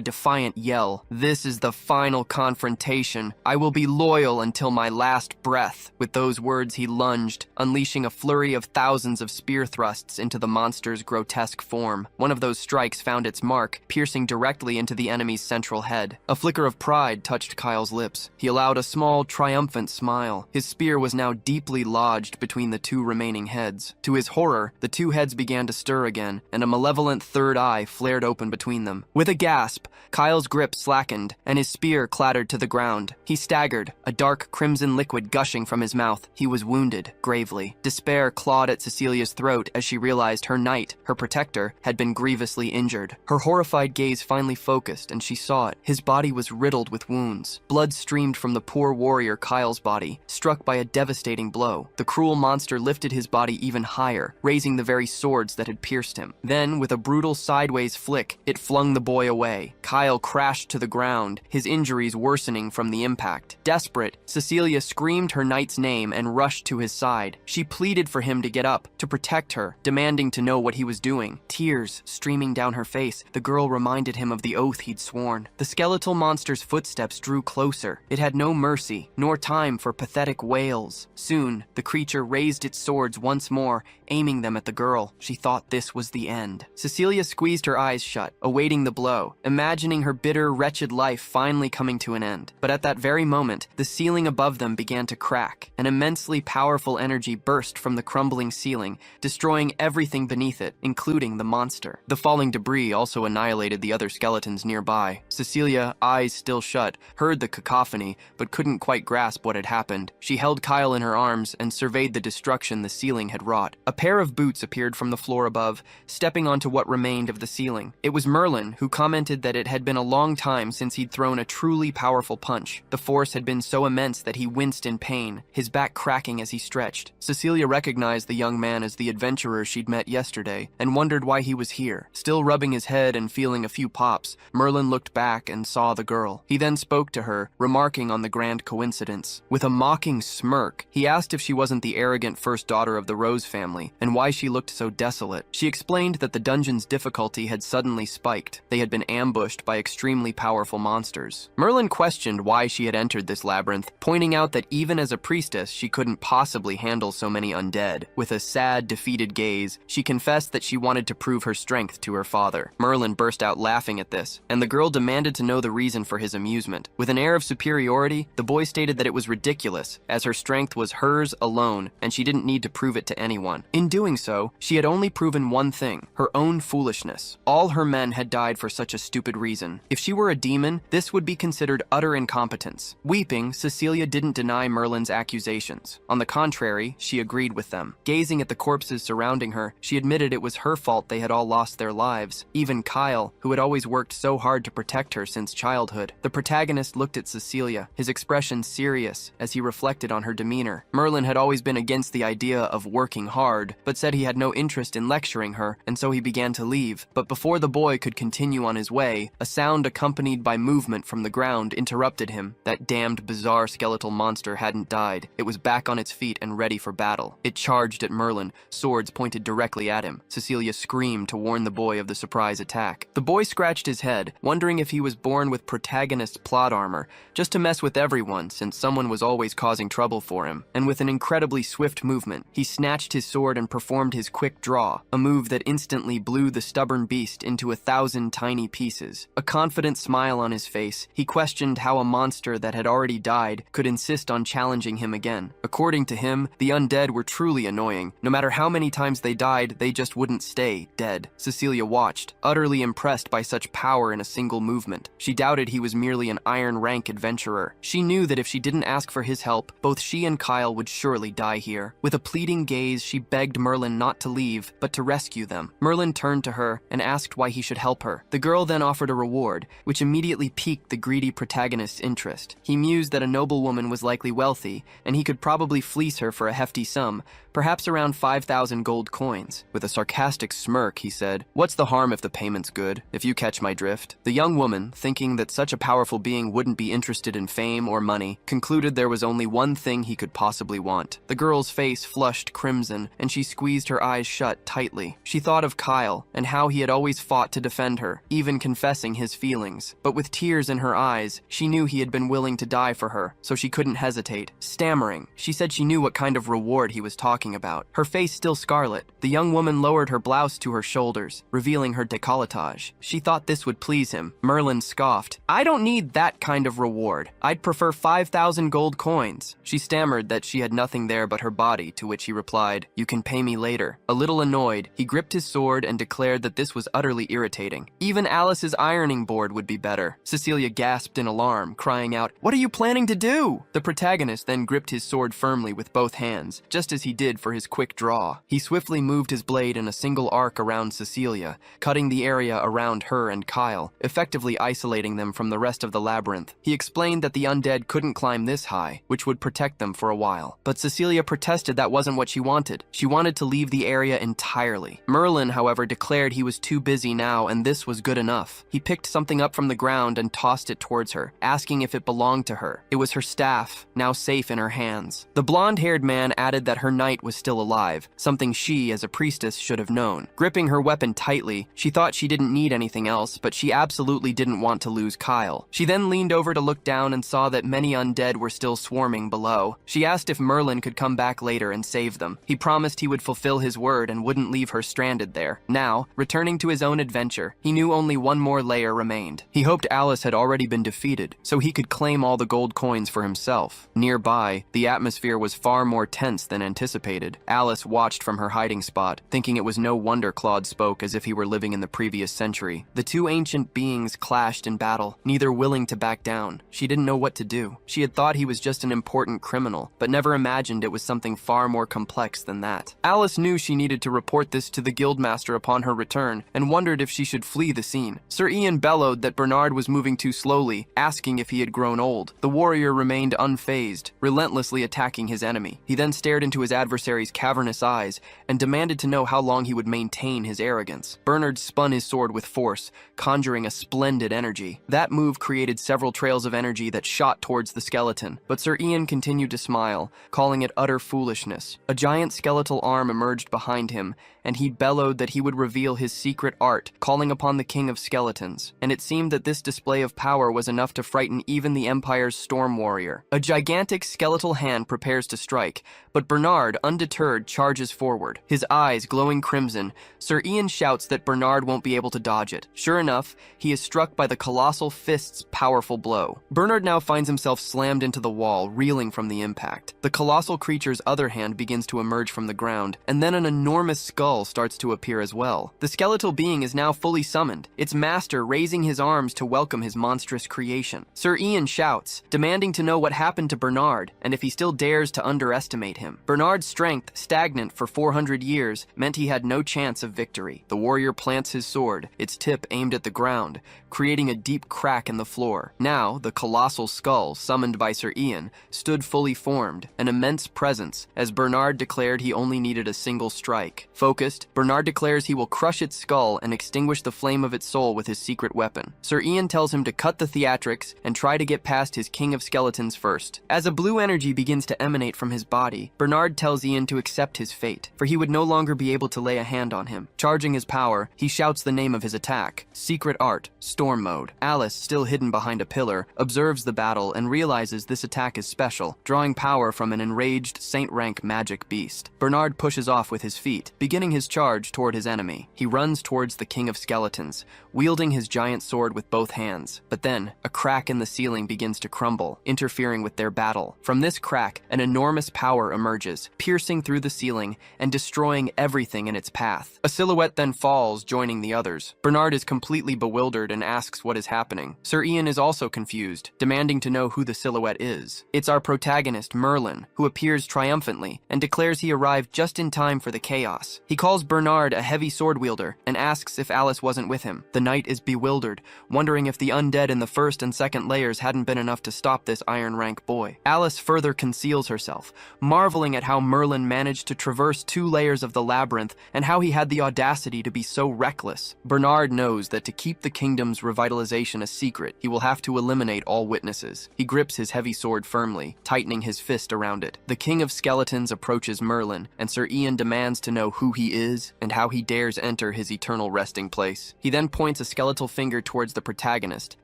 defiant yell. "This is the final confrontation. I will be loyal until my last breath." With those words, he lunged, unleashing a flurry of thousands of spear thrusts into the monster's grotesque form. One of those strikes found its mark, piercing directly into the enemy's central head. A flicker of pride touched Kyle's lips. He allowed a small, triumphant smile. His spear was now deeply lodged between the two remaining heads. To his horror, the two heads began to stir again, and a malevolent third eye flared open between them. With a gasp, Kyle's grip slackened, and his spear clattered to the ground. He staggered, a dark crimson liquid gushing from his mouth. He was wounded, gravely. Despair clawed at Cecilia's throat as she realized her knight, her protector, had been grievously injured. Her horrified gaze finally focused, and she saw it. His body was riddled with wounds. Blood streamed from the poor warrior Kyle's body, struck by a devastating blow. The cruel monster lifted his body even higher, raising the very swords that had pierced him. Then, with a brutal sideways flick, it flung the boy away. Kyle crashed to the ground, his injuries worsening from the impact. Desperate, Cecilia screamed her knight's name and rushed to his side. She pleaded for him to get up, to protect her, demanding to know what he was doing. Tears streaming down her face, the girl reminded him of the oath he'd sworn. The skeletal monster's footsteps drew closer. It had no mercy, nor time for pathetic wails. Soon, the creature raised its swords once more, aiming them at the girl. She thought this was the end. Cecilia squeezed her eyes shut, awaiting the blow, imagining her bitter, wretched life finally coming to an end. But at that very moment, the ceiling above them began to crack. An immensely powerful energy burst from the crumbling ceiling, destroying everything beneath it, including the monster. The falling debris also annihilated the other skeletons nearby. Cecilia, eyes still shut, heard the cacophony, but couldn't quite grasp what had happened. She held Kyle in her arms and surveyed the destruction the ceiling had wrought. A pair of boots appeared from the floor above, stepping onto what remained of the ceiling. It was Merlin, who commented that it had been a long time since he'd thrown a truly powerful punch. The force had been so immense that he winced in pain, his back cracking as he stretched. Cecilia recognized the young man as the adventurer she'd met yesterday, and wondered why he was here. Still rubbing his head and feeling a few pops, Merlin looked back and saw the girl. He then spoke to her, remarking on the grand coincidence. With a mocking smirk, he asked if she wasn't the arrogant first daughter of the Rose family, and why she looked so desolate. She explained that the dungeon's difficulty had suddenly spiked. They had been ambushed by extremely powerful monsters. Merlin questioned why she had entered this labyrinth, pointing out that even as a priestess, she couldn't possibly handle so many undead. With a sad, defeated gaze, she confessed that she wanted to prove her strength to her father. Merlin burst out laughing at this, and the girl demanded to know the reason for his amusement. With an air of superiority, the boy stated that it was ridiculous, as her strength was hers alone, and she didn't need to prove it to anyone. In doing so, she had only proven one thing, her own foolishness. All her men had died for such a stupid reason. If she were a demon, this would be considered utter incompetence. Weeping, Cecilia didn't deny Merlin's accusations. On the contrary, she agreed with them. Gazing at the corpses surrounding her, she admitted it was her fault they had all lost their lives. Even Kyle, who had always worked so hard to protect her since childhood. The protagonist looked at Cecilia, his expression serious as he reflected on her demeanor. Merlin had always been against the idea of working hard, but said he had no interest in lecturing her, and so he began to leave. But before the boy could continue on his way, a sound accompanied by movement from the ground interrupted him. That damned bizarre skeletal monster hadn't died. It was back on its feet and ready for battle. It charged at Merlin, swords pointed directly at him. Cecilia screamed to warn the boy of the surprise attack. The boy scratched his head, wondering if he was born with Protagonist's plot armor, just to mess with everyone since someone was always causing trouble for him. And with an incredibly swift movement, he snatched his sword and performed his quick draw, a move that instantly blew the stubborn beast into 1,000 tiny pieces. A confident smile on his face, he questioned how a monster that had already already died could insist on challenging him again. According to him, the undead were truly annoying. No matter how many times they died, they just wouldn't stay dead. Cecilia watched, utterly impressed by such power in a single movement. She doubted he was merely an iron rank adventurer. She knew that if she didn't ask for his help, both she and Kyle would surely die here. With a pleading gaze, she begged Merlin not to leave, but to rescue them. Merlin turned to her and asked why he should help her. The girl then offered a reward, which immediately piqued the greedy protagonist's interest. He mused that a noblewoman was likely wealthy, and he could probably fleece her for a hefty sum, perhaps around 5,000 gold coins. With a sarcastic smirk, he said, "What's the harm if the payment's good, if you catch my drift?" The young woman, thinking that such a powerful being wouldn't be interested in fame or money, concluded there was only one thing he could possibly want. The girl's face flushed crimson, and she squeezed her eyes shut tightly. She thought of Kyle, and how he had always fought to defend her, even confessing his feelings. But with tears in her eyes, she knew he had been willing to die for her, so she couldn't hesitate. Stammering, she said she knew what kind of reward he was talking about. Her face still scarlet, the young woman lowered her blouse to her shoulders, revealing her décolletage. She thought this would please him. Merlin scoffed. "I don't need that kind of reward. I'd prefer 5,000 gold coins." She stammered that she had nothing there but her body, to which he replied, "You can pay me later." A little annoyed, he gripped his sword and declared that this was utterly irritating. Even Alice's ironing board would be better. Cecilia gasped in alarm, crying out, "What are you planning to do?" The protagonist then gripped his sword firmly with both hands, just as he did for his quick draw. He swiftly moved his blade in a single arc around Cecilia, cutting the area around her and Kyle, effectively isolating them from the rest of the labyrinth. He explained that the undead couldn't climb this high, which would protect them for a while. But Cecilia protested that wasn't what she wanted. She wanted to leave the area entirely. Merlin, however, declared he was too busy now and this was good enough. He picked something up from the ground and tossed it towards her, asking if it belonged to her. It was her staff, now safe in her hands. The blonde-haired man added that her knight was still alive, something she, as a priestess, should have known. Gripping her weapon tightly, she thought she didn't need anything else, but she absolutely didn't want to lose Kyle. She then leaned over to look down and saw that many undead were still swarming below. She asked if Merlin could come back later and save them. He promised he would fulfill his word and wouldn't leave her stranded there. Now, returning to his own adventure, he knew only one more layer remained. He hoped Alice had already been defeated, so he could claim all the gold coins for himself. Nearby, the atmosphere was far more tense than anticipated. Alice watched from her hiding spot, thinking it was no wonder Claude spoke as if he were living in the previous century. The two ancient beings clashed in battle, neither willing to back down. She didn't know what to do. She had thought he was just an important criminal, but never imagined it was something far more complex than that. Alice knew she needed to report this to the guildmaster upon her return, and wondered if she should flee the scene. Sir Ian bellowed that Bernard was moving too slowly, asking if he had grown old. The warrior remained unfazed, relentlessly attacking his enemy. He then stared into his adversary's cavernous eyes and demanded to know how long he would maintain his arrogance. Bernard spun his sword with force, conjuring a splendid energy. That move created several trails of energy that shot towards the skeleton, but Sir Ian continued to smile, calling it utter foolishness. A giant skeletal arm emerged behind him, and he bellowed that he would reveal his secret art, calling upon the king of skeletons. And it seemed that this display of power was enough to frighten even the Empire's storm warrior. A gigantic skeletal hand prepares to strike, but Bernard, undeterred, charges forward. His eyes glowing crimson, Sir Ian shouts that Bernard won't be able to dodge it. Sure enough, he is struck by the colossal fist's powerful blow. Bernard now finds himself slammed into the wall, reeling from the impact. The colossal creature's other hand begins to emerge from the ground, and then an enormous skull starts to appear as well. The skeletal being is now fully summoned, its master raising his arms to welcome his monstrous creation. Sir Ian shouts, demanding to know what happened to Bernard, and if he still dares to underestimate him. Bernard's strength, stagnant for 400 years, meant he had no chance of victory. The warrior plants his sword, its tip aimed at the ground, creating a deep crack in the floor. Now, the colossal skull, summoned by Sir Ian, stood fully formed, an immense presence, as Bernard declared he only needed a single strike. Focused, Bernard declares he will crush its skull and extinguish the flame of its soul with his secret weapon. Sir Ian tells him to cut the theatrics and try to get past his king of skeletons first. As a blue energy begins to emanate from his body, Bernard tells Ian to accept his fate, for he would no longer be able to lay a hand on him. Charging his power, he shouts the name of his attack, Secret Art, Storm Mode. Alice, still hidden behind a pillar, observes the battle and realizes this attack is special, drawing power from an enraged Saint-rank magic beast. Bernard pushes off with his feet, beginning starting his charge toward his enemy. He runs towards the King of Skeletons, wielding his giant sword with both hands. But then, a crack in the ceiling begins to crumble, interfering with their battle. From this crack, an enormous power emerges, piercing through the ceiling and destroying everything in its path. A silhouette then falls, joining the others. Bernard is completely bewildered and asks what is happening. Sir Ian is also confused, demanding to know who the silhouette is. It's our protagonist, Merlin, who appears triumphantly and declares he arrived just in time for the chaos. He calls Bernard a heavy sword wielder and asks if Alice wasn't with him. The knight is bewildered, wondering if the undead in the first and second layers hadn't been enough to stop this Iron Rank boy. Alice further conceals herself, marveling at how Merlin managed to traverse 2 layers of the labyrinth and how he had the audacity to be so reckless. Bernard knows that to keep the kingdom's revitalization a secret, he will have to eliminate all witnesses. He grips his heavy sword firmly, tightening his fist around it. The King of Skeletons approaches Merlin, and Sir Ian demands to know who he is and how he dares enter his eternal resting place. He then points a skeletal finger towards the protagonist,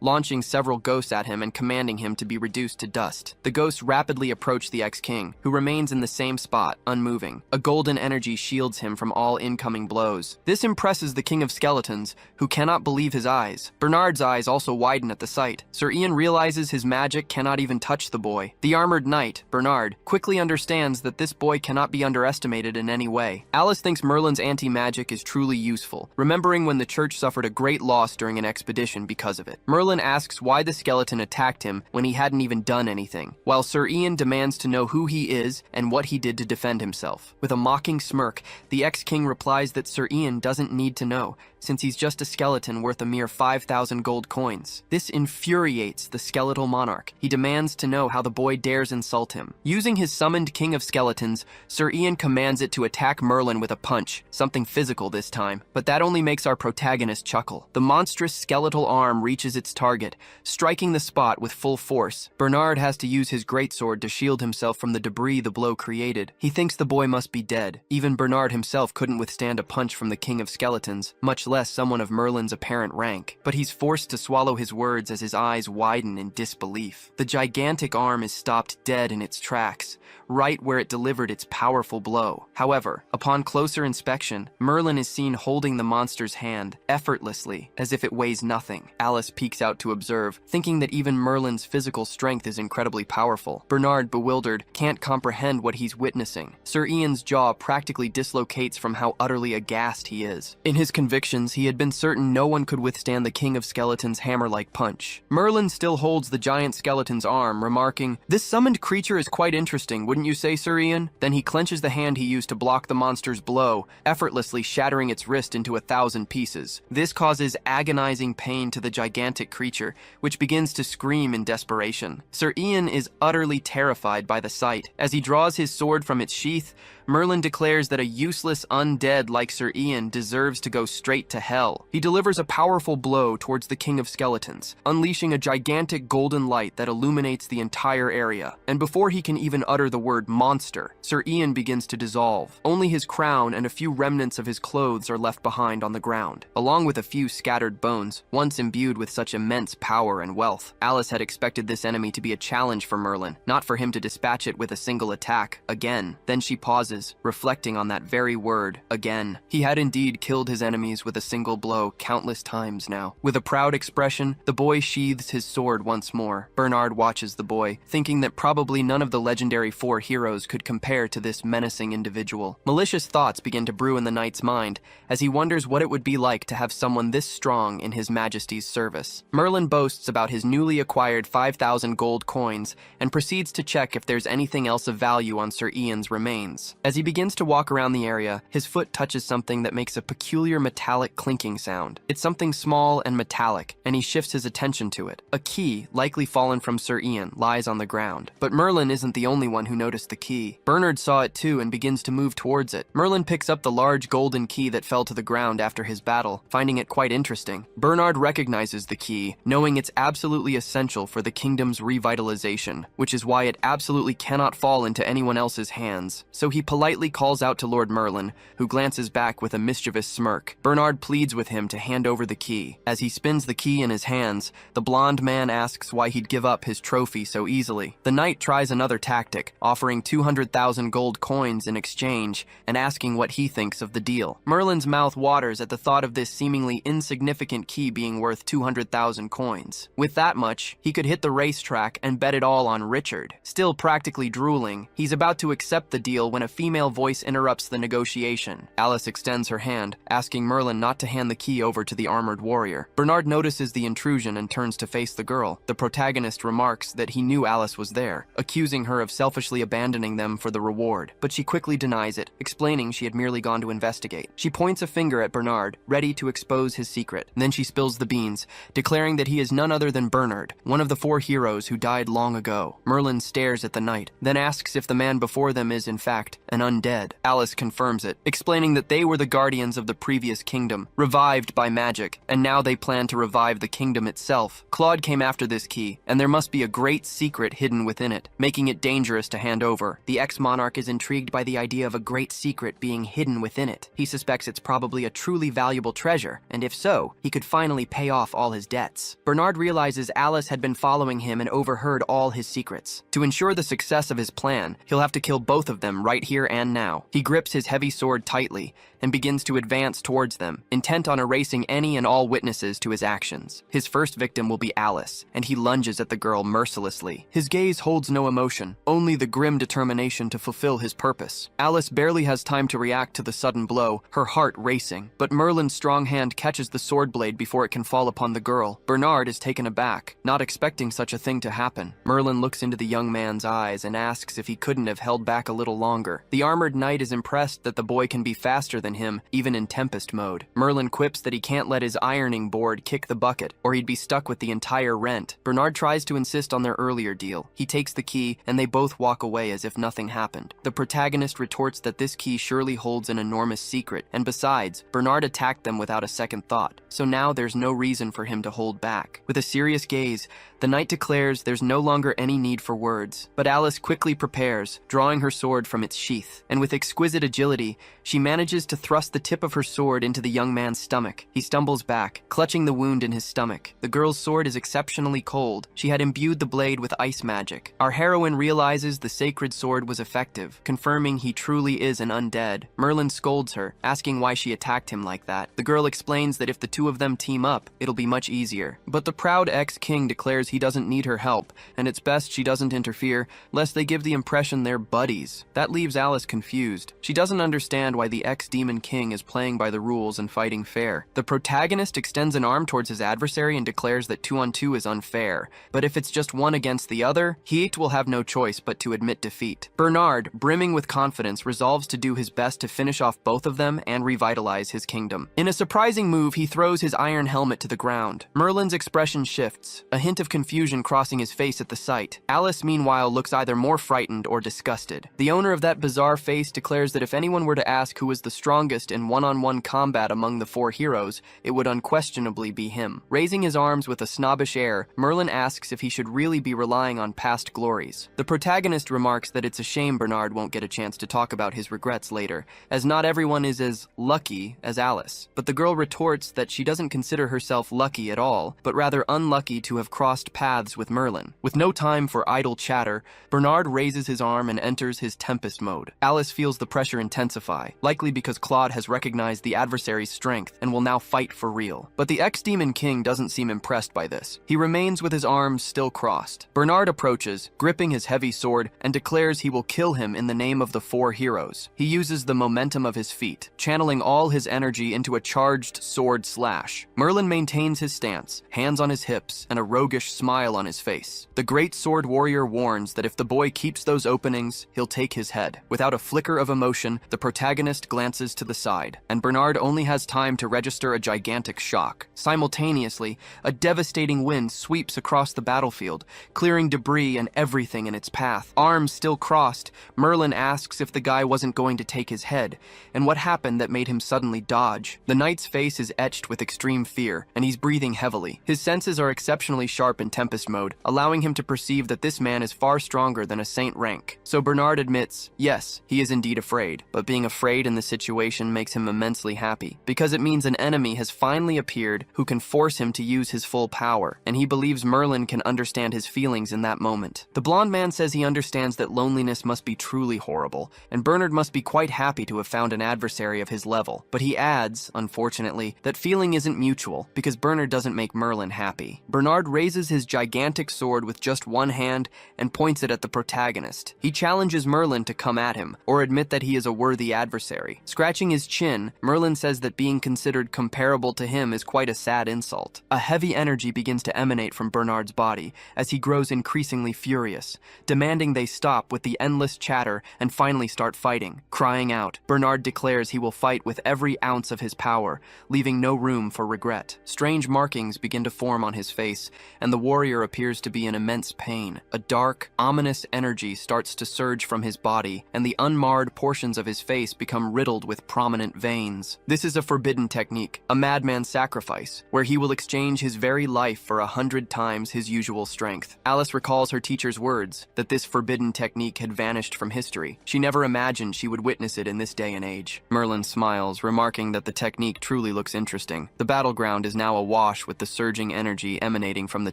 launching several ghosts at him and commanding him to be reduced to dust. The ghosts rapidly approach the ex-king, who remains in the same spot, unmoving. A golden energy shields him from all incoming blows. This impresses the King of Skeletons, who cannot believe his eyes. Bernard's eyes also widen at the sight. Sir Ian realizes his magic cannot even touch the boy. The armored knight, Bernard, quickly understands that this boy cannot be underestimated in any way. Alice thinks Merlin's anti-magic is truly useful, remembering when the church suffered a great loss during an expedition because of it. Merlin asks why the skeleton attacked him when he hadn't even done anything, while Sir Ian demands to know who he is and what he did to defend himself. With a mocking smirk, the ex-king replies that Sir Ian doesn't need to know, since he's just a skeleton worth a mere 5,000 gold coins. This infuriates the skeletal monarch. He demands to know how the boy dares insult him. Using his summoned King of Skeletons, Sir Ian commands it to attack Merlin with a punch, something physical this time, but that only makes our protagonist chuckle. The monstrous skeletal arm reaches its target, striking the spot with full force. Bernard has to use his greatsword to shield himself from the debris the blow created. He thinks the boy must be dead. Even Bernard himself couldn't withstand a punch from the King of Skeletons, much less someone of Merlin's apparent rank. But he's forced to swallow his words as his eyes widen in disbelief. The gigantic arm is stopped dead in its tracks, right where it delivered its powerful blow. However, upon closer inspection, Merlin is seen holding the monster's hand, effortlessly, as if it weighs nothing. Alice peeks out to observe, thinking that even Merlin's physical strength is incredibly powerful. Bernard, bewildered, can't comprehend what he's witnessing. Sir Ian's jaw practically dislocates from how utterly aghast he is. In his convictions, he had been certain no one could withstand the King of Skeletons' hammer-like punch. Merlin still holds the giant skeleton's arm, remarking, "This summoned creature is quite interesting, wouldn't you say, Sir Ian?" Then he clenches the hand he used to block the monster's blow, effortlessly shattering its wrist into 1,000 pieces. This causes agonizing pain to the gigantic creature, which begins to scream in desperation. Sir Ian is utterly terrified by the sight. As he draws his sword from its sheath, Merlin declares that a useless undead like Sir Ian deserves to go straight to hell. He delivers a powerful blow towards the King of Skeletons, unleashing a gigantic golden light that illuminates the entire area. And before he can even utter the word monster, Sir Ian begins to dissolve. Only his crown and a few remnants of his clothes are left behind on the ground, along with a few scattered bones, once imbued with such immense power and wealth. Alice had expected this enemy to be a challenge for Merlin, not for him to dispatch it with a single attack, again. Then she pauses, reflecting on that very word, again. He had indeed killed his enemies with a single blow countless times now. With a proud expression, the boy sheathes his sword once more. Bernard watches the boy, thinking that probably none of the legendary 4 heroes could compare to this menacing individual. Malicious thoughts begin to brew in the knight's mind as he wonders what it would be like to have someone this strong in his majesty's service. Merlin boasts about his newly acquired 5,000 gold coins and proceeds to check if there's anything else of value on Sir Ian's remains. As he begins to walk around the area, his foot touches something that makes a peculiar metallic clinking sound. It's something small and metallic, and he shifts his attention to it. A key, likely fallen from Sir Ian, lies on the ground. But Merlin isn't the only one who noticed the key. Bernard saw it too and begins to move towards it. Merlin picks up the large golden key that fell to the ground after his battle, finding it quite interesting. Bernard recognizes the key, knowing it's absolutely essential for the kingdom's revitalization, which is why it absolutely cannot fall into anyone else's hands. So he politely calls out to Lord Merlin, who glances back with a mischievous smirk. Bernard Bernard pleads with him to hand over the key. As he spins the key in his hands, the blonde man asks why he'd give up his trophy so easily. The knight tries another tactic, offering 200,000 gold coins in exchange and asking what he thinks of the deal. Merlin's mouth waters at the thought of this seemingly insignificant key being worth 200,000 coins. With that much, he could hit the racetrack and bet it all on Richard. Still practically drooling, he's about to accept the deal when a female voice interrupts the negotiation. Alice extends her hand, asking Merlin not to hand the key over to the armored warrior. Bernard notices the intrusion and turns to face the girl. The protagonist remarks that he knew Alice was there, accusing her of selfishly abandoning them for the reward. But she quickly denies it, explaining she had merely gone to investigate. She points a finger at Bernard, ready to expose his secret. Then she spills the beans, declaring that he is none other than Bernard, one of the 4 heroes who died long ago. Merlin stares at the knight, then asks if the man before them is, in fact, an undead. Alice confirms it, explaining that they were the guardians of the previous kingdom, revived by magic, and now they plan to revive the kingdom itself. Claude came after this key, and there must be a great secret hidden within it, making it dangerous to hand over. The ex-monarch is intrigued by the idea of a great secret being hidden within it. He suspects it's probably a truly valuable treasure, and if so, he could finally pay off all his debts. Bernard realizes Alice had been following him and overheard all his secrets. To ensure the success of his plan, he'll have to kill both of them right here and now. He grips his heavy sword tightly and begins to advance towards them, intent on erasing any and all witnesses to his actions. His first victim will be Alice, and he lunges at the girl mercilessly. His gaze holds no emotion, only the grim determination to fulfill his purpose. Alice barely has time to react to the sudden blow, her heart racing, but Merlin's strong hand catches the sword blade before it can fall upon the girl. Bernard is taken aback, not expecting such a thing to happen. Merlin looks into the young man's eyes and asks if he couldn't have held back a little longer. The armored knight is impressed that the boy can be faster than him, even in Tempest mode. Merlin quips that he can't let his ironing board kick the bucket, or he'd be stuck with the entire rent. Bernard tries to insist on their earlier deal. He takes the key, and they both walk away as if nothing happened. The protagonist retorts that this key surely holds an enormous secret, and besides, Bernard attacked them without a second thought, so now there's no reason for him to hold back. With a serious gaze, the knight declares there's no longer any need for words, but Alice quickly prepares, drawing her sword from its sheath, and with exquisite agility, she manages to thrust the tip of her sword into the young man's stomach. He stumbles back, clutching the wound in his stomach. The girl's sword is exceptionally cold. She had imbued the blade with ice magic. Our heroine realizes the sacred sword was effective, confirming he truly is an undead. Merlin scolds her, asking why she attacked him like that. The girl explains that if the two of them team up, it'll be much easier. But the proud ex-king declares he doesn't need her help, and it's best she doesn't interfere, lest they give the impression they're buddies. That leaves Alice confused. She doesn't understand why the ex-demon king is playing by the rules and fighting fair. The protagonist extends an arm towards his adversary and declares that 2 on 2 is unfair, but if it's just one against the other, he will have no choice but to admit defeat. Bernard, brimming with confidence, resolves to do his best to finish off both of them and revitalize his kingdom. In a surprising move, he throws his iron helmet to the ground. Merlin's expression shifts, a hint of confusion crossing his face at the sight. Alice, meanwhile, looks either more frightened or disgusted. The owner of that bizarre face declares that if anyone were to ask who was the strongest in one-on-one combat among the 4 heroes, it would unquestionably be him. Raising his arms with a snobbish air, Merlin asks if he should really be relying on past glories. The protagonist remarks that it's a shame Bernard won't get a chance to talk about his regrets later, as not everyone is as lucky as Alice. But the girl retorts that she doesn't consider herself lucky at all, but rather unlucky to have crossed paths with Merlin. With no time for idle chatter, Bernard raises his arm and enters his Tempest mode. Alice feels the pressure intensify, likely because Claude has recognized the adversary's strength and will now fight for real. But the ex-demon king doesn't seem impressed by this. He remains with his arms still crossed. Bernard approaches, gripping his heavy sword, and declares he will kill him in the name of the 4 heroes. He uses the momentum of his feet, channeling all his energy into a charged sword slash. Merlin maintains his stance, hands on his hips, and a roguish smile on his face. The great sword warrior warns that if the boy keeps those openings, he'll take his head. Without a flicker of emotion, the protagonist glances to the side, and Bernard only has time to register a gigantic shock. Simultaneously, a devastating wind sweeps across the battlefield, clearing debris and everything in its path. Arms still crossed, Merlin asks if the guy wasn't going to take his head, and what happened that made him suddenly dodge. The knight's face is etched with extreme fear, and he's breathing heavily. His senses are exceptionally sharp in Tempest mode, allowing him to perceive that this man is far stronger than a saint rank. So Bernard admits, yes, he is indeed afraid, but being afraid in this situation makes him immensely happy, because because it means an enemy has finally appeared who can force him to use his full power, and he believes Merlin can understand his feelings in that moment. The blonde man says he understands that loneliness must be truly horrible, and Bernard must be quite happy to have found an adversary of his level. But he adds, unfortunately, that feeling isn't mutual, because Bernard doesn't make Merlin happy. Bernard raises his gigantic sword with just one hand and points it at the protagonist. He challenges Merlin to come at him, or admit that he is a worthy adversary. Scratching his chin, Merlin says that being considered comparable to him is quite a sad insult. A heavy energy begins to emanate from Bernard's body as he grows increasingly furious, demanding they stop with the endless chatter and finally start fighting. Crying out, Bernard declares he will fight with every ounce of his power, leaving no room for regret. Strange markings begin to form on his face, and the warrior appears to be in immense pain. A dark, ominous energy starts to surge from his body, and the unmarred portions of his face become riddled with prominent veins. This is a forbidden technique, a madman's sacrifice, where he will exchange his very life for 100 times his usual strength. Alice recalls her teacher's words, that this forbidden technique had vanished from history. She never imagined she would witness it in this day and age. Merlin smiles, remarking that the technique truly looks interesting. The battleground is now awash with the surging energy emanating from the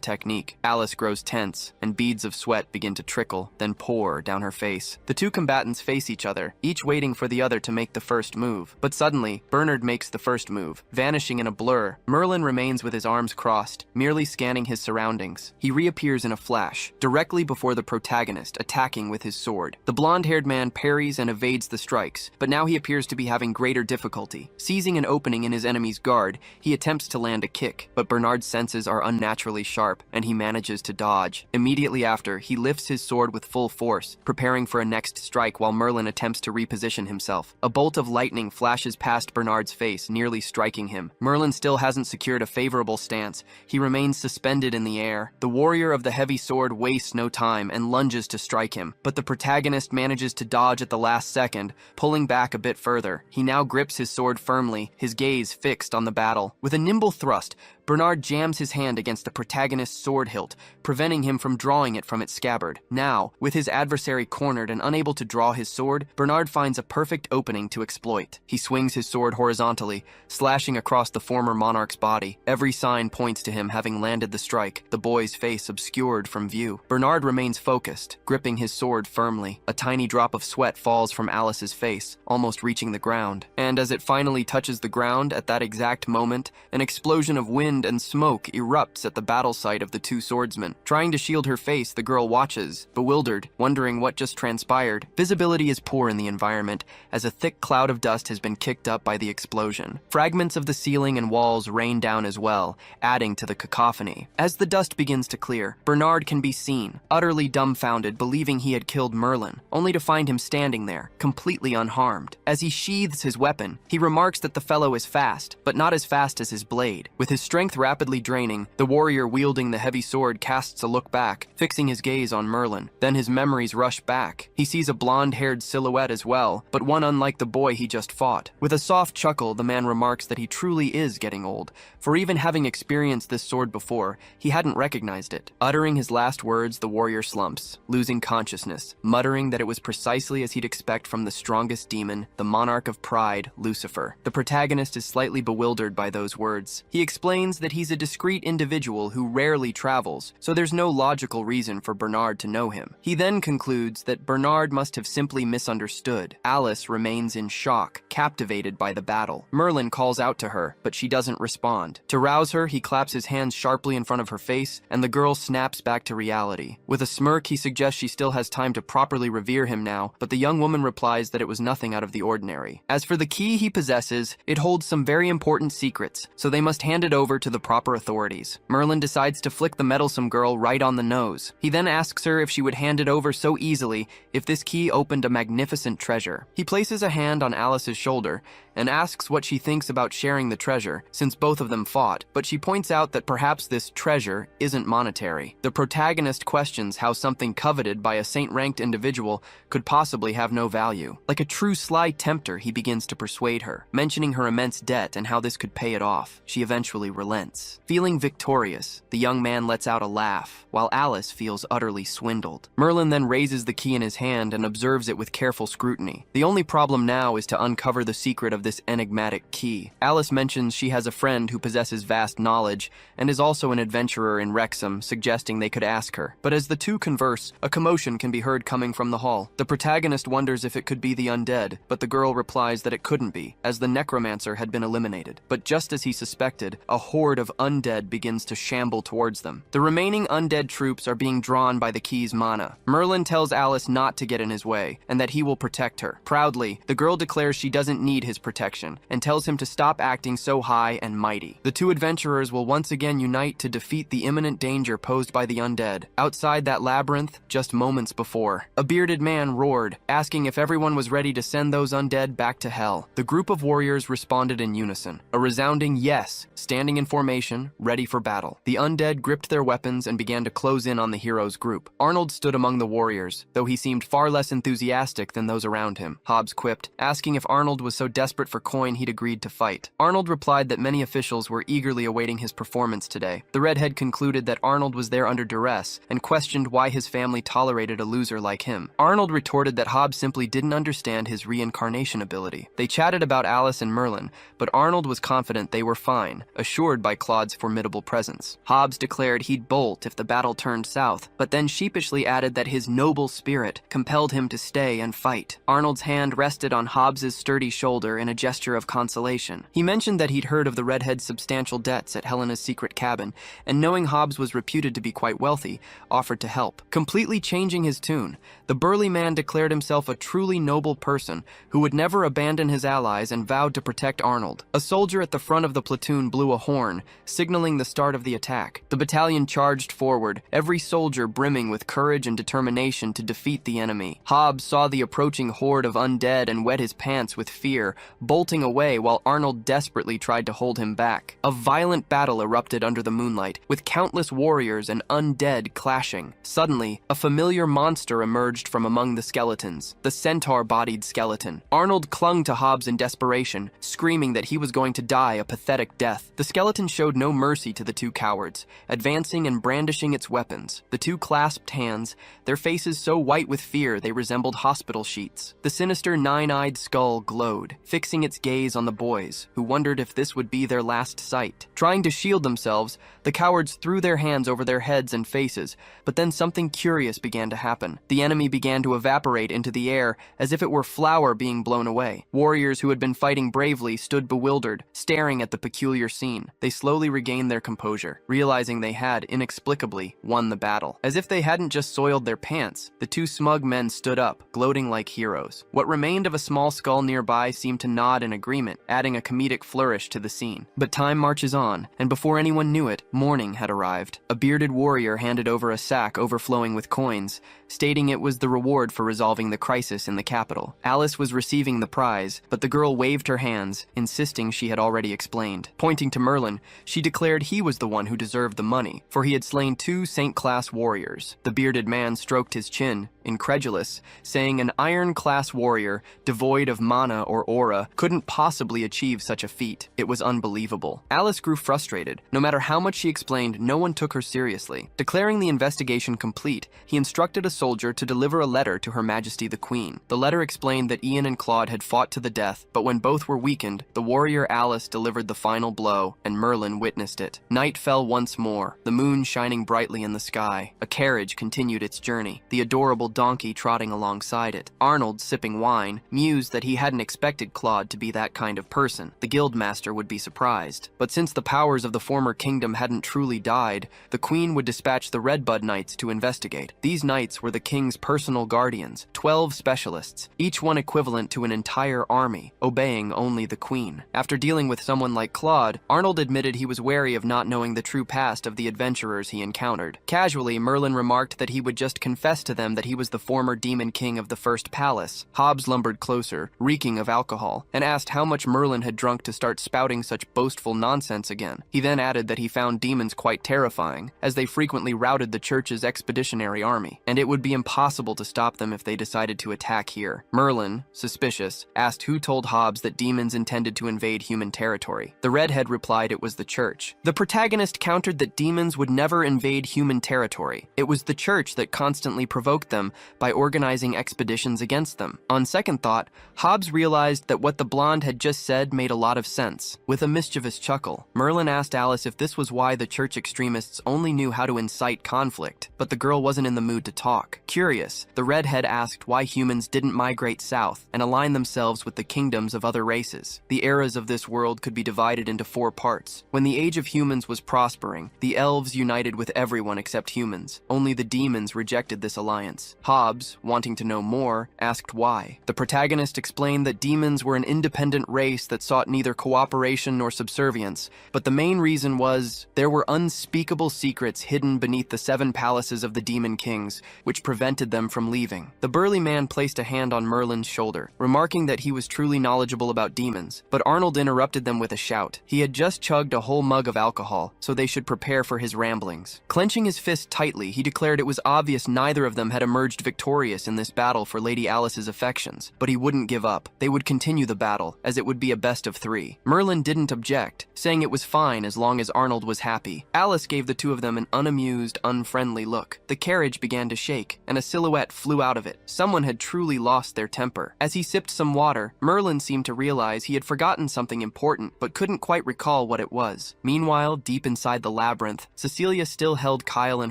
technique. Alice grows tense, and beads of sweat begin to trickle, then pour down her face. The two combatants face each other, each waiting for the other to make the first move. But suddenly, Bernard makes the first move, vanishing in a blur. Merlin remains with his arms crossed, merely scanning his surroundings. He reappears in a flash, directly before the protagonist, attacking with his sword. The blonde-haired man parries and evades the strikes, but now he appears to be having greater difficulty. Seizing an opening in his enemy's guard, he attempts to land a kick, but Bernard's senses are unnaturally sharp, and he manages to dodge. Immediately after, he lifts his sword with full force, preparing for a next strike while Merlin attempts to reposition himself. A bolt of lightning flashes past Bernard's face, nearly striking him. Merlin still hasn't secured a favorable stance. He remains suspended in the air. The warrior of the heavy sword wastes no time and lunges to strike him, but the protagonist manages to dodge at the last second, pulling back a bit further. He now grips his sword firmly, his gaze fixed on the battle. With a nimble thrust, Bernard jams his hand against the protagonist's sword hilt, preventing him from drawing it from its scabbard. Now, with his adversary cornered and unable to draw his sword, Bernard finds a perfect opening to exploit. He swings his sword horizontally, slashing across the former monarch's body. Every sign points to him having landed the strike, the boy's face obscured from view. Bernard remains focused, gripping his sword firmly. A tiny drop of sweat falls from Alice's face, almost reaching the ground. And as it finally touches the ground at that exact moment, an explosion of wind and smoke erupts at the battle site of the two swordsmen. Trying to shield her face, the girl watches, bewildered, wondering what just transpired. Visibility is poor in the environment, as a thick cloud of dust has been kicked up by the explosion. Fragments of the ceiling and walls rain down as well, adding to the cacophony. As the dust begins to clear, Bernard can be seen, utterly dumbfounded, believing he had killed Merlin, only to find him standing there, completely unharmed. As he sheathes his weapon, he remarks that the fellow is fast, but not as fast as his blade. With his strength rapidly draining, the warrior wielding the heavy sword casts a look back, fixing his gaze on Merlin. Then his memories rush back. He sees a blonde-haired silhouette as well, but one unlike the boy he just fought. With a soft chuckle, the man remarks that he truly is getting old, for even having experienced this sword before, he hadn't recognized it. Uttering his last words, the warrior slumps, losing consciousness, muttering that it was precisely as he'd expect from the strongest demon, the monarch of pride, Lucifer. The protagonist is slightly bewildered by those words. He explains that he's a discreet individual who rarely travels, so there's no logical reason for Bernard to know him. He then concludes that Bernard must have simply misunderstood. Alice remains in shock, captivated by the battle. Merlin calls out to her, but she doesn't respond. To rouse her, he claps his hands sharply in front of her face, and the girl snaps back to reality. With a smirk, he suggests she still has time to properly revere him now, but the young woman replies that it was nothing out of the ordinary. As for the key he possesses, it holds some very important secrets, so they must hand it over to the proper authorities. Merlin decides to flick the meddlesome girl right on the nose. He then asks her if she would hand it over so easily if this key opened a magnificent treasure. He places a hand on Alice's shoulder and asks what she thinks about sharing the treasure, since both of them fought, but she points out that perhaps this treasure isn't monetary. The protagonist questions how something coveted by a saint-ranked individual could possibly have no value. Like a true sly tempter, he begins to persuade her, mentioning her immense debt and how this could pay it off. She eventually relents. relents. Feeling victorious, the young man lets out a laugh, while Alice feels utterly swindled. Merlin then raises the key in his hand and observes it with careful scrutiny. The only problem now is to uncover the secret of this enigmatic key. Alice mentions she has a friend who possesses vast knowledge and is also an adventurer in Wrexham, suggesting they could ask her. But as the two converse, a commotion can be heard coming from the hall. The protagonist wonders if it could be the undead, but the girl replies that it couldn't be, as the necromancer had been eliminated. But just as he suspected, a horde of undead begins to shamble towards them. The remaining undead troops are being drawn by the key's mana. Merlin tells Alice not to get in his way, and that he will protect her. Proudly, the girl declares she doesn't need his protection, and tells him to stop acting so high and mighty. The two adventurers will once again unite to defeat the imminent danger posed by the undead. Outside that labyrinth, just moments before, a bearded man roared, asking if everyone was ready to send those undead back to hell. The group of warriors responded in unison, a resounding yes, standing in formation, ready for battle. The undead gripped their weapons and began to close in on the hero's group. Arnold stood among the warriors, though he seemed far less enthusiastic than those around him. Hobbs quipped, asking if Arnold was so desperate for coin he'd agreed to fight. Arnold replied that many officials were eagerly awaiting his performance today. The redhead concluded that Arnold was there under duress and questioned why his family tolerated a loser like him. Arnold retorted that Hobbs simply didn't understand his reincarnation ability. They chatted about Alice and Merlin, but Arnold was confident they were fine, assured by Claude's formidable presence. Hobbs declared he'd bolt if the battle turned south, but then sheepishly added that his noble spirit compelled him to stay and fight. Arnold's hand rested on Hobbs's sturdy shoulder in a gesture of consolation. He mentioned that he'd heard of the redhead's substantial debts at Helena's secret cabin, and knowing Hobbs was reputed to be quite wealthy, offered to help. Completely changing his tune, the burly man declared himself a truly noble person who would never abandon his allies and vowed to protect Arnold. A soldier at the front of the platoon blew a horn, signaling the start of the attack. The battalion charged forward, every soldier brimming with courage and determination to defeat the enemy. Hobbs saw the approaching horde of undead and wet his pants with fear, bolting away while Arnold desperately tried to hold him back. A violent battle erupted under the moonlight, with countless warriors and undead clashing. Suddenly, a familiar monster emerged from among the skeletons, the centaur-bodied skeleton. Arnold clung to Hobbs in desperation, screaming that he was going to die a pathetic death. The skeleton showed no mercy to the two cowards, advancing and brandishing its weapons. The two clasped hands, their faces so white with fear they resembled hospital sheets. The sinister nine-eyed skull glowed, fixing its gaze on the boys, who wondered if this would be their last sight. Trying to shield themselves, the cowards threw their hands over their heads and faces, but then something curious began to happen. The enemy began to evaporate into the air as if it were flour being blown away. Warriors who had been fighting bravely stood bewildered, staring at the peculiar scene. They slowly regained their composure, realizing they had, inexplicably, won the battle. As if they hadn't just soiled their pants, the two smug men stood up, gloating like heroes. What remained of a small skull nearby seemed to nod in agreement, adding a comedic flourish to the scene. But time marches on, and before anyone knew it, morning had arrived. A bearded warrior handed over a sack overflowing with coins, stating it was the reward for resolving the crisis in the capital. Alice was receiving the prize, but the girl waved her hands, insisting she had already explained. Pointing to Merlin, she declared he was the one who deserved the money, for he had slain 2 Saint-class warriors. The bearded man stroked his chin, incredulous, saying an iron-class warrior, devoid of mana or aura, couldn't possibly achieve such a feat. It was unbelievable. Alice grew frustrated. No matter how much she explained, no one took her seriously. Declaring the investigation complete, he instructed a soldier to deliver a letter to Her Majesty the Queen. The letter explained that Ian and Claude had fought to the death, but when both were weakened, the warrior Alice delivered the final blow, and Merlin witnessed it. Night fell once more, the moon shining brightly in the sky. A carriage continued its journey, the adorable donkey trotting alongside it. Arnold, sipping wine, mused that he hadn't expected Claude to be that kind of person. The guildmaster would be surprised. But since the powers of the former kingdom hadn't truly died, the queen would dispatch the Redbud Knights to investigate. These knights were the king's personal guardians, 12 specialists, each one equivalent to an entire army, obeying only the queen. After dealing with someone like Claude, Arnold admitted he was wary of not knowing the true past of the adventurers he encountered. Casually, Merlin remarked that he would just confess to them that he was was the former demon king of the first palace. Hobbs lumbered closer, reeking of alcohol, and asked how much Merlin had drunk to start spouting such boastful nonsense again. He then added that he found demons quite terrifying, as they frequently routed the church's expeditionary army, and it would be impossible to stop them if they decided to attack here. Merlin, suspicious, asked who told Hobbs that demons intended to invade human territory. The redhead replied it was the church. The protagonist countered that demons would never invade human territory. It was the church that constantly provoked them by organizing expeditions against them. On second thought, Hobbs realized that what the blonde had just said made a lot of sense. With a mischievous chuckle, Merlin asked Alice if this was why the church extremists only knew how to incite conflict, but the girl wasn't in the mood to talk. Curious, the redhead asked why humans didn't migrate south and align themselves with the kingdoms of other races. The eras of this world could be divided into 4 parts. When the age of humans was prospering, the elves united with everyone except humans. Only the demons rejected this alliance. Hobbs, wanting to know more, asked why. The protagonist explained that demons were an independent race that sought neither cooperation nor subservience, but the main reason was there were unspeakable secrets hidden beneath the 7 palaces of the demon kings, which prevented them from leaving. The burly man placed a hand on Merlin's shoulder, remarking that he was truly knowledgeable about demons, but Arnold interrupted them with a shout. He had just chugged a whole mug of alcohol, so they should prepare for his ramblings. Clenching his fist tightly, he declared it was obvious neither of them had emerged victorious in this battle for Lady Alice's affections, but he wouldn't give up. They would continue the battle, as it would be a best of 3. Merlin didn't object, saying it was fine as long as Arnold was happy. Alice gave the two of them an unamused, unfriendly look. The carriage began to shake, and a silhouette flew out of it. Someone had truly lost their temper. As he sipped some water, Merlin seemed to realize he had forgotten something important, but couldn't quite recall what it was. Meanwhile, deep inside the labyrinth, Cecilia still held Kyle in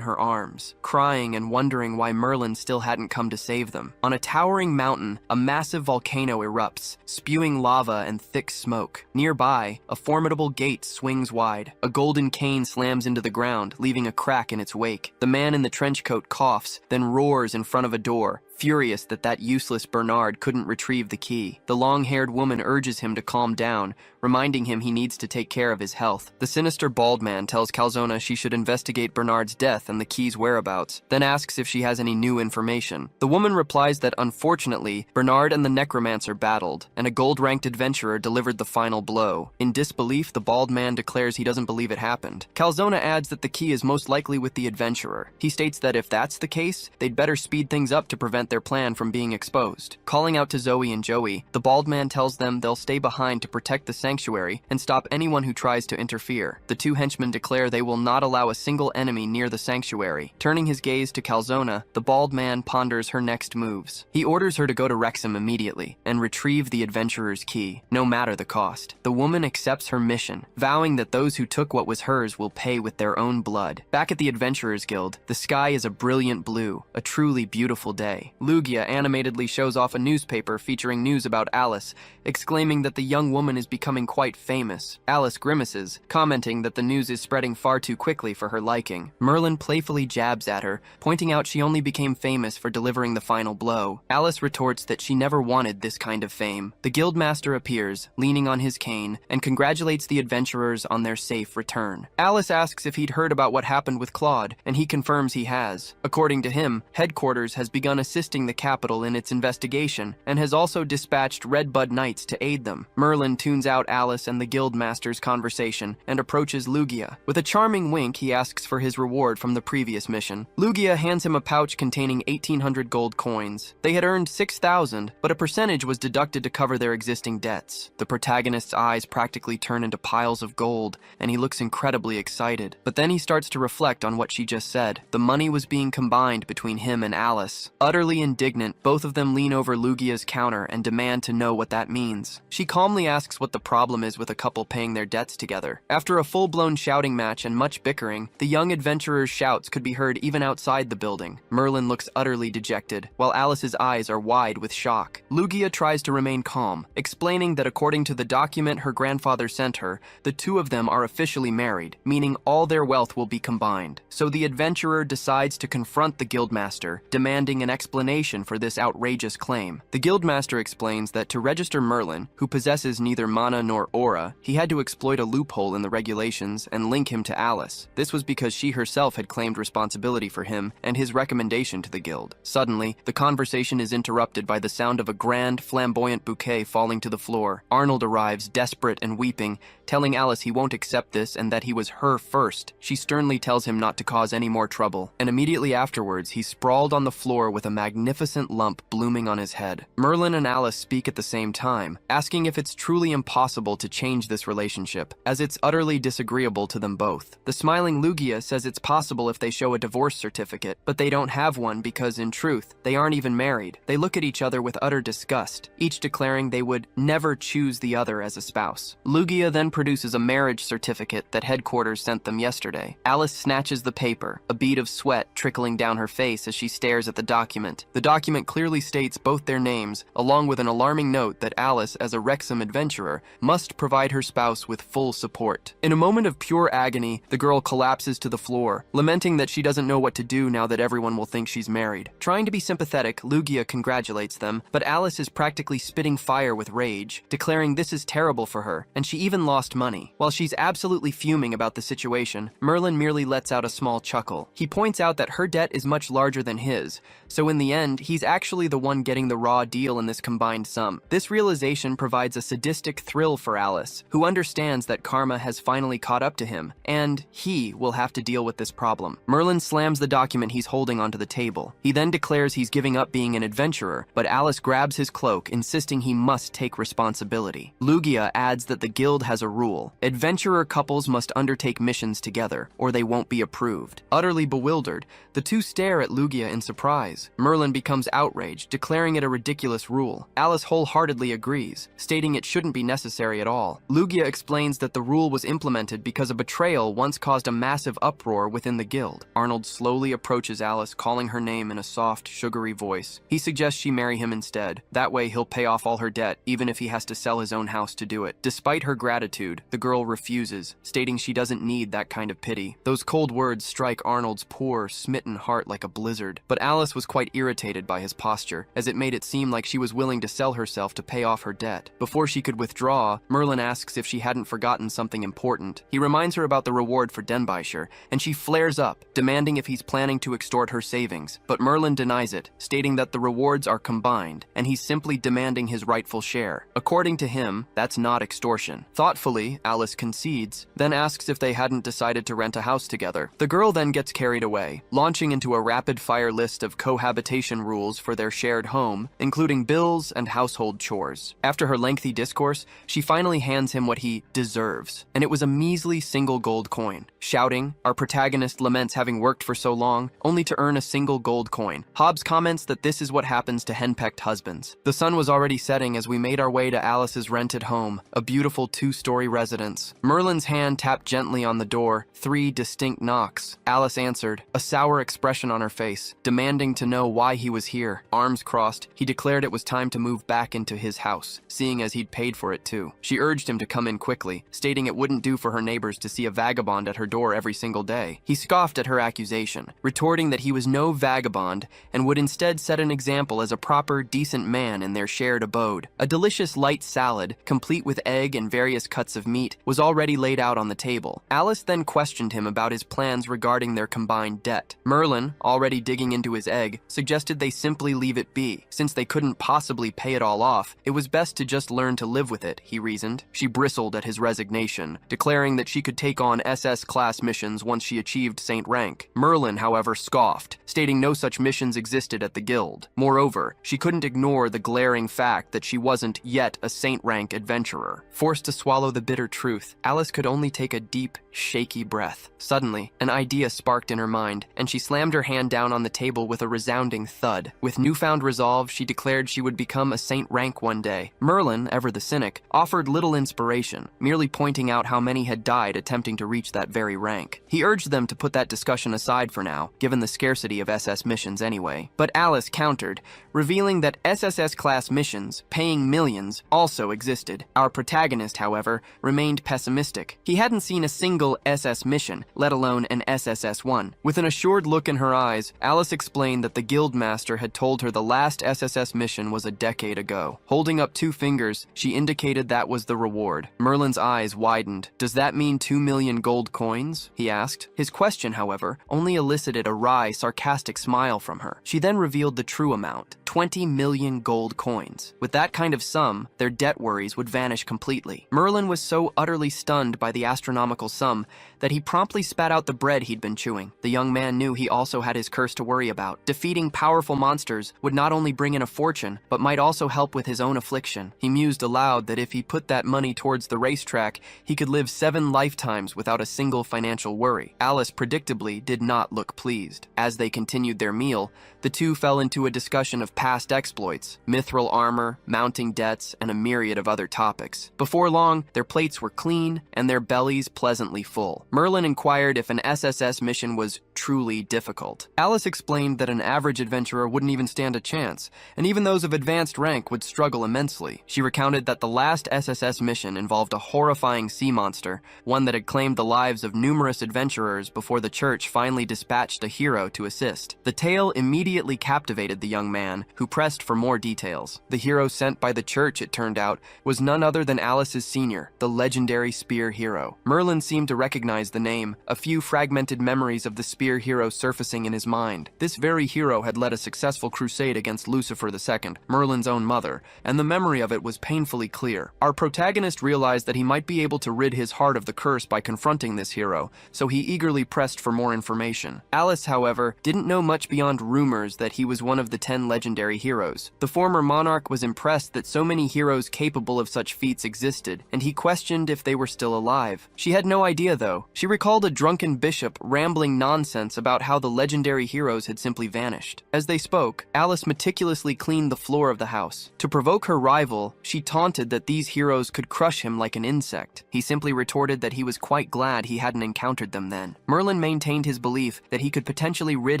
her arms, crying and wondering why Merlin still hadn't come to save them. On a towering mountain, a massive volcano erupts, spewing lava and thick smoke. Nearby, a formidable gate swings wide. A golden cane slams into the ground, leaving a crack in its wake. The man in the trench coat coughs, then roars in front of a door, furious that useless Bernard couldn't retrieve the key. The long-haired woman urges him to calm down, reminding him he needs to take care of his health. The sinister bald man tells Calzona she should investigate Bernard's death and the key's whereabouts, then asks if she has any new information. The woman replies that unfortunately, Bernard and the necromancer battled, and a gold-ranked adventurer delivered the final blow. In disbelief, the bald man declares he doesn't believe it happened. Calzona adds that the key is most likely with the adventurer. He states that if that's the case, they'd better speed things up to prevent their plan from being exposed. Calling out to Zoe and Joey, the bald man tells them they'll stay behind to protect the sanctuary and stop anyone who tries to interfere. The 2 henchmen declare they will not allow a single enemy near the sanctuary. Turning his gaze to Calzona, the bald man ponders her next moves. He orders her to go to Wrexham immediately and retrieve the adventurer's key, no matter the cost. The woman accepts her mission, vowing that those who took what was hers will pay with their own blood. Back at the Adventurers Guild, the sky is a brilliant blue, a truly beautiful day. Lugia animatedly shows off a newspaper featuring news about Alice, exclaiming that the young woman is becoming quite famous. Alice grimaces, commenting that the news is spreading far too quickly for her liking. Merlin playfully jabs at her, pointing out she only became famous for delivering the final blow. Alice retorts that she never wanted this kind of fame. The guildmaster appears, leaning on his cane, and congratulates the adventurers on their safe return. Alice asks if he'd heard about what happened with Claude, and he confirms he has. According to him, headquarters has begun assisting the capital in its investigation, and has also dispatched Redbud Knights to aid them. Merlin tunes out Alice and the guildmaster's conversation and approaches Lugia. With a charming wink, he asks for his reward from the previous mission. Lugia hands him a pouch containing 1,800 gold coins. They had earned 6,000, but a percentage was deducted to cover their existing debts. The protagonist's eyes practically turn into piles of gold, and he looks incredibly excited. But then he starts to reflect on what she just said. The money was being combined between him and Alice. Utterly indignant, both of them lean over Lugia's counter and demand to know what that means. She calmly asks what the problem is with a couple paying their debts together. After a full-blown shouting match and much bickering, the young adventurer's shouts could be heard even outside the building. Merlin looks utterly dejected, while Alice's eyes are wide with shock. Lugia tries to remain calm, explaining that according to the document her grandfather sent her, the 2 of them are officially married, meaning all their wealth will be combined. So the adventurer decides to confront the guildmaster, demanding an explanation explanation for this outrageous claim. The guildmaster explains that to register Merlin, who possesses neither mana nor aura, he had to exploit a loophole in the regulations and link him to Alice. This was because she herself had claimed responsibility for him and his recommendation to the guild. Suddenly, the conversation is interrupted by the sound of a grand, flamboyant bouquet falling to the floor. Arnold arrives, desperate and weeping, telling Alice he won't accept this and that he was her first. She sternly tells him not to cause any more trouble, and immediately afterwards, he's sprawled on the floor with a magnificent lump blooming on his head. Merlin and Alice speak at the same time, asking if it's truly impossible to change this relationship, as it's utterly disagreeable to them both. The smiling Lugia says it's possible if they show a divorce certificate, but they don't have one because, in truth, they aren't even married. They look at each other with utter disgust, each declaring they would never choose the other as a spouse. Lugia then produces a marriage certificate that headquarters sent them yesterday. Alice snatches the paper, a bead of sweat trickling down her face as she stares at the document. The document clearly states both their names, along with an alarming note that Alice, as a Wrexham adventurer, must provide her spouse with full support. In a moment of pure agony, the girl collapses to the floor, lamenting that she doesn't know what to do now that everyone will think she's married. Trying to be sympathetic, Lugia congratulates them, but Alice is practically spitting fire with rage, declaring this is terrible for her, and she even lost money. While she's absolutely fuming about the situation, Merlin merely lets out a small chuckle. He points out that her debt is much larger than his, so in the end, he's actually the one getting the raw deal in this combined sum. This realization provides a sadistic thrill for Alice, who understands that karma has finally caught up to him, and he will have to deal with this problem. Merlin slams the document he's holding onto the table. He then declares he's giving up being an adventurer, but Alice grabs his cloak, insisting he must take responsibility. Lugia adds that the guild has a rule. Adventurer couples must undertake missions together, or they won't be approved. Utterly bewildered, the two stare at Lugia in surprise. Merlin becomes outraged, declaring it a ridiculous rule. Alice wholeheartedly agrees, stating it shouldn't be necessary at all. Lugia explains that the rule was implemented because a betrayal once caused a massive uproar within the guild. Arnold slowly approaches Alice, calling her name in a soft, sugary voice. He suggests she marry him instead. That way he'll pay off all her debt, even if he has to sell his own house to do it. Despite her gratitude, the girl refuses, stating she doesn't need that kind of pity. Those cold words strike Arnold's poor, smitten heart like a blizzard, but Alice was quite irritated by his posture, as it made it seem like she was willing to sell herself to pay off her debt. Before she could withdraw, Merlin asks if she hadn't forgotten something important. He reminds her about the reward for Denbighshire, and she flares up, demanding if he's planning to extort her savings. But Merlin denies it, stating that the rewards are combined, and he's simply demanding his rightful share. According to him, that's not extortion. Thoughtfully, Alice concedes, then asks if they hadn't decided to rent a house together. The girl then gets carried away, launching into a rapid-fire list of cohabitation rules for their shared home, including bills and household chores. After her lengthy discourse, she finally hands him what he deserves, and it was a measly single gold coin. Shouting, our protagonist laments having worked for so long, only to earn a single gold coin. Hobbs comments that this is what happens to henpecked husbands. The sun was already setting as we made our way to Alice's rented home, a beautiful two-story residence. Merlin's hand tapped gently on the door, 3 distinct knocks. Alice answered, a sour expression on her face, demanding to know why he was here. Arms crossed, he declared it was time to move back into his house, seeing as he'd paid for it too. She urged him to come in quickly, stating it wouldn't do for her neighbors to see a vagabond at her door every single day. He scoffed at her accusation, retorting that he was no vagabond and would instead set an example as a proper, decent man in their shared abode. A delicious light salad, complete with egg and various cuts of meat, was already laid out on the table. Alice then questioned him about his plans regarding their combined debt. Merlin, already digging into his egg, suggested they simply leave it be. Since they couldn't possibly pay it all off, it was best to just learn to live with it, he reasoned. She bristled at his resignation, declaring that she could take on SS-class missions once she achieved Saint rank. Merlin, however, scoffed, stating no such missions existed at the guild. Moreover, she couldn't ignore the glaring fact that she wasn't yet a Saint rank adventurer. Forced to swallow the bitter truth, Alice could only take a deep, shaky breath. Suddenly, an idea sparked in her mind, and she slammed her hand down on the table with a resounding thud. With newfound resolve, she declared she would become a Saint rank one day. Merlin, ever the cynic, offered little inspiration, merely pointing out how many had died attempting to reach that very rank. He urged them to put that discussion aside for now, given the scarcity of SS missions anyway. But Alice countered, revealing that SSS-class missions, paying millions, also existed. Our protagonist, however, remained pessimistic. He hadn't seen a single single SS mission, let alone an SSS-1. With an assured look in her eyes, Alice explained that the guildmaster had told her the last SSS mission was a decade ago. Holding up 2 fingers, she indicated that was the reward. Merlin's eyes widened. "Does that mean 2 million gold coins?" he asked. His question, however, only elicited a wry, sarcastic smile from her. She then revealed the true amount: 20 million gold coins. With that kind of sum, their debt worries would vanish completely. Merlin was so utterly stunned by the astronomical sum that he promptly spat out the bread he'd been chewing. The young man knew he also had his curse to worry about. Defeating powerful monsters would not only bring in a fortune, but might also help with his own affliction. He mused aloud that if he put that money towards the racetrack, he could live 7 lifetimes without a single financial worry. Alice predictably did not look pleased. As they continued their meal, the two fell into a discussion of past exploits, mithril armor, mounting debts, and a myriad of other topics. Before long, their plates were clean and their bellies pleasantly full. Merlin inquired if an SSS mission was truly difficult. Alice explained that an average adventurer wouldn't even stand a chance, and even those of advanced rank would struggle immensely. She recounted that the last SSS mission involved a horrifying sea monster, one that had claimed the lives of numerous adventurers before the church finally dispatched a hero to assist. The tale immediately captivated the young man, who pressed for more details. The hero sent by the church, it turned out, was none other than Alice's senior, the legendary spear hero. Merlin seemed to recognize the name, a few fragmented memories of the spear hero surfacing in his mind. This very hero had led a successful crusade against Lucifer II, Merlin's own mother, and the memory of it was painfully clear. Our protagonist realized that he might be able to rid his heart of the curse by confronting this hero, so he eagerly pressed for more information. Alice, however, didn't know much beyond rumors that he was one of the 10 legendary heroes. The former monarch was impressed that so many heroes capable of such feats existed, and he questioned if they were still alive. She had no idea, though. She recalled a drunken bishop rambling nonsense about how the legendary heroes had simply vanished. As they spoke, Alice meticulously cleaned the floor of the house. To provoke her rival, she taunted that these heroes could crush him like an insect. He simply retorted that he was quite glad he hadn't encountered them then. Merlin maintained his belief that he could potentially rid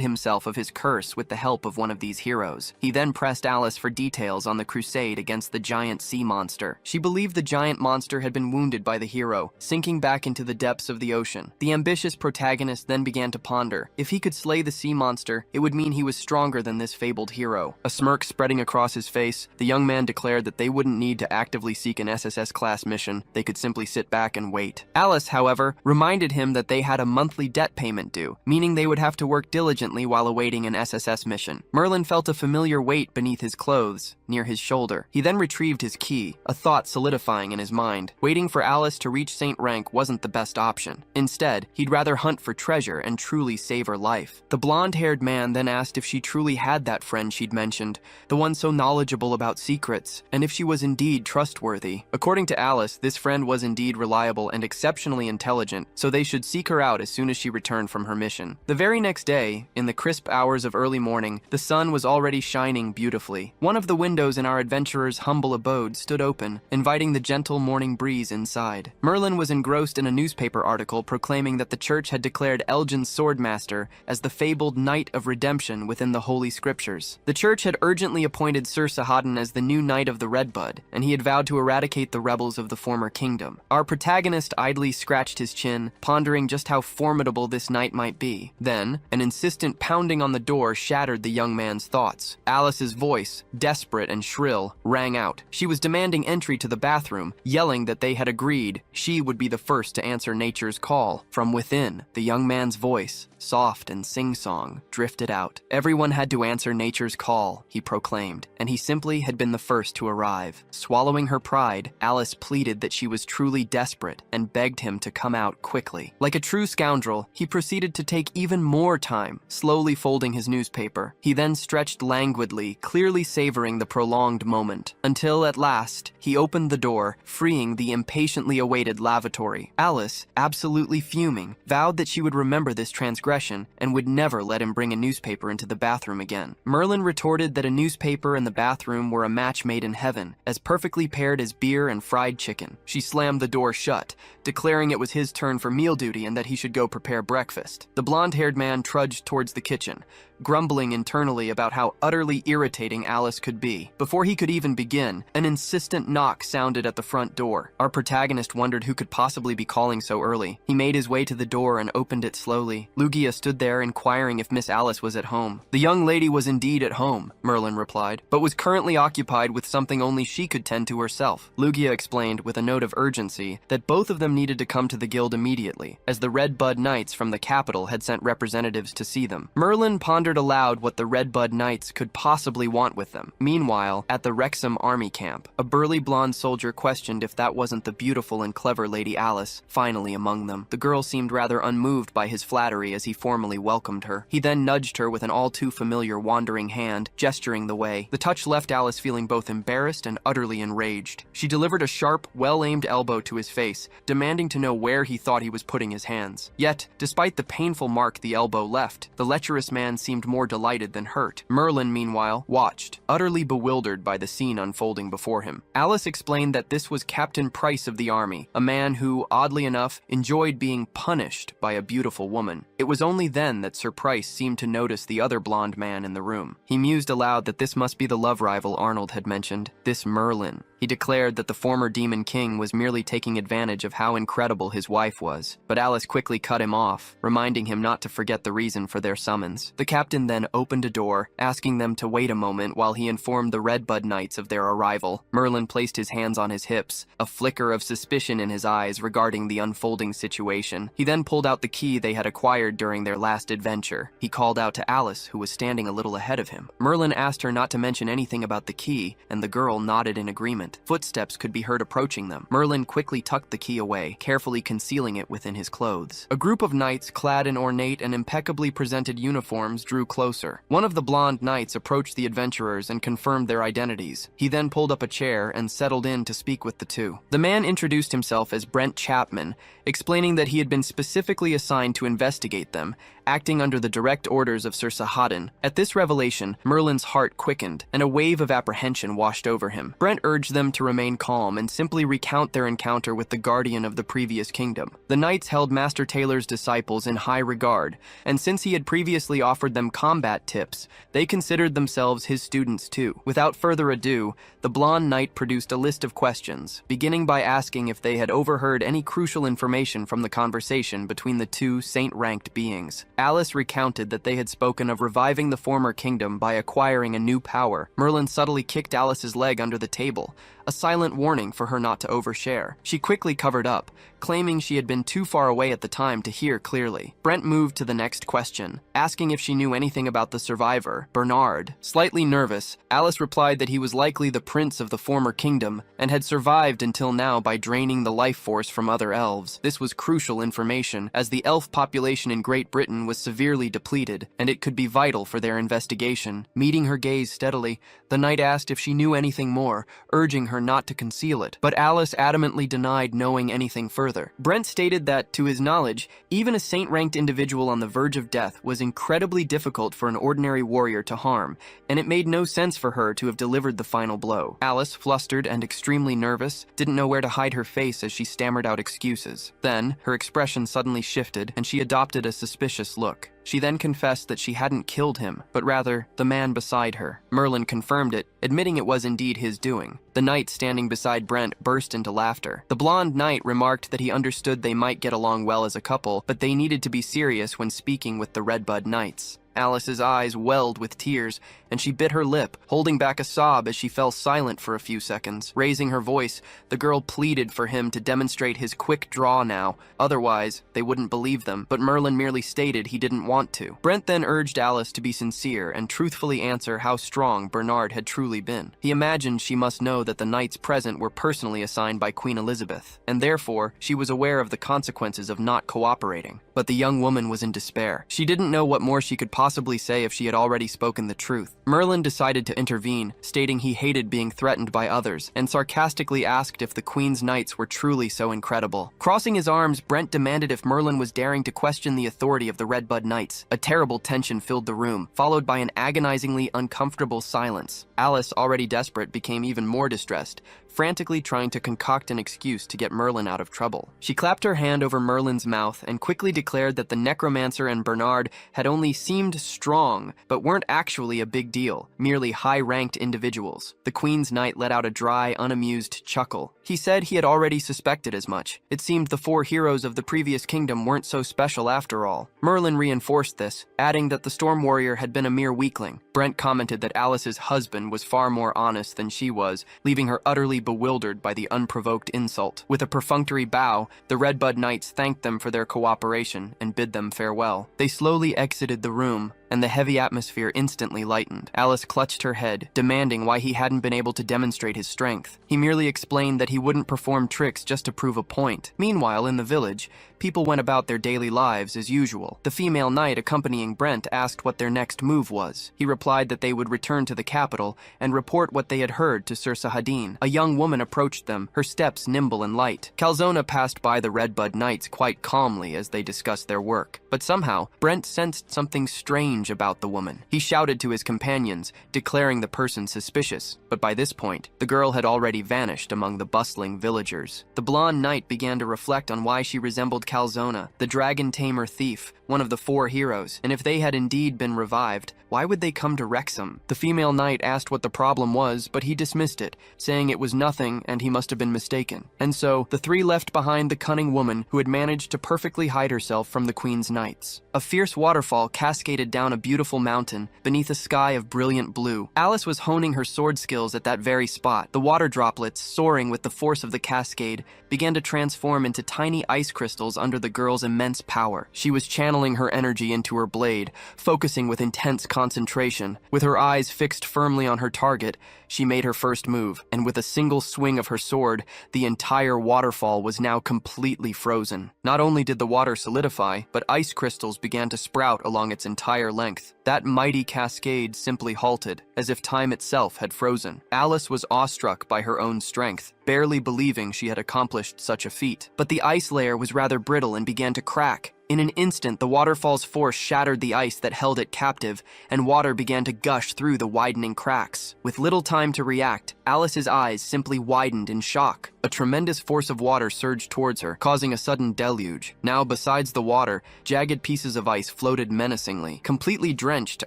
himself of his curse with the help of one of these heroes. He then pressed Alice for details on the crusade against the giant sea monster. She believed the giant monster had been wounded by the hero, sinking back into the depths of the ocean. The ambitious protagonist then began to ponder. If he could slay the sea monster, it would mean he was stronger than this fabled hero. A smirk spreading across his face, the young man declared that they wouldn't need to actively seek an SSS-class mission. They could simply sit back and wait. Alice, however, reminded him that they had a monthly debt payment due, meaning they would have to work diligently while awaiting an SSS mission. Merlin felt a familiar weight beneath his clothes, near his shoulder. He then retrieved his key, a thought solidifying in his mind. Waiting for Alice to reach Saint Rank wasn't the best option. Instead, he'd rather hunt for treasure and truly save her life. The blonde-haired man then asked if she truly had that friend she'd mentioned, the one so knowledgeable about secrets, and if she was indeed trustworthy. According to Alice, this friend was indeed reliable and exceptionally intelligent, so they should seek her out as soon as she returned from her mission. The very next day, in the crisp hours of early morning, the sun was already shining beautifully. One of the windows in our adventurer's humble abode stood open, inviting the gentle morning breeze inside. Merlin was engrossed in a newspaper article proclaiming that the church had declared Elgin's swordmaster as the fabled Knight of Redemption within the Holy Scriptures. The church had urgently appointed Sir Sahaddin as the new Knight of the Redbud, and he had vowed to eradicate the rebels of the former kingdom. Our protagonist idly scratched his chin, pondering just how formidable this knight might be. Then, an insistent pounding on the door shattered the young man's thoughts. Alice's voice, desperate and shrill, rang out. She was demanding entry to the bathroom, yelling that they had agreed she would be the first to answer nature's call. From within, the young man's voice, soft and sing-song, drifted out. Everyone had to answer nature's call, he proclaimed, and he simply had been the first to arrive. Swallowing her pride, Alice pleaded that she was truly desperate and begged him to come out quickly. Like a true scoundrel, he proceeded to take even more time, slowly folding his newspaper. He then stretched languidly, clearly savoring the prolonged moment, until at last he opened the door, freeing the impatiently awaited lavatory. Alice, absolutely fuming, vowed that she would remember this transgression and would never let him bring a newspaper into the bathroom again. Merlin retorted that a newspaper and the bathroom were a match made in heaven, as perfectly paired as beer and fried chicken. She slammed the door shut, declaring it was his turn for meal duty and that he should go prepare breakfast. The blonde-haired man trudged towards the kitchen, grumbling grumbling internally about how utterly irritating Alice could be. Before he could even begin, an insistent knock sounded at the front door. Our protagonist wondered who could possibly be calling so early. He made his way to the door and opened it slowly. Lugia stood there inquiring if Miss Alice was at home. The young lady was indeed at home, Merlin replied, but was currently occupied with something only she could tend to herself. Lugia explained with a note of urgency that both of them needed to come to the guild immediately, as the Red Bud Knights from the capital had sent representatives to see them. Merlin pondered aloud what the Red Bud Knights could possibly want with them. Meanwhile, at the Wrexham army camp, a burly blonde soldier questioned if that wasn't the beautiful and clever Lady Alice, finally among them. The girl seemed rather unmoved by his flattery as he formally welcomed her. He then nudged her with an all-too-familiar wandering hand, gesturing the way. The touch left Alice feeling both embarrassed and utterly enraged. She delivered a sharp, well-aimed elbow to his face, demanding to know where he thought he was putting his hands. Yet, despite the painful mark the elbow left, the lecherous man seemed more delighted than hurt. Merlin, meanwhile, watched, utterly bewildered by the scene unfolding before him. Alice explained that this was Captain Price of the army, a man who, oddly enough, enjoyed being punished by a beautiful woman. It was only then that Sir Price seemed to notice the other blonde man in the room. He mused aloud that this must be the love rival Arnold had mentioned, this Merlin. He declared that the former Demon King was merely taking advantage of how incredible his wife was, but Alice quickly cut him off, reminding him not to forget the reason for their summons. The captain then opened a door, asking them to wait a moment while he informed the Red Bud Knights of their arrival. Merlin placed his hands on his hips, a flicker of suspicion in his eyes regarding the unfolding situation. He then pulled out the key they had acquired during their last adventure. He called out to Alice, who was standing a little ahead of him. Merlin asked her not to mention anything about the key, and the girl nodded in agreement. Footsteps could be heard approaching them. Merlin quickly tucked the key away, carefully concealing it within his clothes. A group of knights clad in ornate and impeccably presented uniforms drew closer. One of the blonde knights approached the adventurers and confirmed their identities. He then pulled up a chair and settled in to speak with the two. The man introduced himself as Brent Chapman, explaining that he had been specifically assigned to investigate them, acting under the direct orders of Sir Sahaddin. At this revelation, Merlin's heart quickened, and a wave of apprehension washed over him. Brent urged them to remain calm and simply recount their encounter with the guardian of the previous kingdom. The knights held Master Taylor's disciples in high regard, and since he had previously offered them combat tips, they considered themselves his students too. Without further ado, the blonde knight produced a list of questions, beginning by asking if they had overheard any crucial information from the conversation between the two saint-ranked beings. Alice recounted that they had spoken of reviving the former kingdom by acquiring a new power. Merlin subtly kicked Alice's leg under the table, a silent warning for her not to overshare. She quickly covered up, claiming she had been too far away at the time to hear clearly. Brent moved to the next question, asking if she knew anything about the survivor, Bernard. Slightly nervous, Alice replied that he was likely the prince of the former kingdom and had survived until now by draining the life force from other elves. This was crucial information, as the elf population in Great Britain was severely depleted, and it could be vital for their investigation. Meeting her gaze steadily, the knight asked if she knew anything more, urging her not to conceal it, but Alice adamantly denied knowing anything further. Brent stated that, to his knowledge, even a saint-ranked individual on the verge of death was incredibly difficult for an ordinary warrior to harm, and it made no sense for her to have delivered the final blow. Alice, flustered and extremely nervous, didn't know where to hide her face as she stammered out excuses. Then, her expression suddenly shifted, and she adopted a suspicious look. She then confessed that she hadn't killed him, but rather the man beside her. Merlin confirmed it, admitting it was indeed his doing. The knight standing beside Brent burst into laughter. The blonde knight remarked that he understood they might get along well as a couple, but they needed to be serious when speaking with the Red Bud Knights. Alice's eyes welled with tears, and she bit her lip, holding back a sob as she fell silent for a few seconds. Raising her voice, the girl pleaded for him to demonstrate his quick draw now, otherwise they wouldn't believe them, but Merlin merely stated he didn't want to. Brent then urged Alice to be sincere and truthfully answer how strong Bernard had truly been. He imagined she must know that the knights present were personally assigned by Queen Elizabeth, and therefore she was aware of the consequences of not cooperating. But the young woman was in despair. She didn't know what more she could possibly say if she had already spoken the truth. Merlin decided to intervene, stating he hated being threatened by others, and sarcastically asked if the Queen's knights were truly so incredible. Crossing his arms, Brent demanded if Merlin was daring to question the authority of the Red Bud Knights. A terrible tension filled the room, followed by an agonizingly uncomfortable silence. Alice, already desperate, became even more distressed, frantically trying to concoct an excuse to get Merlin out of trouble. She clapped her hand over Merlin's mouth and quickly declared that the necromancer and Bernard had only seemed strong, but weren't actually a big deal, merely high-ranked individuals. The Queen's Knight let out a dry, unamused chuckle. He said he had already suspected as much. It seemed the 4 heroes of the previous kingdom weren't so special after all. Merlin reinforced this, adding that the Storm Warrior had been a mere weakling. Brent commented that Alice's husband was far more honest than she was, leaving her utterly bewildered by the unprovoked insult. With a perfunctory bow, the Redbud Knights thanked them for their cooperation and bid them farewell. They slowly exited the room, and the heavy atmosphere instantly lightened. Alice clutched her head, demanding why he hadn't been able to demonstrate his strength. He merely explained that he wouldn't perform tricks just to prove a point. Meanwhile, in the village, people went about their daily lives as usual. The female knight accompanying Brent asked what their next move was. He replied that they would return to the capital and report what they had heard to Sir Sahadin. A young woman approached them, her steps nimble and light. Calzona passed by the Redbud Knights quite calmly as they discussed their work. But somehow, Brent sensed something strange about the woman. He shouted to his companions, declaring the person suspicious, but by this point, the girl had already vanished among the bustling villagers. The blonde knight began to reflect on why she resembled Calzona, the dragon tamer thief, one of the 4 heroes, and if they had indeed been revived, why would they come to Wrexham? The female knight asked what the problem was, but he dismissed it, saying it was nothing and he must have been mistaken. And so, the 3 left behind the cunning woman who had managed to perfectly hide herself from the Queen's Knights. A fierce waterfall cascaded down a beautiful mountain beneath a sky of brilliant blue. Alice was honing her sword skills at that very spot. The water droplets, soaring with the force of the cascade, began to transform into tiny ice crystals under the girl's immense power. She was channeling her energy into her blade, focusing with intense concentration. With her eyes fixed firmly on her target, she made her first move, and with a single swing of her sword, the entire waterfall was now completely frozen. Not only did the water solidify, but ice crystals began to sprout along its entire length. That mighty cascade simply halted, as if time itself had frozen. Alice was awestruck by her own strength, barely believing she had accomplished such a feat. But the ice layer was rather brittle and began to crack. In an instant, the waterfall's force shattered the ice that held it captive, and water began to gush through the widening cracks. With little time to react, Alice's eyes simply widened in shock. A tremendous force of water surged towards her, causing a sudden deluge. Now, besides the water, jagged pieces of ice floated menacingly. Completely drenched,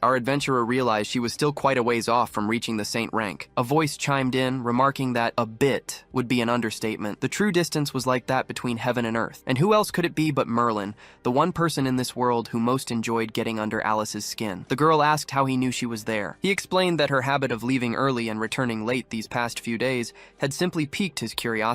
our adventurer realized she was still quite a ways off from reaching the saint rank. A voice chimed in, remarking that a bit would be an understatement. The true distance was like that between heaven and earth. And who else could it be but Merlin, the one person in this world who most enjoyed getting under Alice's skin? The girl asked how he knew she was there. He explained that her habit of leaving early and returning late these past few days had simply piqued his curiosity.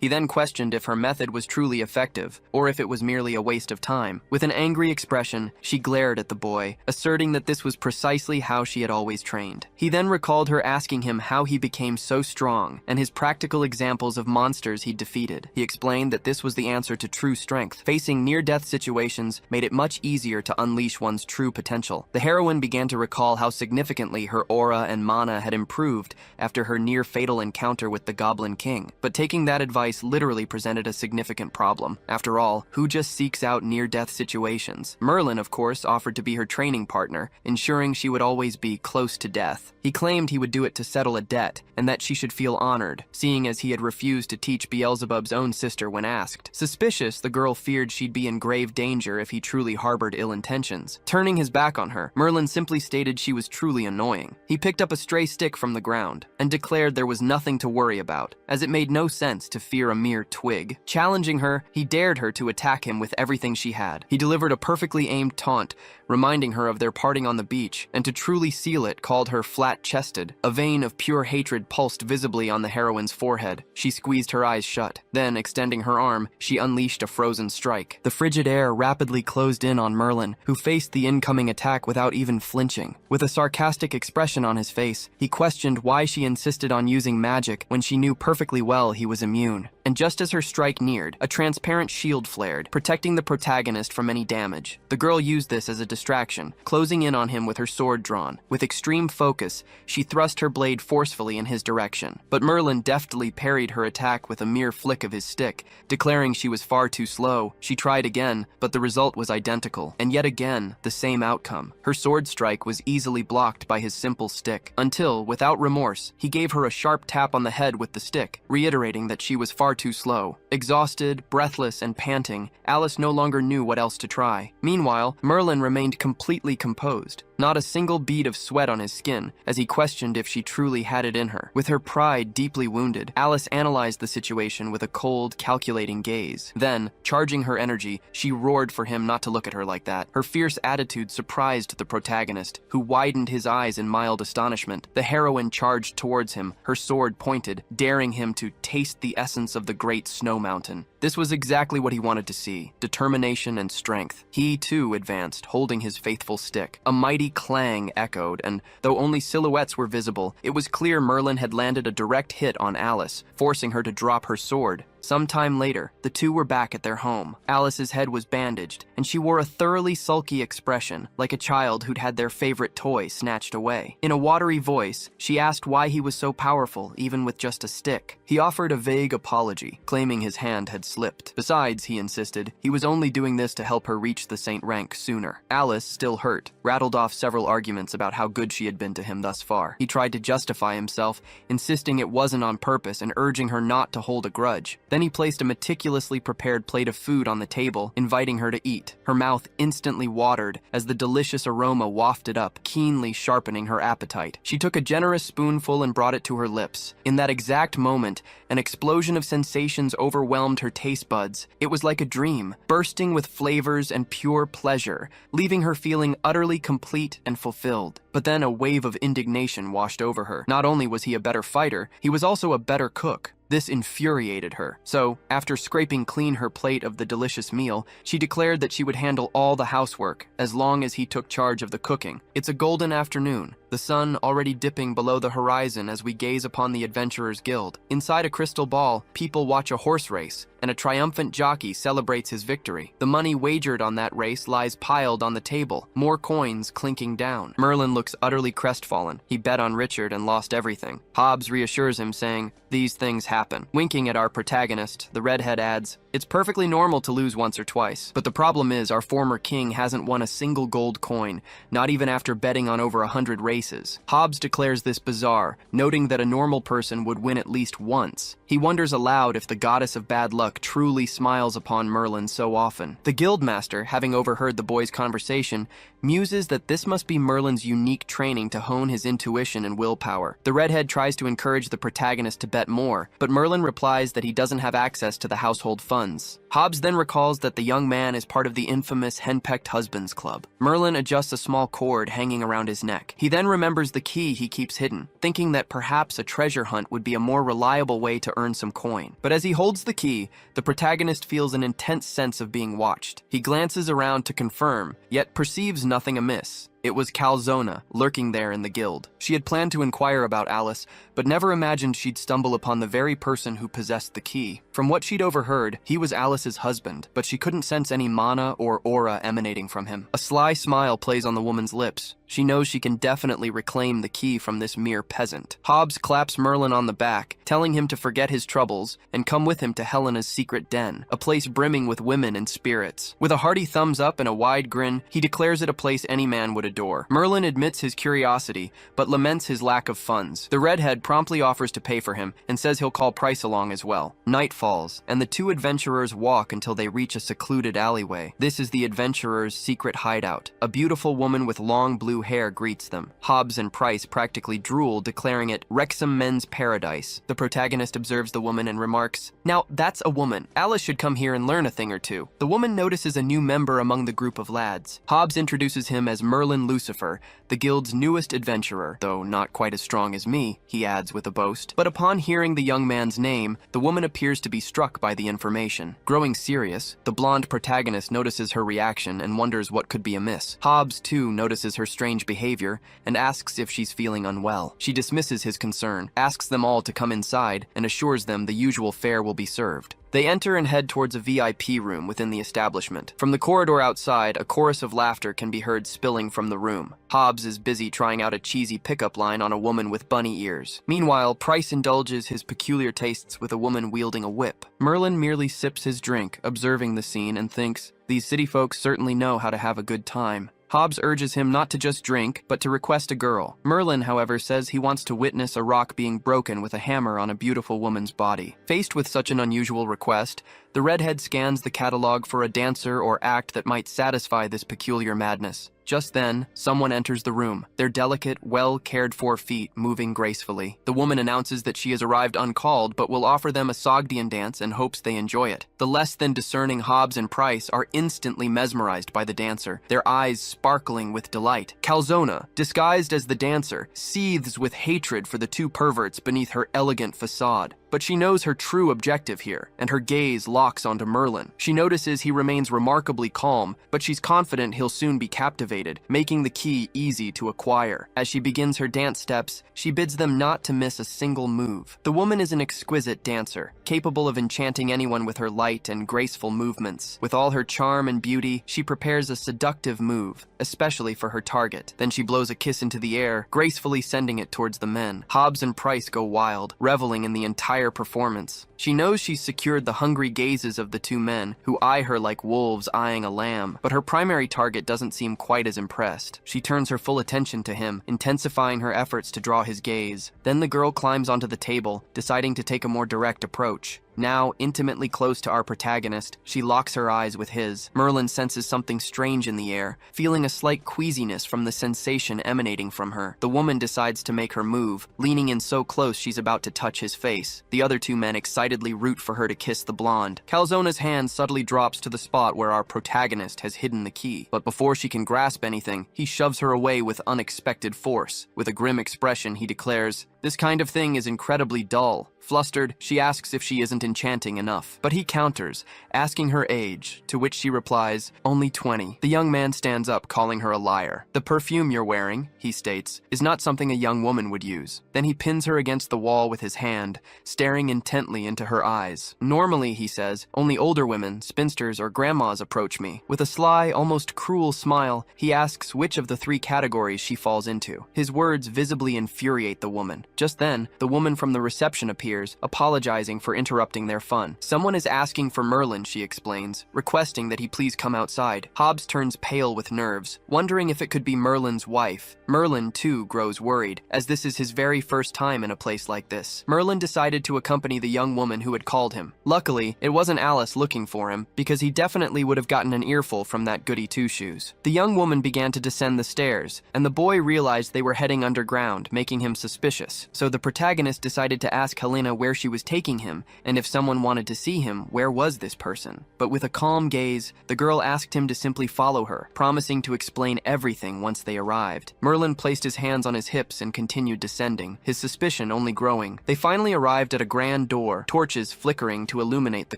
He then questioned if her method was truly effective, or if it was merely a waste of time. With an angry expression, she glared at the boy, asserting that this was precisely how she had always trained. He then recalled her asking him how he became so strong, and his practical examples of monsters he'd defeated. He explained that this was the answer to true strength. Facing near-death situations made it much easier to unleash one's true potential. The heroine began to recall how significantly her aura and mana had improved after her near-fatal encounter with the Goblin King. But taking that advice literally presented a significant problem. After all, who just seeks out near-death situations? Merlin, of course, offered to be her training partner, ensuring she would always be close to death. He claimed he would do it to settle a debt, and that she should feel honored, seeing as he had refused to teach Beelzebub's own sister when asked. Suspicious, the girl feared she'd be in grave danger if he truly harbored ill intentions. Turning his back on her, Merlin simply stated she was truly annoying. He picked up a stray stick from the ground, and declared there was nothing to worry about, as it made no sense to fear a mere twig. Challenging her, he dared her to attack him with everything she had. He delivered a perfectly aimed taunt, reminding her of their parting on the beach, and to truly seal it, called her flat-chested. A vein of pure hatred pulsed visibly on the heroine's forehead. She squeezed her eyes shut. Then, extending her arm, she unleashed a frozen strike. The frigid air rapidly closed in on Merlin, who faced the incoming attack without even flinching. With a sarcastic expression on his face, he questioned why she insisted on using magic when she knew perfectly well he was immune. And just as her strike neared, a transparent shield flared, protecting the protagonist from any damage. The girl used this as a distraction, closing in on him with her sword drawn. With extreme focus, she thrust her blade forcefully in his direction. But Merlin deftly parried her attack with a mere flick of his stick, declaring she was far too slow. She tried again, but the result was identical. And yet again, the same outcome. Her sword strike was easily blocked by his simple stick, until, without remorse, he gave her a sharp tap on the head with the stick, reiterating that she was far far too slow. Exhausted, breathless, and panting, Alice no longer knew what else to try. Meanwhile, Merlin remained completely composed, not a single bead of sweat on his skin, as he questioned if she truly had it in her. With her pride deeply wounded, Alice analyzed the situation with a cold, calculating gaze. Then, charging her energy, she roared for him not to look at her like that. Her fierce attitude surprised the protagonist, who widened his eyes in mild astonishment. The heroine charged towards him, her sword pointed, daring him to taste the essence of the great snow mountain. This was exactly what he wanted to see, determination and strength. He, too, advanced, holding his faithful stick. A mighty clang echoed, and though only silhouettes were visible, it was clear Merlin had landed a direct hit on Alice, forcing her to drop her sword. Some time later, the two were back at their home. Alice's head was bandaged, and she wore a thoroughly sulky expression, like a child who'd had their favorite toy snatched away. In a watery voice, she asked why he was so powerful, even with just a stick. He offered a vague apology, claiming his hand had slipped. Besides, he insisted, he was only doing this to help her reach the saint rank sooner. Alice, still hurt, rattled off several arguments about how good she had been to him thus far. He tried to justify himself, insisting it wasn't on purpose and urging her not to hold a grudge. Then he placed a meticulously prepared plate of food on the table, inviting her to eat. Her mouth instantly watered as the delicious aroma wafted up, keenly sharpening her appetite. She took a generous spoonful and brought it to her lips. In that exact moment, an explosion of sensations overwhelmed her taste buds. It was like a dream, bursting with flavors and pure pleasure, leaving her feeling utterly complete and fulfilled. But then a wave of indignation washed over her. Not only was he a better fighter, he was also a better cook. This infuriated her. So, after scraping clean her plate of the delicious meal, she declared that she would handle all the housework, as long as he took charge of the cooking. It's a golden afternoon, the sun already dipping below the horizon as we gaze upon the Adventurers Guild. Inside a crystal ball, people watch a horse race, and a triumphant jockey celebrates his victory. The money wagered on that race lies piled on the table, more coins clinking down. Merlin looks utterly crestfallen. He bet on Richard and lost everything. Hobbs reassures him, saying, "These things happen." Winking at our protagonist, the redhead adds, "It's perfectly normal to lose once or twice. But the problem is our former king hasn't won a single gold coin, not even after betting on over 100 races." Hobbs declares this bizarre, noting that a normal person would win at least once. He wonders aloud if the goddess of bad luck truly smiles upon Merlin so often. The guildmaster, having overheard the boys' conversation, muses that this must be Merlin's unique training to hone his intuition and willpower. The redhead tries to encourage the protagonist to bet more, but Merlin replies that he doesn't have access to the household funds. Hobbs then recalls that the young man is part of the infamous Henpecked Husbands Club. Merlin adjusts a small cord hanging around his neck. He then remembers the key he keeps hidden, thinking that perhaps a treasure hunt would be a more reliable way to earn some coin. But as he holds the key, the protagonist feels an intense sense of being watched. He glances around to confirm, yet perceives nothing amiss. It was Calzona, lurking there in the guild. She had planned to inquire about Alice, but never imagined she'd stumble upon the very person who possessed the key. From what she'd overheard, he was Alice's husband, but she couldn't sense any mana or aura emanating from him. A sly smile plays on the woman's lips. She knows she can definitely reclaim the key from this mere peasant. Hobbs claps Merlin on the back, telling him to forget his troubles and come with him to Helena's secret den, a place brimming with women and spirits. With a hearty thumbs up and a wide grin, he declares it a place any man would adore. Merlin admits his curiosity, but laments his lack of funds. The redhead promptly offers to pay for him and says he'll call Price along as well. Night falls, and the two adventurers walk until they reach a secluded alleyway. This is the adventurers' secret hideout. A beautiful woman with long blue hair greets them. Hobbs and Price practically drool, declaring it Wrexham Men's Paradise. The protagonist observes the woman and remarks, "Now, that's a woman. Alice should come here and learn a thing or two." The woman notices a new member among the group of lads. Hobbs introduces him as Merlin Lucifer, the guild's newest adventurer, though not quite as strong as me, he adds with a boast. But upon hearing the young man's name, the woman appears to be struck by the information. Growing serious, the blonde protagonist notices her reaction and wonders what could be amiss. Hobbs, too, notices her strange behavior and asks if she's feeling unwell. She dismisses his concern, asks them all to come inside, and assures them the usual fare will be served. They enter and head towards a VIP room within the establishment. From the corridor outside, a chorus of laughter can be heard spilling from the room. Hobbs is busy trying out a cheesy pickup line on a woman with bunny ears. Meanwhile, Price indulges his peculiar tastes with a woman wielding a whip. Merlin merely sips his drink, observing the scene, and thinks, "These city folks certainly know how to have a good time." Hobbs urges him not to just drink, but to request a girl. Merlin, however, says he wants to witness a rock being broken with a hammer on a beautiful woman's body. Faced with such an unusual request, the redhead scans the catalog for a dancer or act that might satisfy this peculiar madness. Just then, someone enters the room, their delicate, well-cared-for feet moving gracefully. The woman announces that she has arrived uncalled, but will offer them a Sogdian dance and hopes they enjoy it. The less-than-discerning Hobbs and Price are instantly mesmerized by the dancer, their eyes sparkling with delight. Calzona, disguised as the dancer, seethes with hatred for the two perverts beneath her elegant facade. But she knows her true objective here, and her gaze locks onto Merlin. She notices he remains remarkably calm, but she's confident he'll soon be captivated, making the key easy to acquire. As she begins her dance steps, she bids them not to miss a single move. The woman is an exquisite dancer, capable of enchanting anyone with her light and graceful movements. With all her charm and beauty, she prepares a seductive move, especially for her target. Then she blows a kiss into the air, gracefully sending it towards the men. Hobbs and Price go wild, reveling in the entire performance. She knows she's secured the hungry gazes of the two men, who eye her like wolves eyeing a lamb, but her primary target doesn't seem quite as impressed. She turns her full attention to him, intensifying her efforts to draw his gaze. Then the girl climbs onto the table, deciding to take a more direct approach. Now, intimately close to our protagonist, she locks her eyes with his. Merlin senses something strange in the air, feeling a slight queasiness from the sensation emanating from her. The woman decides to make her move, leaning in so close she's about to touch his face. The other two men excitedly root for her to kiss the blonde. Calzona's hand subtly drops to the spot where our protagonist has hidden the key. But before she can grasp anything, he shoves her away with unexpected force. With a grim expression, he declares, "This kind of thing is incredibly dull." Flustered, she asks if she isn't enchanting enough, but he counters, asking her age, to which she replies, "Only 20. The young man stands up, calling her a liar. "The perfume you're wearing," he states, "is not something a young woman would use." Then he pins her against the wall with his hand, staring intently into her eyes. "Normally," he says, "only older women, spinsters, or grandmas approach me." With a sly, almost cruel smile, he asks which of the three categories she falls into. His words visibly infuriate the woman. Just then, the woman from the reception appears, apologizing for interrupting their fun. "Someone is asking for Merlin," she explains, requesting that he please come outside. Hobbs turns pale with nerves, wondering if it could be Merlin's wife. Merlin, too, grows worried, as this is his very first time in a place like this. Merlin decided to accompany the young woman who had called him. Luckily, it wasn't Alice looking for him, because he definitely would have gotten an earful from that goody two-shoes. The young woman began to descend the stairs, and the boy realized they were heading underground, making him suspicious. So the protagonist decided to ask Helena where she was taking him, and if someone wanted to see him, where was this person? But with a calm gaze, the girl asked him to simply follow her, promising to explain everything once they arrived. Merlin placed his hands on his hips and continued descending, his suspicion only growing. They finally arrived at a grand door, torches flickering to illuminate the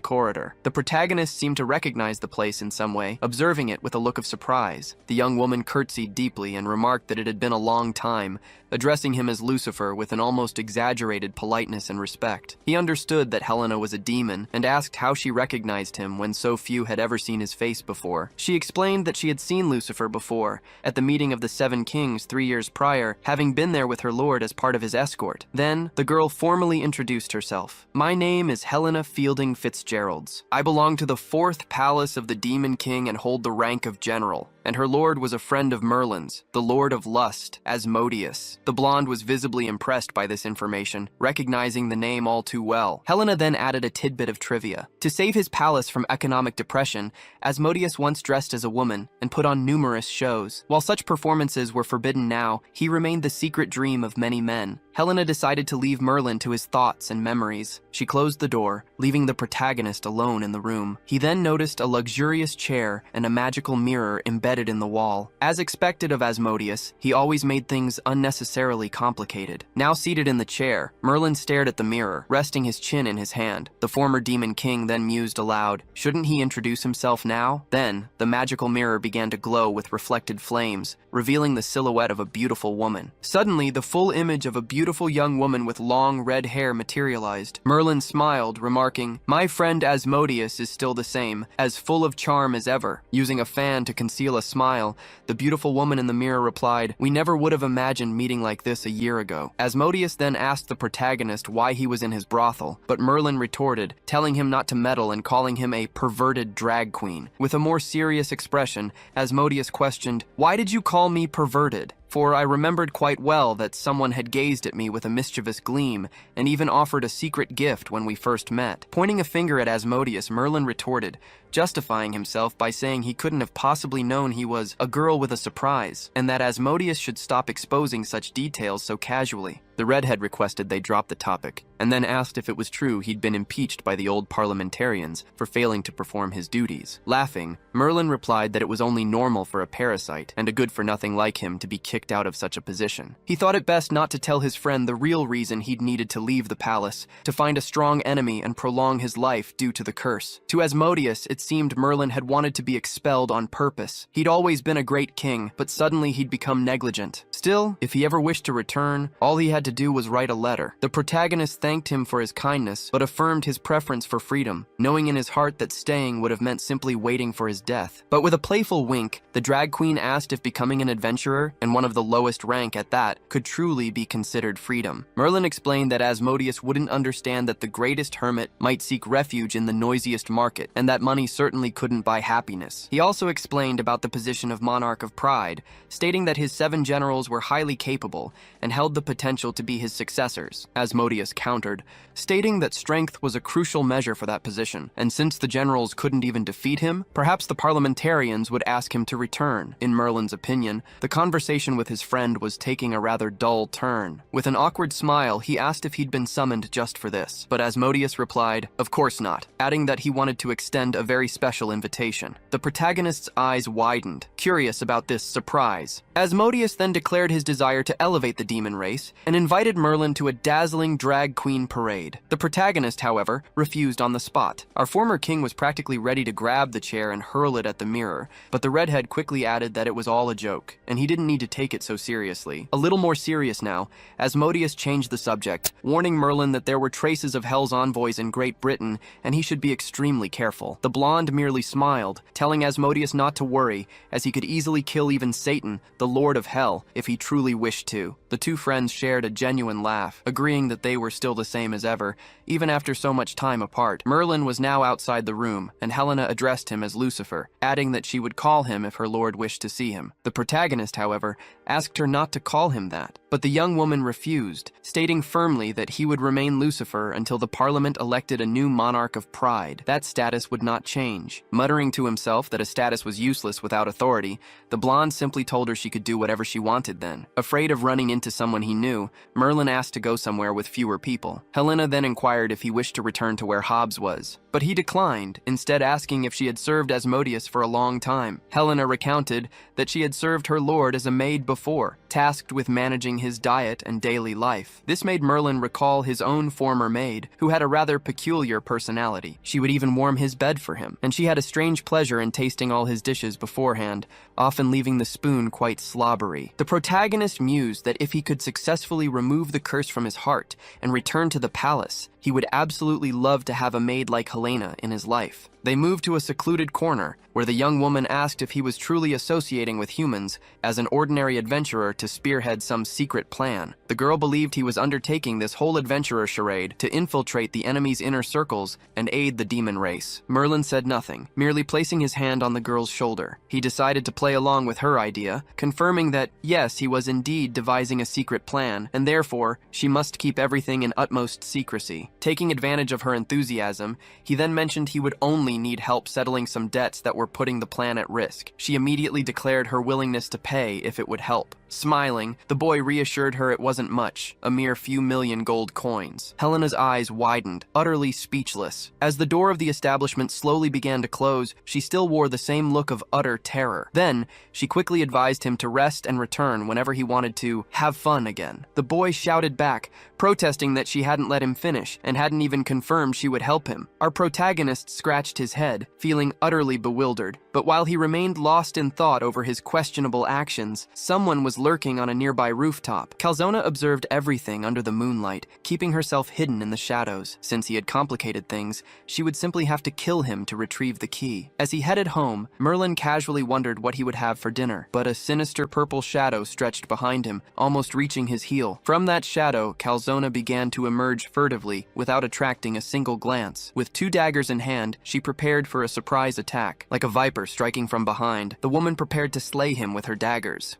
corridor. The protagonist seemed to recognize the place in some way, observing it with a look of surprise. The young woman curtsied deeply and remarked that it had been a long time, addressing him as Lucifer with an almost exaggerated politeness and respect. He understood that Helena was a demon and asked how she recognized him when so few had ever seen his face before. She explained that she had seen Lucifer before, at the meeting of the Seven Kings 3 years prior, having been there with her lord as part of his escort. Then, the girl formally introduced herself. "My name is Helena Fielding Fitzgeralds. I belong to the 4th palace of the Demon King and hold the rank of general." And her lord was a friend of Merlin's, the Lord of Lust, Asmodeus. The blonde was visibly impressed by this information, recognizing the name all too well. Helena then added a tidbit of trivia. To save his palace from economic depression, Asmodeus once dressed as a woman and put on numerous shows. While such performances were forbidden now, he remained the secret dream of many men. Helena decided to leave Merlin to his thoughts and memories. She closed the door, leaving the protagonist alone in the room. He then noticed a luxurious chair and a magical mirror embedded in the wall. As expected of Asmodeus, he always made things unnecessarily complicated. Now seated in the chair, Merlin stared at the mirror, resting his chin in his hand. The former Demon King then mused aloud, shouldn't he introduce himself now? Then, the magical mirror began to glow with reflected flames, revealing the silhouette of a beautiful woman. Suddenly, the full image of a beautiful young woman with long red hair materialized. Merlin Merlin smiled, remarking, "My friend Asmodeus is still the same, as full of charm as ever." Using a fan to conceal a smile, the beautiful woman in the mirror replied, "We never would have imagined meeting like this a year ago." Asmodeus then asked the protagonist why he was in his brothel, but Merlin retorted, telling him not to meddle and calling him a perverted drag queen. With a more serious expression, Asmodeus questioned, "Why did you call me perverted?" For I remembered quite well that someone had gazed at me with a mischievous gleam and even offered a secret gift when we first met. Pointing a finger at Asmodeus, Merlin retorted, justifying himself by saying he couldn't have possibly known he was a girl with a surprise, and that Asmodeus should stop exposing such details so casually. The redhead requested they drop the topic, and then asked if it was true he'd been impeached by the old parliamentarians for failing to perform his duties. Laughing, Merlin replied that it was only normal for a parasite and a good-for-nothing like him to be kicked out of such a position. He thought it best not to tell his friend the real reason he'd needed to leave the palace, to find a strong enemy and prolong his life due to the curse. To Asmodeus, it seemed Merlin had wanted to be expelled on purpose. He'd always been a great king, but suddenly he'd become negligent. Still, if he ever wished to return, all he had to do was write a letter. The protagonist thanked him for his kindness, but affirmed his preference for freedom, knowing in his heart that staying would have meant simply waiting for his death. But with a playful wink, the drag queen asked if becoming an adventurer, and one of the lowest rank at that, could truly be considered freedom. Merlin explained that Asmodeus wouldn't understand that the greatest hermit might seek refuge in the noisiest market, and that money certainly couldn't buy happiness. He also explained about the position of Monarch of Pride, stating that his 7 generals were highly capable and held the potential to be his successors. Asmodeus countered, stating that strength was a crucial measure for that position, and since the generals couldn't even defeat him, perhaps the parliamentarians would ask him to return. In Merlin's opinion, the conversation with his friend was taking a rather dull turn. With an awkward smile, he asked if he'd been summoned just for this, but Asmodeus replied, "Of course not," adding that he wanted to extend a very special invitation. The protagonist's eyes widened, curious about this surprise. Asmodeus then declared his desire to elevate the demon race and invited Merlin to a dazzling drag queen parade. The protagonist, however, refused on the spot. Our former king was practically ready to grab the chair and hurl it at the mirror, but the redhead quickly added that it was all a joke, and he didn't need to take it so seriously. A little more serious now, Asmodeus changed the subject, warning Merlin that there were traces of Hell's envoys in Great Britain, and he should be extremely careful. The blonde merely smiled, telling Asmodeus not to worry, as he could easily kill even Satan, the Lord of Hell, if he truly wished to. The two friends shared a genuine laugh, agreeing that they were still the same as ever, even after so much time apart. Merlin was now outside the room, and Helena addressed him as Lucifer, adding that she would call him if her lord wished to see him. The protagonist, however, asked her not to call him that, but the young woman refused, stating firmly that he would remain Lucifer until the Parliament elected a new monarch of pride. That status would not change. Muttering to himself that a status was useless without authority, the blonde simply told her she could do whatever she wanted then. Afraid of running into someone he knew, Merlin asked to go somewhere with fewer people. Helena then inquired if he wished to return to where Hobbs was, but he declined, instead asking if she had served Asmodeus for a long time. Helena recounted that she had served her lord as a maid before, tasked with managing his diet and daily life. This made Merlin recall his own former maid, who had a rather peculiar personality. She would even warm his bed for him, and she had a strange pleasure in tasting all his dishes beforehand, often leaving the spoon quite slobbery. The protagonist mused that if he could successfully remove the curse from his heart and return to the palace, he would absolutely love to have a maid like Helena in his life. They moved to a secluded corner, where the young woman asked if he was truly associating with humans as an ordinary adventurer to spearhead some secret plan. The girl believed he was undertaking this whole adventurer charade to infiltrate the enemy's inner circles and aid the demon race. Merlin said nothing, merely placing his hand on the girl's shoulder. He decided to play along with her idea, confirming that, yes, he was indeed devising a secret plan, and therefore, she must keep everything in utmost secrecy. Taking advantage of her enthusiasm, he then mentioned he would only need help settling some debts that were putting the plan at risk. She immediately declared her willingness to pay if it would help. Smiling, the boy reassured her it wasn't much, a mere few million gold coins. Helena's eyes widened, utterly speechless. As the door of the establishment slowly began to close, she still wore the same look of utter terror. Then, she quickly advised him to rest and return whenever he wanted to have fun again. The boy shouted back, protesting that she hadn't let him finish and hadn't even confirmed she would help him. Our protagonist scratched his head, feeling utterly bewildered. But while he remained lost in thought over his questionable actions, someone was was lurking on a nearby rooftop. Calzona observed everything under the moonlight, keeping herself hidden in the shadows. Since he had complicated things, she would simply have to kill him to retrieve the key. As he headed home, Merlin casually wondered what he would have for dinner, but a sinister purple shadow stretched behind him, almost reaching his heel. From that shadow, Calzona began to emerge furtively, without attracting a single glance. With 2 daggers in hand, she prepared for a surprise attack. Like a viper striking from behind, the woman prepared to slay him with her daggers.